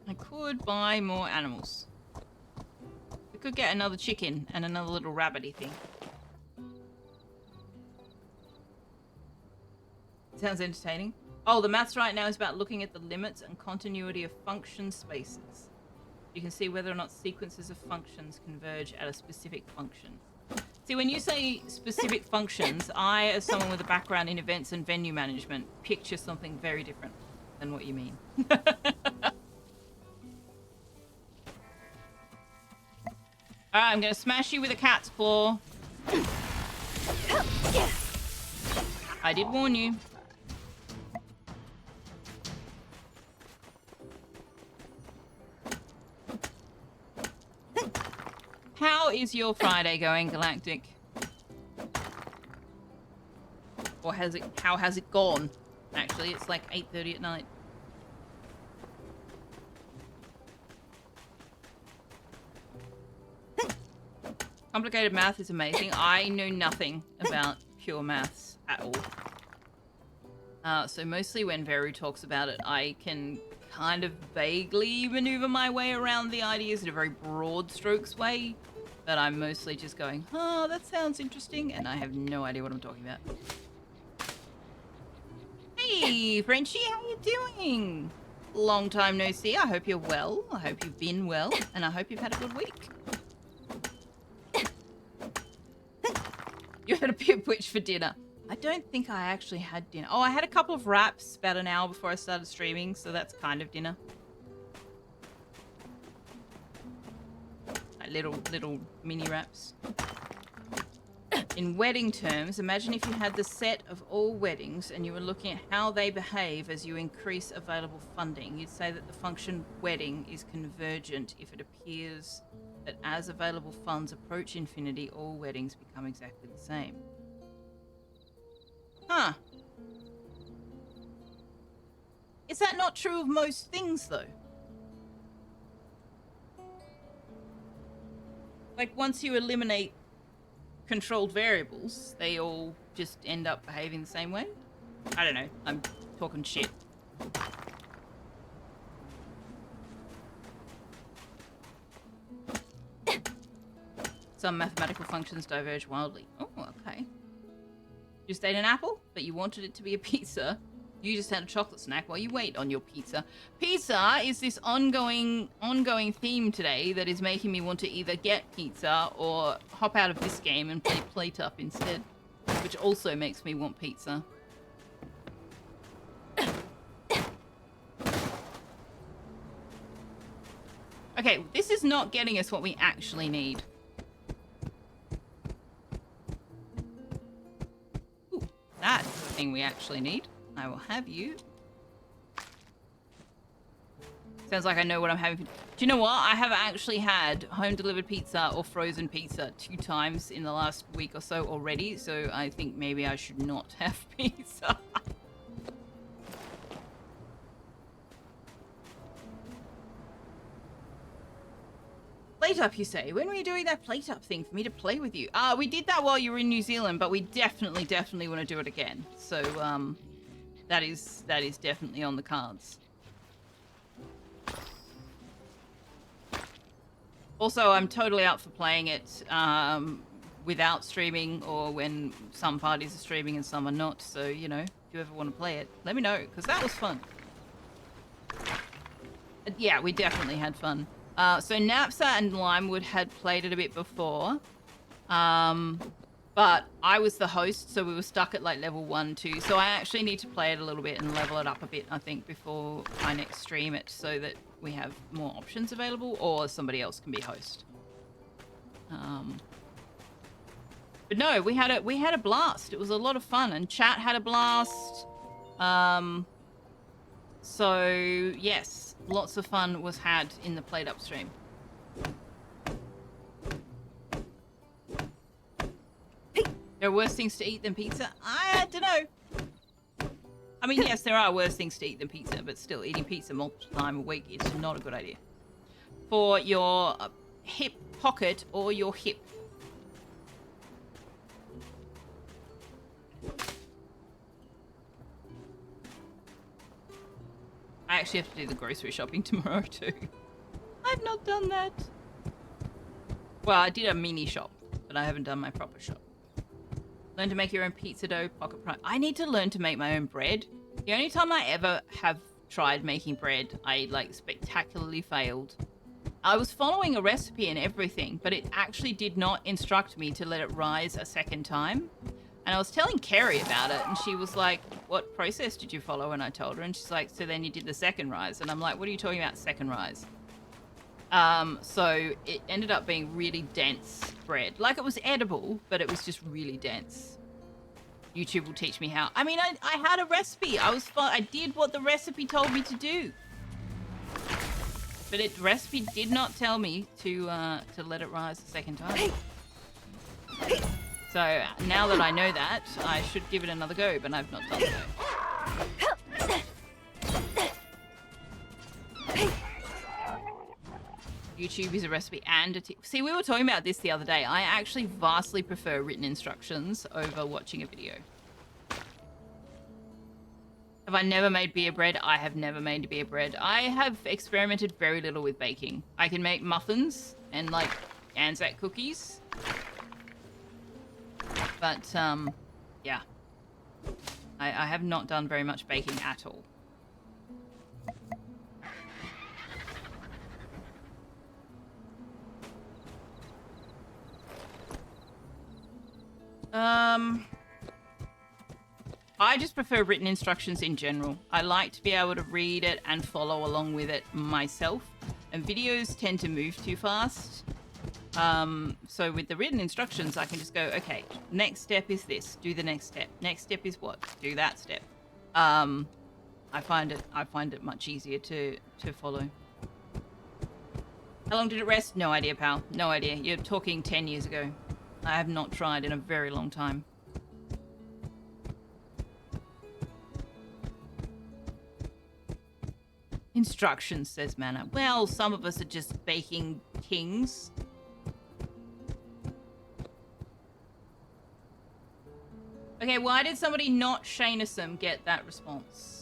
We could get another chicken and another little rabbity thing. Sounds entertaining. Oh, the maths right now is about looking at the limits and continuity of function spaces. You can see whether or not sequences of functions converge at a specific function. See, when you say specific functions, I, as someone with a background in events and venue management, picture something very different than what you mean. Alright, I'm gonna smash you with a cat's claw. I did warn you. How is your Friday going, Galactic? Or how has it gone? Actually, it's like 8:30 at night. Complicated math is amazing. I know nothing about pure maths at all. So mostly when Veru talks about it, I can kind of vaguely maneuver my way around the ideas in a very broad strokes way. But I'm mostly just going, oh, that sounds interesting, and I have no idea what I'm talking about. Hey, Frenchie, how you doing? Long time no see. I hope you're well. I hope you've been well, and I hope you've had a good week. You had a pip witch for dinner. I don't think I actually had dinner. Oh, I had a couple of wraps about an hour before I started streaming, so that's kind of dinner. Little mini wraps. In wedding terms, imagine if you had the set of all weddings and you were looking at how they behave as you increase available funding. You'd say that the function wedding is convergent if it appears that as available funds approach infinity, all weddings become exactly the same. Huh. Is that not true of most things, though? Like, once you eliminate controlled variables, they all just end up behaving the same way? I don't know. I'm talking shit. Some mathematical functions diverge wildly. Oh, okay. You just ate an apple, but you wanted it to be a pizza. You just had a chocolate snack while you wait on your pizza. Pizza is this ongoing theme today that is making me want to either get pizza or hop out of this game and play Plate Up instead, which also makes me want pizza. Okay, this is not getting us what we actually need. Ooh, that's the thing we actually need. I will have you. Sounds like I know what I'm having. Do you know what? I have actually had home-delivered pizza or frozen pizza 2 times in the last week or so already, so I think maybe I should not have pizza. Plate Up, you say? When were you doing that Plate Up thing for me to play with you? We did that while you were in New Zealand, but we definitely want to do it again. So, that is definitely on the cards. Also, I'm totally out for playing it without streaming or when some parties are streaming and some are not. So, you know, you ever want to play it, let me know, because that was fun. Yeah, we definitely had fun. So Napsa and Limewood had played it a bit before. But I was the host, so we were stuck at like level 1, 2. So I actually need to play it a little bit and level it up a bit, I think, before I next stream it, so that we have more options available, or somebody else can be host. But no, we had a blast. It was a lot of fun, and chat had a blast. So yes, lots of fun was had in the Played Up stream. There are worse things to eat than pizza? I don't know. I mean, yes, there are worse things to eat than pizza, but still, eating pizza multiple times a week is not a good idea. For your hip pocket or your hip. I actually have to do the grocery shopping tomorrow too. I've not done that. Well, I did a mini shop, but I haven't done my proper shop. Learn to make your own pizza dough, pocket prime. I need to learn to make my own bread. The only time I ever have tried making bread, I like spectacularly failed. I was following a recipe and everything, but it actually did not instruct me to let it rise a second time. And I was telling Kerry about it, and she was like, what process did you follow? And I told her, and she's like, so then you did the second rise. And I'm like, what are you talking about, second rise? So it ended up being really dense bread. Like, it was edible, but it was just really dense. YouTube will teach me how. I mean, I had a recipe. I did what the recipe told me to do. But the recipe did not tell me to let it rise a second time. So now that I know that, I should give it another go, but I've not done so. YouTube is a recipe and a tip. See, we were talking about this the other day. I actually vastly prefer written instructions over watching a video. Have I never made beer bread? I have never made beer bread. I have experimented very little with baking. I can make muffins and like Anzac cookies. But, yeah. I have not done very much baking at all. I just prefer written instructions in general. I like to be able to read it and follow along with it myself. And videos tend to move too fast. So with the written instructions, I can just go, okay, next step is this, do the next step. Next step is what? Do that step. I find it much easier to follow. How long did it rest? No idea, pal. No idea. You're talking 10 years ago. I have not tried in a very long time. Instructions, says Manna. Well, some of us are just baking kings. Okay, why did somebody not Shaneism get that response?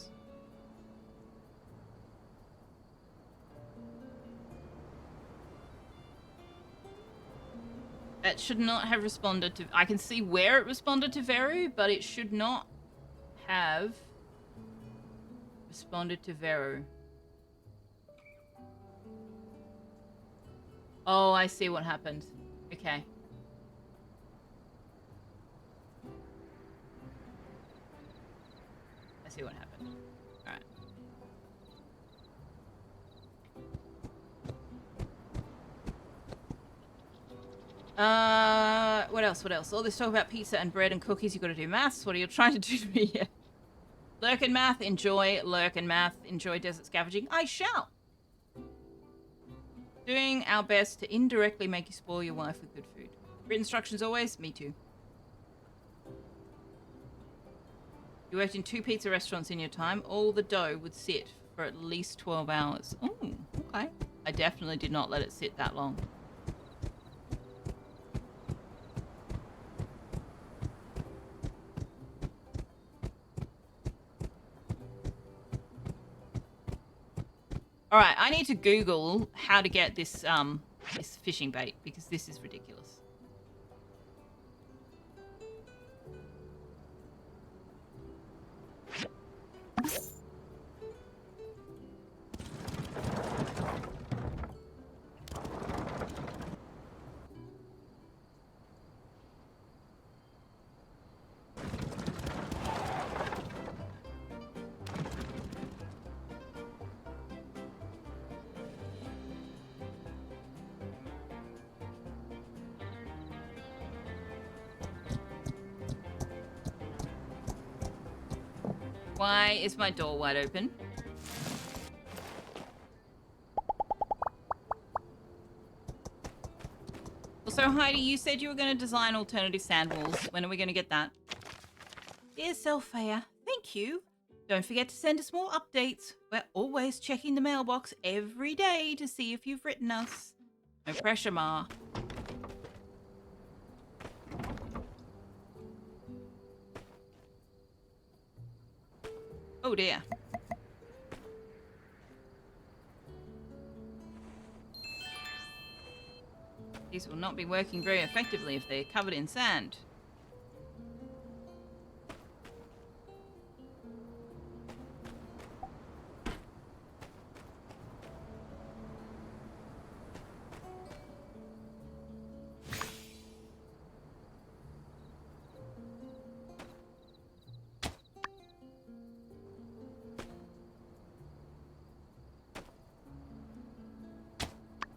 That should not have responded to... I can see where it responded to Veru, but it should not have responded to Veru. Oh, I see what happened. Okay. I see what happened. Alright. What else? What else? All this talk about pizza and bread and cookies, you gotta do maths. What are you trying to do to me here? Lurk and math, enjoy lurk and math, enjoy desert scavenging. I shall. Doing our best to indirectly make you spoil your wife with good food. Written instructions always? Me too. You worked in 2 pizza restaurants in your time. All the dough would sit for at least 12 hours. Oh, okay. I definitely did not let it sit that long. All right, I need to Google how to get this this fishing bait because this is ridiculous. Why is my door wide open? Also, Heidi, you said you were going to design alternative sand walls. When are we going to get that? Dear Selfaya, thank you. Don't forget to send us more updates. We're always checking the mailbox every day to see if you've written us. No pressure, Ma. Oh dear. These will not be working very effectively if they're covered in sand.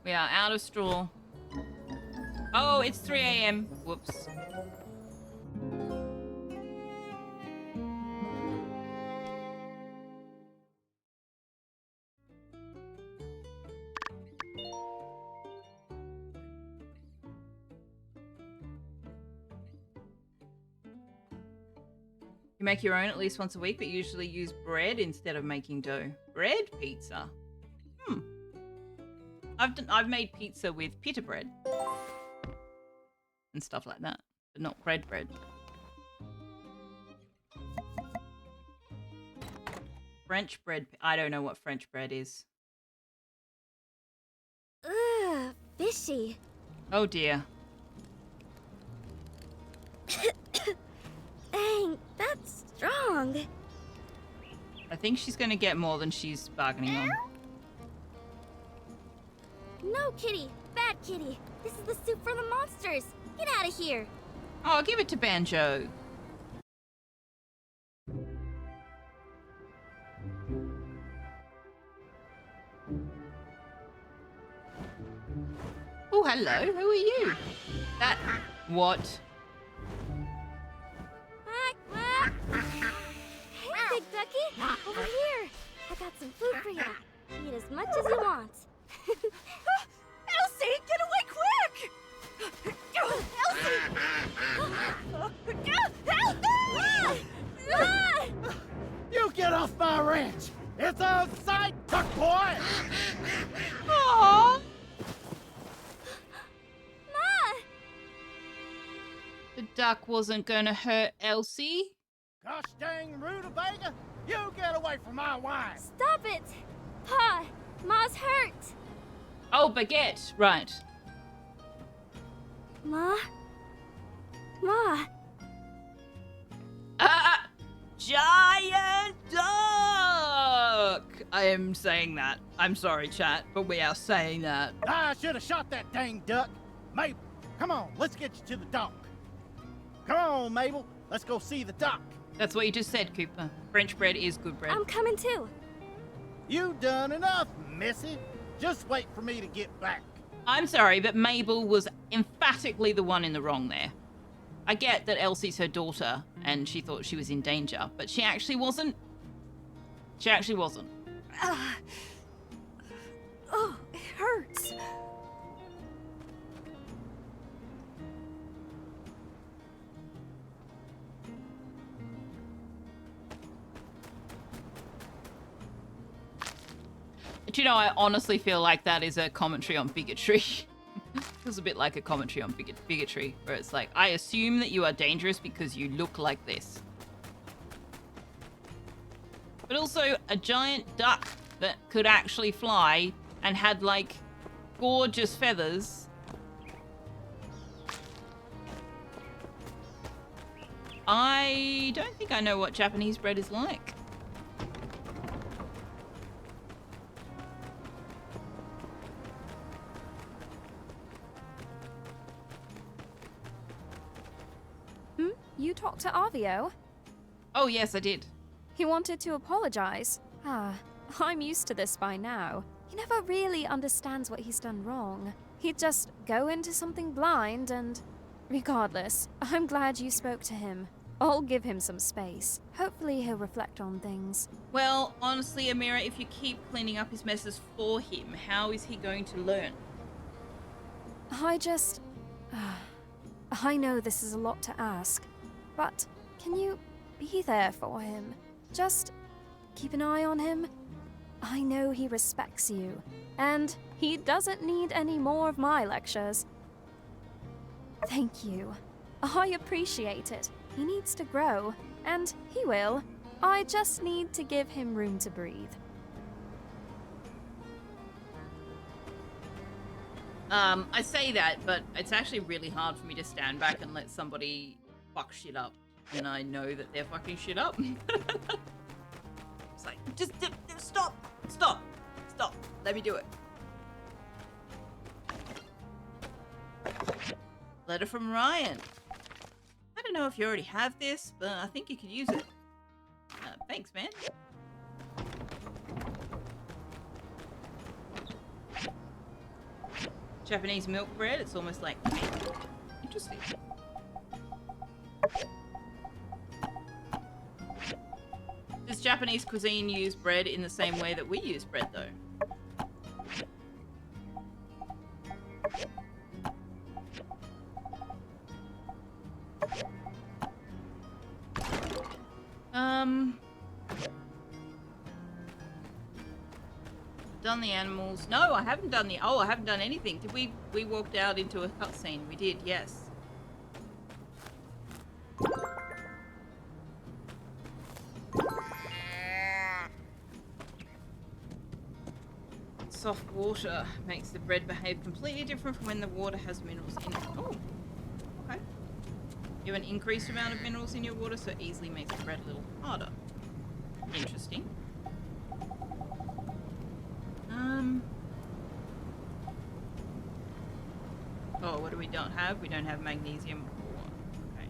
We are out of straw. Oh, it's 3 a.m. Whoops. You make your own at least once a week, but usually use bread instead of making dough. Bread pizza? I've made pizza with pita bread and stuff like that, but not bread. French bread. I don't know what French bread is. Ugh, fishy. Oh dear. Dang, that's strong. I think she's going to get more than she's bargaining on. No, kitty. Bad kitty. This is the soup for the monsters. Get out of here. Oh, give it to Banjo. Oh, hello. Who are you? That... What? Hey, Big Ducky. Over here. I got some food for you. Eat as much as you want. Elsie, get away quick! Elsie! You get off my ranch! It's outside, duck boy! Aww. Ma! The duck wasn't gonna hurt Elsie. Gosh dang rutabaga! You get away from my wine! Stop it! Pa! Ma's hurt! Oh, baguette. Right. Ma? Ma? Giant duck! I am saying that. I'm sorry, chat, but we are saying that. I should have shot that dang duck. Mabel, come on, let's get you to the dock. Come on, Mabel, let's go see the dock. That's what you just said, Cooper. French bread is good bread. I'm coming too. You done enough, missy. Just wait for me to get back. I'm sorry, but Mabel was emphatically the one in the wrong there. I get that Elsie's her daughter, and she thought she was in danger, but she actually wasn't. She actually wasn't. Oh, it hurts. But you know, I honestly feel like that is a commentary on bigotry. Feels a bit like a commentary on bigotry, where it's like, I assume that you are dangerous because you look like this. But also, a giant duck that could actually fly and had, like, gorgeous feathers. I don't think I know what Japanese bread is like. You talked to Avio? Oh, yes, I did. He wanted to apologize. I'm used to this by now. He never really understands what he's done wrong. He'd just go into something blind and... Regardless, I'm glad you spoke to him. I'll give him some space. Hopefully he'll reflect on things. Well, honestly, Amira, if you keep cleaning up his messes for him, how is he going to learn? I know this is a lot to ask, but can you be there for him? Just keep an eye on him? I know he respects you, and he doesn't need any more of my lectures. Thank you. I appreciate it. He needs to grow, and he will. I just need to give him room to breathe. I say that, but it's actually really hard for me to stand back and let somebody fuck shit up when I know that they're fucking shit up. It's like, just stop, stop, stop. Let me do it. Letter from Ryan. I don't know if you already have this, but I think you could use it. Thanks, man. Japanese milk bread. It's almost like interesting. Does Japanese cuisine use bread in the same way that we use bread, though? Done the animals. No, I haven't done the... Oh, I haven't done anything. Did we... We walked out into a cutscene. We did, yes. Soft water makes the bread behave completely different from when the water has minerals in it. Oh, okay. You have an increased amount of minerals in your water, so it easily makes the bread a little harder. Interesting. Oh, what do we don't have? We don't have magnesium ore. Okay.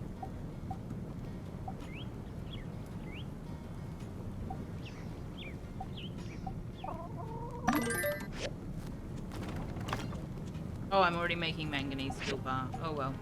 Oh, I'm already making manganese steel bar. Oh well.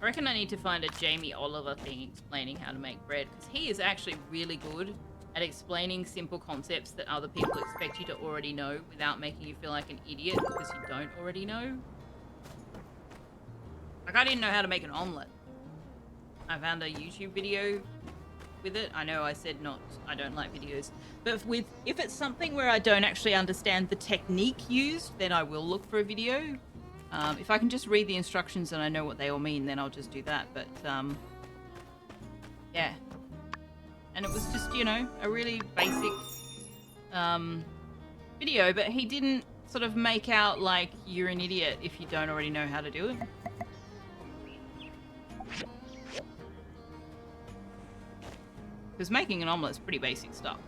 I reckon I need to find a Jamie Oliver thing explaining how to make bread, because he is actually really good at explaining simple concepts that other people expect you to already know without making you feel like an idiot because you don't already know. Like, I didn't know how to make an omelette. I found a YouTube video with it. I know I said I don't like videos, but if it's something where I don't actually understand the technique used, then I will look for a video. If I can just read the instructions and I know what they all mean, then I'll just do that. But, yeah. And it was just, you know, a really basic video, but he didn't sort of make out like you're an idiot if you don't already know how to do it. Because making an omelette is pretty basic stuff.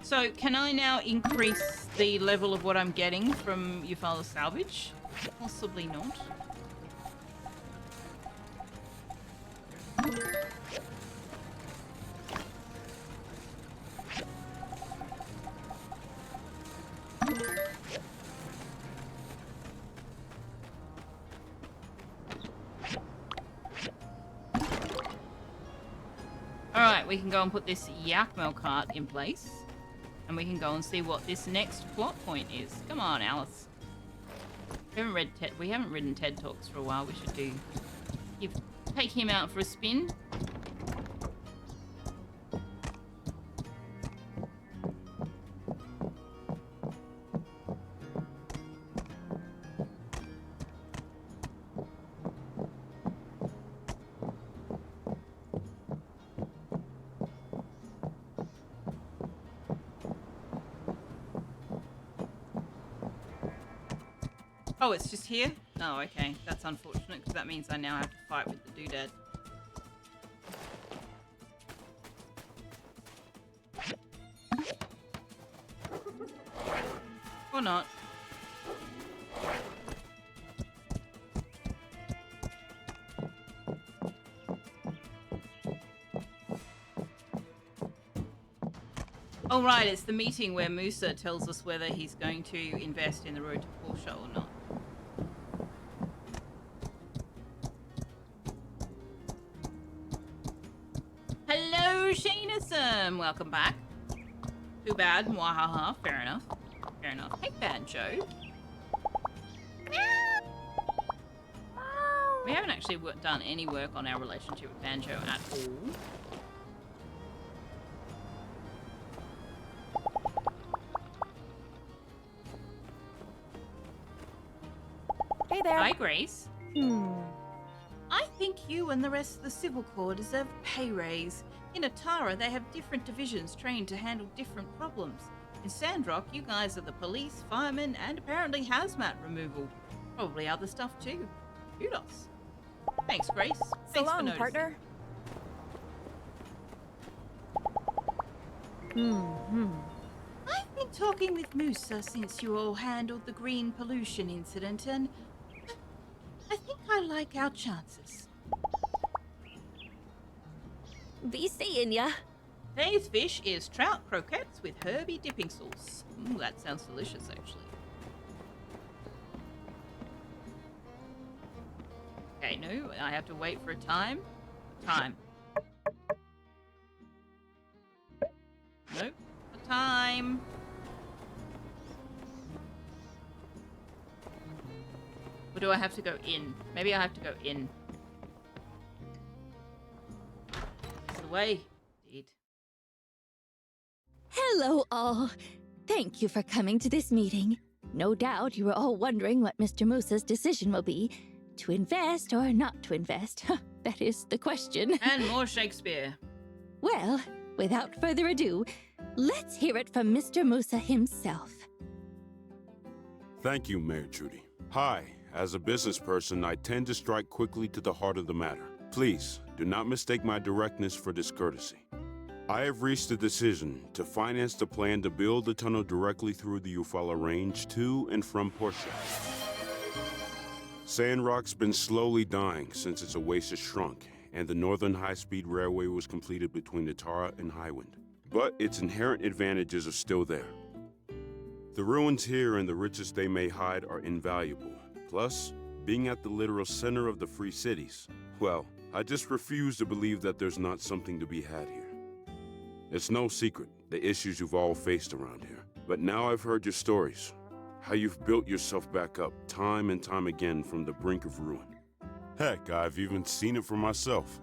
So, can I now increase the level of what I'm getting from your father's salvage? Possibly not. Alright, we can go and put this Yakmel cart in place. And we can go and see what this next plot point is. Come on, Alice. We haven't ridden TED Talks for a while. We should take him out for a spin. Oh, it's just here? Oh, okay. That's unfortunate, because that means I now have to fight with the doodad. Or not. Oh right, it's the meeting where Musa tells us whether he's going to invest in the road to Porsche or not. Hello, Sheenism! Welcome back. Too bad, mwahaha, fair enough. Fair enough. Hey, Banjo. We haven't actually done any work on our relationship with Banjo at all. Hey there. Hi, Grace. I think you and the rest of the Civil Corps deserve a pay raise. In Atara, they have different divisions trained to handle different problems. In Sandrock, you guys are the police, firemen, and apparently hazmat removal. Probably other stuff too. Kudos. Thanks, Grace. So Thanks for long, noticing. partner. I've been talking with Musa since you all handled the green pollution incident, and I think I like our chances. Be seeing ya. Today's fish is trout croquettes with herby dipping sauce. Ooh, that sounds delicious, actually. Okay, no, I have to wait for a time. Time. Nope. A time. Or do I have to go in? Maybe I have to go in. It's the way. Indeed. Hello, all. Thank you for coming to this meeting. No doubt you were all wondering what Mr. Musa's decision will be. To invest or not to invest? That is the question. And more Shakespeare. Well, without further ado, let's hear it from Mr. Musa himself. Thank you, Mayor Trudy. Hi, as a business person, I tend to strike quickly to the heart of the matter. Please, do not mistake my directness for discourtesy. I have reached a decision to finance the plan to build a tunnel directly through the Eufaula Range to and from Portia. Sandrock's been slowly dying since its oasis shrunk, and the Northern High-Speed Railway was completed between Atara and Highwind. But its inherent advantages are still there. The ruins here and the riches they may hide are invaluable. Plus, being at the literal center of the Free Cities, well, I just refuse to believe that there's not something to be had here. It's no secret, the issues you've all faced around here. But now I've heard your stories. How you've built yourself back up time and time again from the brink of ruin. Heck, I've even seen it for myself.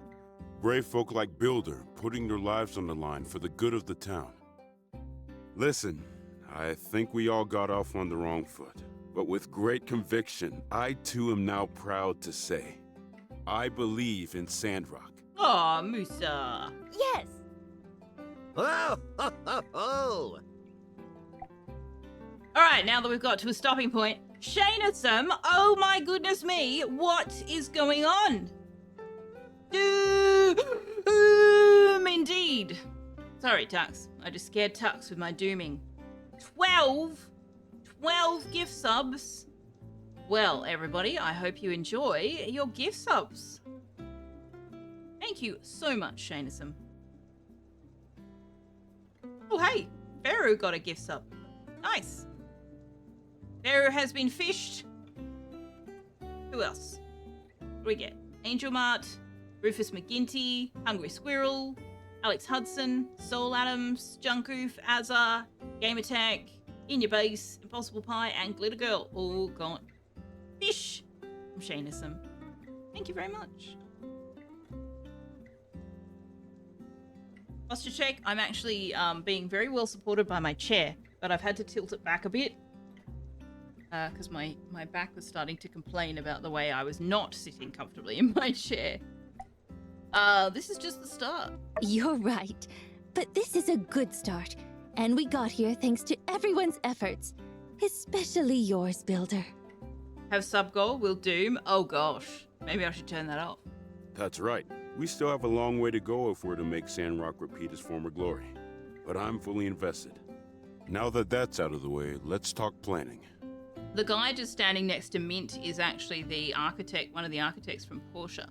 Brave folk like Builder putting their lives on the line for the good of the town. Listen, I think we all got off on the wrong foot. But with great conviction, I too am now proud to say, I believe in Sandrock. Aw, Musa. Yes. Oh, ho, ho, ho. Alright, now that we've got to a stopping point, Shaynatham, oh my goodness me, what is going on? Indeed. Sorry, Tux. I just scared Tux with my dooming. 12 gift subs. Well, everybody, I hope you enjoy your gift subs. Thank you so much, Shaynatham. Oh, hey, Feru got a gift sub. Nice. Feru has been fished. Who else? What do we get? Angel Mart, Rufus McGinty, Hungry Squirrel, Alex Hudson, Soul Adams, Junkoof, Azar, Game Attack, In Your Base, Impossible Pie, and Glitter Girl. All gone. Fish from Shaynatham. Thank you very much. Posture check. I'm actually being very well supported by my chair, but I've had to tilt it back a bit because my back was starting to complain about the way I was not sitting comfortably in my chair. This is just the start. You're right, but this is a good start, and we got here thanks to everyone's efforts, especially yours, Builder. Have sub goal, will doom. Oh gosh, maybe I should turn that off. That's right. We still have a long way to go if we're to make Sandrock repeat its former glory. But I'm fully invested. Now that that's out of the way, let's talk planning. The guy just standing next to Mint is actually the architect, one of the architects from Porsche.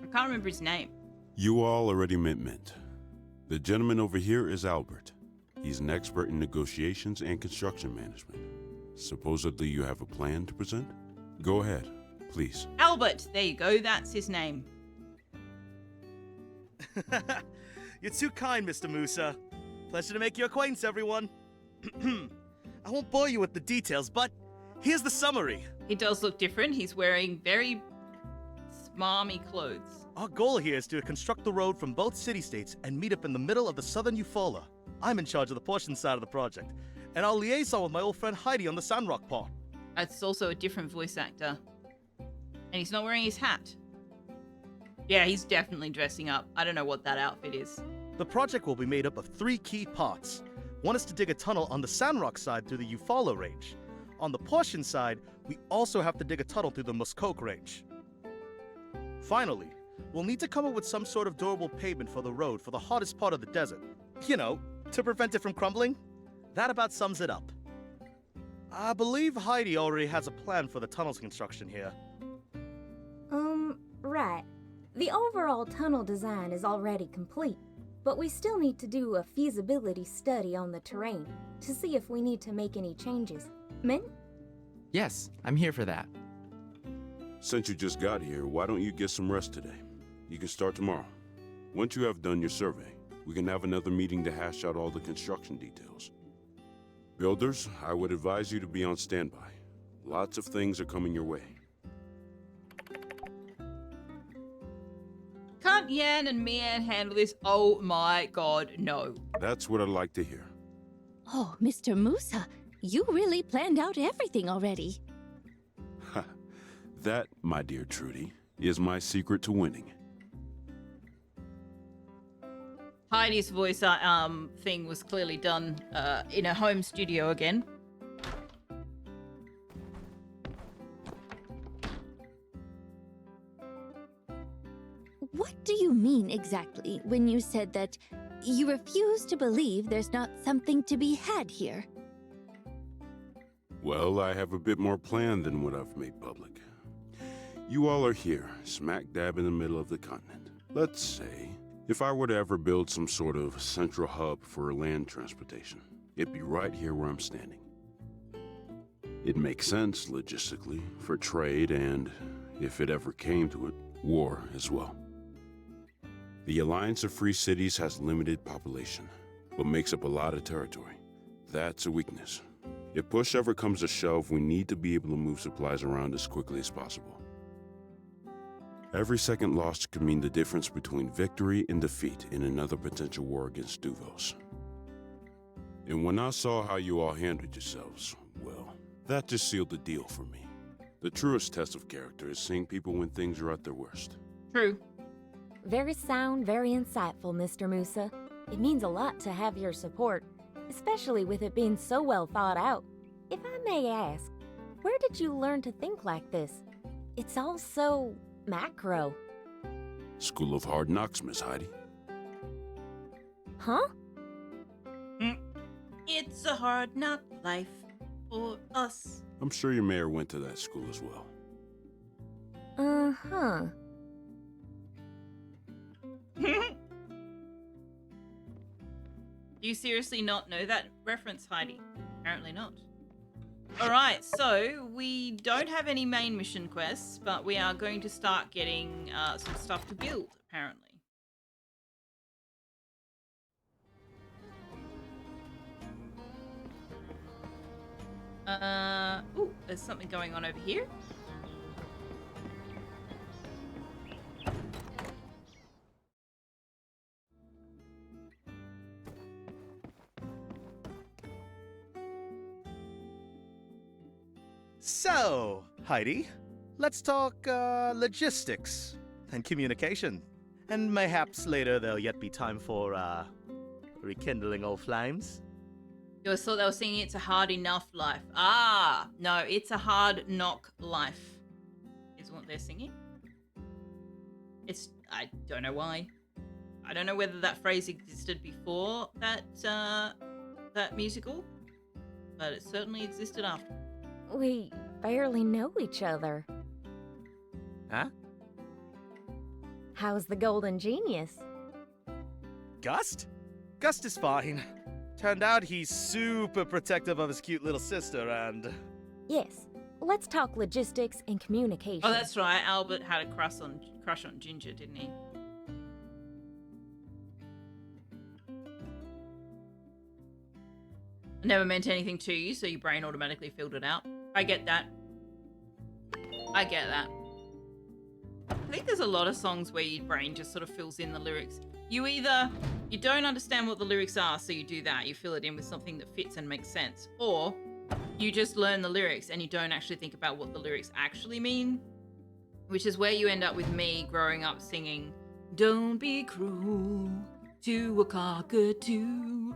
I can't remember his name. You all already met Mint. The gentleman over here is Albert. He's an expert in negotiations and construction management. Supposedly you have a plan to present? Go ahead, please. Albert, there you go, that's his name. You're too kind, Mr. Musa. Pleasure to make your acquaintance, everyone. I won't bore you with the details, but here's the summary. He does look different. He's wearing very smarmy clothes. Our goal here is to construct the road from both city-states and meet up in the middle of the southern Eufaula. I'm in charge of the portion side of the project, and I'll liaison with my old friend Heidi on the Sandrock part. That's also a different voice actor. And he's not wearing his hat. Yeah, he's definitely dressing up. I don't know what that outfit is. The project will be made up of 3 key parts. One is to dig a tunnel on the Sandrock side through the Eufaula Range. On the portion side, we also have to dig a tunnel through the Muskoke Range. Finally, we'll need to come up with some sort of durable pavement for the road for the hottest part of the desert. You know, to prevent it from crumbling. That about sums it up. I believe Heidi already has a plan for the tunnel's construction here. Right. The overall tunnel design is already complete, but we still need to do a feasibility study on the terrain to see if we need to make any changes. Mint? Yes, I'm here for that. Since you just got here, why don't you get some rest today? You can start tomorrow. Once you have done your survey, we can have another meeting to hash out all the construction details. Builders, I would advise you to be on standby. Lots of things are coming your way. Can't Yan and Mian handle this? Oh my god, no. That's what I'd like to hear. Oh, Mr. Musa, you really planned out everything already. That, my dear Trudy, is my secret to winning. Heidi's voice thing was clearly done in a home studio again. What do you mean exactly when you said that you refuse to believe there's not something to be had here? Well, I have a bit more plan than what I've made public. You all are here, smack dab in the middle of the continent. Let's say, if I were to ever build some sort of central hub for land transportation, it'd be right here where I'm standing. It makes sense logistically, for trade and, if it ever came to it, war as well. The Alliance of Free Cities has limited population, but makes up a lot of territory. That's a weakness. If push ever comes to shove, we need to be able to move supplies around as quickly as possible. Every second lost could mean the difference between victory and defeat in another potential war against Duvos. And when I saw how you all handled yourselves, well, that just sealed the deal for me. The truest test of character is seeing people when things are at their worst. True. Very sound, very insightful, Mr. Musa. It means a lot to have your support, especially with it being so well thought out. If I may ask, where did you learn to think like this? It's all so macro. School of Hard Knocks, Miss Heidi. Huh? It's a hard knock life for us. I'm sure your mayor went to that school as well. Uh-huh. Do you seriously not know that reference, Heidi? Apparently not. Alright, so we don't have any main mission quests, but we are going to start getting some stuff to build, apparently. Ooh, there's something going on over here. So, Heidi, let's talk logistics and communication. And mayhaps later there'll yet be time for rekindling old flames. You always thought they were singing It's a Hard Enough Life. Ah, no, It's a Hard Knock Life is what they're singing. I don't know why. I don't know whether that phrase existed before that musical, but it certainly existed after. We barely know each other. Huh? How's the Golden Genius? Gust? Gust is fine. Turned out he's super protective of his cute little sister and... Yes, let's talk logistics and communication. Oh, that's right. Albert had a crush on Ginger, didn't he? Never meant anything to you, so your brain automatically filled it out. I get that. I get that. I think there's a lot of songs where your brain just sort of fills in the lyrics. You don't understand what the lyrics are, so you do that. You fill it in with something that fits and makes sense. Or you just learn the lyrics and you don't actually think about what the lyrics actually mean, which is where you end up with me growing up singing, "Don't be cruel to a cockatoo."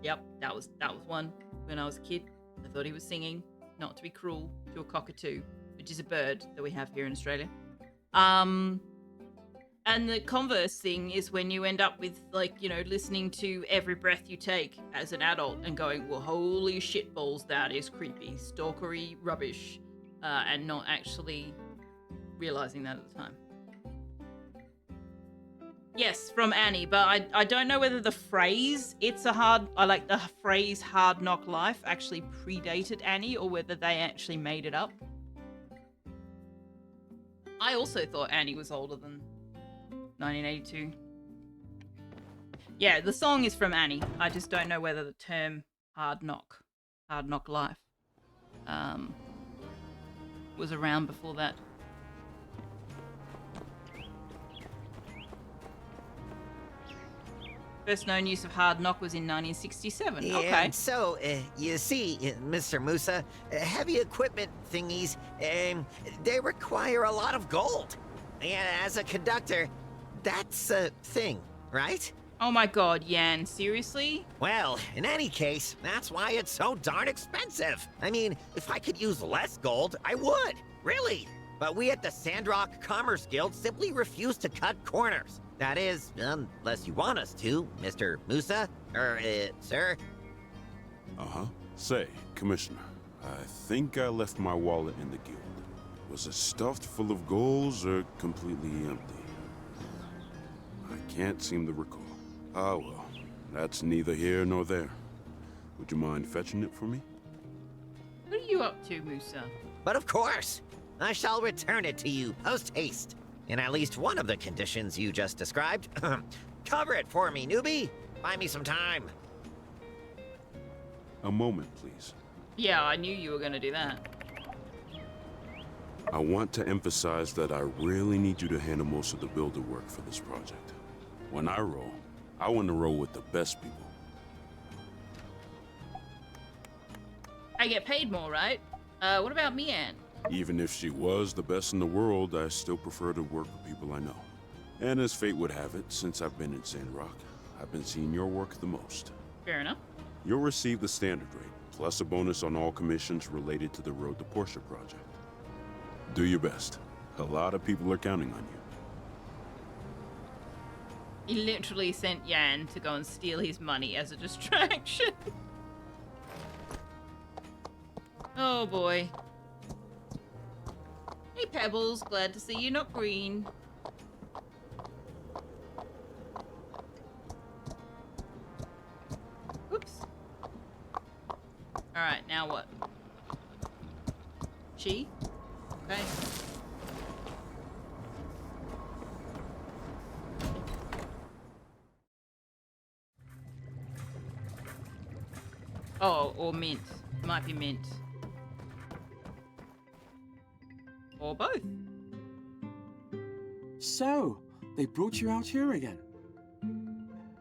Yep, that was one. When I was a kid, I thought he was singing not to be cruel to a cockatoo, which is a bird that we have here in Australia. And the converse thing is when you end up with, like, you know, listening to Every Breath You Take as an adult and going, well, holy shitballs, that is creepy, stalkery rubbish, and not actually realizing that at the time. Yes, from Annie, but I don't know whether the phrase, the phrase hard knock life actually predated Annie or whether they actually made it up. I also thought Annie was older than 1982. Yeah, the song is from Annie. I just don't know whether the term hard knock life, was around before that. First known use of hard knock was in 1967. Yeah, Okay. So, you see, Mr. Musa, heavy equipment thingies, they require a lot of gold. And as a conductor, that's a thing, right? Oh my god, Yan, seriously? Well, in any case, that's why it's so darn expensive. I mean, if I could use less gold, I would, really. But we at the Sandrock Commerce Guild simply refuse to cut corners. That is, unless you want us to, Mr. Musa, or, sir. Uh-huh. Say, Commissioner, I think I left my wallet in the guild. Was it stuffed full of golds or completely empty? I can't seem to recall. Ah, well, that's neither here nor there. Would you mind fetching it for me? What are you up to, Musa? But of course, I shall return it to you post-haste. In at least one of the conditions you just described. Cover it for me, newbie. Buy me some time. A moment, please. Yeah, I knew you were going to do that. I want to emphasize that I really need you to handle most of the builder work for this project. When I roll, I want to roll with the best people. I get paid more, right? What about me, Anne? Even if she was the best in the world, I still prefer to work with people I know. And as fate would have it, since I've been in Sandrock, I've been seeing your work the most. Fair enough. You'll receive the standard rate, plus a bonus on all commissions related to the Road to Portia project. Do your best. A lot of people are counting on you. He literally sent Yan to go and steal his money as a distraction. Oh boy. Hey Pebbles, glad to see you not green. Oops. Alright, now what? She? Okay. Oh, or mint. Might be mint. Or both. So, they brought you out here again?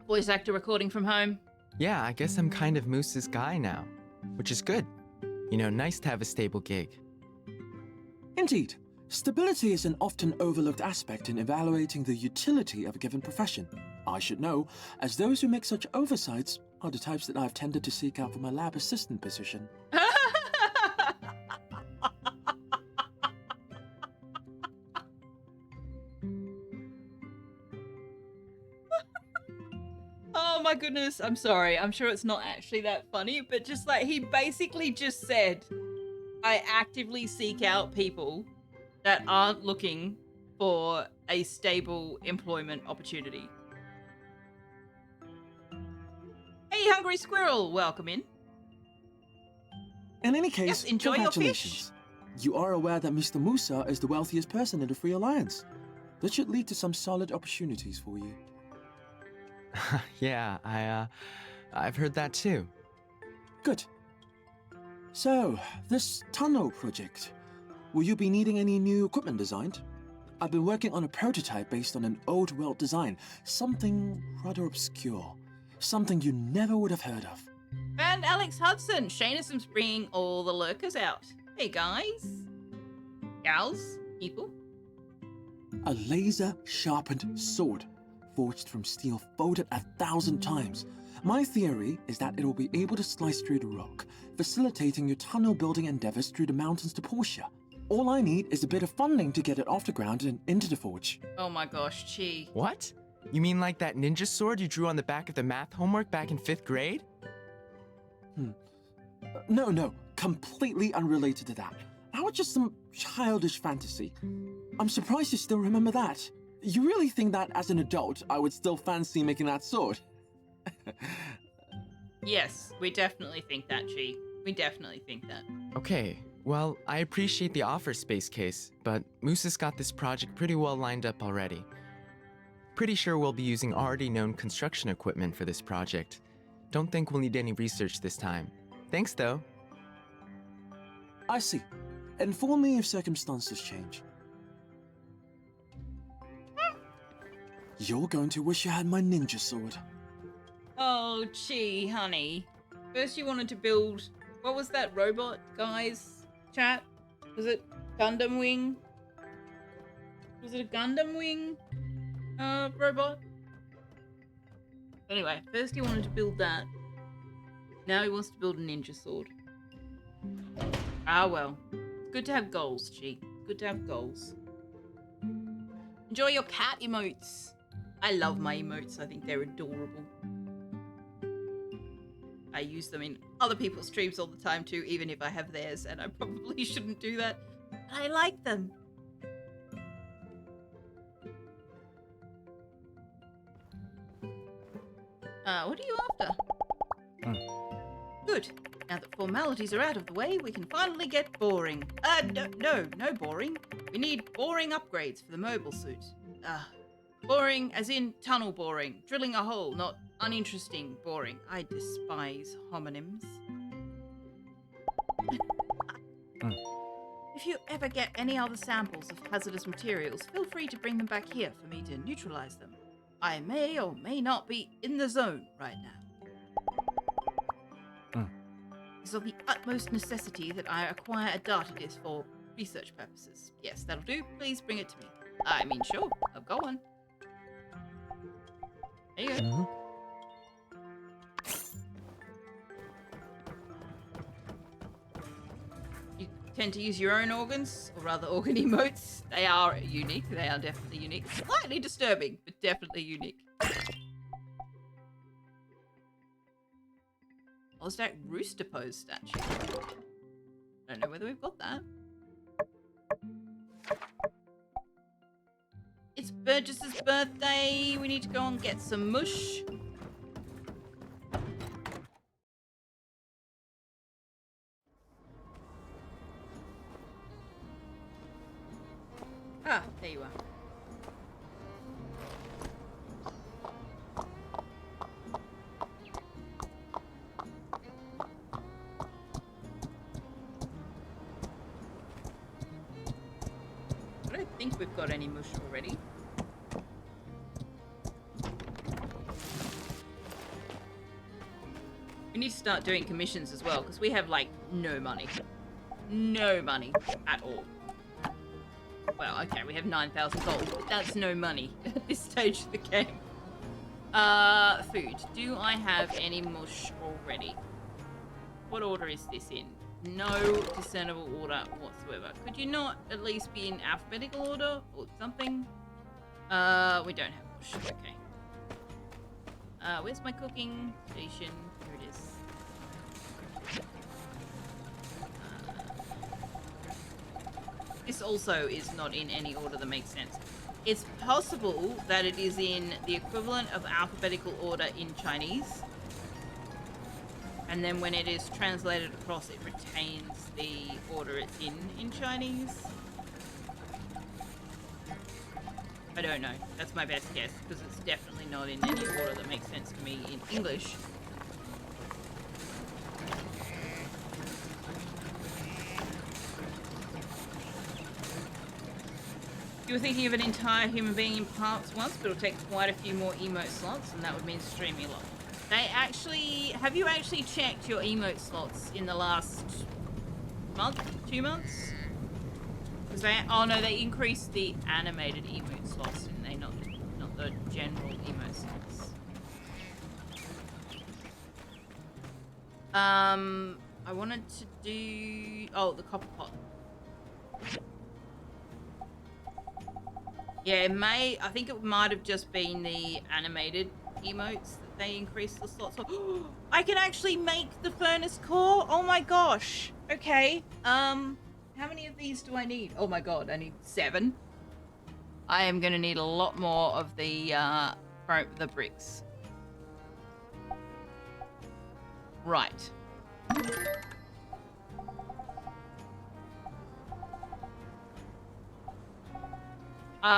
Voice actor recording from home. Yeah, I guess I'm kind of Moose's guy now, which is good. You know, nice to have a stable gig. Indeed. Stability is an often overlooked aspect in evaluating the utility of a given profession. I should know, as those who make such oversights are the types that I've tended to seek out for my lab assistant position. Oh Oh my goodness, I'm sorry. I'm sure it's not actually that funny, but just like he basically just said, I actively seek out people that aren't looking for a stable employment opportunity. Hey, Hungry Squirrel, welcome in. In any case, Yes, enjoy your congratulations. You are aware that Mr. Musa is the wealthiest person in the Free Alliance. That should lead to some solid opportunities for you. Yeah, I've heard that too. Good. So, this tunnel project, will you be needing any new equipment designed? I've been working on a prototype based on an old world design, something rather obscure, something you never would have heard of. And Alex Hudson, Shanasum's bringing all the lurkers out. Hey guys, gals, people. A laser-sharpened sword, forged from steel folded 1,000 times. My theory is that it will be able to slice through the rock, facilitating your tunnel building endeavors through the mountains to Portia. All I need is a bit of funding to get it off the ground and into the forge. Oh my gosh, Chi. What? You mean like that ninja sword you drew on the back of the math homework back in 5th grade? No, completely unrelated to that. That was just some childish fantasy. I'm surprised you still remember that. You really think that as an adult, I would still fancy making that sword? Yes, we definitely think that, Chi. We definitely think that. Okay, well, I appreciate the offer, Space Case, but Musa's got this project pretty well lined up already. Pretty sure we'll be using already known construction equipment for this project. Don't think we'll need any research this time. Thanks, though. I see. Inform me if circumstances change. You're going to wish you had my ninja sword. Oh, Chi, honey. First you wanted to build... What was that robot, guys? Chat? Was it Gundam Wing? Was it a Gundam Wing robot? Anyway, first he wanted to build that. Now he wants to build a ninja sword. Ah, well. It's good to have goals, Chi. Good to have goals. Enjoy your cat emotes. I love my emotes. I think they're adorable. I use them in other people's streams all the time too, even if I have theirs, and I probably shouldn't do that. But I like them. What are you after? Good. Now that formalities are out of the way, we can finally get boring. No boring. We need boring upgrades for the mobile suit. Boring as in tunnel boring. Drilling a hole, not uninteresting boring. I despise homonyms. If you ever get any other samples of hazardous materials, feel free to bring them back here for me to neutralize them. I may or may not be in the zone right now. It's of the utmost necessity that I acquire a data disk for research purposes. Yes, that'll do. Please bring it to me. I mean, sure. I'll go on. There you go. You tend to use your own organs, or rather organ emotes. They are unique. They are definitely unique. Slightly disturbing, but definitely unique. What's that rooster pose statue? I don't know whether we've got that. It's Burgess's birthday. We need to go and get some mush. Ah, there you are. I don't think we've got any mush already. We need to start doing commissions as well, because we have, like, no money. No money at all. Well, okay, we have 9,000 gold, but that's no money at this stage of the game. Food. Do I have any mush already? What order is this in? No discernible order whatsoever. Could you not at least be in alphabetical order or something? We don't have mush. Okay. Where's my cooking station? Here it is. This also is not in any order that makes sense. It's possible that it is in the equivalent of alphabetical order in Chinese. And then when it is translated across, it retains the order it's in Chinese. I don't know. That's my best guess, because it's definitely not in any order that makes sense to me in English. You were thinking of an entire human being in parts once, but it'll take quite a few more emote slots, and that would mean streaming a lot. They actually... Have you actually checked your emote slots in the last month? 2 months? Because they... Oh no, they increased the animated emote slots, didn't they? Not the general emote slots. I wanted to do... Oh, the copper pot. Yeah, it may... I think it might have just been the animated emotes that they increased the slots for. I can actually make the furnace core? Oh my gosh. Okay. How many of these do I need? Oh my god, I need 7. I am going to need a lot more of the bricks. Right.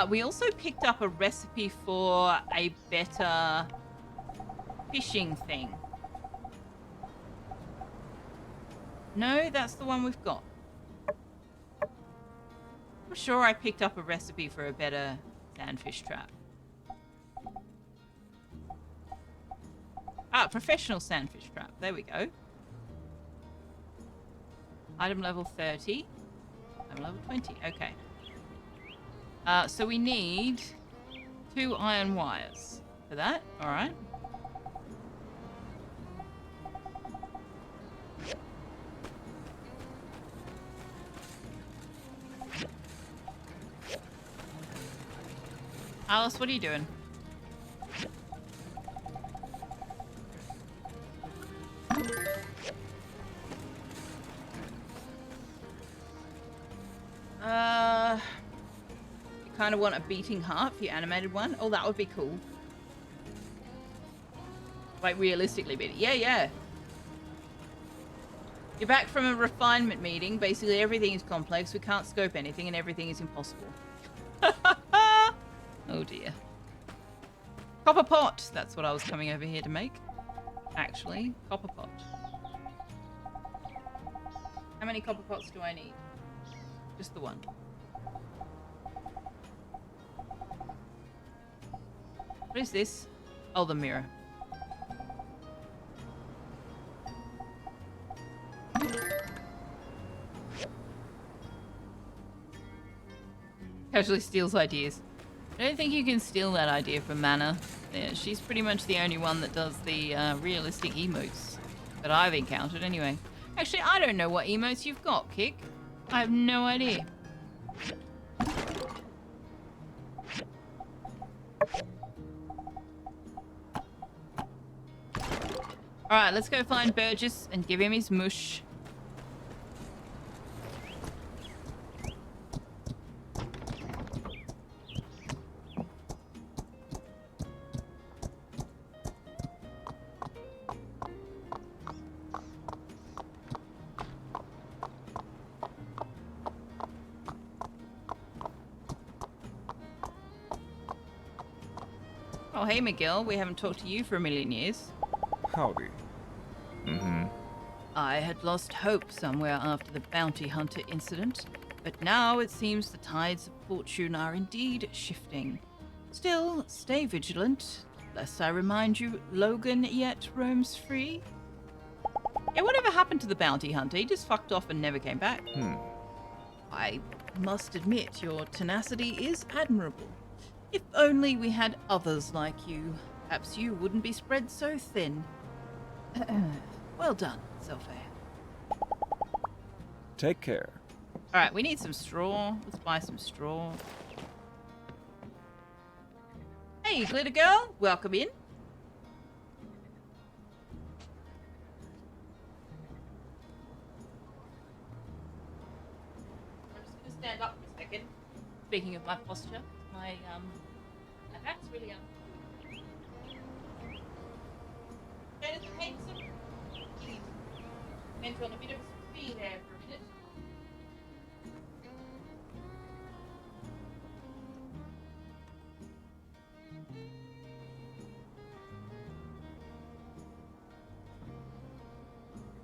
We also picked up a recipe for a better fishing thing. No, that's the one we've got. I'm sure I picked up a recipe for a better sandfish trap. Ah, professional sandfish trap. There we go. Item level 30. Item level 20. Okay. So we need 2 iron wires for that. All right. Alice, what are you doing? You kind of want a beating heart for your animated one? Oh, that would be cool. Like, realistically beating. Yeah, yeah. You're back from a refinement meeting. Basically, everything is complex. We can't scope anything, and everything is impossible. Oh, dear. Copper pot. That's what I was coming over here to make. Actually, copper pot. How many copper pots do I need? Just the one. What is this? Oh, the mirror. Casually steals ideas. I don't think you can steal that idea from Mana. Yeah, she's pretty much the only one that does the realistic emotes that I've encountered anyway. Actually, I don't know what emotes you've got, Kick. I have no idea. Alright, let's go find Burgess and give him his mush. Oh, hey, Miguel. We haven't talked to you for a million years. Howdy. I had lost hope somewhere after the bounty hunter incident, but now it seems the tides of fortune are indeed shifting. Still, stay vigilant, lest I remind you Logan yet roams free. Yeah, whatever happened to the bounty hunter? He just fucked off and never came back. I must admit, your tenacity is admirable. If only we had others like you, perhaps you wouldn't be spread so thin. Well done, Selfair. Take care. Alright, we need some straw. Let's buy some straw. Hey, Glitter Girl. Welcome in. Speaking of my posture, my back's really up. Better to take some. Went on a bit of a speed there for a minute.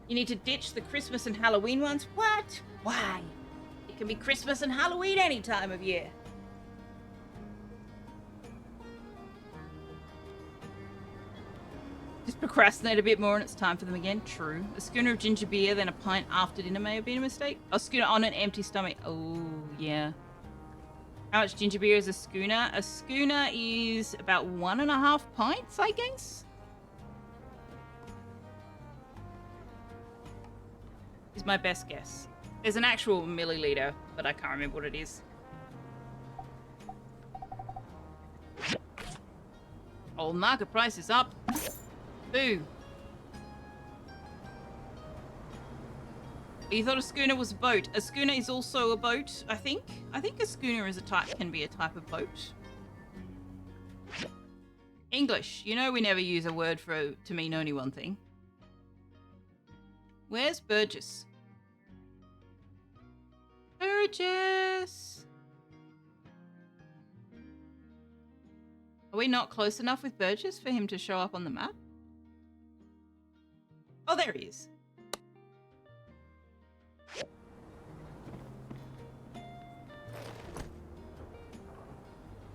You need to ditch the Christmas and Halloween ones? What? Why? It can be Christmas and Halloween any time of year. Just procrastinate a bit more and it's time for them again. True. A schooner of ginger beer, then a pint after dinner may have been a mistake. A schooner on an empty stomach. Oh, yeah. How much ginger beer is a schooner? A schooner is about 1.5 pints, I guess. Is my best guess. There's an actual milliliter, but I can't remember what it is. Oh, market price is up. Boo. You thought a schooner was a boat. A schooner is also a boat, I think. I think a schooner is can be a type of boat. English. You know we never use a word to mean only one thing. Where's Burgess? Burgess! Are we not close enough with Burgess for him to show up on the map? Oh, there he is.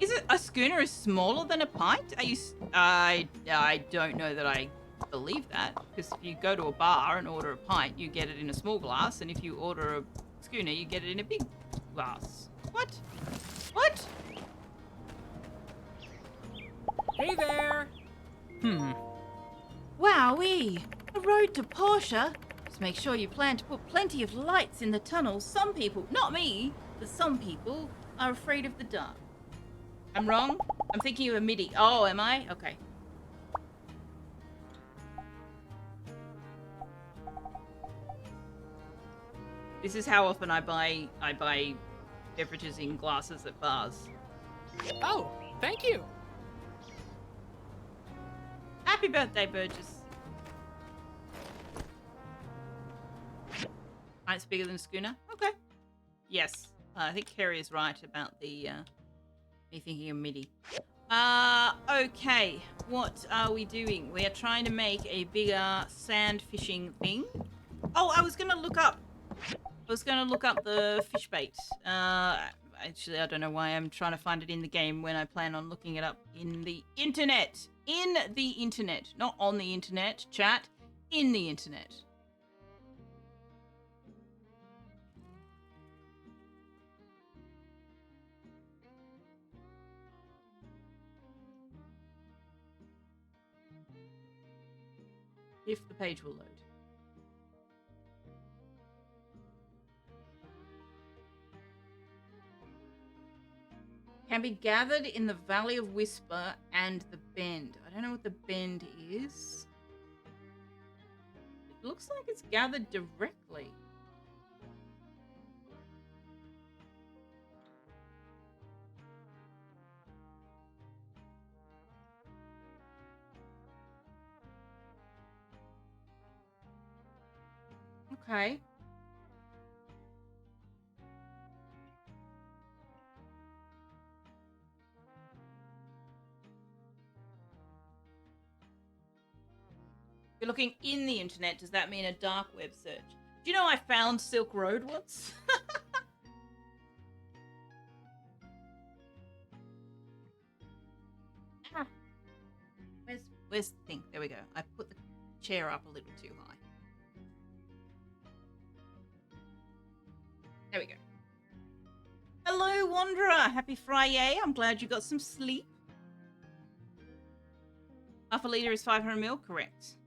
Is it a schooner is smaller than a pint? Are you? I don't know that I believe that, because if you go to a bar and order a pint, you get it in a small glass, and if you order a schooner, you get it in a big glass. What? What? Hey there! Wowee! A road to Portia? Just make sure you plan to put plenty of lights in the tunnels. Some people, not me, but some people are afraid of the dark. I'm wrong? I'm thinking of a MIDI. Oh, am I? Okay. This is how often I buy beverages in glasses at bars. Oh, thank you. Happy birthday, Burgess. It's bigger than a schooner. Okay. Yes. I think Kerry is right about the me thinking of MIDI. Okay. What are we doing? We are trying to make a bigger sand fishing thing. Oh, I was gonna look up the fish bait. Actually, I don't know why I'm trying to find it in the game when I plan on looking it up in the internet. In the internet. Not on the internet, chat. In the internet. If the page will load. Can be gathered in the Valley of Whisper and the Bend. I don't know what the Bend is. It looks like it's gathered directly. Okay. You're looking in the internet. Does that mean a dark web search? Do you know I found Silk Road once? Where's the thing? There we go. I put the chair up a little too high. There we go. Hello, Wanderer. Happy Friday. I'm glad you got some sleep. Half a litre is 500 ml, correct.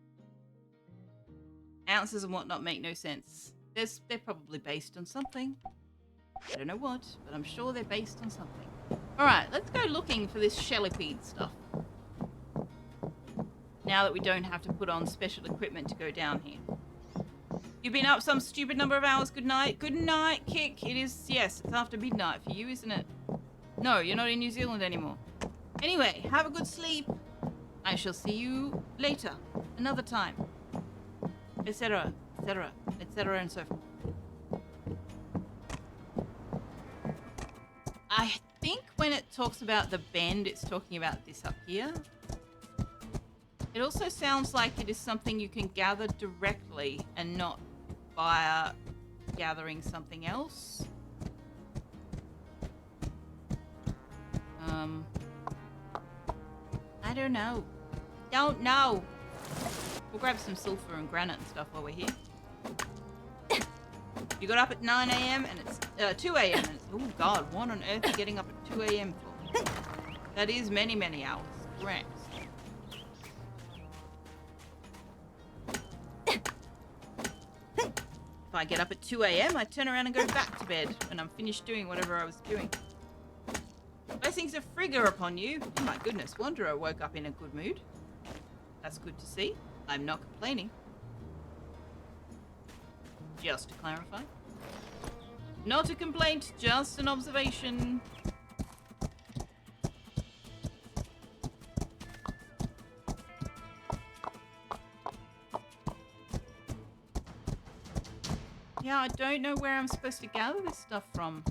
Ounces and whatnot make no sense. They're probably based on something. I don't know what, but I'm sure they're based on something. Alright, let's go looking for this shellipede stuff. Now that we don't have to put on special equipment to go down here. You've been up some stupid number of hours. Good night. Good night, Kick. It is, yes, it's after midnight for you, isn't it? No, you're not in New Zealand anymore. Anyway, have a good sleep. I shall see you later, another time, etc., etc., etc., and so forth. I think when it talks about the bend, it's talking about this up here. It also sounds like it is something you can gather directly and not via gathering something else. I don't know. Don't know. We'll grab some sulfur and granite and stuff while we're here. You got up at 9 a.m. and it's 2 a.m. and it's, oh god, what on earth are you getting up at 2 a.m. for? That is many, many hours. Correct. If I get up at 2 a.m., I turn around and go back to bed when I'm finished doing whatever I was doing. Blessings of Frigga upon you. Oh my goodness, Wanderer woke up in a good mood. That's good to see. I'm not complaining. Just to clarify. Not a complaint, just an observation. Yeah, I don't know where I'm supposed to gather this stuff from.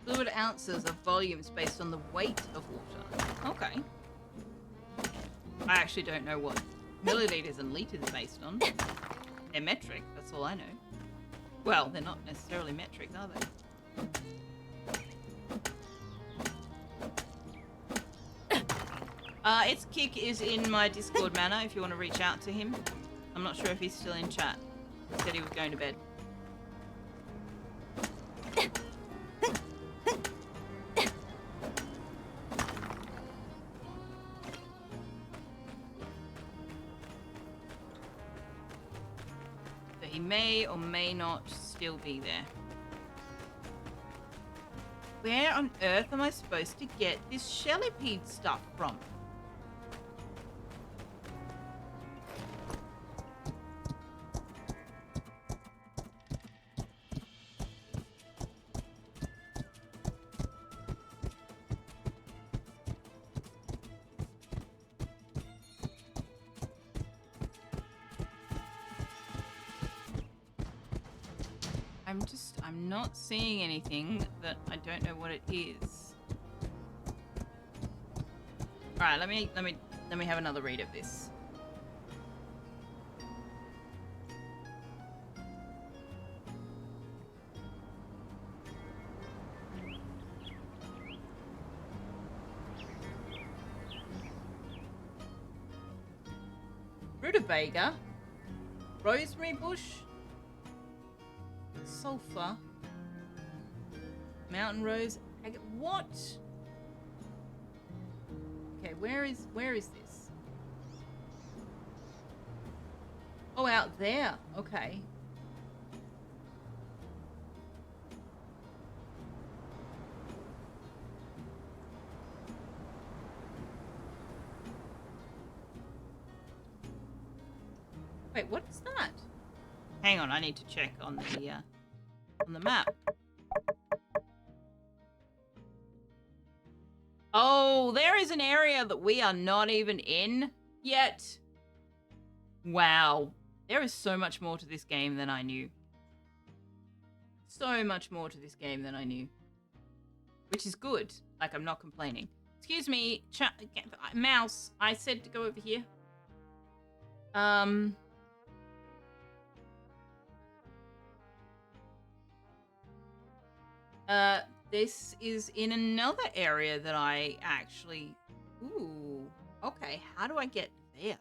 Fluid ounces of volumes based on the weight of water. Okay. I actually don't know what milliliters and liters are based on. They're metric, that's all I know. Well, they're not necessarily metric, are they? Its kick is in my Discord manner if you want to reach out to him. I'm not sure if he's still in chat. He said he was going to bed. He may or may not still be there. Where on earth am I supposed to get this Shellipede stuff from? I'm not seeing anything that I don't know what it is. All right, let me have another read of this. Rutabaga, rosemary bush, sulfur, mountain rose, what? Okay, where is this? Oh, out there. Okay. Wait, what's that? Hang on, I need to check on the map. Oh, there is an area that we are not even in yet. Wow. There is so much more to this game than I knew. So much more to this game than I knew. Which is good. Like, I'm not complaining. Excuse me, mouse. I said to go over here. This is in another area that I actually... Ooh, okay. How do I get there?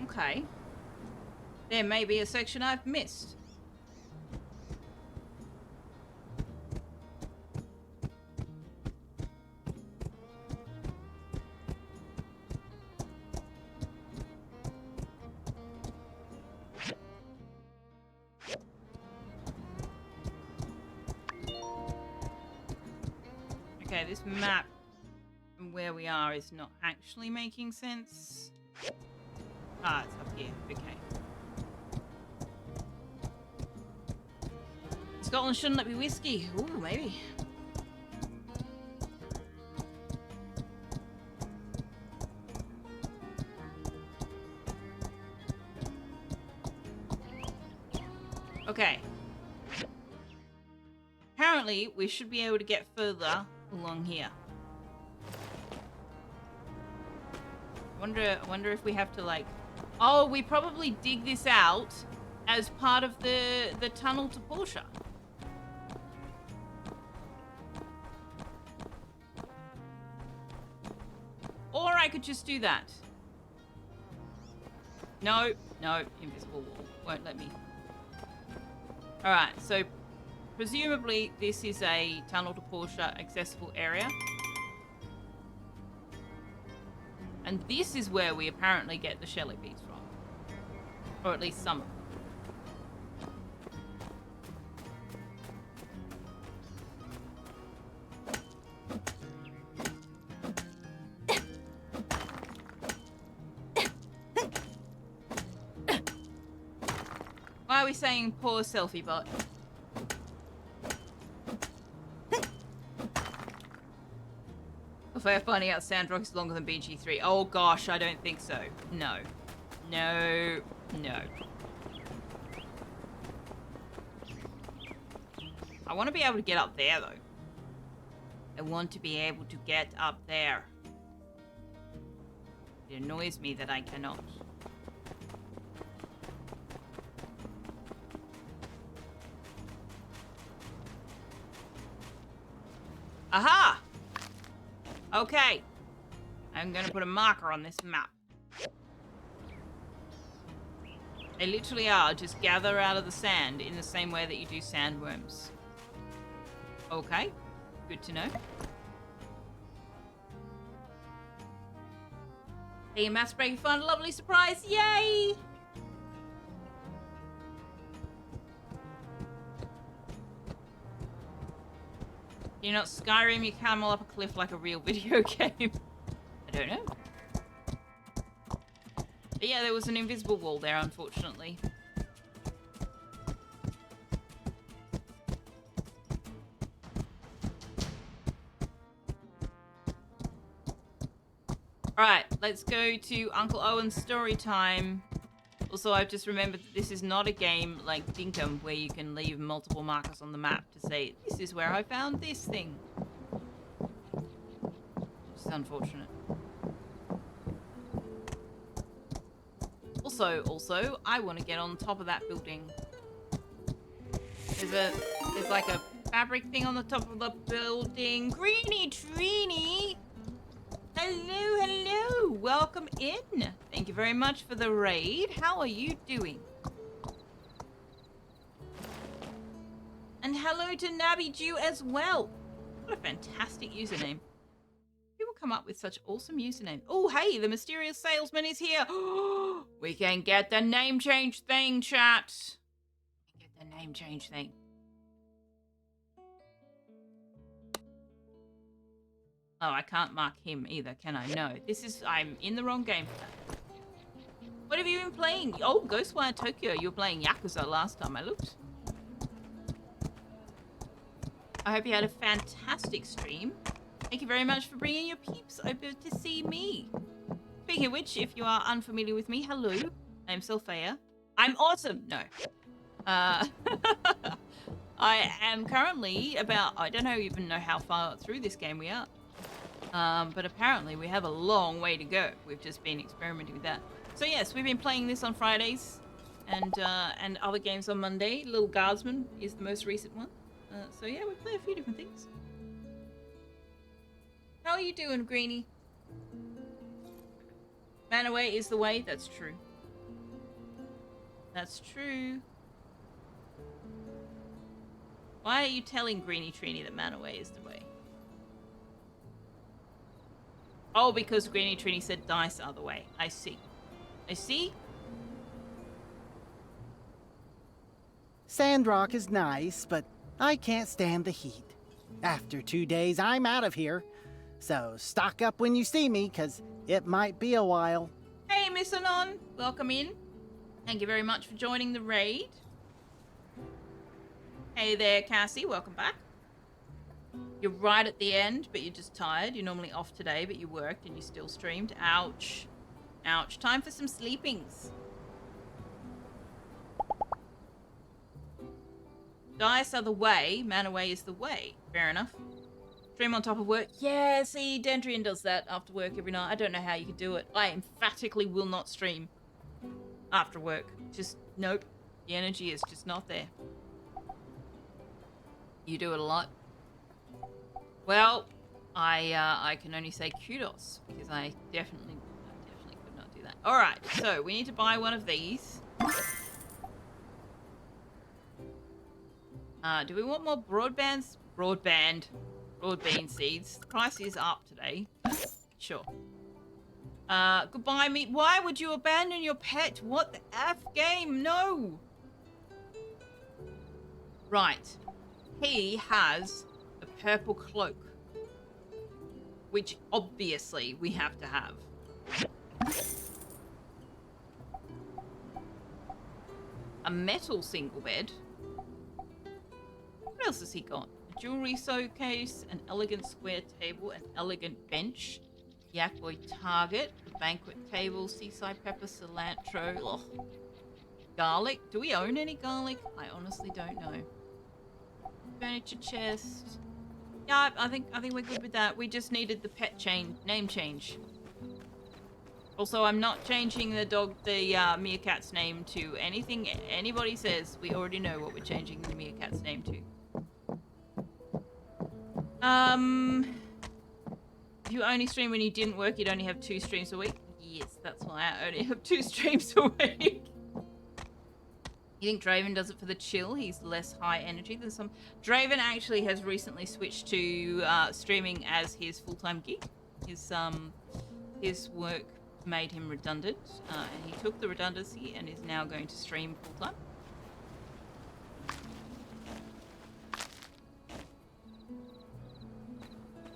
Okay. There may be a section I've missed. this map from where we are is not actually making sense. Ah, it's up here. Okay. Scotland shouldn't it be whiskey? Ooh, maybe. Okay. Apparently, we should be able to get further along here. I wonder if we have to like... Oh, we probably dig this out as part of the tunnel to Portia. Or I could just do that. No, no, invisible wall. Won't let me. Alright, so presumably this is a tunnel to Portia accessible area. And this is where we apparently get the Shelly beads from. Or at least some of them. Why are we saying poor selfie bot? If I finding out Sandrock is longer than BG3. Oh gosh, I don't think so. No. No. No. I want to be able to get up there though. I want to be able to get up there. It annoys me that I cannot. Aha! Okay. I'm gonna put a marker on this map. They literally are just gather out of the sand in the same way that you do sandworms. Okay. Good to know. Hey, maths break fun, lovely surprise, yay! You're not Skyrim, you camel up a cliff like a real video game. I don't know. But yeah, there was an invisible wall there, unfortunately. Alright, let's go to Uncle Owen's story time. Also, I've just remembered that this is not a game like Dinkum where you can leave multiple markers on the map to say, this is where I found this thing. Which is unfortunate. Also, I want to get on top of that building. There's like a fabric thing on the top of the building. Greeny Trini! Hello, hello! Welcome in! Thank you very much for the raid. How are you doing? And hello to Nabby Jew as well. What a fantastic username. People come up with such awesome usernames. Oh, hey, the mysterious salesman is here. We can get the name change thing, chat. We can get the name change thing. Oh, I can't mark him either, can I? No, I'm in the wrong game for that. What have you been playing? Oh, Ghostwire Tokyo, you were playing Yakuza last time I looked. I hope you had a fantastic stream. Thank you very much for bringing your peeps over to see me. Speaking of which, if you are unfamiliar with me, hello. I'm Sylphea. I'm awesome. No. I am currently about, I don't even know how far through this game we are. But apparently we have a long way to go. We've just been experimenting with that. So yes, we've been playing this on Fridays and other games on Monday. Little Guardsman is the most recent one. So yeah, we play a few different things. How are you doing, Greenie? Manaway is the way. That's true. That's true. Why are you telling Greenie Trini that Manaway is the way? Oh, because Greenie Trini said dice are the way. I see. I see. Sandrock is nice, but I can't stand the heat. After 2 days, I'm out of here. So stock up when you see me, 'cause it might be a while. Hey, Miss Anon. Welcome in. Thank you very much for joining the raid. Hey there, Cassie. Welcome back. You're right at the end, but you're just tired. You're normally off today, but you worked and you still streamed. Ouch. Ouch. Time for some sleepings. Dice are the way. Man away is the way. Fair enough. Stream on top of work. Yeah, see, Dendrian does that after work every night. I don't know how you can do it. I emphatically will not stream after work. Just, nope. The energy is just not there. You do it a lot. Well, I can only say kudos because I definitely could not do that. All right, so we need to buy one of these. Do we want more broad bean seeds? The price is up today. Sure. Goodbye, meat. Why would you abandon your pet? What the F game? No. Right. He has a purple cloak, which obviously we have to have. A metal single bed. What else has he got? A jewelry showcase, an elegant square table, an elegant bench, yak boy target, a banquet table, seaside pepper, cilantro, ugh. Garlic. Do we own any garlic? I honestly don't know. Furniture chest. Yeah, I think we're good with that. We just needed the name change. Also, I'm not changing the meerkat's name to anything anybody says. We already know what we're changing the meerkat's name to. If you only stream when you didn't work, you'd only have 2 streams a week. Yes, that's why I only have 2 streams a week. You think Draven does it for the chill? He's less high energy than some. Draven actually has recently switched to streaming as his full-time gig. His work made him redundant, and he took the redundancy and is now going to stream full-time.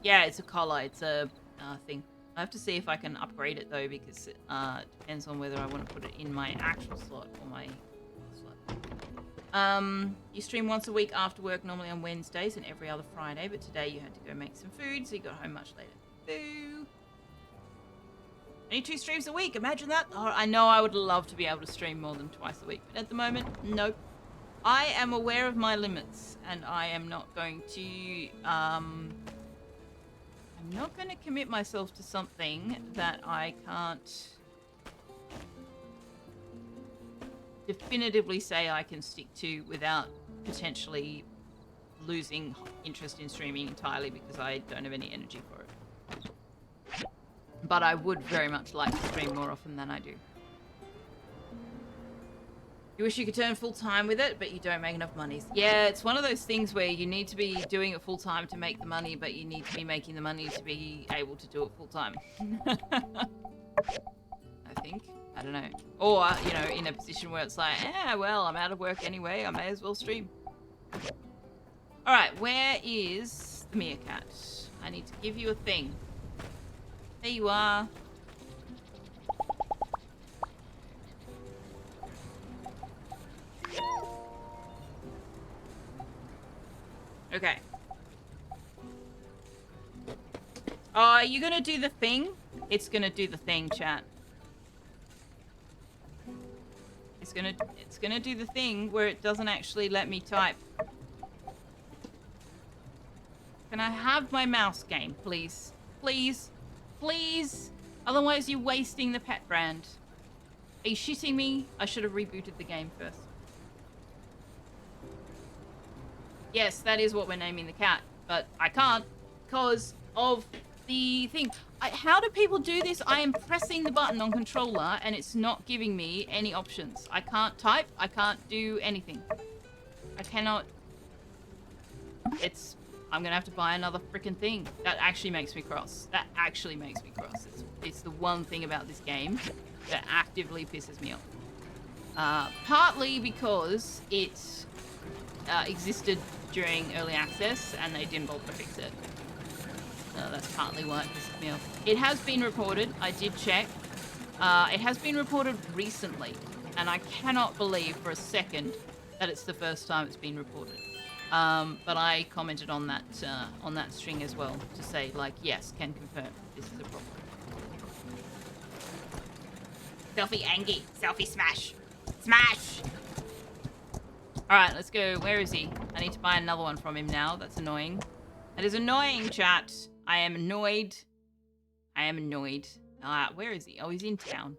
Yeah, it's a collar. It's a thing. I have to see if I can upgrade it though, because it depends on whether I want to put it in my actual slot or my slot. You stream once a week after work, normally on Wednesdays and every other Friday, but today you had to go make some food, so you got home much later. Boo! Only 2 streams a week, imagine that! Oh, I know I would love to be able to stream more than twice a week, but at the moment, nope. I am aware of my limits, and I am not going to, I'm not going to commit myself to something that I can't definitively say I can stick to without potentially losing interest in streaming entirely because I don't have any energy for it. But I would very much like to stream more often than I do. You wish you could turn full-time with it, but you don't make enough money. Yeah, it's one of those things where you need to be doing it full-time to make the money, but you need to be making the money to be able to do it full-time. I think. I don't know. Or, you know, in a position where it's like, well, I'm out of work anyway, I may as well stream. Alright, where is the meerkat? I need to give you a thing. There you are. Okay. Oh, are you gonna do the thing? It's gonna do the thing, chat. It's gonna do the thing where it doesn't actually let me type. Can I have my mouse game, please? Please? Please? Otherwise you're wasting the pet brand. Are you shitting me? I should have rebooted the game first. Yes, that is what we're naming the cat, but I can't because of the thing. How do people do this? I am pressing the button on controller and it's not giving me any options. I can't type. I can't do anything. I cannot. I'm gonna have to buy another freaking thing. That actually makes me cross. That actually makes me cross. It's the one thing about this game that actively pisses me off. Partly because it existed during early access and they didn't bother to fix it. That's partly why it pisses me off. It has been reported. I did check. It has been reported recently, and I cannot believe for a second that it's the first time it's been reported. But I commented on that string as well to say, like, yes, can confirm this is a problem. Selfie Angie. Selfie smash. Smash! Alright, let's go. Where is he? I need to buy another one from him now. That's annoying. That is annoying, chat. I am annoyed. I am annoyed. Where is he? Oh, he's in town.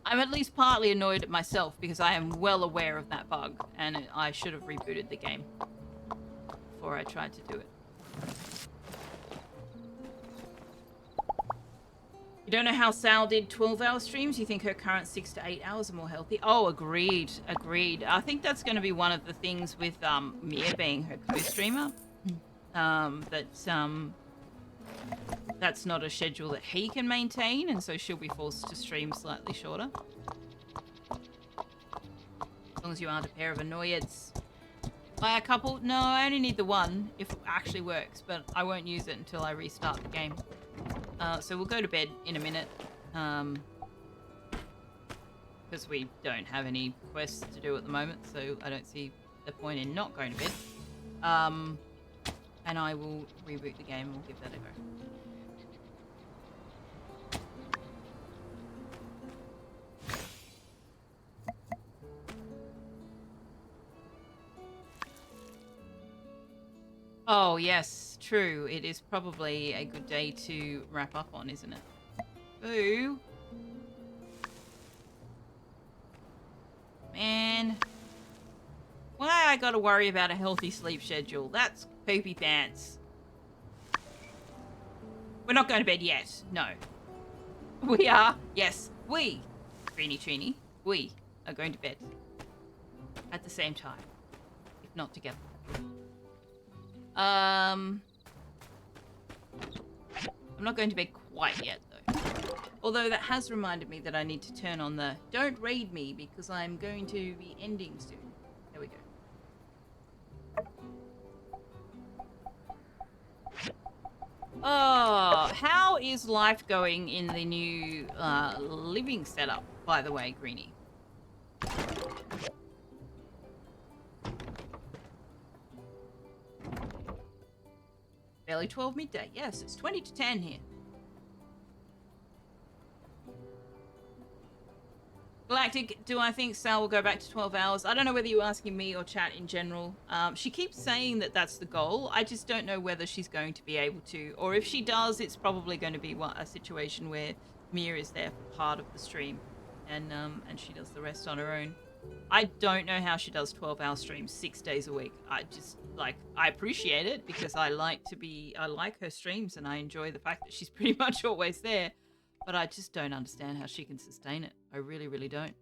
I'm at least partly annoyed at myself because I am well aware of that bug and I should have rebooted the game before I tried to do it. You don't know how Sal did 12-hour streams? You think her current 6 to 8 hours are more healthy? Oh, agreed. Agreed. I think that's going to be one of the things with Mia being her co-streamer. That's not a schedule that he can maintain, and so she'll be forced to stream slightly shorter. As long as you aren't a pair of annoyeds. Buy a couple? No, I only need the one if it actually works, but I won't use it until I restart the game. So we'll go to bed in a minute. Because we don't have any quests to do at the moment, so I don't see the point in not going to bed. And I will reboot the game and we'll give that a go. Oh, yes, true. It is probably a good day to wrap up on, isn't it? Boo. Man. Why I gotta worry about a healthy sleep schedule? That's poopy pants. We're not going to bed yet. No. We are. Yes, we. Greenie Trini. We are going to bed. At the same time. If not together. I'm not going to bed quite yet, though. Although that has reminded me that I need to turn on the don't raid me because I'm going to be ending soon. There we go. Oh, how is life going in the new living setup, by the way, Greenie? Barely 12 midday. Yes, it's 20 to 10 here. Galactic, do I think Sal will go back to 12 hours? I don't know whether you're asking me or chat in general. She keeps saying that that's the goal. I just don't know whether she's going to be able to. Or if she does, it's probably going to be a situation where Mia is there for part of the stream. And she does the rest on her own. I don't know how she does 12-hour streams 6 days a week. I just, like, I appreciate it because I like her streams and I enjoy the fact that she's pretty much always there. But I just don't understand how she can sustain it. I really, really don't.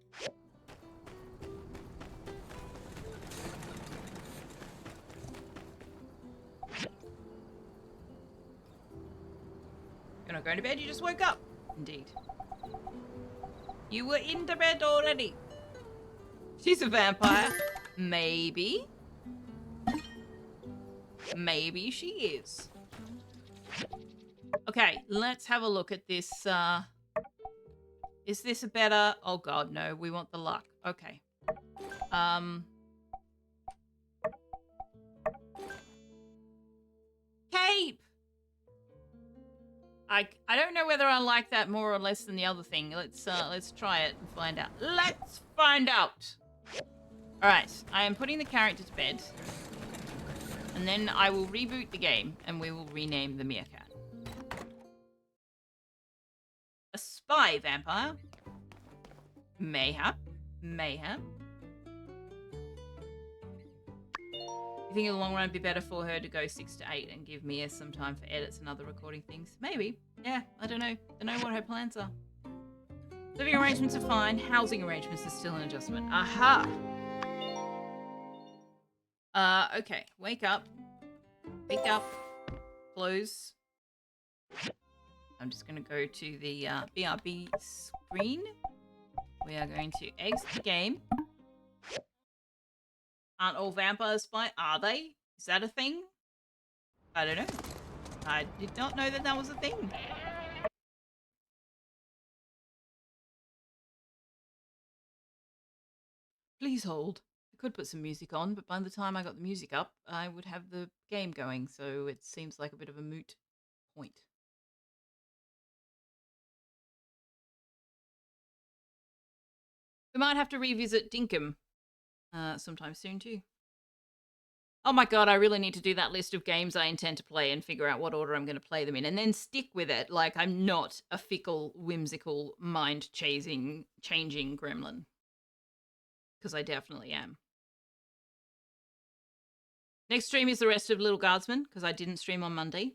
You're not going to bed, you just woke up. Indeed. You were in the bed already. She's a vampire. Maybe. Maybe she is. Okay, let's have a look at this. Is this a better... Oh god, no. We want the luck. Okay. Cape! I don't know whether I like that more or less than the other thing. Let's try it and find out. Let's find out! Alright, I am putting the character to bed. And then I will reboot the game and we will rename the meerkat. A spy vampire? Mayhap. Mayhap. You think in the long run it'd be better for her to go 6 to 8 and give Mia some time for edits and other recording things? Maybe. Yeah, I don't know. Don't know what her plans are. Living arrangements are fine. Housing arrangements are still an adjustment. Aha! Okay. Wake up. Wake up. Close. I'm just going to go to the BRB screen. We are going to exit the game. Aren't all vampires fine? Are they? Is that a thing? I don't know. I did not know that that was a thing. Please hold. I could put some music on, but by the time I got the music up, I would have the game going, so it seems like a bit of a moot point. We might have to revisit Dinkum sometime soon too. Oh my god, I really need to do that list of games I intend to play and figure out what order I'm going to play them in, and then stick with it like I'm not a fickle, whimsical, mind-changing gremlin. Because I definitely am. Next stream is the rest of Little Guardsman, because I didn't stream on Monday.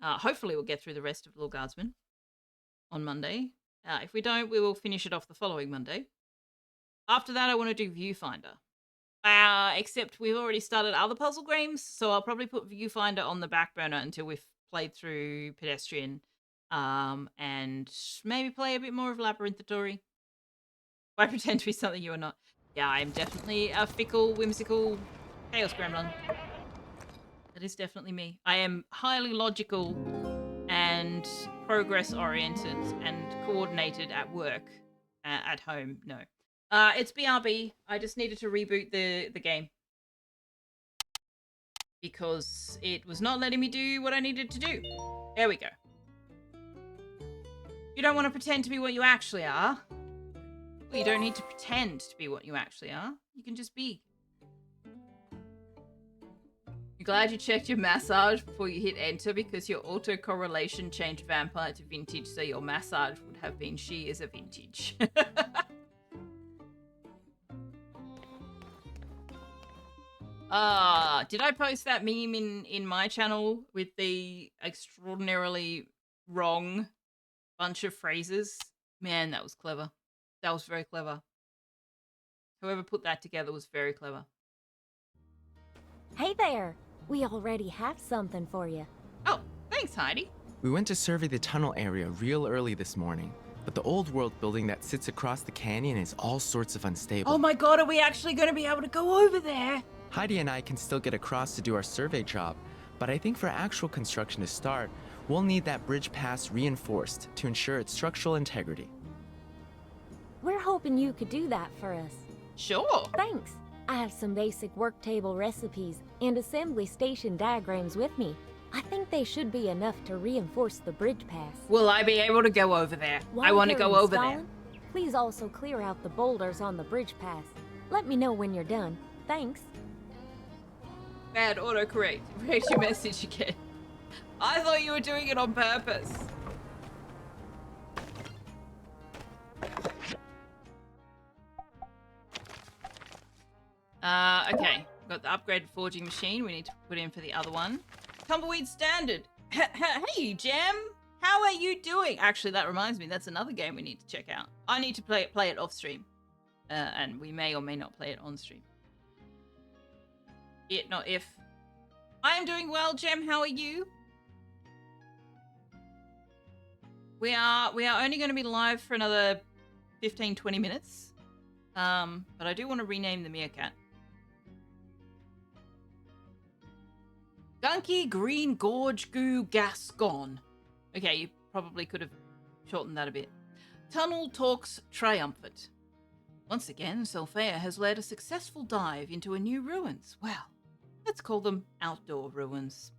Hopefully we'll get through the rest of Little Guardsman on Monday. If we don't, we will finish it off the following Monday. After that, I want to do Viewfinder. Except we've already started other puzzle games, so I'll probably put Viewfinder on the back burner until we've played through Pedestrian, and maybe play a bit more of Labyrinthatory. I pretend to be something you are not. Yeah, I'm definitely a fickle, whimsical chaos gremlin. That is definitely me. I am highly logical and progress-oriented and coordinated at work. At home, no. It's BRB. I just needed to reboot the game. Because it was not letting me do what I needed to do. There we go. You don't want to pretend to be what you actually are. Well, you don't need to pretend to be what you actually are. You can just be. You're glad you checked your massage before you hit enter because your autocorrelation changed vampire to vintage, so your massage would have been she is a vintage. Did I post that meme in my channel with the extraordinarily wrong bunch of phrases? Man, that was clever. That was very clever. Whoever put that together was very clever. Hey there! We already have something for you. Oh, thanks, Heidi. We went to survey the tunnel area real early this morning, but the old world building that sits across the canyon is all sorts of unstable. Oh my god, are we actually going to be able to go over there? Heidi and I can still get across to do our survey job, but I think for actual construction to start, we'll need that bridge pass reinforced to ensure its structural integrity. We're hoping you could do that for us. Sure. Thanks. I have some basic work table recipes and assembly station diagrams with me. I think they should be enough to reinforce the bridge pass. Will I be able to go over there? While I want to you're go over there. installing, please also clear out the boulders on the bridge pass. Let me know when you're done. Thanks. Bad autocorrect. Read your message again. I thought you were doing it on purpose. Okay. Got the upgraded forging machine we need to put in for the other one. Tumbleweed Standard. Hey, Jam. How are you doing? Actually, that reminds me. That's another game we need to check out. I need to play it off stream. And we may or may not play it on stream. It, not if. I am doing well, Jem. How are you? We are only going to be live for another 15-20 minutes. But I do want to rename the meerkat. Gunky Green Gorge Goo Gascon. Okay, you probably could have shortened that a bit. Tunnel Talks Triumphant. Once again, Solfea has led a successful dive into a new ruins. Well, let's call them outdoor ruins.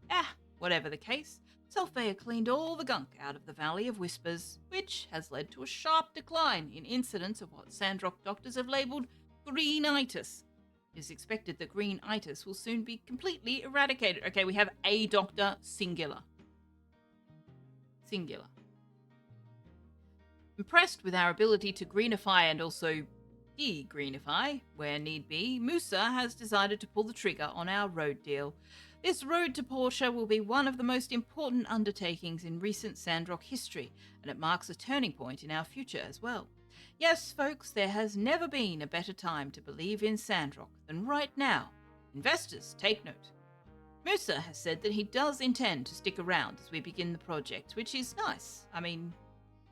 Whatever the case, Solfea cleaned all the gunk out of the Valley of Whispers, which has led to a sharp decline in incidents of what Sandrock doctors have labelled greenitis. It is expected that greenitis will soon be completely eradicated. Okay, we have a doctor, singular. Singular. Impressed with our ability to greenify and also de-greenify, where need be, Musa has decided to pull the trigger on our road deal. This road to Portia will be one of the most important undertakings in recent Sandrock history, and it marks a turning point in our future as well. Yes, folks, there has never been a better time to believe in Sandrock than right now. Investors, take note. Musa has said that he does intend to stick around as we begin the project, which is nice. I mean,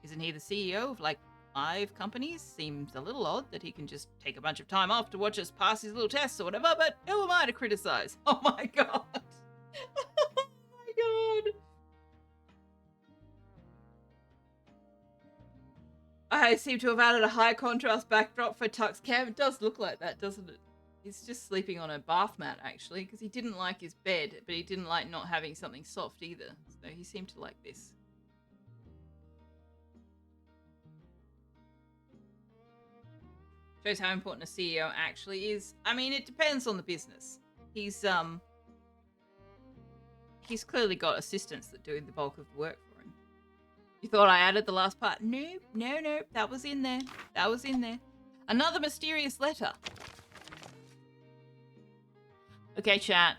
isn't he the CEO of, like, 5 companies. Seems a little odd that he can just take a bunch of time off to watch us pass his little tests or whatever, but who am I to criticize? Oh my god. Oh my god. I seem to have added a high contrast backdrop for Tuck's camp. It does look like that, doesn't it? He's just sleeping on a bath mat, actually, because he didn't like his bed, but he didn't like not having something soft either. So he seemed to like this. Shows how important a CEO actually is. I mean, it depends on the business. He's clearly got assistants that do the bulk of the work for him. You thought I added the last part? Nope, no, that was in there. That was in there. Another mysterious letter. Okay, chat.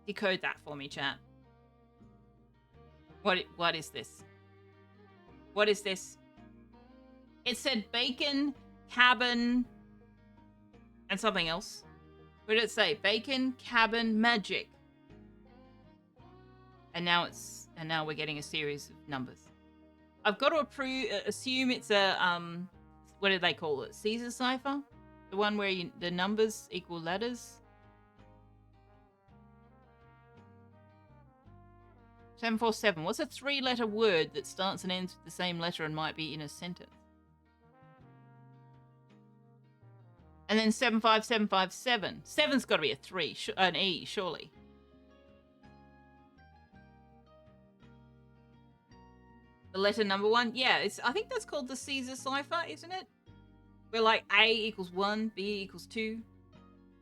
Decode that for me, chat. What is this? What is this? It said bacon, cabin, and something else. What did it say? Bacon, cabin, magic. And now we're getting a series of numbers. I've got to assume it's a what do they call it? Caesar cipher? The one where the numbers equal letters. 747. What's a 3-letter word that starts and ends with the same letter and might be in a sentence? And then 75757. 7's got to be a 3, an E, surely. The letter number 1? Yeah, I think that's called the Caesar cipher, isn't it? Where like A equals 1, B equals 2,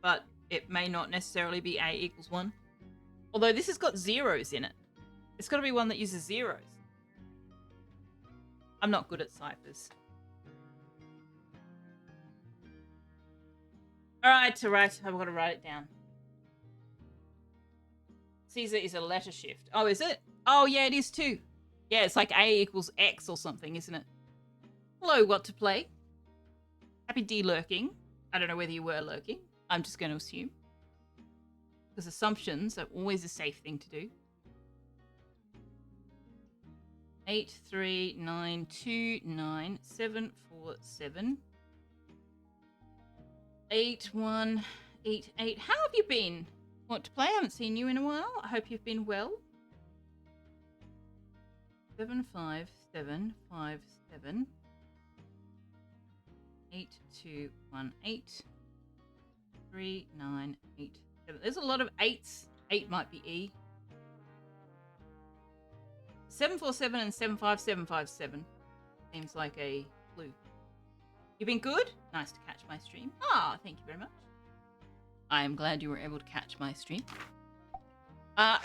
but it may not necessarily be A equals 1. Although this has got zeros in it. It's got to be one that uses zeros. I'm not good at ciphers. Alright, I've got to write it down. Caesar is a letter shift. Oh, is it? Oh, yeah, it is too. Yeah, it's like A equals X or something, isn't it? Hello, what to play? Happy de-lurking. I don't know whether you were lurking. I'm just going to assume. Because assumptions are always a safe thing to do. 83929 8188. How have you been? Want to play? I haven't seen you in a while. I hope you've been well. 75757 8218 3987. There's a lot of 8s. 8 might be E. 747 and 75757 seems like a clue. You been good? Nice to catch my stream. Ah, thank you very much. I am glad you were able to catch my stream.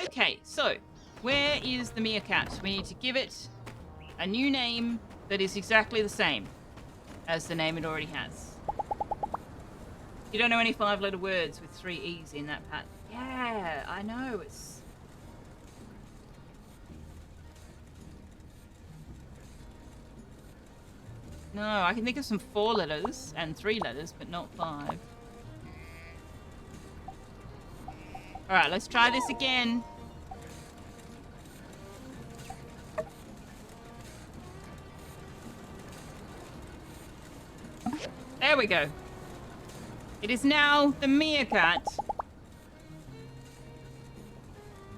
Okay, so where is the meerkat? We need to give it a new name that is exactly the same as the name it already has. You don't know any 5-letter words with 3 E's in that pattern. Yeah, I know. It's... No, I can think of some 4 letters and 3 letters, but not 5. Alright, let's try this again. There we go. It is now the meerkat.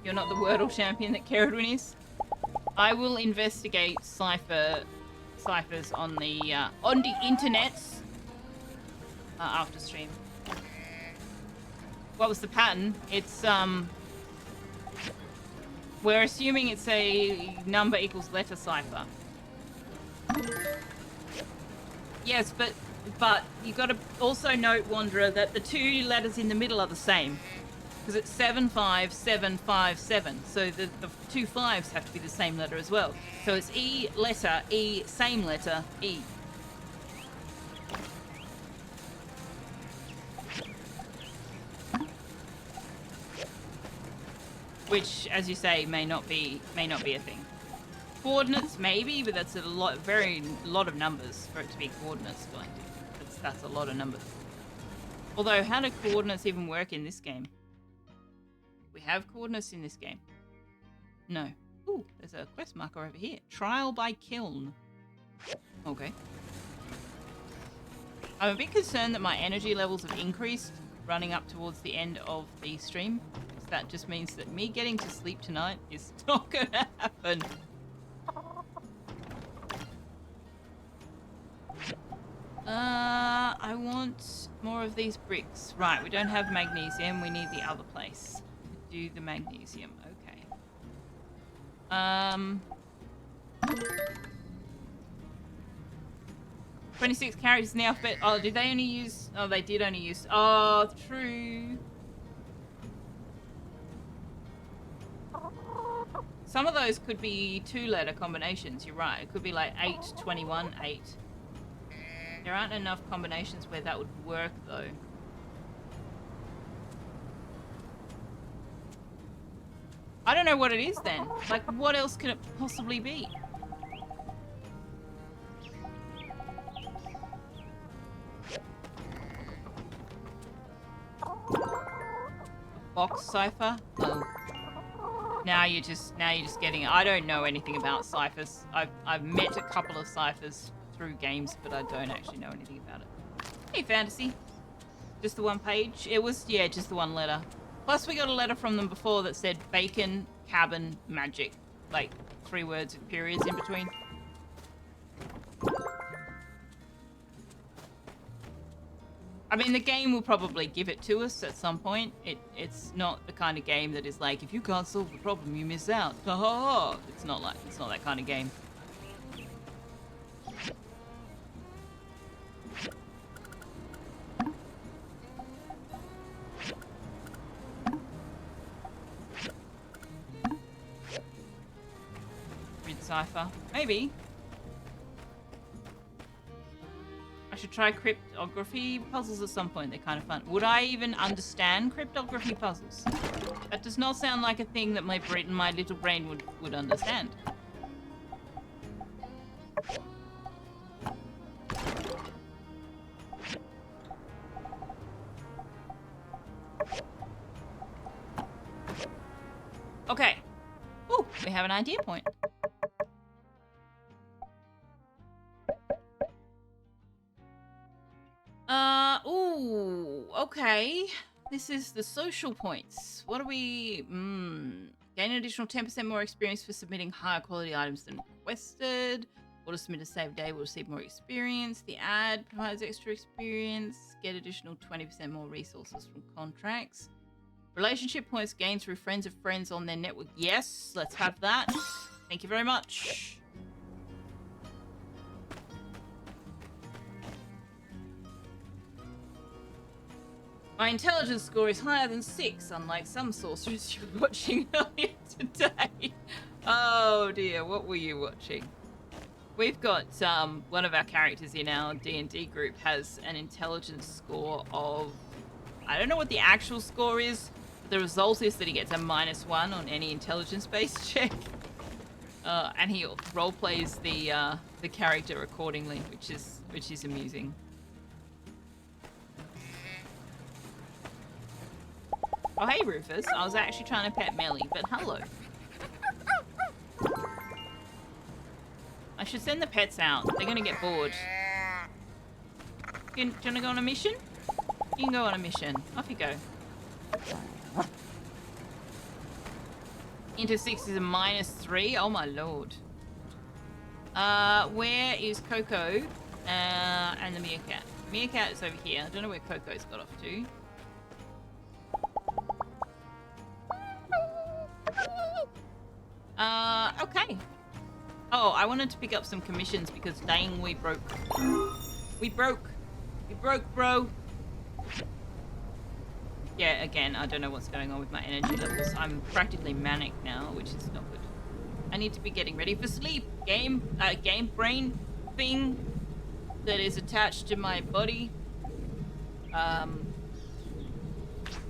You're not the Wordle champion that Caradwin is. I will investigate ciphers on the internets after stream. What was the pattern? It's we're assuming it's a number equals letter cipher. Yes, but you got to also note, Wanderer, that the 2 letters in the middle are the same. Because it's 75757. So the 2 5s have to be the same letter as well. So it's E, letter, E, same letter, E. Which, as you say, may not be a thing. Coordinates, maybe, but that's a lot of numbers for it to be coordinates. That's a lot of numbers. Although, how do coordinates even work in this game? We have coordinates in this game. No. Ooh, there's a quest marker over here. Trial by kiln. Okay. I'm a bit concerned that my energy levels have increased running up towards the end of the stream. So that just means that me getting to sleep tonight is not gonna happen. I want more of these bricks. Right, we don't have magnesium. We need the other place. Do the magnesium. Okay. 26 characters in the alphabet. Oh, did they only use... Oh, they did only use... Oh, true. Some of those could be 2-letter combinations. You're right. It could be like 8, 21, 8. There aren't enough combinations where that would work, though. I don't know what it is, then. Like, what else can it possibly be? Box cipher? Oh. Now you're just getting it. I don't know anything about ciphers. I've met a couple of ciphers through games, but I don't actually know anything about it. Hey, Fantasy. Just the one page? It was, yeah, just the one letter. Plus, we got a letter from them before that said bacon, cabin, magic. Like, 3 words with periods in between. I mean, the game will probably give it to us at some point. It's not the kind of game that is like, if you can't solve the problem, you miss out. Ha ha ha. It's not that kind of game. Read cipher. Maybe. I should try cryptography puzzles at some point. They're kind of fun. Would I even understand cryptography puzzles? That does not sound like a thing that my little brain would understand. Okay. Ooh, we have an idea point. Ooh, okay. This is the social points. What are we... Gain an additional 10% more experience for submitting higher quality items than requested. Or to submit a save day will receive more experience. The ad provides extra experience. Get additional 20% more resources from contracts. Relationship points gained through friends of friends on their network. Yes, let's have that. Thank you very much. My intelligence score is higher than 6, unlike some sorcerers you were watching earlier today. Oh dear, what were you watching? We've got one of our characters in our D&D group has an intelligence score of... I don't know what the actual score is, but the result is that he gets a -1 on any intelligence-based check. And he roleplays the character accordingly, which is amusing. Oh, hey, Rufus. I was actually trying to pet Melly, but hello. I should send the pets out. They're going to get bored. Do you want to go on a mission? You can go on a mission. Off you go. Into 6 is a -3. Oh, my lord. Where is Coco and the meerkat? Meerkat is over here. I don't know where Coco's got off to. Okay. Oh, I wanted to pick up some commissions because dang, we broke. We broke, bro. Yeah, again, I don't know what's going on with my energy levels. I'm practically manic now, which is not good. I need to be getting ready for sleep. Game brain thing that is attached to my body.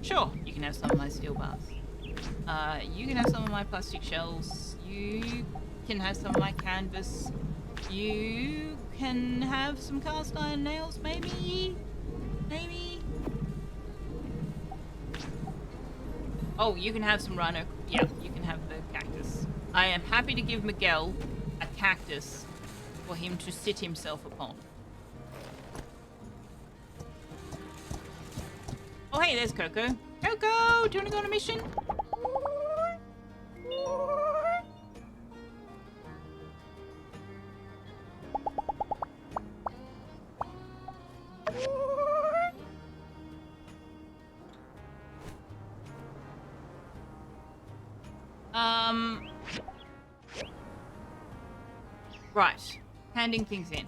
Sure, you can have some of my steel bars. You can have some of my plastic shells. You can have some of my canvas. You can have some cast iron nails, maybe? Maybe? Oh, you can have some rhino. Yeah, you can have the cactus. I am happy to give Miguel a cactus for him to sit himself upon. Oh, hey, there's Coco. Coco, do you want to go on a mission? Right. Handing things in.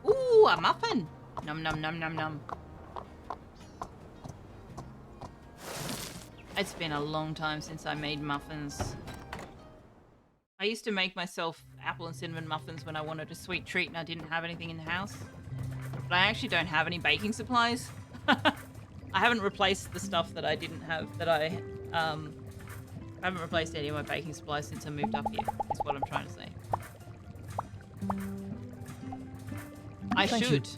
Ooh, a muffin. Num num num num num. It's been a long time since I made muffins. I used to make myself apple and cinnamon muffins when I wanted a sweet treat and I didn't have anything in the house. But I actually don't have any baking supplies. I haven't replaced the stuff that I didn't have, I haven't replaced any of my baking supplies since I moved up here, is what I'm trying to say. I should.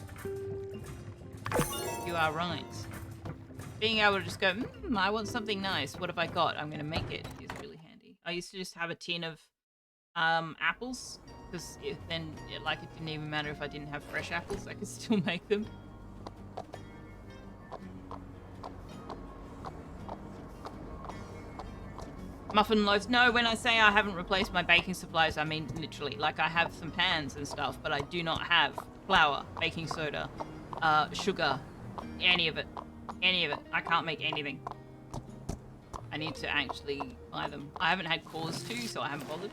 You are right. Being able to just go, I want something nice. What have I got? I'm going to make it is really handy. I used to just have a tin of apples, because then it didn't even matter if I didn't have fresh apples. I could still make them. Muffin loaves. No, when I say I haven't replaced my baking supplies, I mean literally. Like, I have some pans and stuff, but I do not have flour, baking soda, sugar, any of it. Any of it. I can't make anything. I need to actually buy them. I haven't had cause to, so I haven't bothered.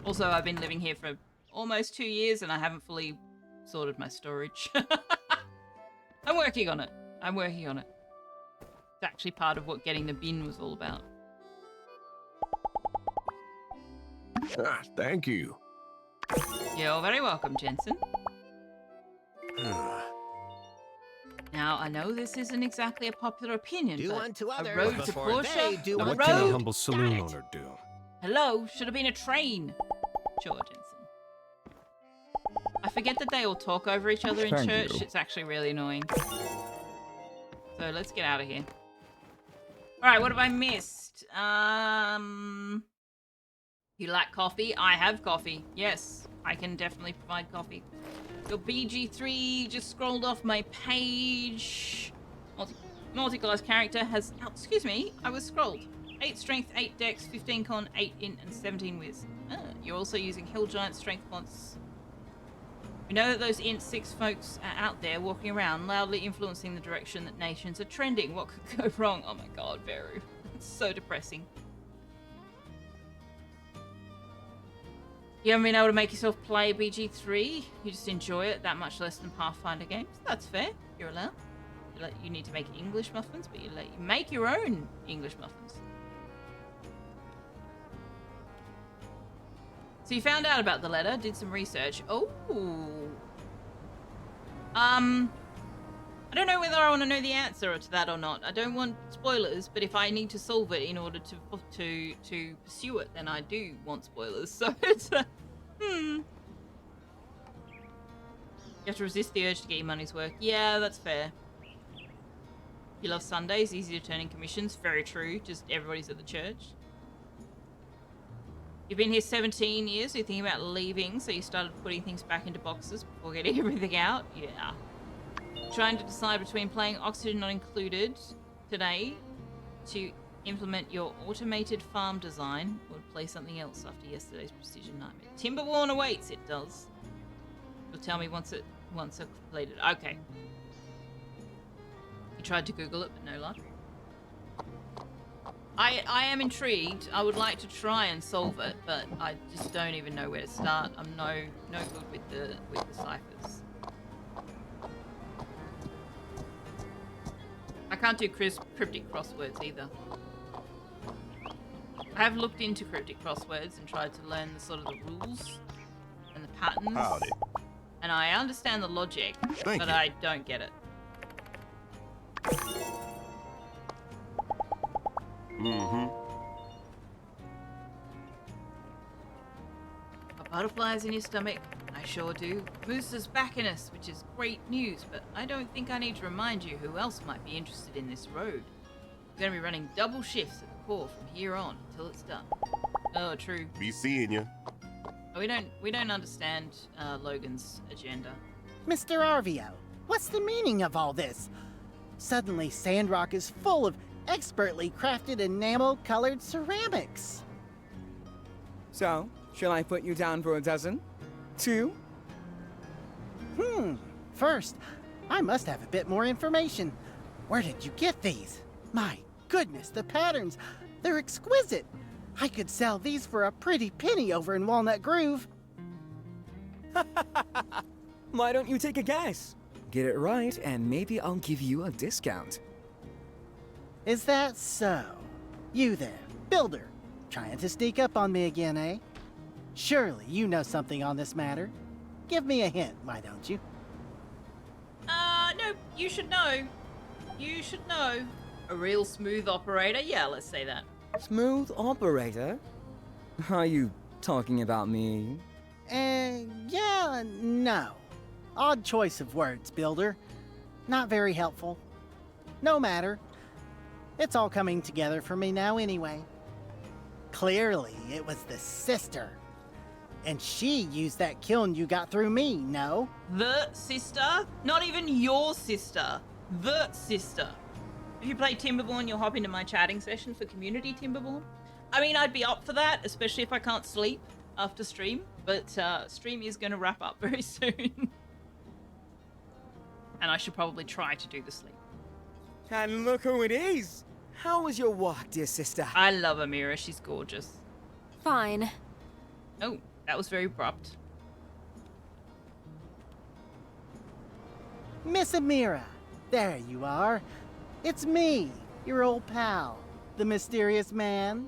Also, I've been living here for almost 2 years, and I haven't fully sorted my storage. I'm working on it. I'm working on it. It's actually part of what getting the bin was all about. Thank you. You're very welcome, Jensen. Now, I know this isn't exactly a popular opinion, Do but unto a others road to before they Portia, do a unto What can a road. humble saloon owner do? Hello, should have been a train. Sure, Jensen. I forget that they all talk over each other in Thank church. you. It's actually really annoying. So let's get out of here. All right, what have I missed? You lack coffee? I have coffee. Yes, I can definitely provide coffee. Your BG3 just scrolled off my page. Multi-class character has... Oh, excuse me, I was scrolled. 8 strength, 8 dex, 15 con, 8 int, and 17 whiz. You're also using Hill Giant strength fonts. We know that those int 6 folks are out there walking around, loudly influencing the direction that nations are trending. What could go wrong? Oh my god, Veru. It's so depressing. You haven't been able to make yourself play BG3? You just enjoy it that much less than Pathfinder games? That's fair. You're allowed. You need to make English muffins, but you make your own English muffins. So you found out about the letter, did some research. Oh. I don't know whether I want to know the answer to that or not. I don't want spoilers, but if I need to solve it in order to pursue it, then I do want spoilers. So it's You have to resist the urge to get your money's worth. Yeah, that's fair. You love Sundays, easy to turn in commissions. Very true. Just everybody's at the church. You've been here 17 years, so you're thinking about leaving, so you started putting things back into boxes before getting everything out. Yeah. Trying to decide between playing Oxygen Not Included today to implement your automated farm design or play something else after yesterday's precision nightmare. Timberworn awaits, it does. You'll tell me once it's completed. Okay. You tried to Google it, but no luck. I am intrigued. I would like to try and solve it, but I just don't even know where to start. I'm no good with the ciphers. I can't do cryptic crosswords either. I have looked into cryptic crosswords and tried to learn the rules and the patterns. Howdy. And I understand the logic, Thank but you. I don't get it. Mm-hmm. Got butterflies in your stomach? I sure do. Moose is backing us, which is great news, but I don't think I need to remind you who else might be interested in this road. We're going to be running double shifts at the core from here on until it's done. Oh, true. Be seeing you. We don't understand Logan's agenda. Mr. Arvio, what's the meaning of all this? Suddenly, Sandrock is full of expertly crafted enamel-colored ceramics. So, shall I put you down for a dozen? 2? First, I must have a bit more information. Where did you get these? My goodness, the patterns, they're exquisite. I could sell these for a pretty penny over in Walnut Grove. Why don't you take a guess? Get it right, and maybe I'll give you a discount. Is that so? You there, builder, trying to sneak up on me again, eh? Surely you know something on this matter. Give me a hint, why don't you? No, you should know. You should know. A real smooth operator? Yeah, let's say that. Smooth operator? Are you talking about me? Yeah, no. Odd choice of words, builder. Not very helpful. No matter. It's all coming together for me now anyway. Clearly, it was the sister. And she used that kiln you got through me, no? The sister? Not even your sister. The sister. If you play Timberborn, you'll hop into my chatting session for community Timberborn. I mean, I'd be up for that, especially if I can't sleep after stream. But stream is going to wrap up very soon. And I should probably try to do the sleep. And look who it is! How was your walk, dear sister? I love Amira, she's gorgeous. Fine. Oh, that was very abrupt. Miss Amira, there you are. It's me, your old pal, the mysterious man.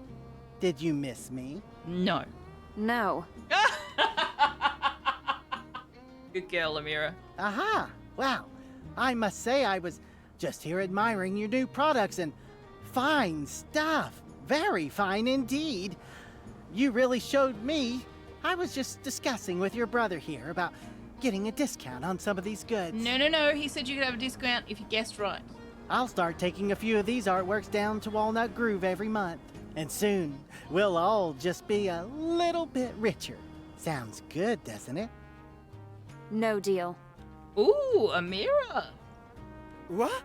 Did you miss me? No. No. Good girl, Amira. Aha! Wow. I must say I was just here admiring your new products and fine stuff. Very fine indeed. You really showed me. I was just discussing with your brother here about getting a discount on some of these goods. No. He said you could have a discount if you guessed right. I'll start taking a few of these artworks down to Walnut Grove every month. And soon, we'll all just be a little bit richer. Sounds good, doesn't it? No deal. Ooh, Amira. What?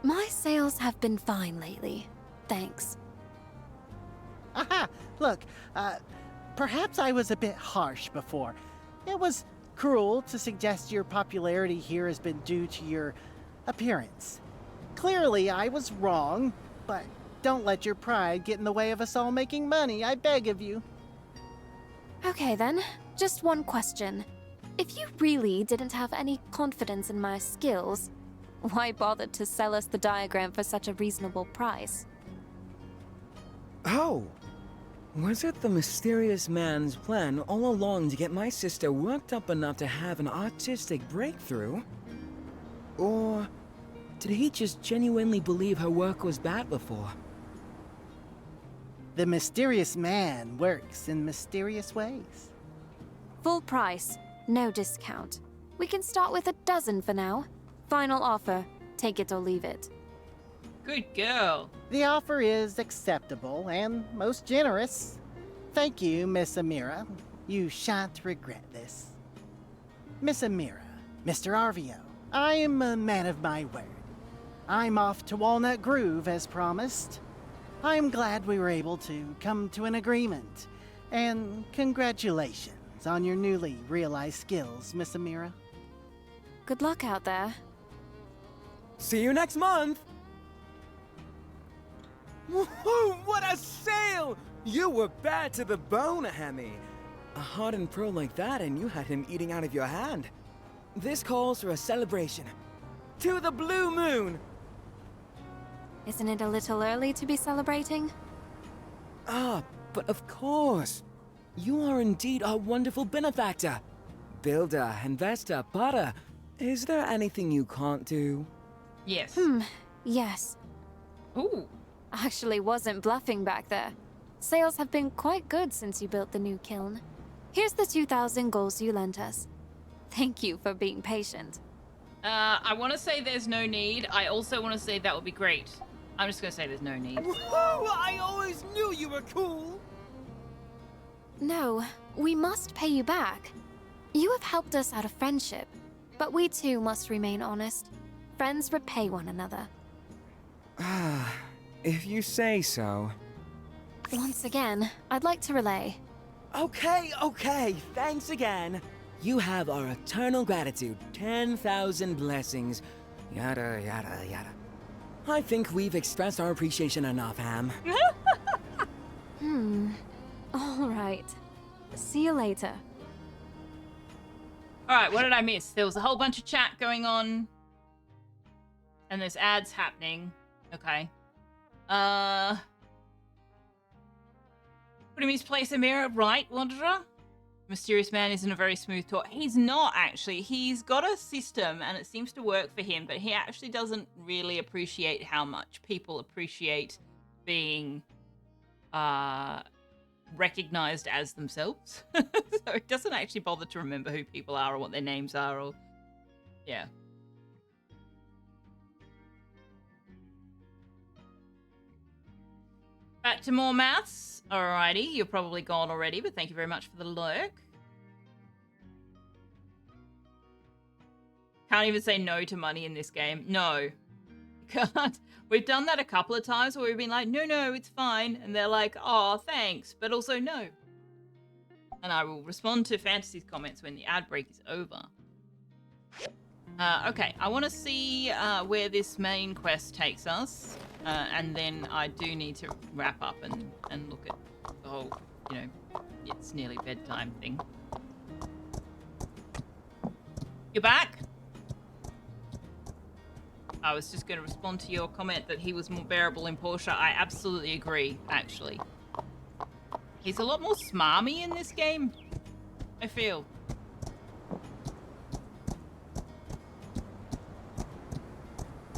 My sales have been fine lately. Thanks. Aha! Look, perhaps I was a bit harsh before. It was cruel to suggest your popularity here has been due to your appearance. Clearly, I was wrong, but don't let your pride get in the way of us all making money, I beg of you. Okay then, just one question. If you really didn't have any confidence in my skills, why bother to sell us the diagram for such a reasonable price? Oh! Was it the mysterious man's plan all along to get my sister worked up enough to have an artistic breakthrough? Or did he just genuinely believe her work was bad before? The mysterious man works in mysterious ways. Full price, no discount. We can start with a dozen for now. Final offer, take it or leave it. Good girl. The offer is acceptable and most generous. Thank you, Miss Amira. You shan't regret this. Miss Amira, Mr. Arvio, I am a man of my word. I'm off to Walnut Grove as promised. I'm glad we were able to come to an agreement. And congratulations on your newly realized skills, Miss Amira. Good luck out there. See you next month! Woohoo! What a sale! You were bad to the bone, Hemi. A hardened pro like that and you had him eating out of your hand. This calls for a celebration. To the blue moon! Isn't it a little early to be celebrating? Ah, but of course. You are indeed our wonderful benefactor. Builder, investor, potter. Is there anything you can't do? Yes. Yes. Ooh. Actually wasn't bluffing back there. Sales have been quite good since you built the new kiln. Here's the 2,000 goals you lent us. Thank you for being patient. I want to say there's no need. I also want to say that would be great. I'm just gonna say there's no need. I always knew you were cool! No, we must pay you back. You have helped us out of friendship, but we too must remain honest. Friends repay one another. Ah, if you say so. Once again, I'd like to relay. Okay, thanks again. You have our eternal gratitude, 10,000 blessings, yada yada yada. I think we've expressed our appreciation enough, Ham. All right. See you later. Alright, what did I miss? There was a whole bunch of chat going on. And there's ads happening. Okay. Put him in his place, Amira. Right, Wanderer? Mysterious man isn't a very smooth talk. He's not, actually. He's got a system, and it seems to work for him, but he actually doesn't really appreciate how much people appreciate being recognized as themselves. So he doesn't actually bother to remember who people are or what their names are, or... Yeah. Back to more maths. Alrighty, you're probably gone already, but thank you very much for the lurk. Can't even say no to money in this game. No. Can't. We've done that a couple of times where we've been like, no, it's fine. And they're like, oh, thanks, but also no. And I will respond to Fantasy's comments when the ad break is over. Okay, I want to see where this main quest takes us. And then I do need to wrap up and look at the whole, it's nearly bedtime thing. You're back? I was just going to respond to your comment that he was more bearable in Portia. I absolutely agree, actually. He's a lot more smarmy in this game, I feel.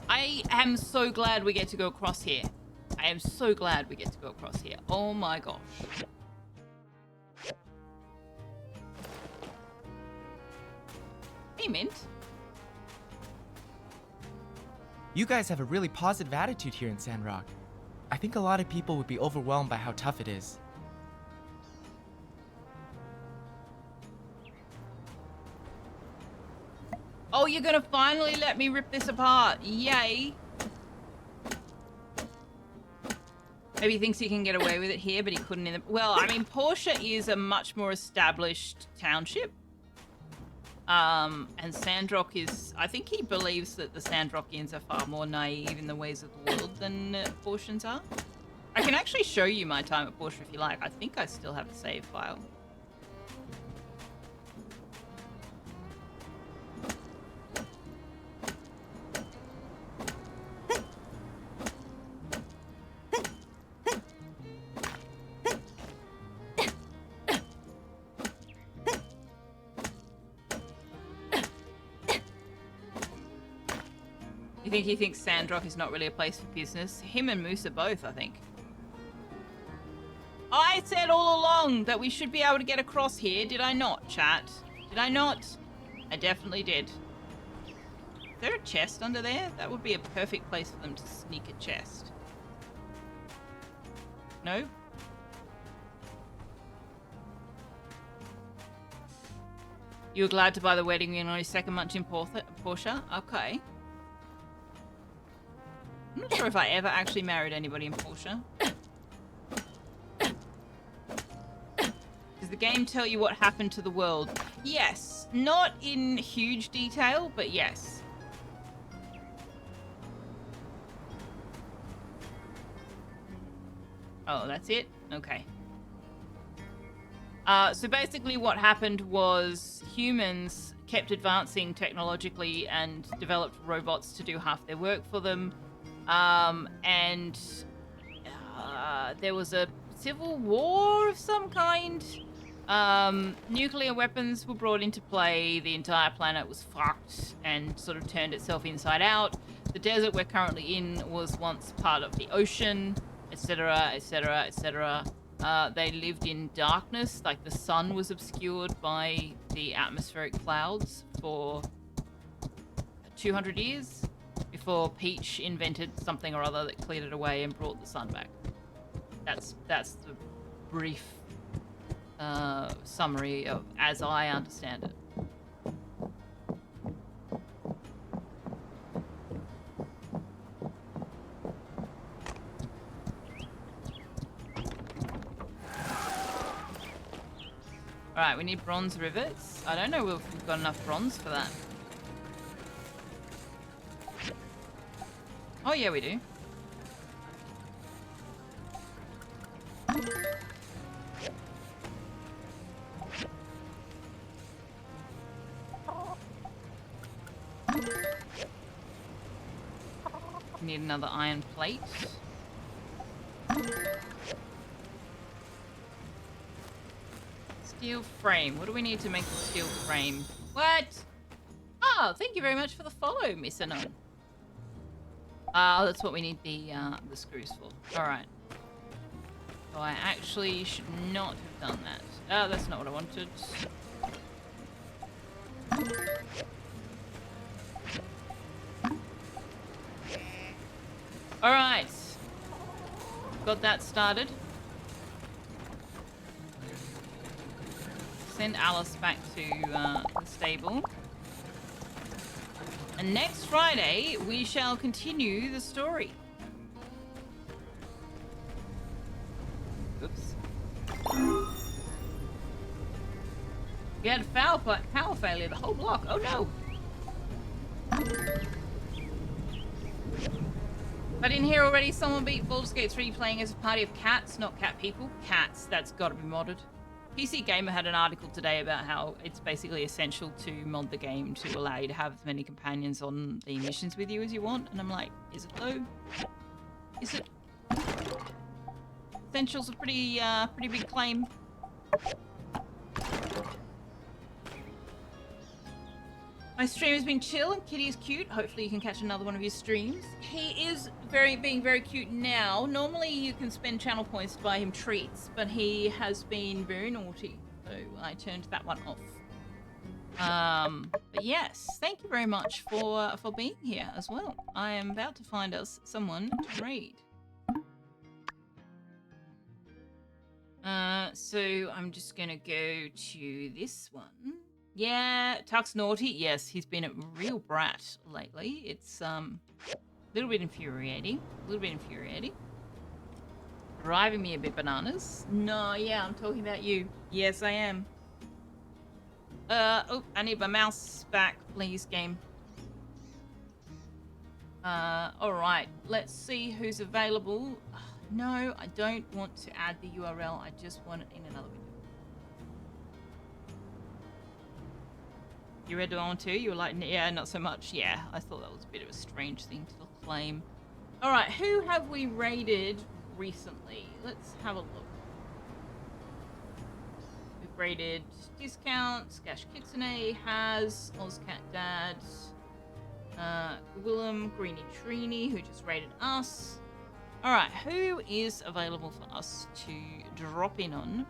I am so glad we get to go across here. I am so glad we get to go across here. Oh my gosh. Hey, Mint. You guys have a really positive attitude here in Sandrock. I think a lot of people would be overwhelmed by how tough it is. Oh, you're gonna finally let me rip this apart. Yay. Maybe he thinks he can get away with it here, but he couldn't in the... Well, I mean, Portia is a much more established township. And Sandrock is... I think he believes that the Sandrockians are far more naive in the ways of the world than Portians are. I can actually show you my time at Portia if you like. I think I still have a save file. You think he thinks Sandrock is not really a place for business? Him and Musa both, I think. I said all along that we should be able to get across here, did I not, chat? Did I not? I definitely did. Is there a chest under there? That would be a perfect place for them to sneak a chest. No? You were glad to buy the wedding ring on your second month in Portia? Okay. I'm not sure if I ever actually married anybody in Portia. Does the game tell you what happened to the world? Yes. Not in huge detail, but yes. Oh, that's it? Okay. So basically what happened was humans kept advancing technologically and developed robots to do half their work for them. And there was a civil war of some kind. Nuclear weapons were brought into play. The entire planet was fucked and sort of turned itself inside out. The desert we're currently in was once part of the ocean, etc., etc., etc. They lived in darkness, like the sun was obscured by the atmospheric clouds for 200 years for Peach invented something or other that cleared it away and brought the sun back. That's the brief summary of as I understand it. Alright, we need bronze rivets. I don't know if we've got enough bronze for that. Oh yeah, we do. Need another iron plate. Steel frame. What do we need to make the steel frame? What? Oh, thank you very much for the follow, Miss Anon. That's what we need the screws for. Alright. So I actually should not have done that. Oh, that's not what I wanted. Alright. Got that started. Send Alice back to the stable. And next Friday, we shall continue the story. Oops. We had power failure, the whole block. Oh no! But in here already, someone beat Baldur's Gate 3 playing as a party of cats, not cat people. Cats, that's gotta be modded. PC Gamer had an article today about how it's basically essential to mod the game to allow you to have as many companions on the missions with you as you want. And I'm like, is it though? Is it? Essential's a pretty big claim. My stream has been chill and Kitty is cute. Hopefully you can catch another one of his streams. He is being very cute now. Normally you can spend channel points to buy him treats, but he has been very naughty, so I turned that one off. But yes, thank you very much for being here as well. I am about to find us someone to raid. So I'm just gonna go to this one. Yeah, Tuck's naughty. Yes, he's been a real brat lately. It's a little bit infuriating. Driving me a bit bananas. No, yeah, I'm talking about you. Yes, I am. Oh, I need my mouse back, please, game. Alright, let's see who's available. No, I don't want to add the URL. I just want it in another window. You read it on too? You were like, yeah, not so much. Yeah, I thought that was a bit of a strange thing to claim. All right, who have we raided recently? Let's have a look. We've raided Discount, Skash Kitsune, Haz, Ozcat Dad, Willem, Greeny Trini, who just raided us. All right, who is available for us to drop in on?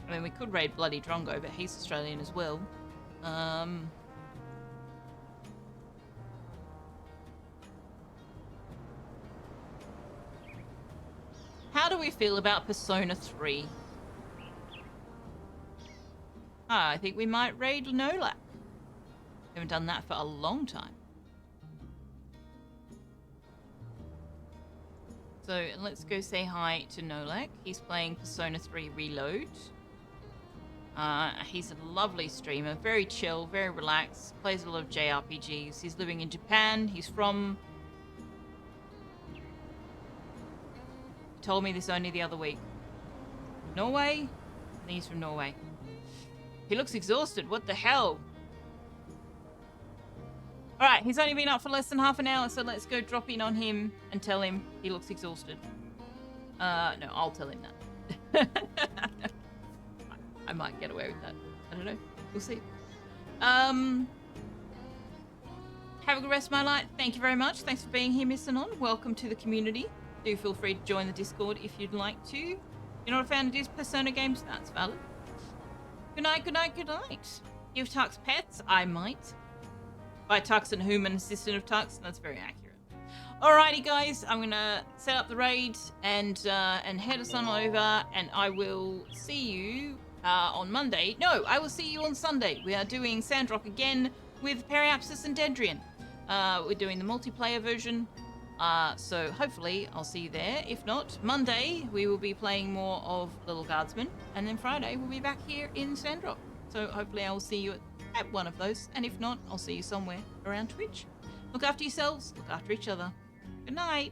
I mean, we could raid Bloody Drongo, but he's Australian as well. How do we feel about Persona 3? I think we might raid Nolak. Haven't done that for a long time. So let's go say hi to Nolak. He's playing Persona 3 Reload. He's a lovely streamer, very chill, very relaxed, plays a lot of JRPGs. He's living in Japan. He's from... Told me this only the other week. Norway? I think he's from Norway. He looks exhausted. What the hell? Alright, he's only been up for less than half an hour, so let's go drop in on him and tell him he looks exhausted. No, I'll tell him that. I might get away with that. I don't know. We'll see. Have a good rest of my night. Thank you very much. Thanks for being here, Miss Anon. Welcome to the community. Do feel free to join the Discord if you'd like to. You're not a fan of Persona games? That's valid. Good night, good night, good night. Give Tux pets? I might. by Tux and Human, assistant of Tux. That's very accurate. Alrighty, guys, I'm gonna set up the raid and head us on over, and I will see you on Monday. No, I will see you on Sunday. We are doing Sandrock again with Periapsis and Dendrian. We're doing the multiplayer version, so hopefully I'll see you there. If not, Monday we will be playing more of Little Guardsman, and then Friday we'll be back here in Sandrock. So hopefully I will see you at one of those, and if not, I'll see you somewhere around Twitch. Look after yourselves, look after each other. Good night.